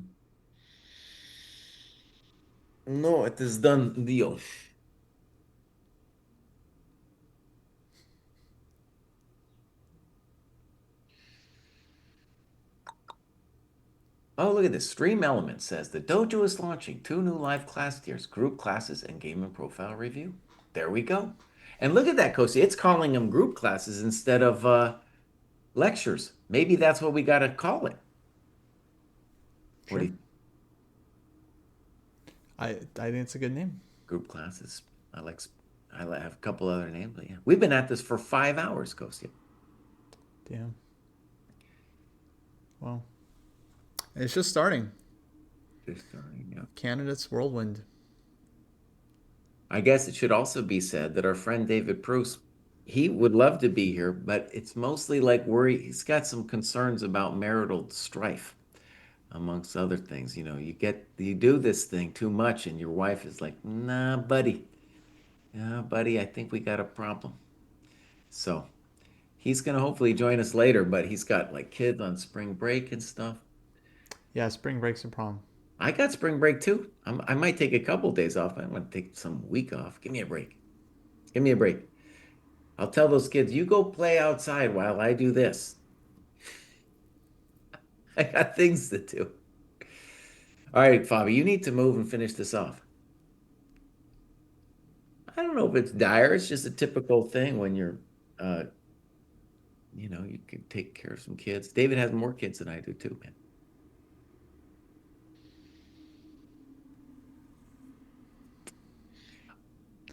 No, it is done deal. Oh, look at this. Stream Element says the dojo is launching 2 new live class tiers, group classes and game and profile review. There we go. And look at that, Kosi. It's calling them group classes instead of lectures. Maybe that's what we got to call it. What do Sure. you I think it's a good name. Group classes? I like. I have a couple other names, but yeah, we've been at this for 5 hours, Kostya. Damn. Well, it's just starting. Just starting, yeah. Candidates whirlwind. I guess it should also be said that our friend David Pruess, he would love to be here, but it's mostly like worry. He's got some concerns about marital strife, amongst other things. You do this thing too much, and your wife is like, "Nah, buddy, nah, buddy, I think we got a problem." So he's gonna hopefully join us later, but he's got like kids on spring break and stuff. Yeah, spring break's a problem. I got spring break too. I might take a couple days off. I want to take some week off. Give me a break. Give me a break. I'll tell those kids, you go play outside while I do this. I got things to do. All right, Fabi, you need to move and finish this off. I don't know if it's dire. It's just a typical thing when uh, you can take care of some kids. David has more kids than I do too, man.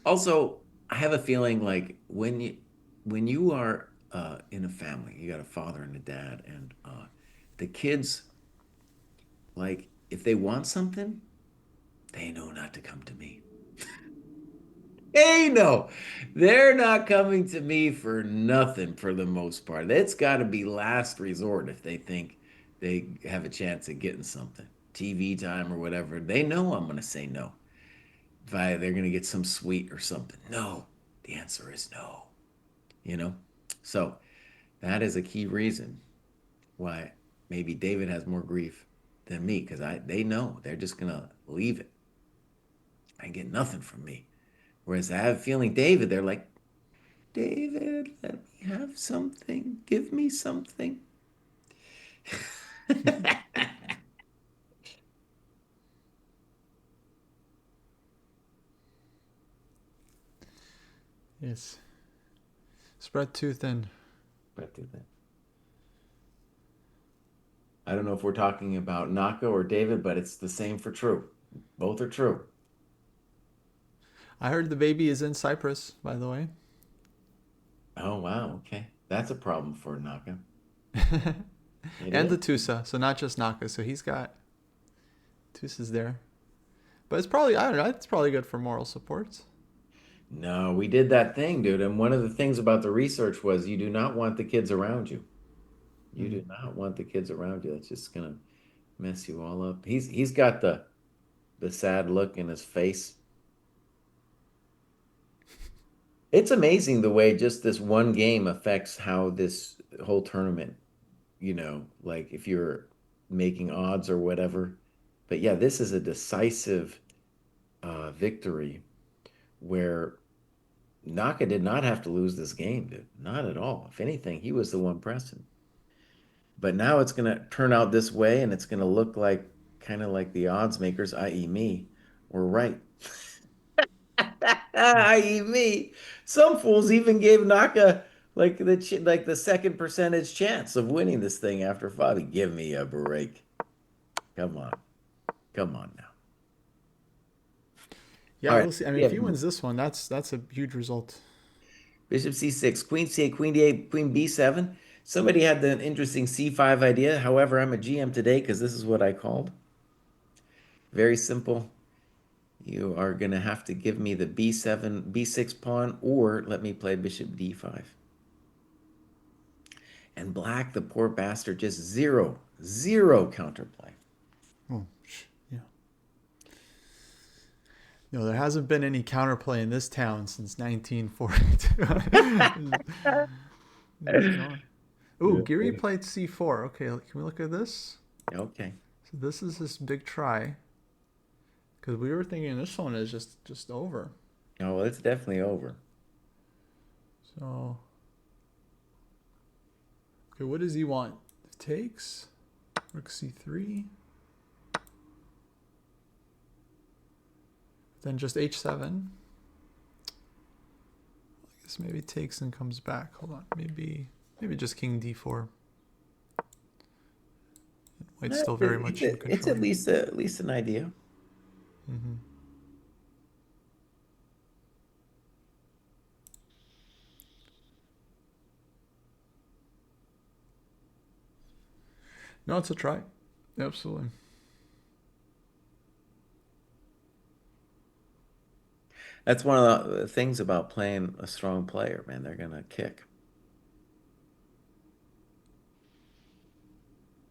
Also, I have a feeling like when you are in a family, you got a father and a dad, and the kids, like, if they want something, they know not to come to me. Hey, no, they're not coming to me for nothing for the most part. It's got to be last resort if they think they have a chance at getting something, TV time or whatever. They know I'm going to say no. If they're going to get some sweet or something. No, the answer is no. You know? So that is a key reason why maybe David has more grief than me, because they know they're just going to leave it and get nothing from me. Whereas I have a feeling David, they're like, David, let me have something. Give me something. Yes. Spread too thin. But I don't know if we're talking about Naka or David, but it's the same for True. Both are true. I heard the baby is in Cyprus, by the way. Oh, wow. Okay. That's a problem for Naka. It And is. the Tusa, so not just Naka. So he's got Tusa's there. But it's probably, I don't know, it's probably good for moral support. No, we did that thing, dude. And one of the things about the research was you do not want the kids around you. You Mm. do not want the kids around you. That's just gonna mess you all up. He's got the sad look in his face. It's amazing the way just this one game affects how this whole tournament, like if you're making odds or whatever. But yeah, this is a decisive victory where Naka did not have to lose this game, dude. Not at all. If anything, he was the one pressing. But now it's going to turn out this way, and it's going to look like kind of like the odds makers, i.e., me, were right. I.e. me. Some fools even gave Naka like the second percentage chance of winning this thing after Fabi. Give me a break. Come on. Come on now. All Yeah, right. we'll see. I mean, Yeah. if he wins this one, that's a huge result. Bishop c6, queen c8, queen d8, queen b7. Somebody had an interesting c5 idea. However, I'm a GM today because this is what I called. Very simple. You are going to have to give me the b7, b6 pawn, or let me play bishop d5. And black, the poor bastard, just zero counterplay. Oh, yeah. No, there hasn't been any counterplay in this town since 1942. Just going. Ooh, Giri played c4. Okay, can we look at this? Okay. So this is this big try. Because we were thinking this one is just over. Oh, well, it's definitely over. So, okay, what does he want? Takes. Rook c3. Then just h7. I guess maybe takes and comes back. Hold on. Maybe just king d4. White's still very much in It's control. at least an idea. Mm-hmm. No, it's a try. Absolutely. That's one of the things about playing a strong player, man. They're gonna kick.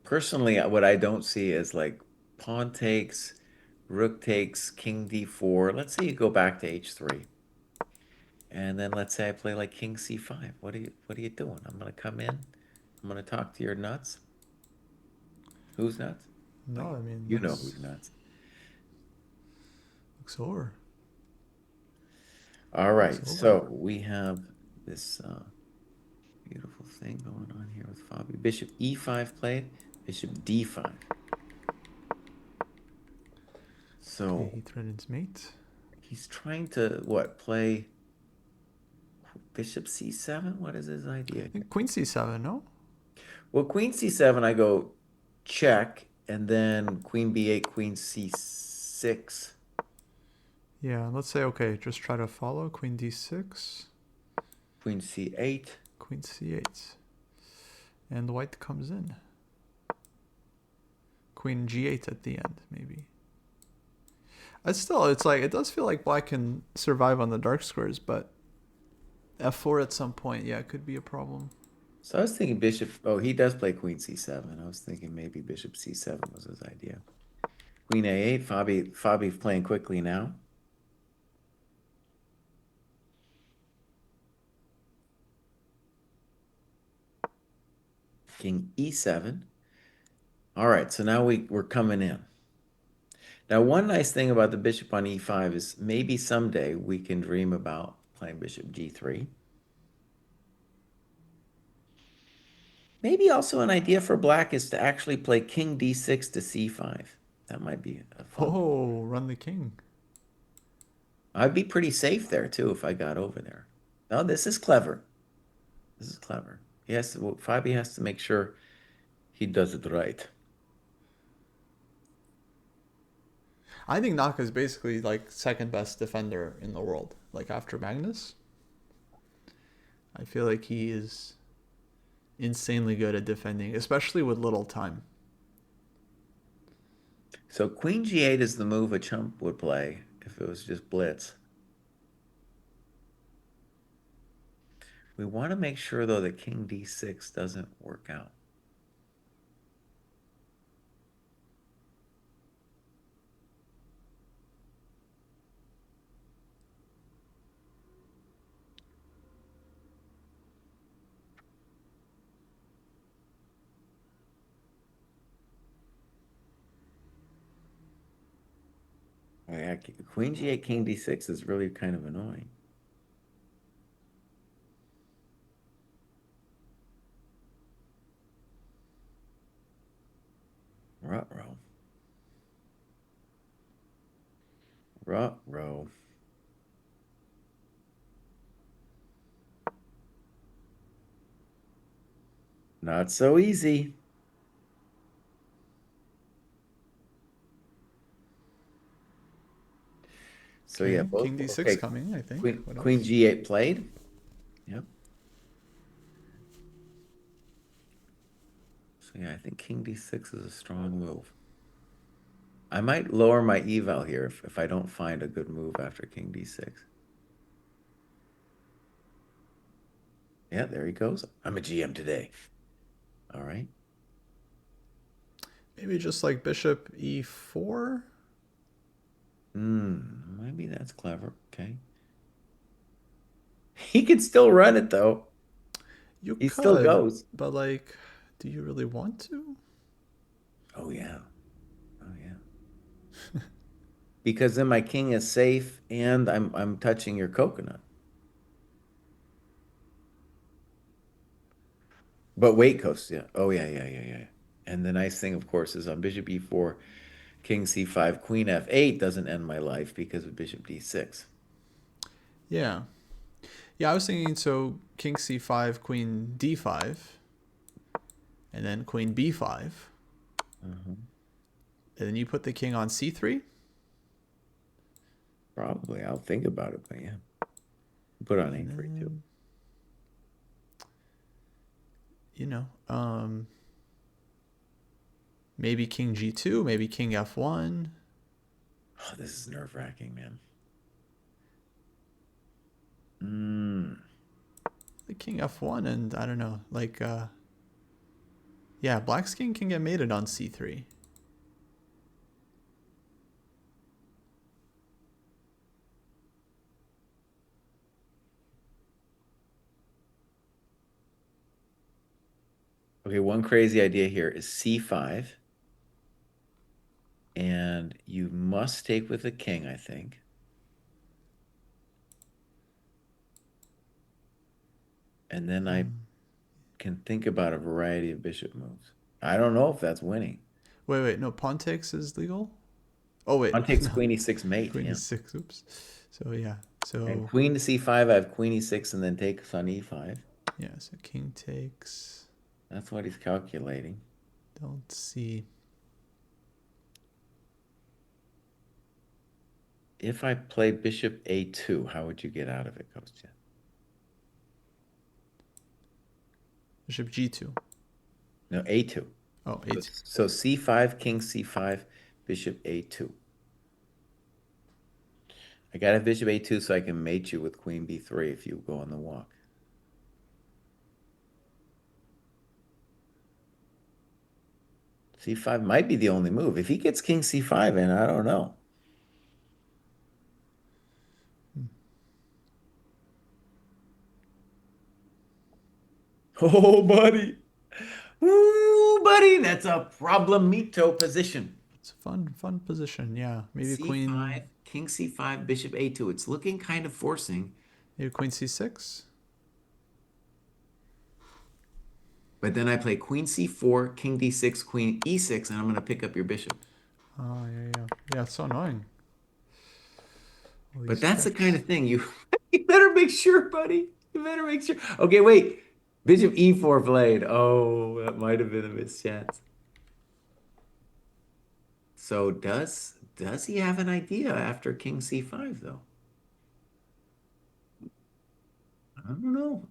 Personally, what I don't see is like pawn takes, rook takes, king d4. Let's say you go back to h3. And then let's say I play like king c5. What are you doing? I'm gonna come in. I'm gonna talk to your nuts. Who's nuts? No, Like, I mean you know who's nuts. looks over. All Looks right, over. so we have this beautiful thing going on here with Fabi. Bishop e5 played, bishop d5. Okay, So he threatens mate. he's trying to what, play bishop c7? What is his idea I here? think queen c7, no? Well, queen c7, I go check, and then queen b8, queen c6. Yeah, let's say, okay, just try to follow. Queen d6, Queen c8. queen c8. And the white comes in. Queen g8 at the end, maybe. It's like, it does feel like black can survive on the dark squares, but f4 at some point, yeah, it could be a problem. So I was thinking bishop. Oh, he does play queen c7. I was thinking maybe bishop c7 was his idea. Queen a8. Fabi playing quickly now. King e7. All right, so now we're coming in. Now, one nice thing about the bishop on e5 is maybe someday we can dream about playing bishop g3. Maybe also an idea for black is to actually play king d6 to c5. That might be a fun. Oh, run the king. I'd be pretty safe there too if I got over there. No, this is clever. This is clever. Fabi has to make sure he does it right. I think Naka is basically like second best defender in the world. Like after Magnus, I feel like he is insanely good at defending, especially with little time. So queen g8 is the move a chump would play if it was just blitz. We want to make sure, though, that king d6 doesn't work out. Oh, yeah, queen g8, king d6 is really kind of annoying. Ruh-roh. Ruh-roh. Not so easy. So yeah, Okay, both king d6 okay. coming, I think. Queen What Queen else? g8 played. Yep. So yeah, I think king d6 is a strong move. I might lower my eval here if I don't find a good move after king d6. Yeah, there he goes. I'm a GM today. All right. Maybe just like bishop e4? Maybe that's clever. Okay. He can still run it though. You He still could, goes. but like, do you really want to? Oh yeah. Oh yeah. Because then my king is safe and I'm touching your coconut. But wait, Kostya. Oh yeah, yeah, yeah, yeah. And the nice thing, of course, is on bishop e4, king c5, queen f8 doesn't end my life because of bishop d6. Yeah. Yeah, I was thinking so king c5, queen d5, and then queen b5. Mhm. And then you put the king on c3? Probably. I'll think about it, but yeah. Put on And a3 too. then, you know, maybe king g2, maybe king f1. Oh, this is nerve-wracking, man. Mm. The king f1, and I don't know, like, yeah, black's king can get mated on c3. Okay, one crazy idea here is c5, and you must take with the king, I think. And then I can think about a variety of bishop moves. I don't know if that's winning. Wait, no, pawn takes is legal? Oh, wait, Pawn takes no, queen e6 mate, queen yeah. e6, oops. So, yeah, And so, queen to c5, I have queen e6 and then takes on e5. yeah, so king takes, That's what he's calculating. don't see. If I play bishop a2, how would you get out of it, Kostya? Bishop g2. No, a2. Oh, So, a2. so c5, king c5, bishop a2. I got a bishop a2 so I can mate you with queen b3 if you go on the walk. c5 might be the only move. If he gets king c5 in, I don't know. Oh, buddy. Ooh, buddy, that's a problemito position. It's a fun position, yeah. Maybe queen, c5, king c5, bishop a2. It's looking kind of forcing, maybe queen c6? but then I play queen c4, king d6, queen e6, and I'm going to pick up your bishop. Oh, yeah. Yeah, it's so annoying. All But these that's the kind checks. of thing you better make sure, buddy. You better make sure. Okay, wait. Bishop e4 played. Oh, that might have been a mischance. So does he have an idea after king c5 though? I don't know.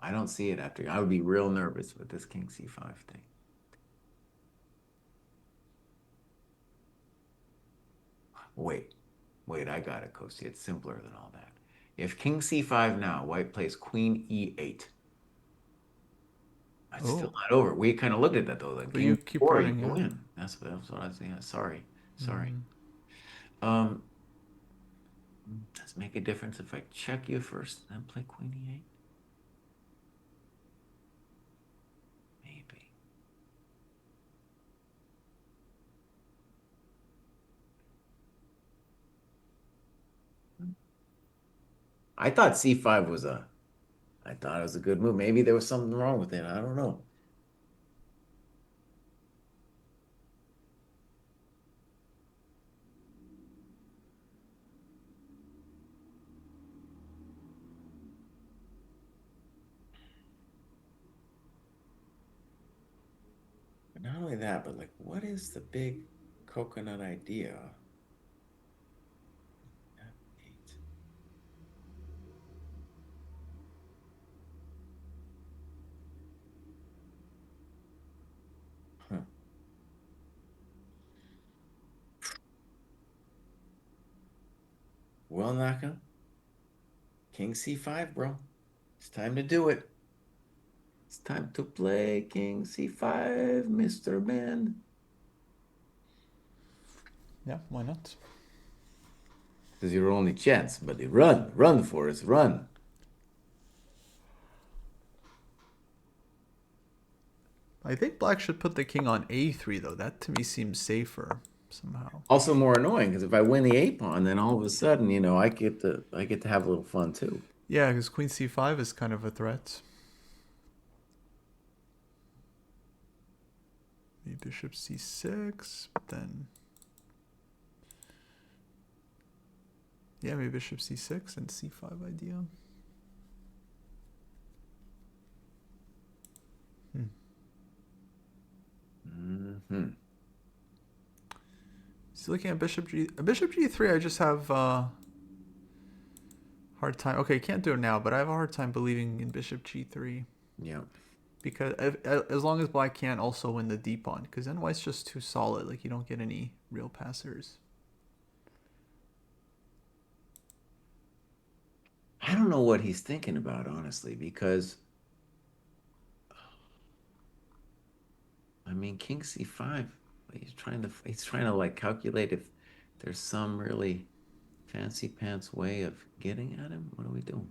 I don't see it after. I would be real nervous with this king c5 thing. Wait. Wait, I got it, Kostya. It's simpler than all that. If king c5 now, white plays queen e8. It's still Oh, not over. We kind of looked at that though. Like but you game keep four, you running, can yeah. win. That's what I was saying. Sorry, sorry. Mm-hmm. Um, does it make a difference if I check you first, then play queen e8? Maybe. I thought c5 was a. I thought it was a good move. Maybe there was something wrong with it. I don't know. But not only that, but like, what is the big coconut idea? F8. Huh. Well, Naka, king c5, bro. It's time to do it. It's time to play king c5, Mr. Man. Yeah, why not? This is your only chance, buddy. Run, run, Forrest, run. I think black should put the king on a3 though. That to me seems safer somehow. Also more annoying because if I win the a pawn, then all of a sudden, I get to have a little fun too. Yeah, because queen c5 is kind of a threat. Maybe bishop c6, but then yeah, maybe bishop c6 and c5 idea. Hmm. So looking at bishop g3, I just have hard time. Okay, can't do it now, but I have a hard time believing in bishop g3 Yeah. because as long as black can't also win the d pawn, because then white's just too solid. Like you don't get any real passers. I don't know what he's thinking about, honestly, because I mean, king c5. He's trying to like calculate if there's some really fancy pants way of getting at him. What are we doing?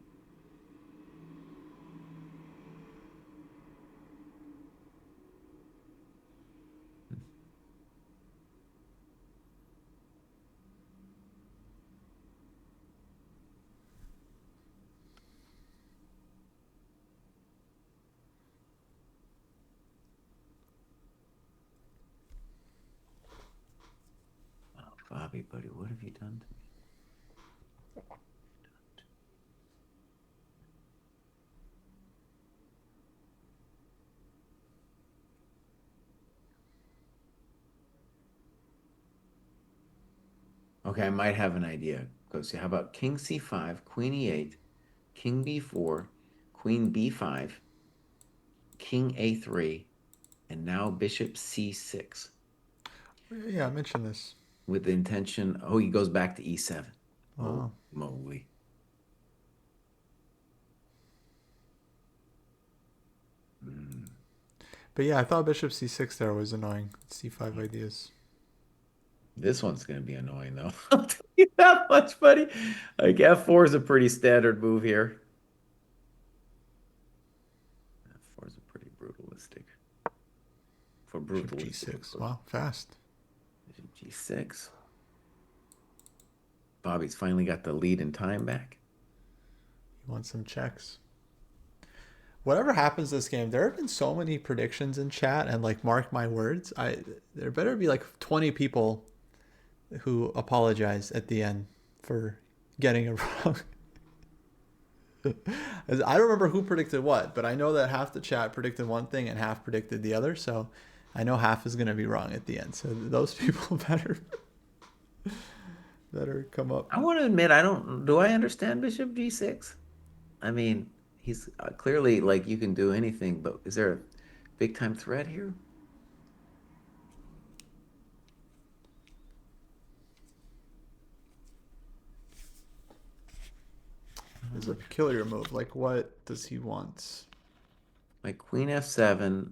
Oh, Bobby, buddy, what have you done to me? Okay, I might have an idea. Go see. How about king c5, queen e8, king b4, queen b5, king a3, and now bishop c6 Yeah, I mentioned this. with the intention. Oh, he goes back to e7. Oh, Wow. moly. Mm. But yeah, I thought bishop c6 there was annoying. C5 ideas. This one's going to be annoying, though. I'll tell you that much, buddy. Like f4 is a pretty standard move here. F4 is a pretty brutalistic. For Bishop brutalistic, of g6. course. Wow, fast. Bishop g6. Bobby's finally got the lead in time back. You want some checks. Whatever happens this game, there have been so many predictions in chat, and like, mark my words, there better be like 20 people who apologize at the end for getting it wrong. I don't remember who predicted what, but I know that half the chat predicted one thing and half predicted the other. So I know half is going to be wrong at the end. So those people better come up. I want to admit, I don't. Do I understand Bishop g6? I mean, he's clearly like you can do anything, but is there a big time threat here? is a peculiar move. Like, what does he want? Like queen f7,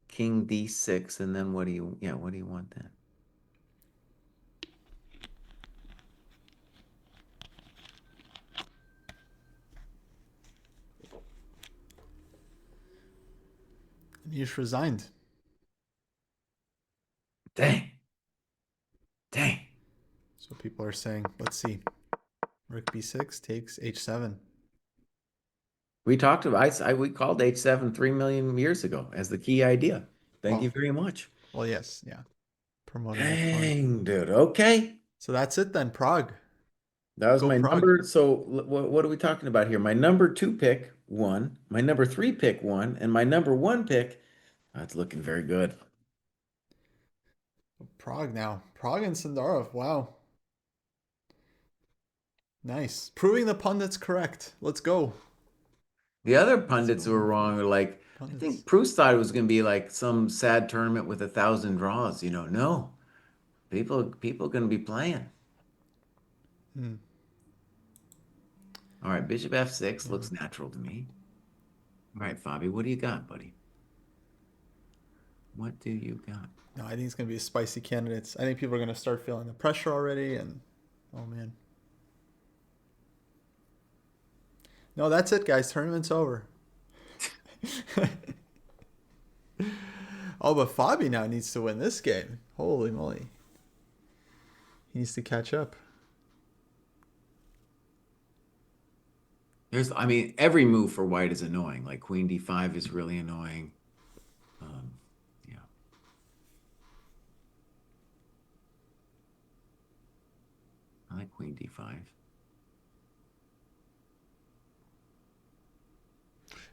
king d6, and then what do you, yeah, what do you want then? And he just resigned. Dang. Dang. So people are saying, let's see. Rook b6 takes h7. We talked about, we called h7 3 million years ago as the key idea. Thank you Well, very much. well, yes, yeah. Promoting the pawn. Dang, dude. Okay. So that's it then. Prague. That was Go my Prague. number. So what are we talking about here? My number two pick won, my number three pick won, and my number one pick, that's looking very good. Prague now. Prague and Sandarov. Wow. Nice. Proving the pundits correct. Let's go. The other Let's pundits go, who were my wrong friend. were like, I Pundits. think Pruess thought it was going to be like some sad tournament with 1,000 draws. No, people going to be playing. Hmm. All right, Bishop F6 Yeah. looks natural to me. All right, Fabi, what do you got, buddy? What do you got? No, I think it's going to be a spicy candidates. I think people are going to start feeling the pressure already. And oh, man. No, that's it, guys. Tournament's over. Oh, but Fabi now needs to win this game. Holy moly. He needs to catch up. I mean, every move for white is annoying. Like queen d5 is really annoying. Um, yeah. I like queen d5.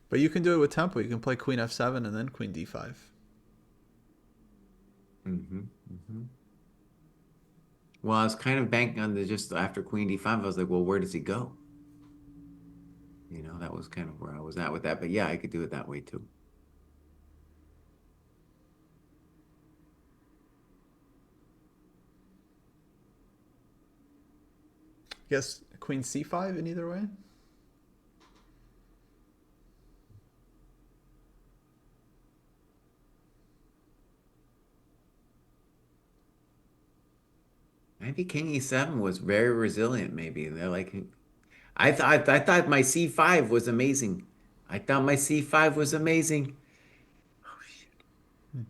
But you can do it with tempo. You can play queen f7 and then queen d5. Mm-hmm. Mm-hmm. Well, I was kind of banking on the just after queen d5. I was like, well, where does he go? That was kind of where I was at with that. But yeah, I could do it that way too. I guess queen c5 in either way. Maybe king e7 was very resilient. Maybe they're like, I thought my c5 was amazing. I thought my c5 was amazing. Oh shit.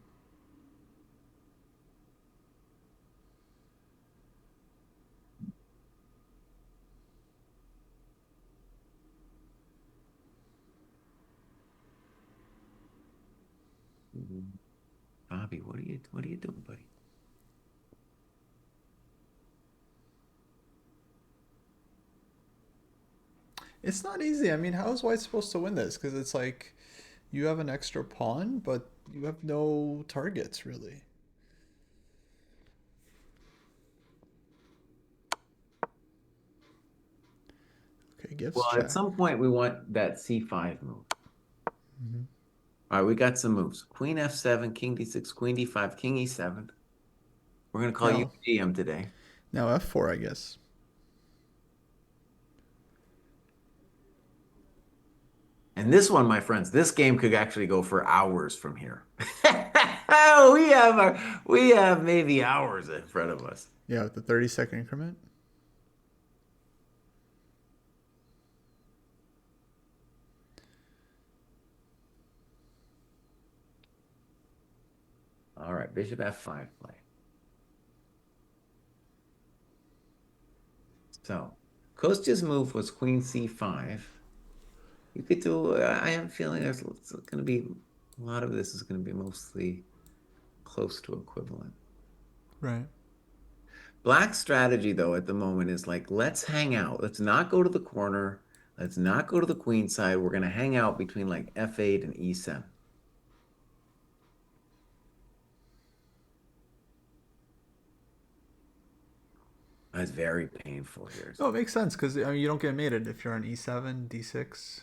Bobby, what are you doing, buddy? It's not easy. I mean, how is white supposed to win this? Because it's like you have an extra pawn, but you have no targets really. Okay, gives Well, at check. some point we want that c5 move. Mm-hmm. All right, we got some moves. Queen f7, king d6, queen d5, king e7. We're gonna call you Now, GM today. now f4, I guess. And this one, my friends, this game could actually go for hours from here. We have maybe hours in front of us. Yeah, with the 30-second increment. All right, bishop f5 play. So Kostya's move was queen c5. You could do, I am feeling there's it's going to be, a lot of this is going to be mostly close to equivalent. Right. Black strategy, though, at the moment is like, let's hang out. Let's not go to the corner. Let's not go to the queen side. We're going to hang out between like f8 and e7. That's very painful here. No, it makes sense because I mean, you don't get mated if you're on e7, d6.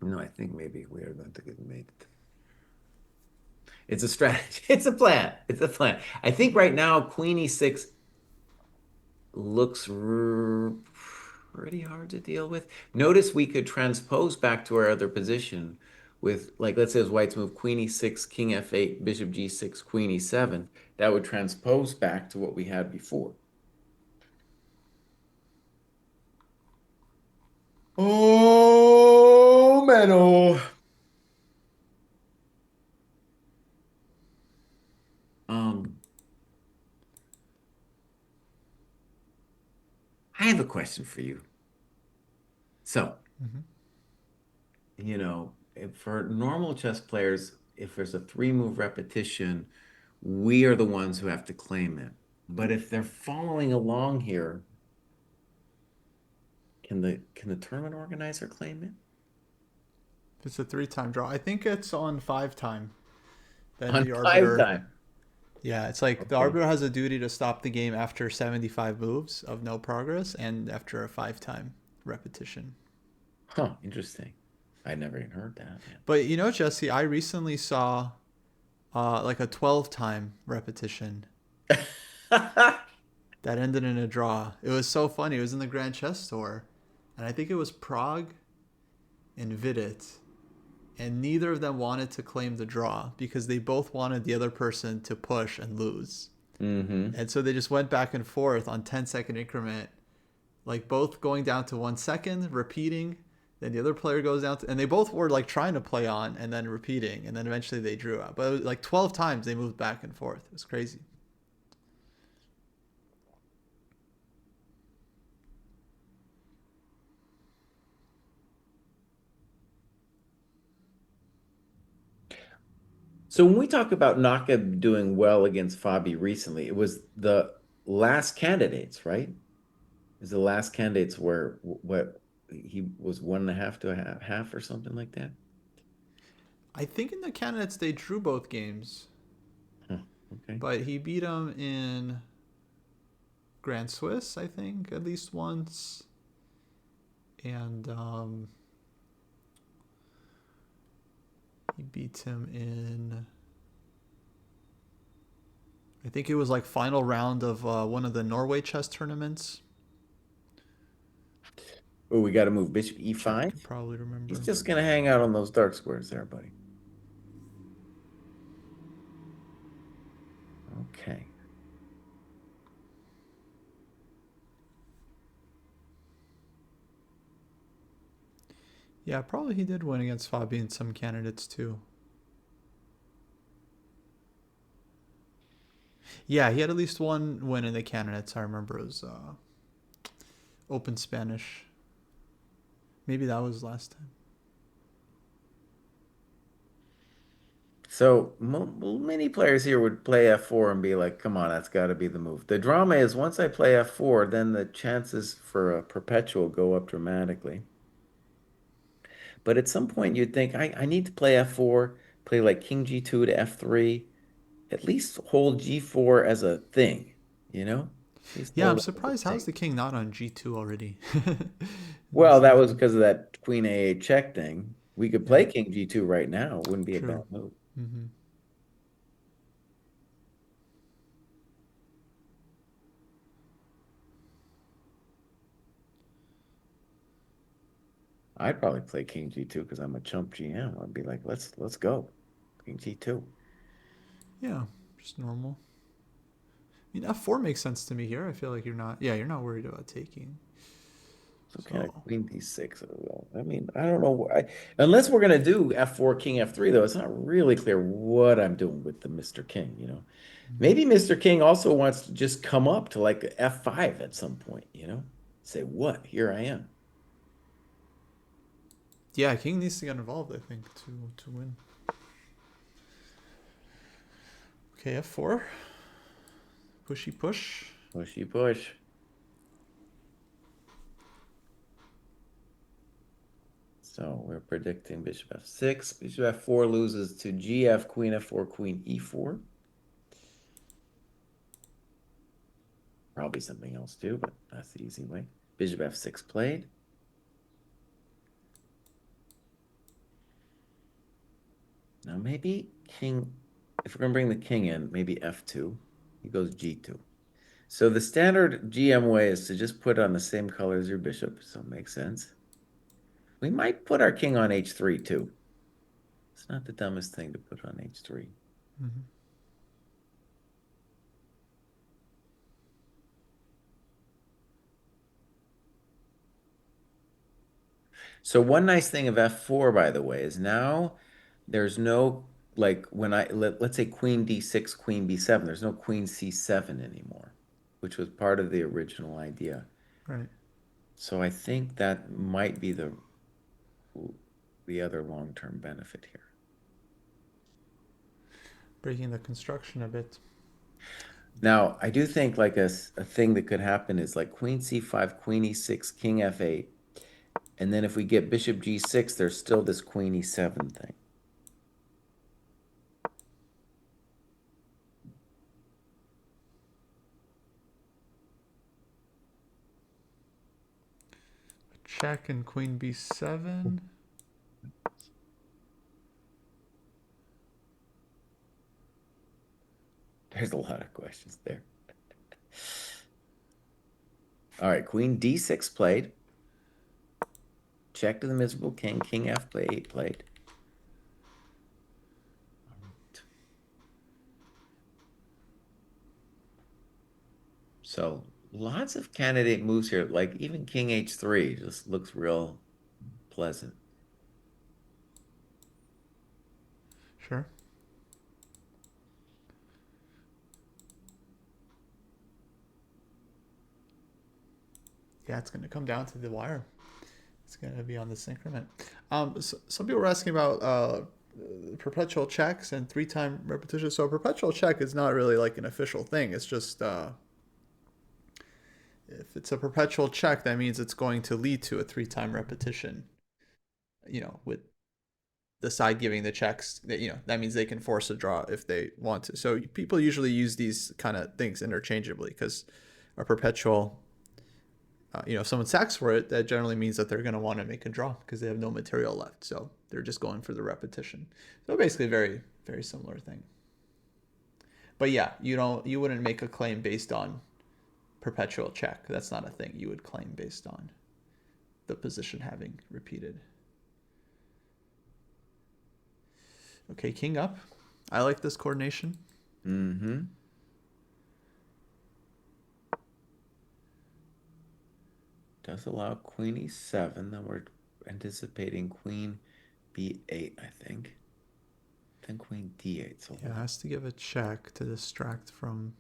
No, I think maybe we are going to get mated. It's a strategy. It's a plan. It's a plan. I think right now Queen E6 looks pretty hard to deal with. Notice we could transpose back to our other position with, like, let's say as whites move Queen E6, King F8, Bishop G6, Queen E7. That would transpose back to what we had before. Oh, man, oh. Um, I have a question for you. So, Hmm. if for normal chess players, if there's a three-move repetition, we are the ones who have to claim it. But if they're following along here, can the tournament organizer claim it? It's a 3-time draw. I think it's on 5-time. Then On the five arbiter. time. Yeah, it's like the Okay. arbiter has a duty to stop the game after 75 moves of no progress and after a 5-time repetition. Huh, interesting. I never even heard that, But you know, Jesse, I recently saw like a 12-time repetition man. that ended in a draw. It was so funny. It was in the Grand Chess Tour, and I think it was Prague and Vidit, and neither of them wanted to claim the draw because they both wanted the other person to push and lose. Mm-hmm. And so they just went back and forth on 10-second increment, like both going down to 1 second, repeating. Then the other player goes down, and they both were like trying to play on and then repeating, and then eventually they drew out. But it was like 12 times they moved back and forth. It was crazy. So when we talk about Naka doing well against Fabi recently, it was the last candidates, right? Is the last candidates where what he was 1.5 to a half or something like that? I think in the candidates they drew both games, Huh, okay. but he beat him in Grand Swiss, I think, at least once, and he beat him in. I think it was like final round of one of the Norway chess tournaments. Oh, we got to move Bishop Chip E5. could probably He's remember. just gonna hang out on those dark squares there, buddy. Okay. Yeah, probably he did win against Fabi and some candidates too. Yeah, he had at least one win in the candidates. I remember it was Open Spanish. Maybe that was last time. So many players here would play F4 and be like, "Come on, that's got to be the move." The drama is once I play F4, then the chances for a perpetual go up dramatically. But at some point, you'd think, I need to play F4, play like King G2 to F3, at least hold G4 as a thing, you know? At least Yeah, I'm hold it as a surprised. How's thing. the king not on G2 already? Well, This that is was because of that Queen A8 check thing. We could yeah, play King G2 right now. It wouldn't be a bad true. move. Hmm. I'd probably play King G2 because I'm a chump GM. I'd be like, let's go. King G2. Yeah, just normal. I mean, F4 makes sense to me here. I feel like you're not. Yeah, you're not worried about taking. So kind of So Queen D6. I mean, I don't know. Unless we're gonna do F4, King F3, though, it's not really clear what I'm doing with the Mr. King. mhm. Maybe Mr. King also wants to just come up to like F5 at some point. Say, what? Here I am. Yeah, king needs to get involved. I think to win. Okay, F4. Pushy push. Pushy push. So we're predicting Bishop F6. Bishop F4 loses to GF, Queen F4, Queen E4. Probably something else too, but that's the easy way. Bishop F6 played. Now maybe King if we're gonna bring the king in, maybe f2. He goes g2. So the standard GM way is to just put on the same color as your bishop, so it makes sense. We might put our king on h3 too. It's not the dumbest thing to put on h3. Mm-hmm. So one nice thing of f4, by the way, is now there's no like when let's say queen d6, queen b7, there's no queen c7 anymore, which was part of the original idea. Right. So I think that might be the other long-term benefit here. Breaking the construction a bit. Now, I do think like a thing that could happen is like queen c5, queen e6, king f8. And then if we get bishop g6, there's still this queen e7 thing. Check and queen b7. There's a lot of questions there. All right, queen d6 played. Check to the miserable king. King f8 played. All right. So lots of candidate moves here. Like even king h3 just looks real pleasant. Sure. Yeah, it's going to come down to the wire. It's going to be on this increment. So some people were asking about perpetual checks and three-time repetition. So a perpetual check is not really like an official thing. It's just if it's a perpetual check, that means it's going to lead to a three-time repetition. With the side giving the checks, that means they can force a draw if they want to. So people usually use these kind of things interchangeably because a perpetual if someone sacks for it, that generally means that they're going to want to make a draw because they have no material left. So they're just going for the repetition. So basically, very very similar thing. But yeah, you wouldn't make a claim based on perpetual check. That's not a thing you would claim based on the position having repeated. Okay, king up. I like this coordination. Mm-hmm. Does allow queen e7. Then we're anticipating queen b8, I think. Then queen d8. So Yeah, it has to give a check to distract from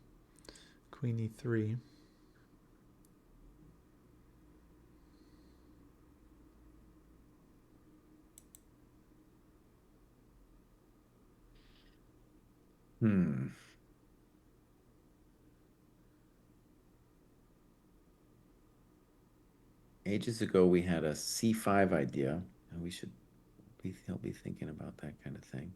queen e3. hmm. Ages ago, we had a c5 idea, and he'll be thinking about that kind of thing.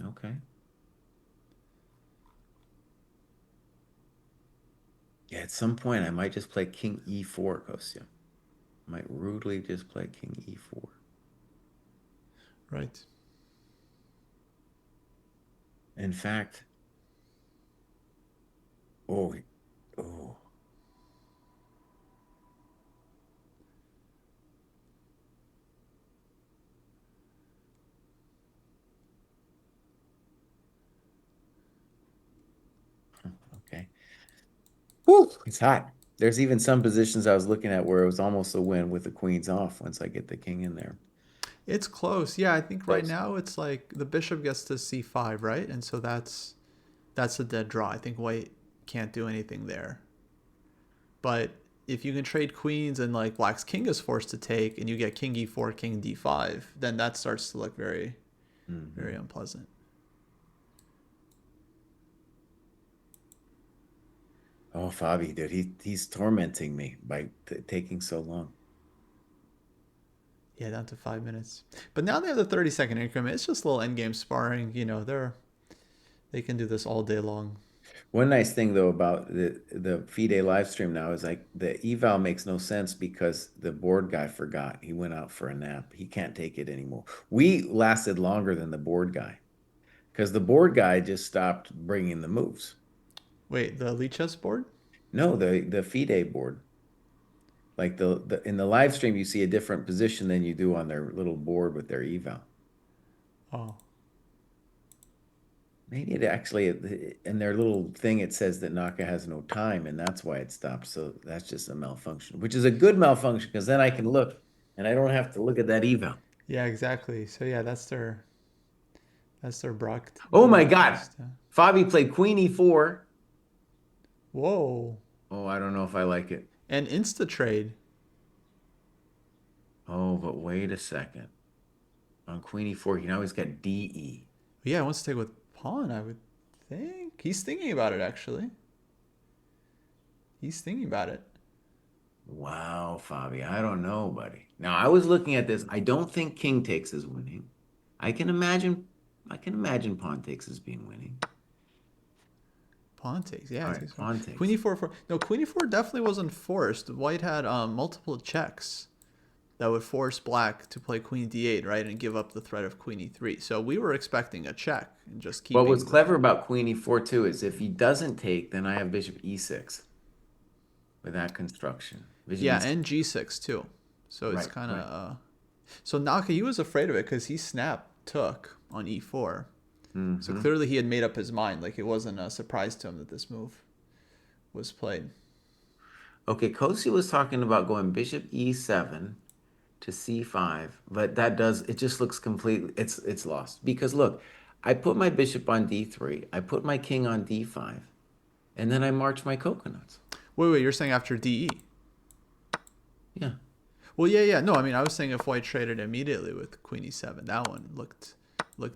Okay. Yeah, at some point, I might just play king e4, Kostya. I might rudely just play king e4. Right. In fact, oh, oh, okay. Woo, it's hot. There's even some positions I was looking at where it was almost a win with the queens off once I get the king in there. It's close. Yeah, I think right Close. now it's like the bishop gets to c5, right? And so that's a dead draw. I think white can't do anything there. But if you can trade queens and like black's king is forced to take and you get king e4, king d5, then that starts to look very, very Hmm. unpleasant. Oh, Fabi, dude, he's tormenting me by taking so long. Yeah, down to 5 minutes. But now they have the 30-second increment. It's just a little endgame sparring. They can do this all day long. One nice thing though about the FIDE live stream now is like the eval makes no sense because the board guy forgot. He went out for a nap. He can't take it anymore. We lasted longer than the board guy because the board guy just stopped bringing the moves. Wait, the Elite Chess board? No, the FIDE board. Like the in the live stream, you see a different position than you do on their little board with their eval. Oh. Maybe it actually in their little thing it says that Naka has no time and that's why it stopped. So that's just a malfunction, which is a good malfunction because then I can look and I don't have to look at that eval. Yeah, exactly. So yeah, that's their Oh my God. broadcast. Fabi played Queen E4. Whoa. Oh, I don't know if I like it. And insta trade. Oh, but wait a second. On Queen E4, he now he's got DE. Yeah, he wants to take with pawn, I would think. He's thinking about it actually. He's thinking about it. Wow, Fabi. I don't know, buddy. Now I was looking at this. I don't think King takes is winning. I can imagine I can imagine Pawn takes as being winning. Pawn takes. Yeah, All it right, takes pawn. Pawn Queen takes. e4 4. No, Queen e4 definitely wasn't forced. White had multiple checks that would force black to play queen d8, right, and give up the threat of queen e3. So we were expecting a check and just What was keeping the. clever about Queen E4 too is if he doesn't take, then I have Bishop E6 with that construction. Bishop Yeah, E6. and g6 too. So it's Right, kind of right. so Naka, he was afraid of it because he snapped took on e4. So Hmm. clearly he had made up his mind. Like it wasn't a surprise to him that this move was played. Okay, Kostya was talking about going Bishop E7 to C5, but that does it just looks completely it's lost. Because look, I put my bishop on D3, I put my king on D5, and then I march my coconuts. Wait, you're saying after de? Yeah. Well, yeah, yeah. No, I mean, I was saying if white traded immediately with queen e7, that one looked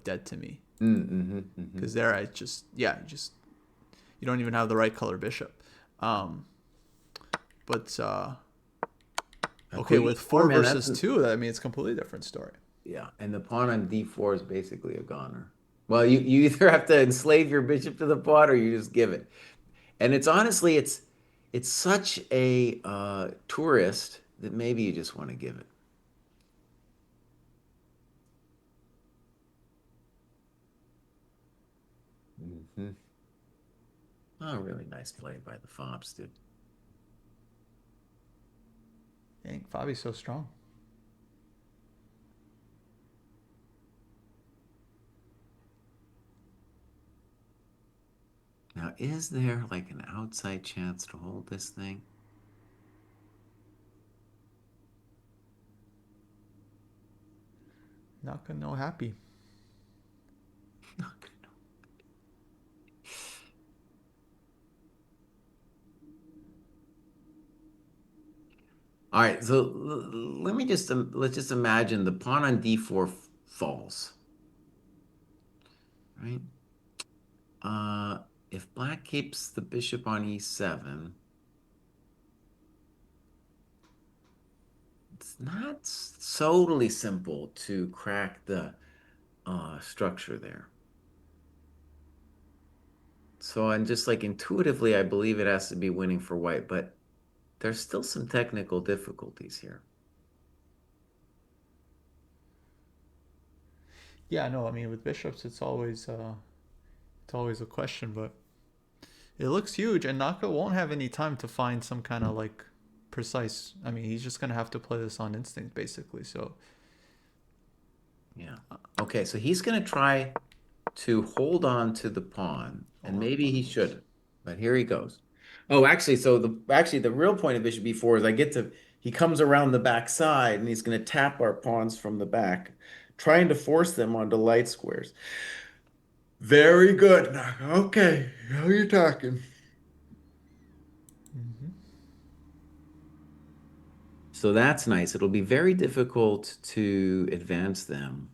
dead to me. Mm-hmm, mm-hmm. Because there, I just yeah, you don't even have the right color bishop. Um, but okay, Queen with E4, four man, that's versus two, that I mean, it's a completely different story. yeah, and the pawn on D4 is basically a goner. Well, you either have to enslave your bishop to the pawn or you just give it. And it's honestly it's such a tourist that maybe you just want to give it. Hmm. Oh, really nice play by the Fobs, dude. Dang, Fabi's so strong. Now, is there like an outside chance to hold this thing? Not gonna know happy. Not gonna know. All right, so let me just let's just imagine the pawn on D4 falls, right? Uh, if black keeps the bishop on E7, it's not totally simple to crack the structure there. So I'm just like intuitively, I believe it has to be winning for white, but there's still some technical difficulties here. Yeah, no, I mean with bishops, it's always a question, but it looks huge, and Naka won't have any time to find some kind of like precise. I mean, he's just gonna have to play this on instinct basically. So Yeah. Okay, so he's going to try to hold on to the pawn, oh, and our maybe pawn he moves. shouldn't. But here he goes. Oh, actually, so the real point of bishop b4 is I get to he comes around the back side and he's going to tap our pawns from the back, trying to force them onto light squares. Very good. Okay, how are you talking? Mm-hmm. So that's nice. It'll be very difficult to advance them.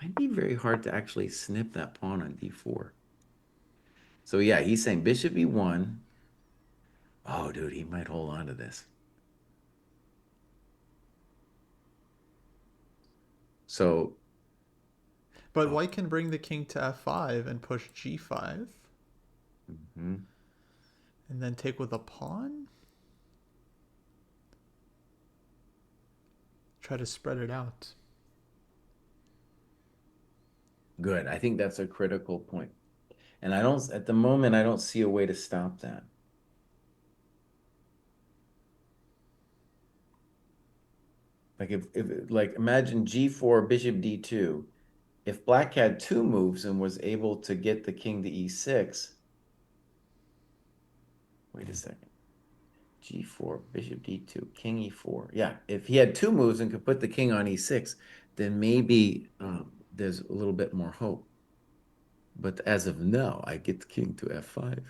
Might be very hard to actually snip that pawn on d4. So yeah, he's saying bishop e1. Oh, dude, he might hold on to this. So, But oh, white can bring the king to f5 and push g5 mhm. and then take with a pawn. Try to spread it out. Good. I think that's a critical point. And I don't, at the moment, I don't see a way to stop that. Like if like imagine G4, Bishop D2. If black had two moves and was able to get the king to E6, wait a second. G4, Bishop D2, King E4. Yeah, if he had two moves and could put the king on E6, then maybe there's a little bit more hope. But as of now, I get the king to F5.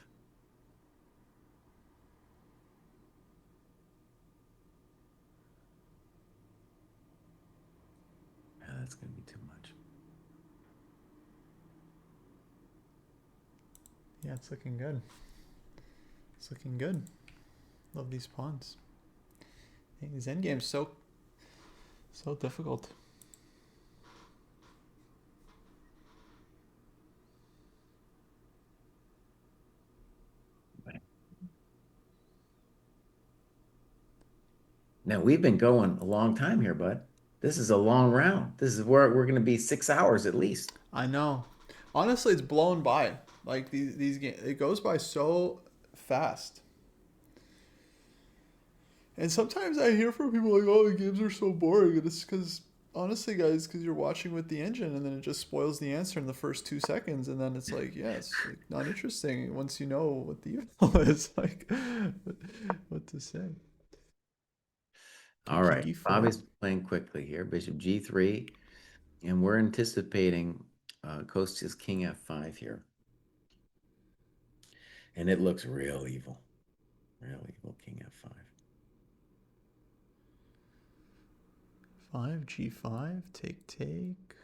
Yeah, that's going to be too much. Yeah, it's looking good. It's looking good. Love these pawns. These endgame's so difficult. Now, we've been going a long time here, bud. This is a long round. This is where we're going to be 6 hours at least. I know. Honestly, it's blown by. Like these games, it goes by so fast. And sometimes I hear from people like, "Oh, the games are so boring," and it's because honestly, guys, because you're watching with the engine, and then it just spoils the answer in the first 2 seconds, and then it's like, yeah, it's like not interesting once you know what the evil is. Like, what to say? Okay, All King right. E4. Bobby's playing quickly here. Bishop G3. And we're anticipating Kostya's King F5 here. And it looks real evil. Real evil, King F5. 5 G5. Take.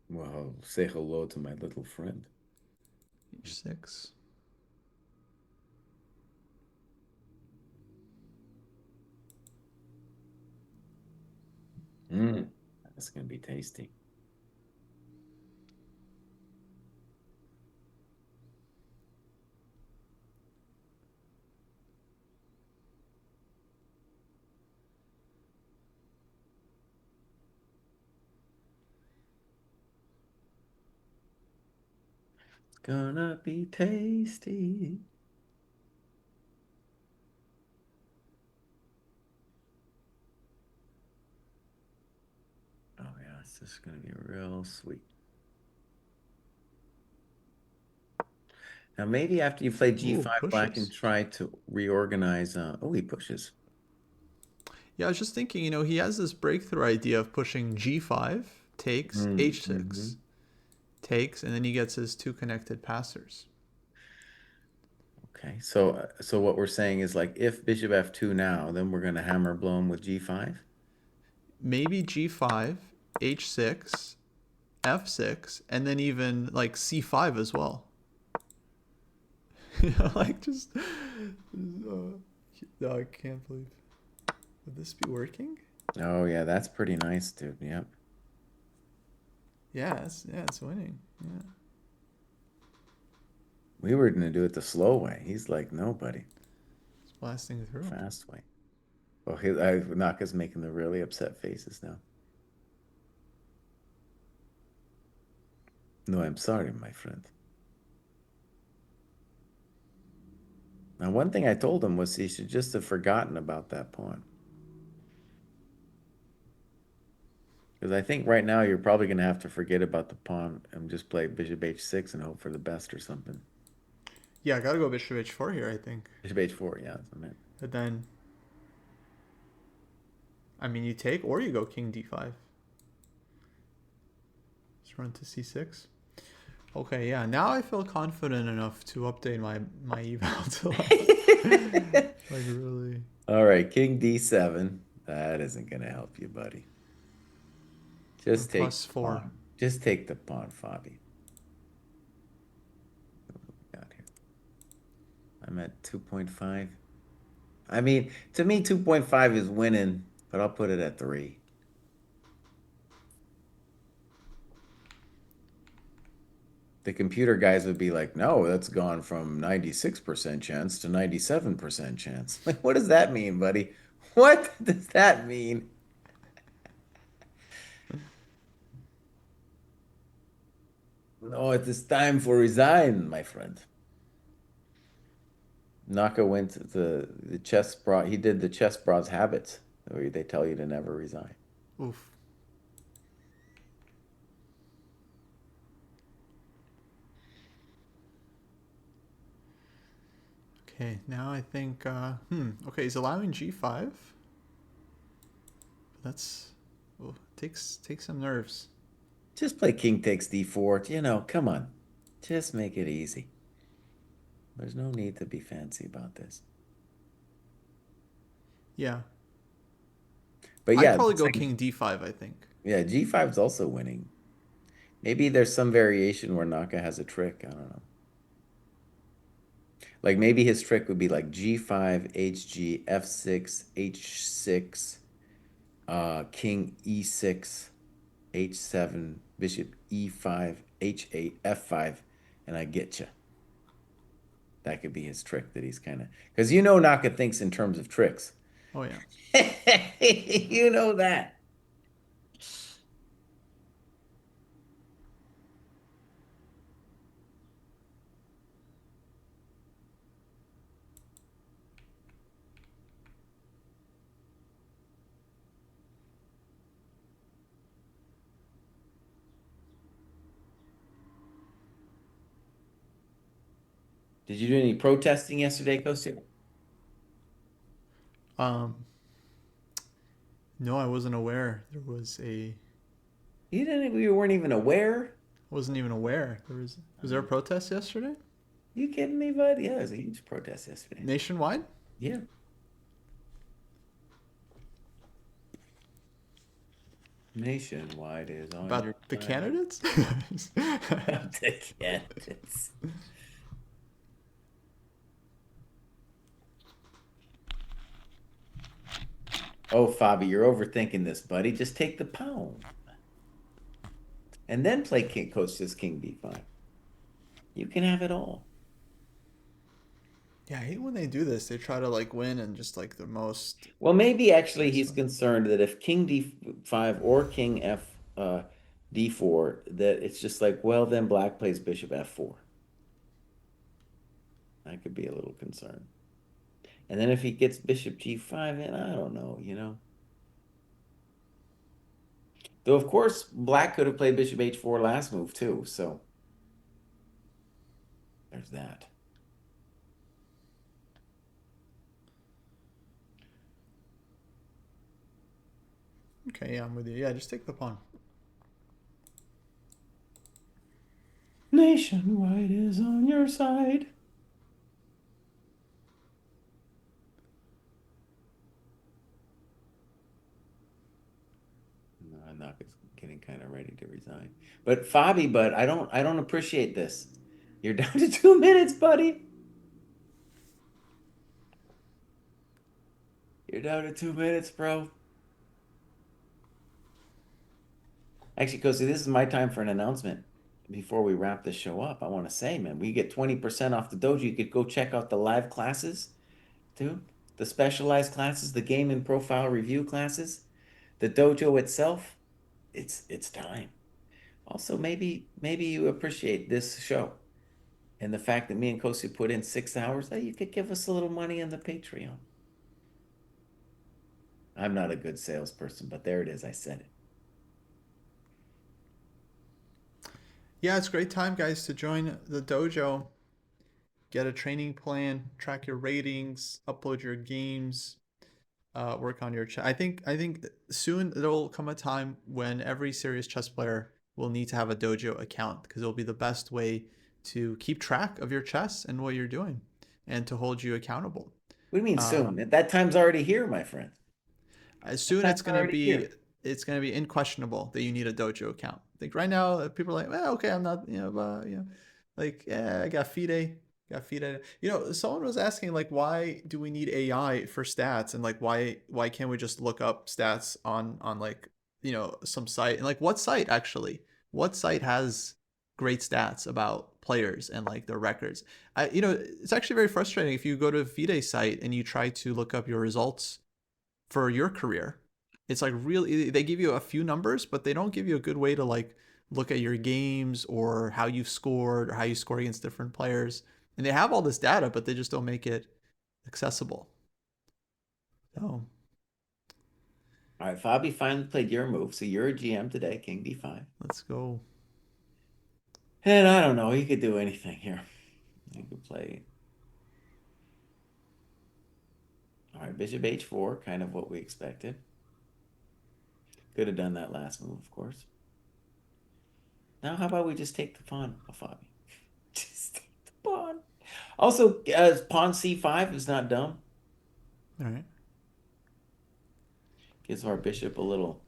Well, say hello to my little friend. H6. Mm, that's going to be tasty. It's gonna be tasty. Oh, yeah, it's just going to be real sweet. Now, maybe after you play Ooh, G5, Black can pushes. try to reorganize. Oh, he pushes. Yeah, I was just thinking, he has this breakthrough idea of pushing G5, takes, Mm-hmm. H6, takes, and then he gets his two connected passers. Okay, so what we're saying is like if Bishop F2 now, then we're gonna hammer blow him with G5. Maybe G5, H6, F6, and then even like C5 as well. Like just no, I can't believe. Would this be working? Oh yeah, that's pretty nice, dude. Yep. Yeah, it's winning. Yeah, We were gonna do it the slow way. He's like, no, buddy, it's blasting through. fast way. Well, Naka's making the really upset faces now. No, I'm sorry, my friend. Now, one thing I told him was he should just have forgotten about that pawn. Because I think right now you're probably gonna have to forget about the pawn and just play Bishop H6 and hope for the best or something. Yeah, I gotta go Bishop H4 here, I think. Bishop H4, yeah, that's what I meant. But then, I mean, you take or you go King D5. Just run to C6. Okay, yeah. Now I feel confident enough to update my eval to like really. All right, King D7. That isn't going to help you, buddy. Or Just take plus the 4. pawn. Just take the pawn, Fabi. What we got here? I'm at 2.5. I mean, to me, 2.5 is winning, but I'll put it at 3. The computer guys would be like, no, that's gone from 96% chance to 97% chance. Like, what does that mean, buddy? What does that mean? No, it is time for resign, my friend. Naka went to the chess bra. He did the chess bras habits, where they tell you to never resign. Oof. Okay, now I think. Okay, he's allowing g5. That's. Oh, takes some nerves. Just play king takes d4. Come on. Just make it easy. There's no need to be fancy about this. Yeah, But I'd yeah, probably go king d5. I think. yeah, g5 is also winning. Maybe there's some variation where Naka has a trick. I don't know. Like maybe his trick would be like g5, hg, f6, h6, king e6, h7, bishop e5, h8, f5, and I get you. That could be his trick that he's kind of because Naka thinks in terms of tricks. Oh yeah. You know that. Did you do any protesting yesterday, Kostya? Um. No, I wasn't aware there was a. You weren't even aware? Wasn't even aware there was. Was there a protest yesterday? You kidding me, bud? Yeah, it was a huge protest yesterday. Nationwide? Yeah. Nationwide is on your About the side. candidates? The candidates. Oh, Fabi, you're overthinking this, buddy. Just take the pawn. And then play King Coach this King B5. You can have it all. Yeah, I hate when they do this. They try to like win and just like the most Well, maybe actually nice he's one. concerned that if King D5 or King F D4, that it's just like, well, then Black plays Bishop F4. That could be a little concern. And then if he gets Bishop G5 in, I don't know. Though, of course, Black could have played Bishop H4 last move too. So there's that. Okay, yeah, I'm with you. Yeah, just take the pawn. Nationwide is on your side. No, I'm not getting kind of ready to resign. But Fabi, I don't appreciate this. You're down to 2 minutes, buddy. You're down to 2 minutes, bro. Actually, Kosi, this is my time for an announcement. Before we wrap this show up, I want to say, man, we get 20% off the dojo. You could go check out the live classes, dude. The specialized classes, the game and profile review classes, the dojo itself. It's time. Also, maybe you appreciate this show and the fact that me and Kosi put in 6 hours. Hey, you could give us a little money on the Patreon. I'm not a good salesperson, but there it is. I said it. Yeah, it's a great time, guys, to join the dojo. Get a training plan, track your ratings, upload your games, work on your chess. I think soon there'll come a time when every serious chess player will need to have a dojo account because it'll be the best way to keep track of your chess and what you're doing, and to hold you accountable. What do you mean Uh, soon? That time's already here, my friend. as That soon time's already here. it's gonna be unquestionable that you need a dojo account. I think right now people are like, well, okay, I'm not, like, yeah, I got FIDE. Got FIDE. You know, someone was asking like, why do we need AI for stats, and like, why can't we just look up stats on like some site, and like what site actually? What site has great stats about players and like their records? It's actually very frustrating if you go to a FIDE site and you try to look up your results for your career. It's like really they give you a few numbers, but they don't give you a good way to like look at your games or how you've scored or how you score against different players. And they have all this data, but they just don't make it accessible. So All right, Fabi finally played your move, so you're a GM today, King B5. let's go. And I don't know, he could do anything here. He could play. All right, Bishop H4, kind of what we expected. Could have done that last move, of course. Now, how about we just take the pawn, Fabi? Just take the pawn. Also, pawn C5 is not dumb. All right. Gives our bishop a little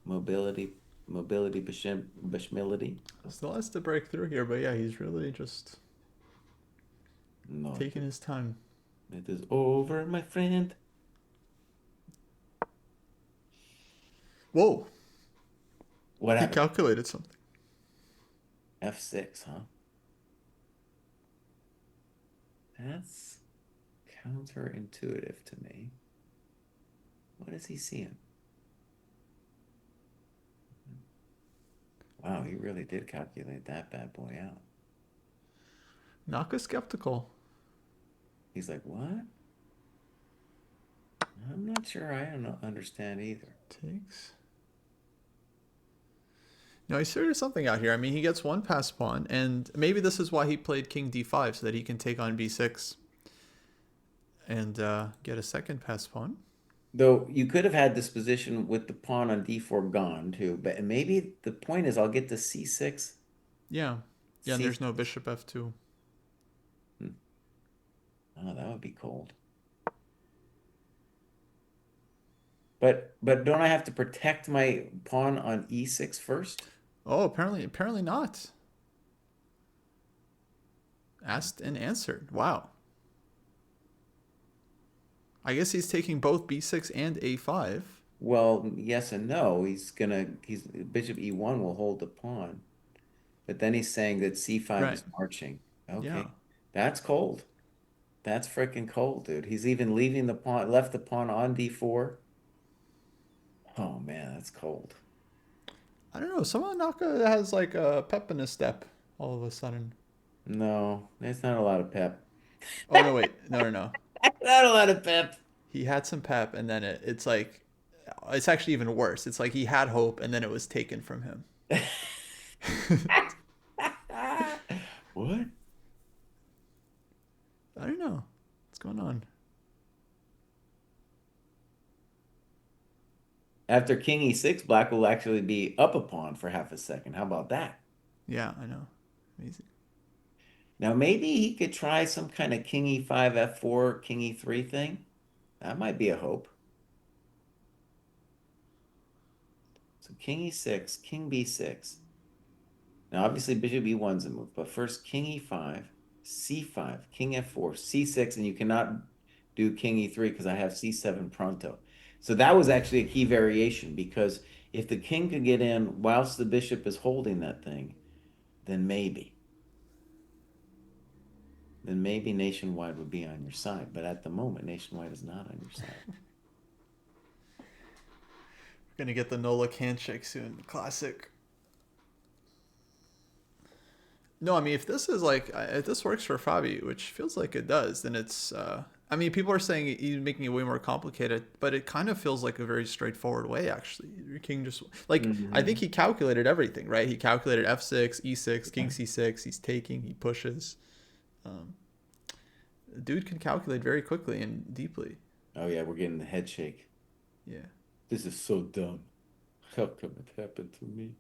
mobility, bishmility. Still has to break through here, but yeah, he's really just No, taking his time. it is over, my friend. Whoa, What he happened? calculated something. F6, huh? That's counterintuitive to me. What is he seeing? Wow, he really did calculate that bad boy out. Naka skeptical. He's like, what? I'm not sure I don't understand either. Takes. No, he's figured something out here. I mean, he gets one pass pawn, and maybe this is why he played king d5 so that he can take on b6 and get a second pass pawn. Though you could have had this position with the pawn on d4 gone too, but maybe the point is I'll get to c6. Yeah, yeah, and C. there's no bishop f2. Hmm. Oh, that would be cold. But don't I have to protect my pawn on e6 first? Oh, apparently not. Asked and answered. Wow. I guess he's taking both b6 and a5. Well, yes and no. He's bishop e1 will hold the pawn. But then he's saying that c5 Right. is marching. Yeah. Okay. That's cold. That's freaking cold, dude. He's even leaving the pawn, left the pawn on d4. Oh man, that's cold. I don't know. Someone Naka has like a pep in his step all of a sudden. No, there's not a lot of pep. Oh no, wait, no. Not a lot of pep. He had some pep, and then it's like it's actually even worse. It's like he had hope, and then it was taken from him. What? I don't know what's going on. After king e6, black will actually be up a pawn for half a second. How about that? Yeah, I know. Amazing. Now maybe he could try some kind of king e5, f4, king e3 thing. That might be a hope. So king e6, king b6. Now obviously bishop e1's a move, but first king e5, c5, king f4, c6, and you cannot do king e3 because I have c7 pronto. So that was actually a key variation because if the king could get in whilst the bishop is holding that thing, then maybe Nationwide would be on your side. But at the moment, Nationwide is not on your side. We're gonna get the no look handshake soon. Classic. No, I mean if this is like if this works for Fabi, which feels like it does, then it's. I mean, people are saying he's making it way more complicated, but it kind of feels like a very straightforward way. Actually, your king just like I think Mhm. he calculated everything, right? He calculated f6, e6, king Yeah. c6. He's taking, he pushes. Um, Dude can calculate very quickly and deeply. Oh yeah, we're getting the head shake. Yeah. This is so dumb. How come it happened to me?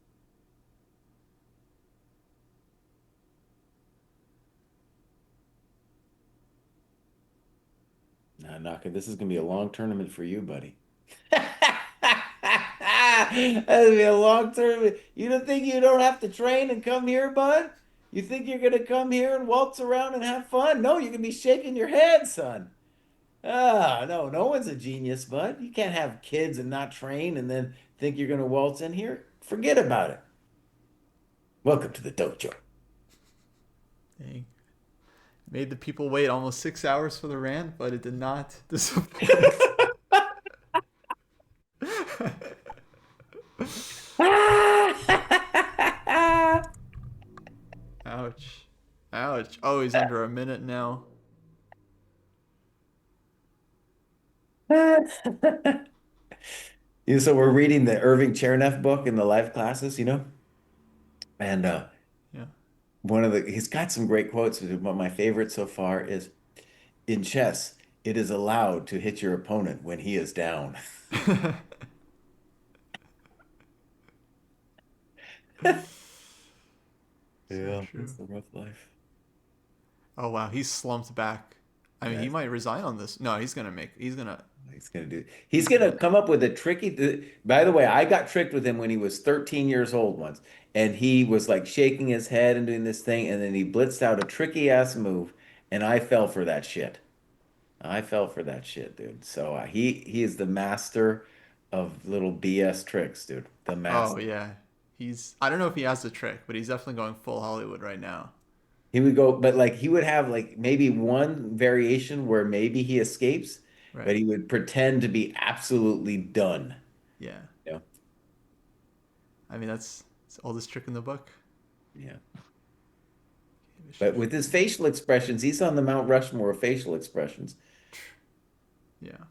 Nah, Naka, this is gonna be a long tournament for you, buddy. That's gonna be a long tournament. You don't think you don't have to train and come here, bud? You think you're gonna come here and waltz around and have fun? No, you're gonna be shaking your head, son. Ah, no, no one's a genius, bud. You can't have kids and not train and then think you're gonna waltz in here. Forget about it. Welcome to the dojo. Dang. Made the people wait almost 6 hours for the rant, but it did not disappoint. Ouch. Ouch. Oh, he's under a minute now. So we're reading the Irving Chernev book in the live classes, and Yeah. he's got some great quotes, but my favorite so far is in chess, it is allowed to hit your opponent when he is down. So Yeah, it's true. the rough life. Oh wow, he's slumped back. I mean, he That's might resign on this. No, he's he's gonna gonna come up with a tricky. By the way, I got tricked with him when he was 13 years old once, and he was like shaking his head and doing this thing, and then he blitzed out a tricky ass move, and I fell for that shit. I fell for that shit, dude. So he is the master of little BS tricks, dude. The Oh master. yeah. I don't know if he has the trick, but he's definitely going full Hollywood right now. He would go, but like he would have like maybe one variation where maybe he escapes, but Right. he would pretend to be absolutely done. Yeah. You know? I mean, that's the oldest trick in the book. Yeah. But with his Bishop facial expressions, he's on the Mount Rushmore of facial expressions. Yeah.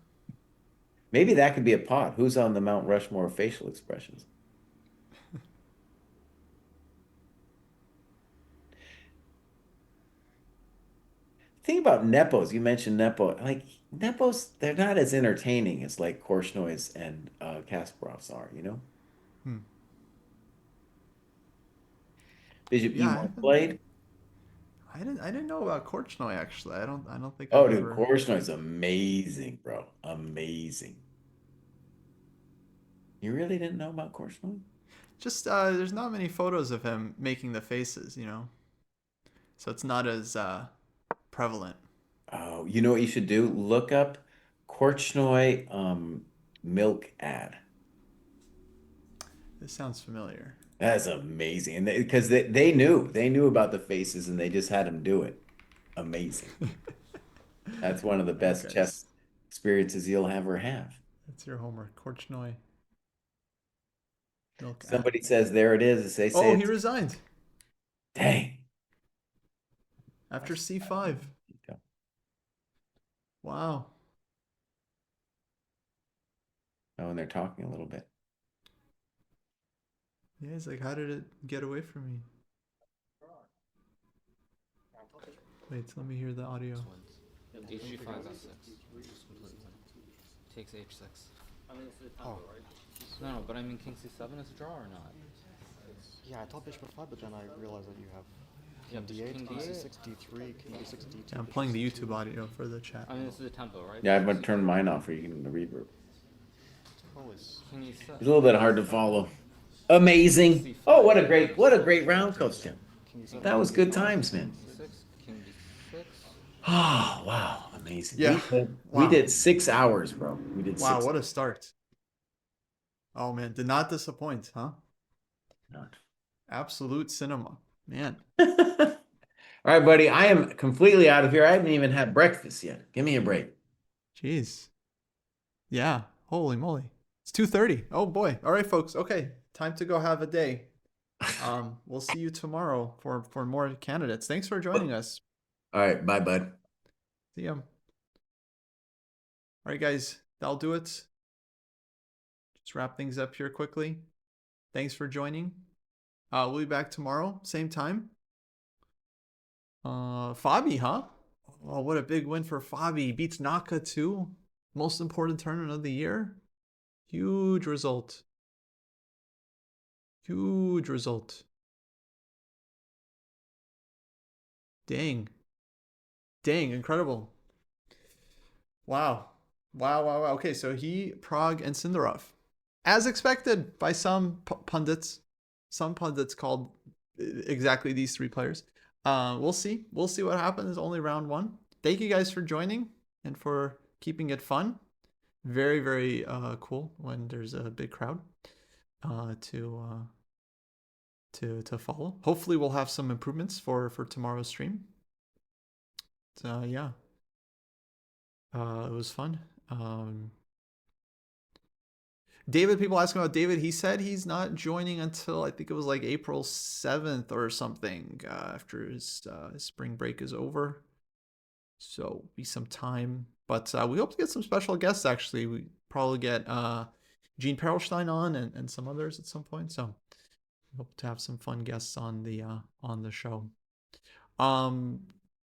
Maybe that could be a pot. Who's on the Mount Rushmore of facial expressions? Think about Nepos. You mentioned Nepo. Like Nepos, they're not as entertaining as like Korshnoy's and Kasparov's are. Hmm. Bishop Yeah, E1 played. I didn't know about Korchnoi actually. I don't think I've Oh, dude, ever Korshnoy's amazing, bro. Amazing. You really didn't know about Korshnoy? just there's not many photos of him making the faces, so it's not as prevalent. Oh, you know what you should do? Look up Korchnoi milk ad. This sounds familiar. That's amazing. And because they knew about the faces and they just had him do it. Amazing. That's one of the All right, best guys, chess experiences you'll ever have. that's your homework. Korchnoi milk ad. Somebody says there it is. They say Oh, he it's resigned dang. after C5. Wow. Oh, and they're talking a little bit. Yeah, he's like, how did it get away from me? Wait, let me hear the audio. H5 F6. Takes H6. Oh. No, but I mean King C7 is a draw or not? Yeah, I thought bishop f5, but then I realized that you have Yeah, king d8, King king D8. c6, d3, king d6, d2. Yeah, I'm playing the YouTube audio for the chat. I mean, this is a tempo, right? Yeah, I'm gonna turn mine off for you can the reverb. Always. King It's a E7. little bit hard to follow. Amazing. Oh, what a great round, Kostya. King e7. That was good times, man. C6, King D6. Oh, wow. Amazing. Yeah. We Wow. did 6 hours, bro. We did Wow, 6 what a start. Oh man, did not disappoint, huh? hours. Absolute cinema. Man. All right, buddy. I am completely out of here. I haven't even had breakfast yet. Give me a break. Jeez. Yeah. Holy moly. It's 2:30. Oh boy. All right, folks. Okay. Time to go have a day. We'll see you tomorrow for more candidates. Thanks for joining us. All right. Bye, bud. See ya. All right, guys. That'll do it. Just wrap things up here quickly. Thanks for joining. We'll be back tomorrow, same time. Fabi, huh? Oh, what a big win for Fabi. Beats Naka too. Most important tournament of the year. Huge result. Huge result. Dang. Dang, incredible. Wow. Wow, wow, wow. Okay, so he, Prague, and Sindarov. As expected by some pundits. Some pundits called exactly these three players. We'll see. We'll see what happens. Only round one. Thank you guys for joining and for keeping it fun. Very, very cool when there's a big crowd to follow. Hopefully, we'll have some improvements for tomorrow's stream. Yeah, it was fun. David, people asking about David. He said he's not joining until I think it was like April 7th or something after his spring break is over. So be some time. But we hope to get some special guests, actually. We probably get Gene Perelstein on and some others at some point. So we hope to have some fun guests on the show.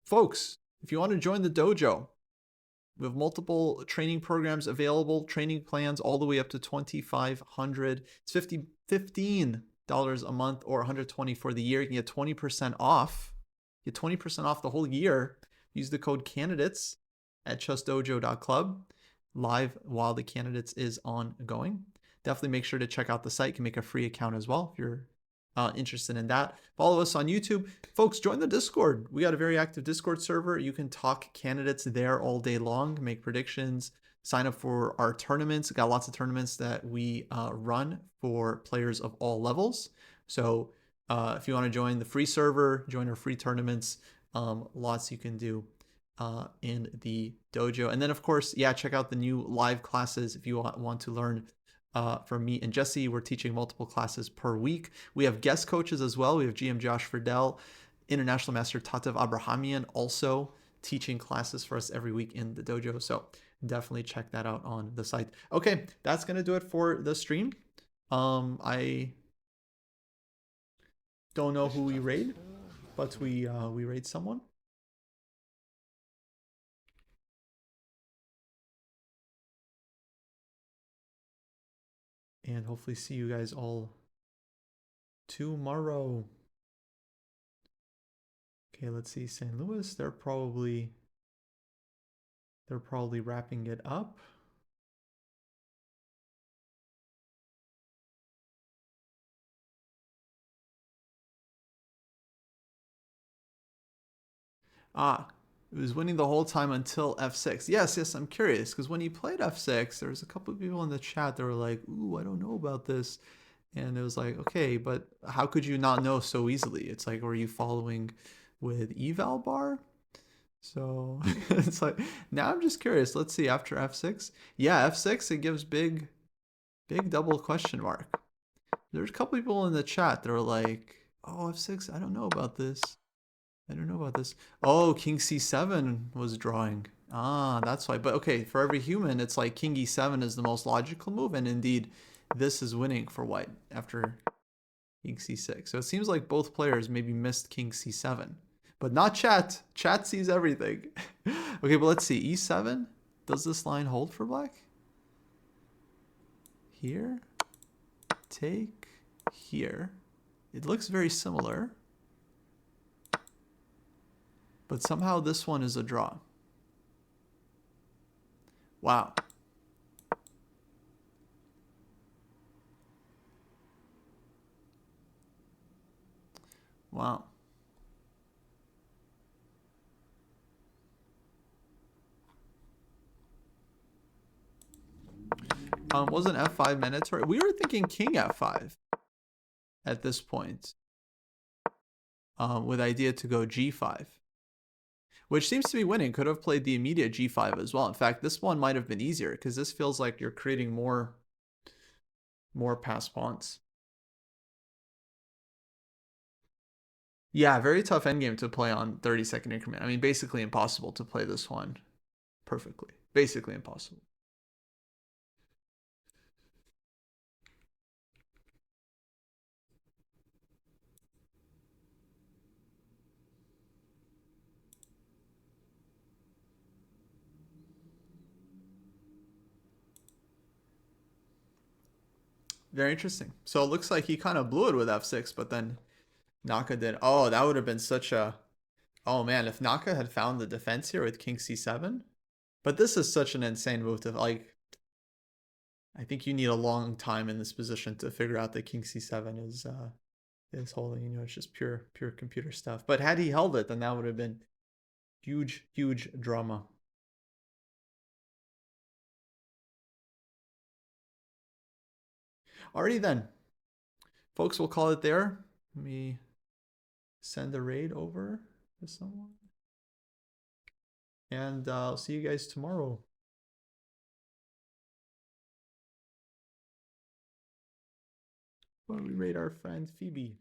Folks, if you want to join the dojo, we have multiple training programs available, training plans all the way up to $2,500. It's $15 a month or $120 for the year. You can get 20% off. Get 20% off the whole year. Use the code candidates at ChessDojo.club live while the candidates is ongoing. Definitely make sure to check out the site. You can make a free account as well if you're interested in that. Follow us on YouTube. Folks, join the Discord. We got a very active Discord server. You can talk candidates there all day long, make predictions, sign up for our tournaments. Got lots of tournaments that we run for players of all levels. So if you want to join the free server, join our free tournaments, lots you can do in the dojo. And then, of course, yeah, check out the new live classes if you want to learn from me and Jesse. We're teaching multiple classes per week. We have guest coaches as well. We have GM Josh Friedel, International Master Tatev Abrahamian, also teaching classes for us every week in the dojo. So definitely check that out on the site. Okay, that's going to do it for the stream. I don't know who we raid, but we raid someone. And hopefully see you guys all tomorrow. Okay, let's see. St. Louis, they're probably wrapping it up. It was winning the whole time until f6. Yes, I'm curious, because when he played f6, there was a couple of people in the chat that were like, ooh, I don't know about this. And it was like, okay, but how could you not know so easily? It's like, were you following with eval bar? So it's like, now I'm just curious. Let's see, after f6. Yeah, f6, it gives big double question mark. There's a couple people in the chat that are like, oh, f6, I don't know about this. Oh, king c7 was drawing. That's why. But okay, for every human, it's like king e7 is the most logical move. And indeed, this is winning for white after king c6. So it seems like both players maybe missed king c7. But not chat. Chat sees everything. Okay, but let's see. e7. Does this line hold for black? Here. Take. Here. It looks very similar. But somehow this one is a draw. Wow. Wow. Wasn't f5 mandatory? We were thinking king f5 at this point. With idea to go g5. Which seems to be winning. Could have played the immediate g5 as well. In fact, this one might have been easier because this feels like you're creating more pass pawns. Yeah, very tough endgame to play on 30-second increment. I mean, basically impossible to play this one perfectly. Basically impossible. Very interesting. So it looks like he kind of blew it with f6, but then Naka did. Oh, that would have been such a... Oh man, if Naka had found the defense here with king c7. But this is such an insane move to, like... I think you need a long time in this position to figure out that king c7 is is holding. You know, it's just pure computer stuff. But had he held it, then that would have been huge drama. Alrighty then, folks, we'll call it there. Let me send the raid over to someone, and I'll see you guys tomorrow. When we raid our friend Phoebe.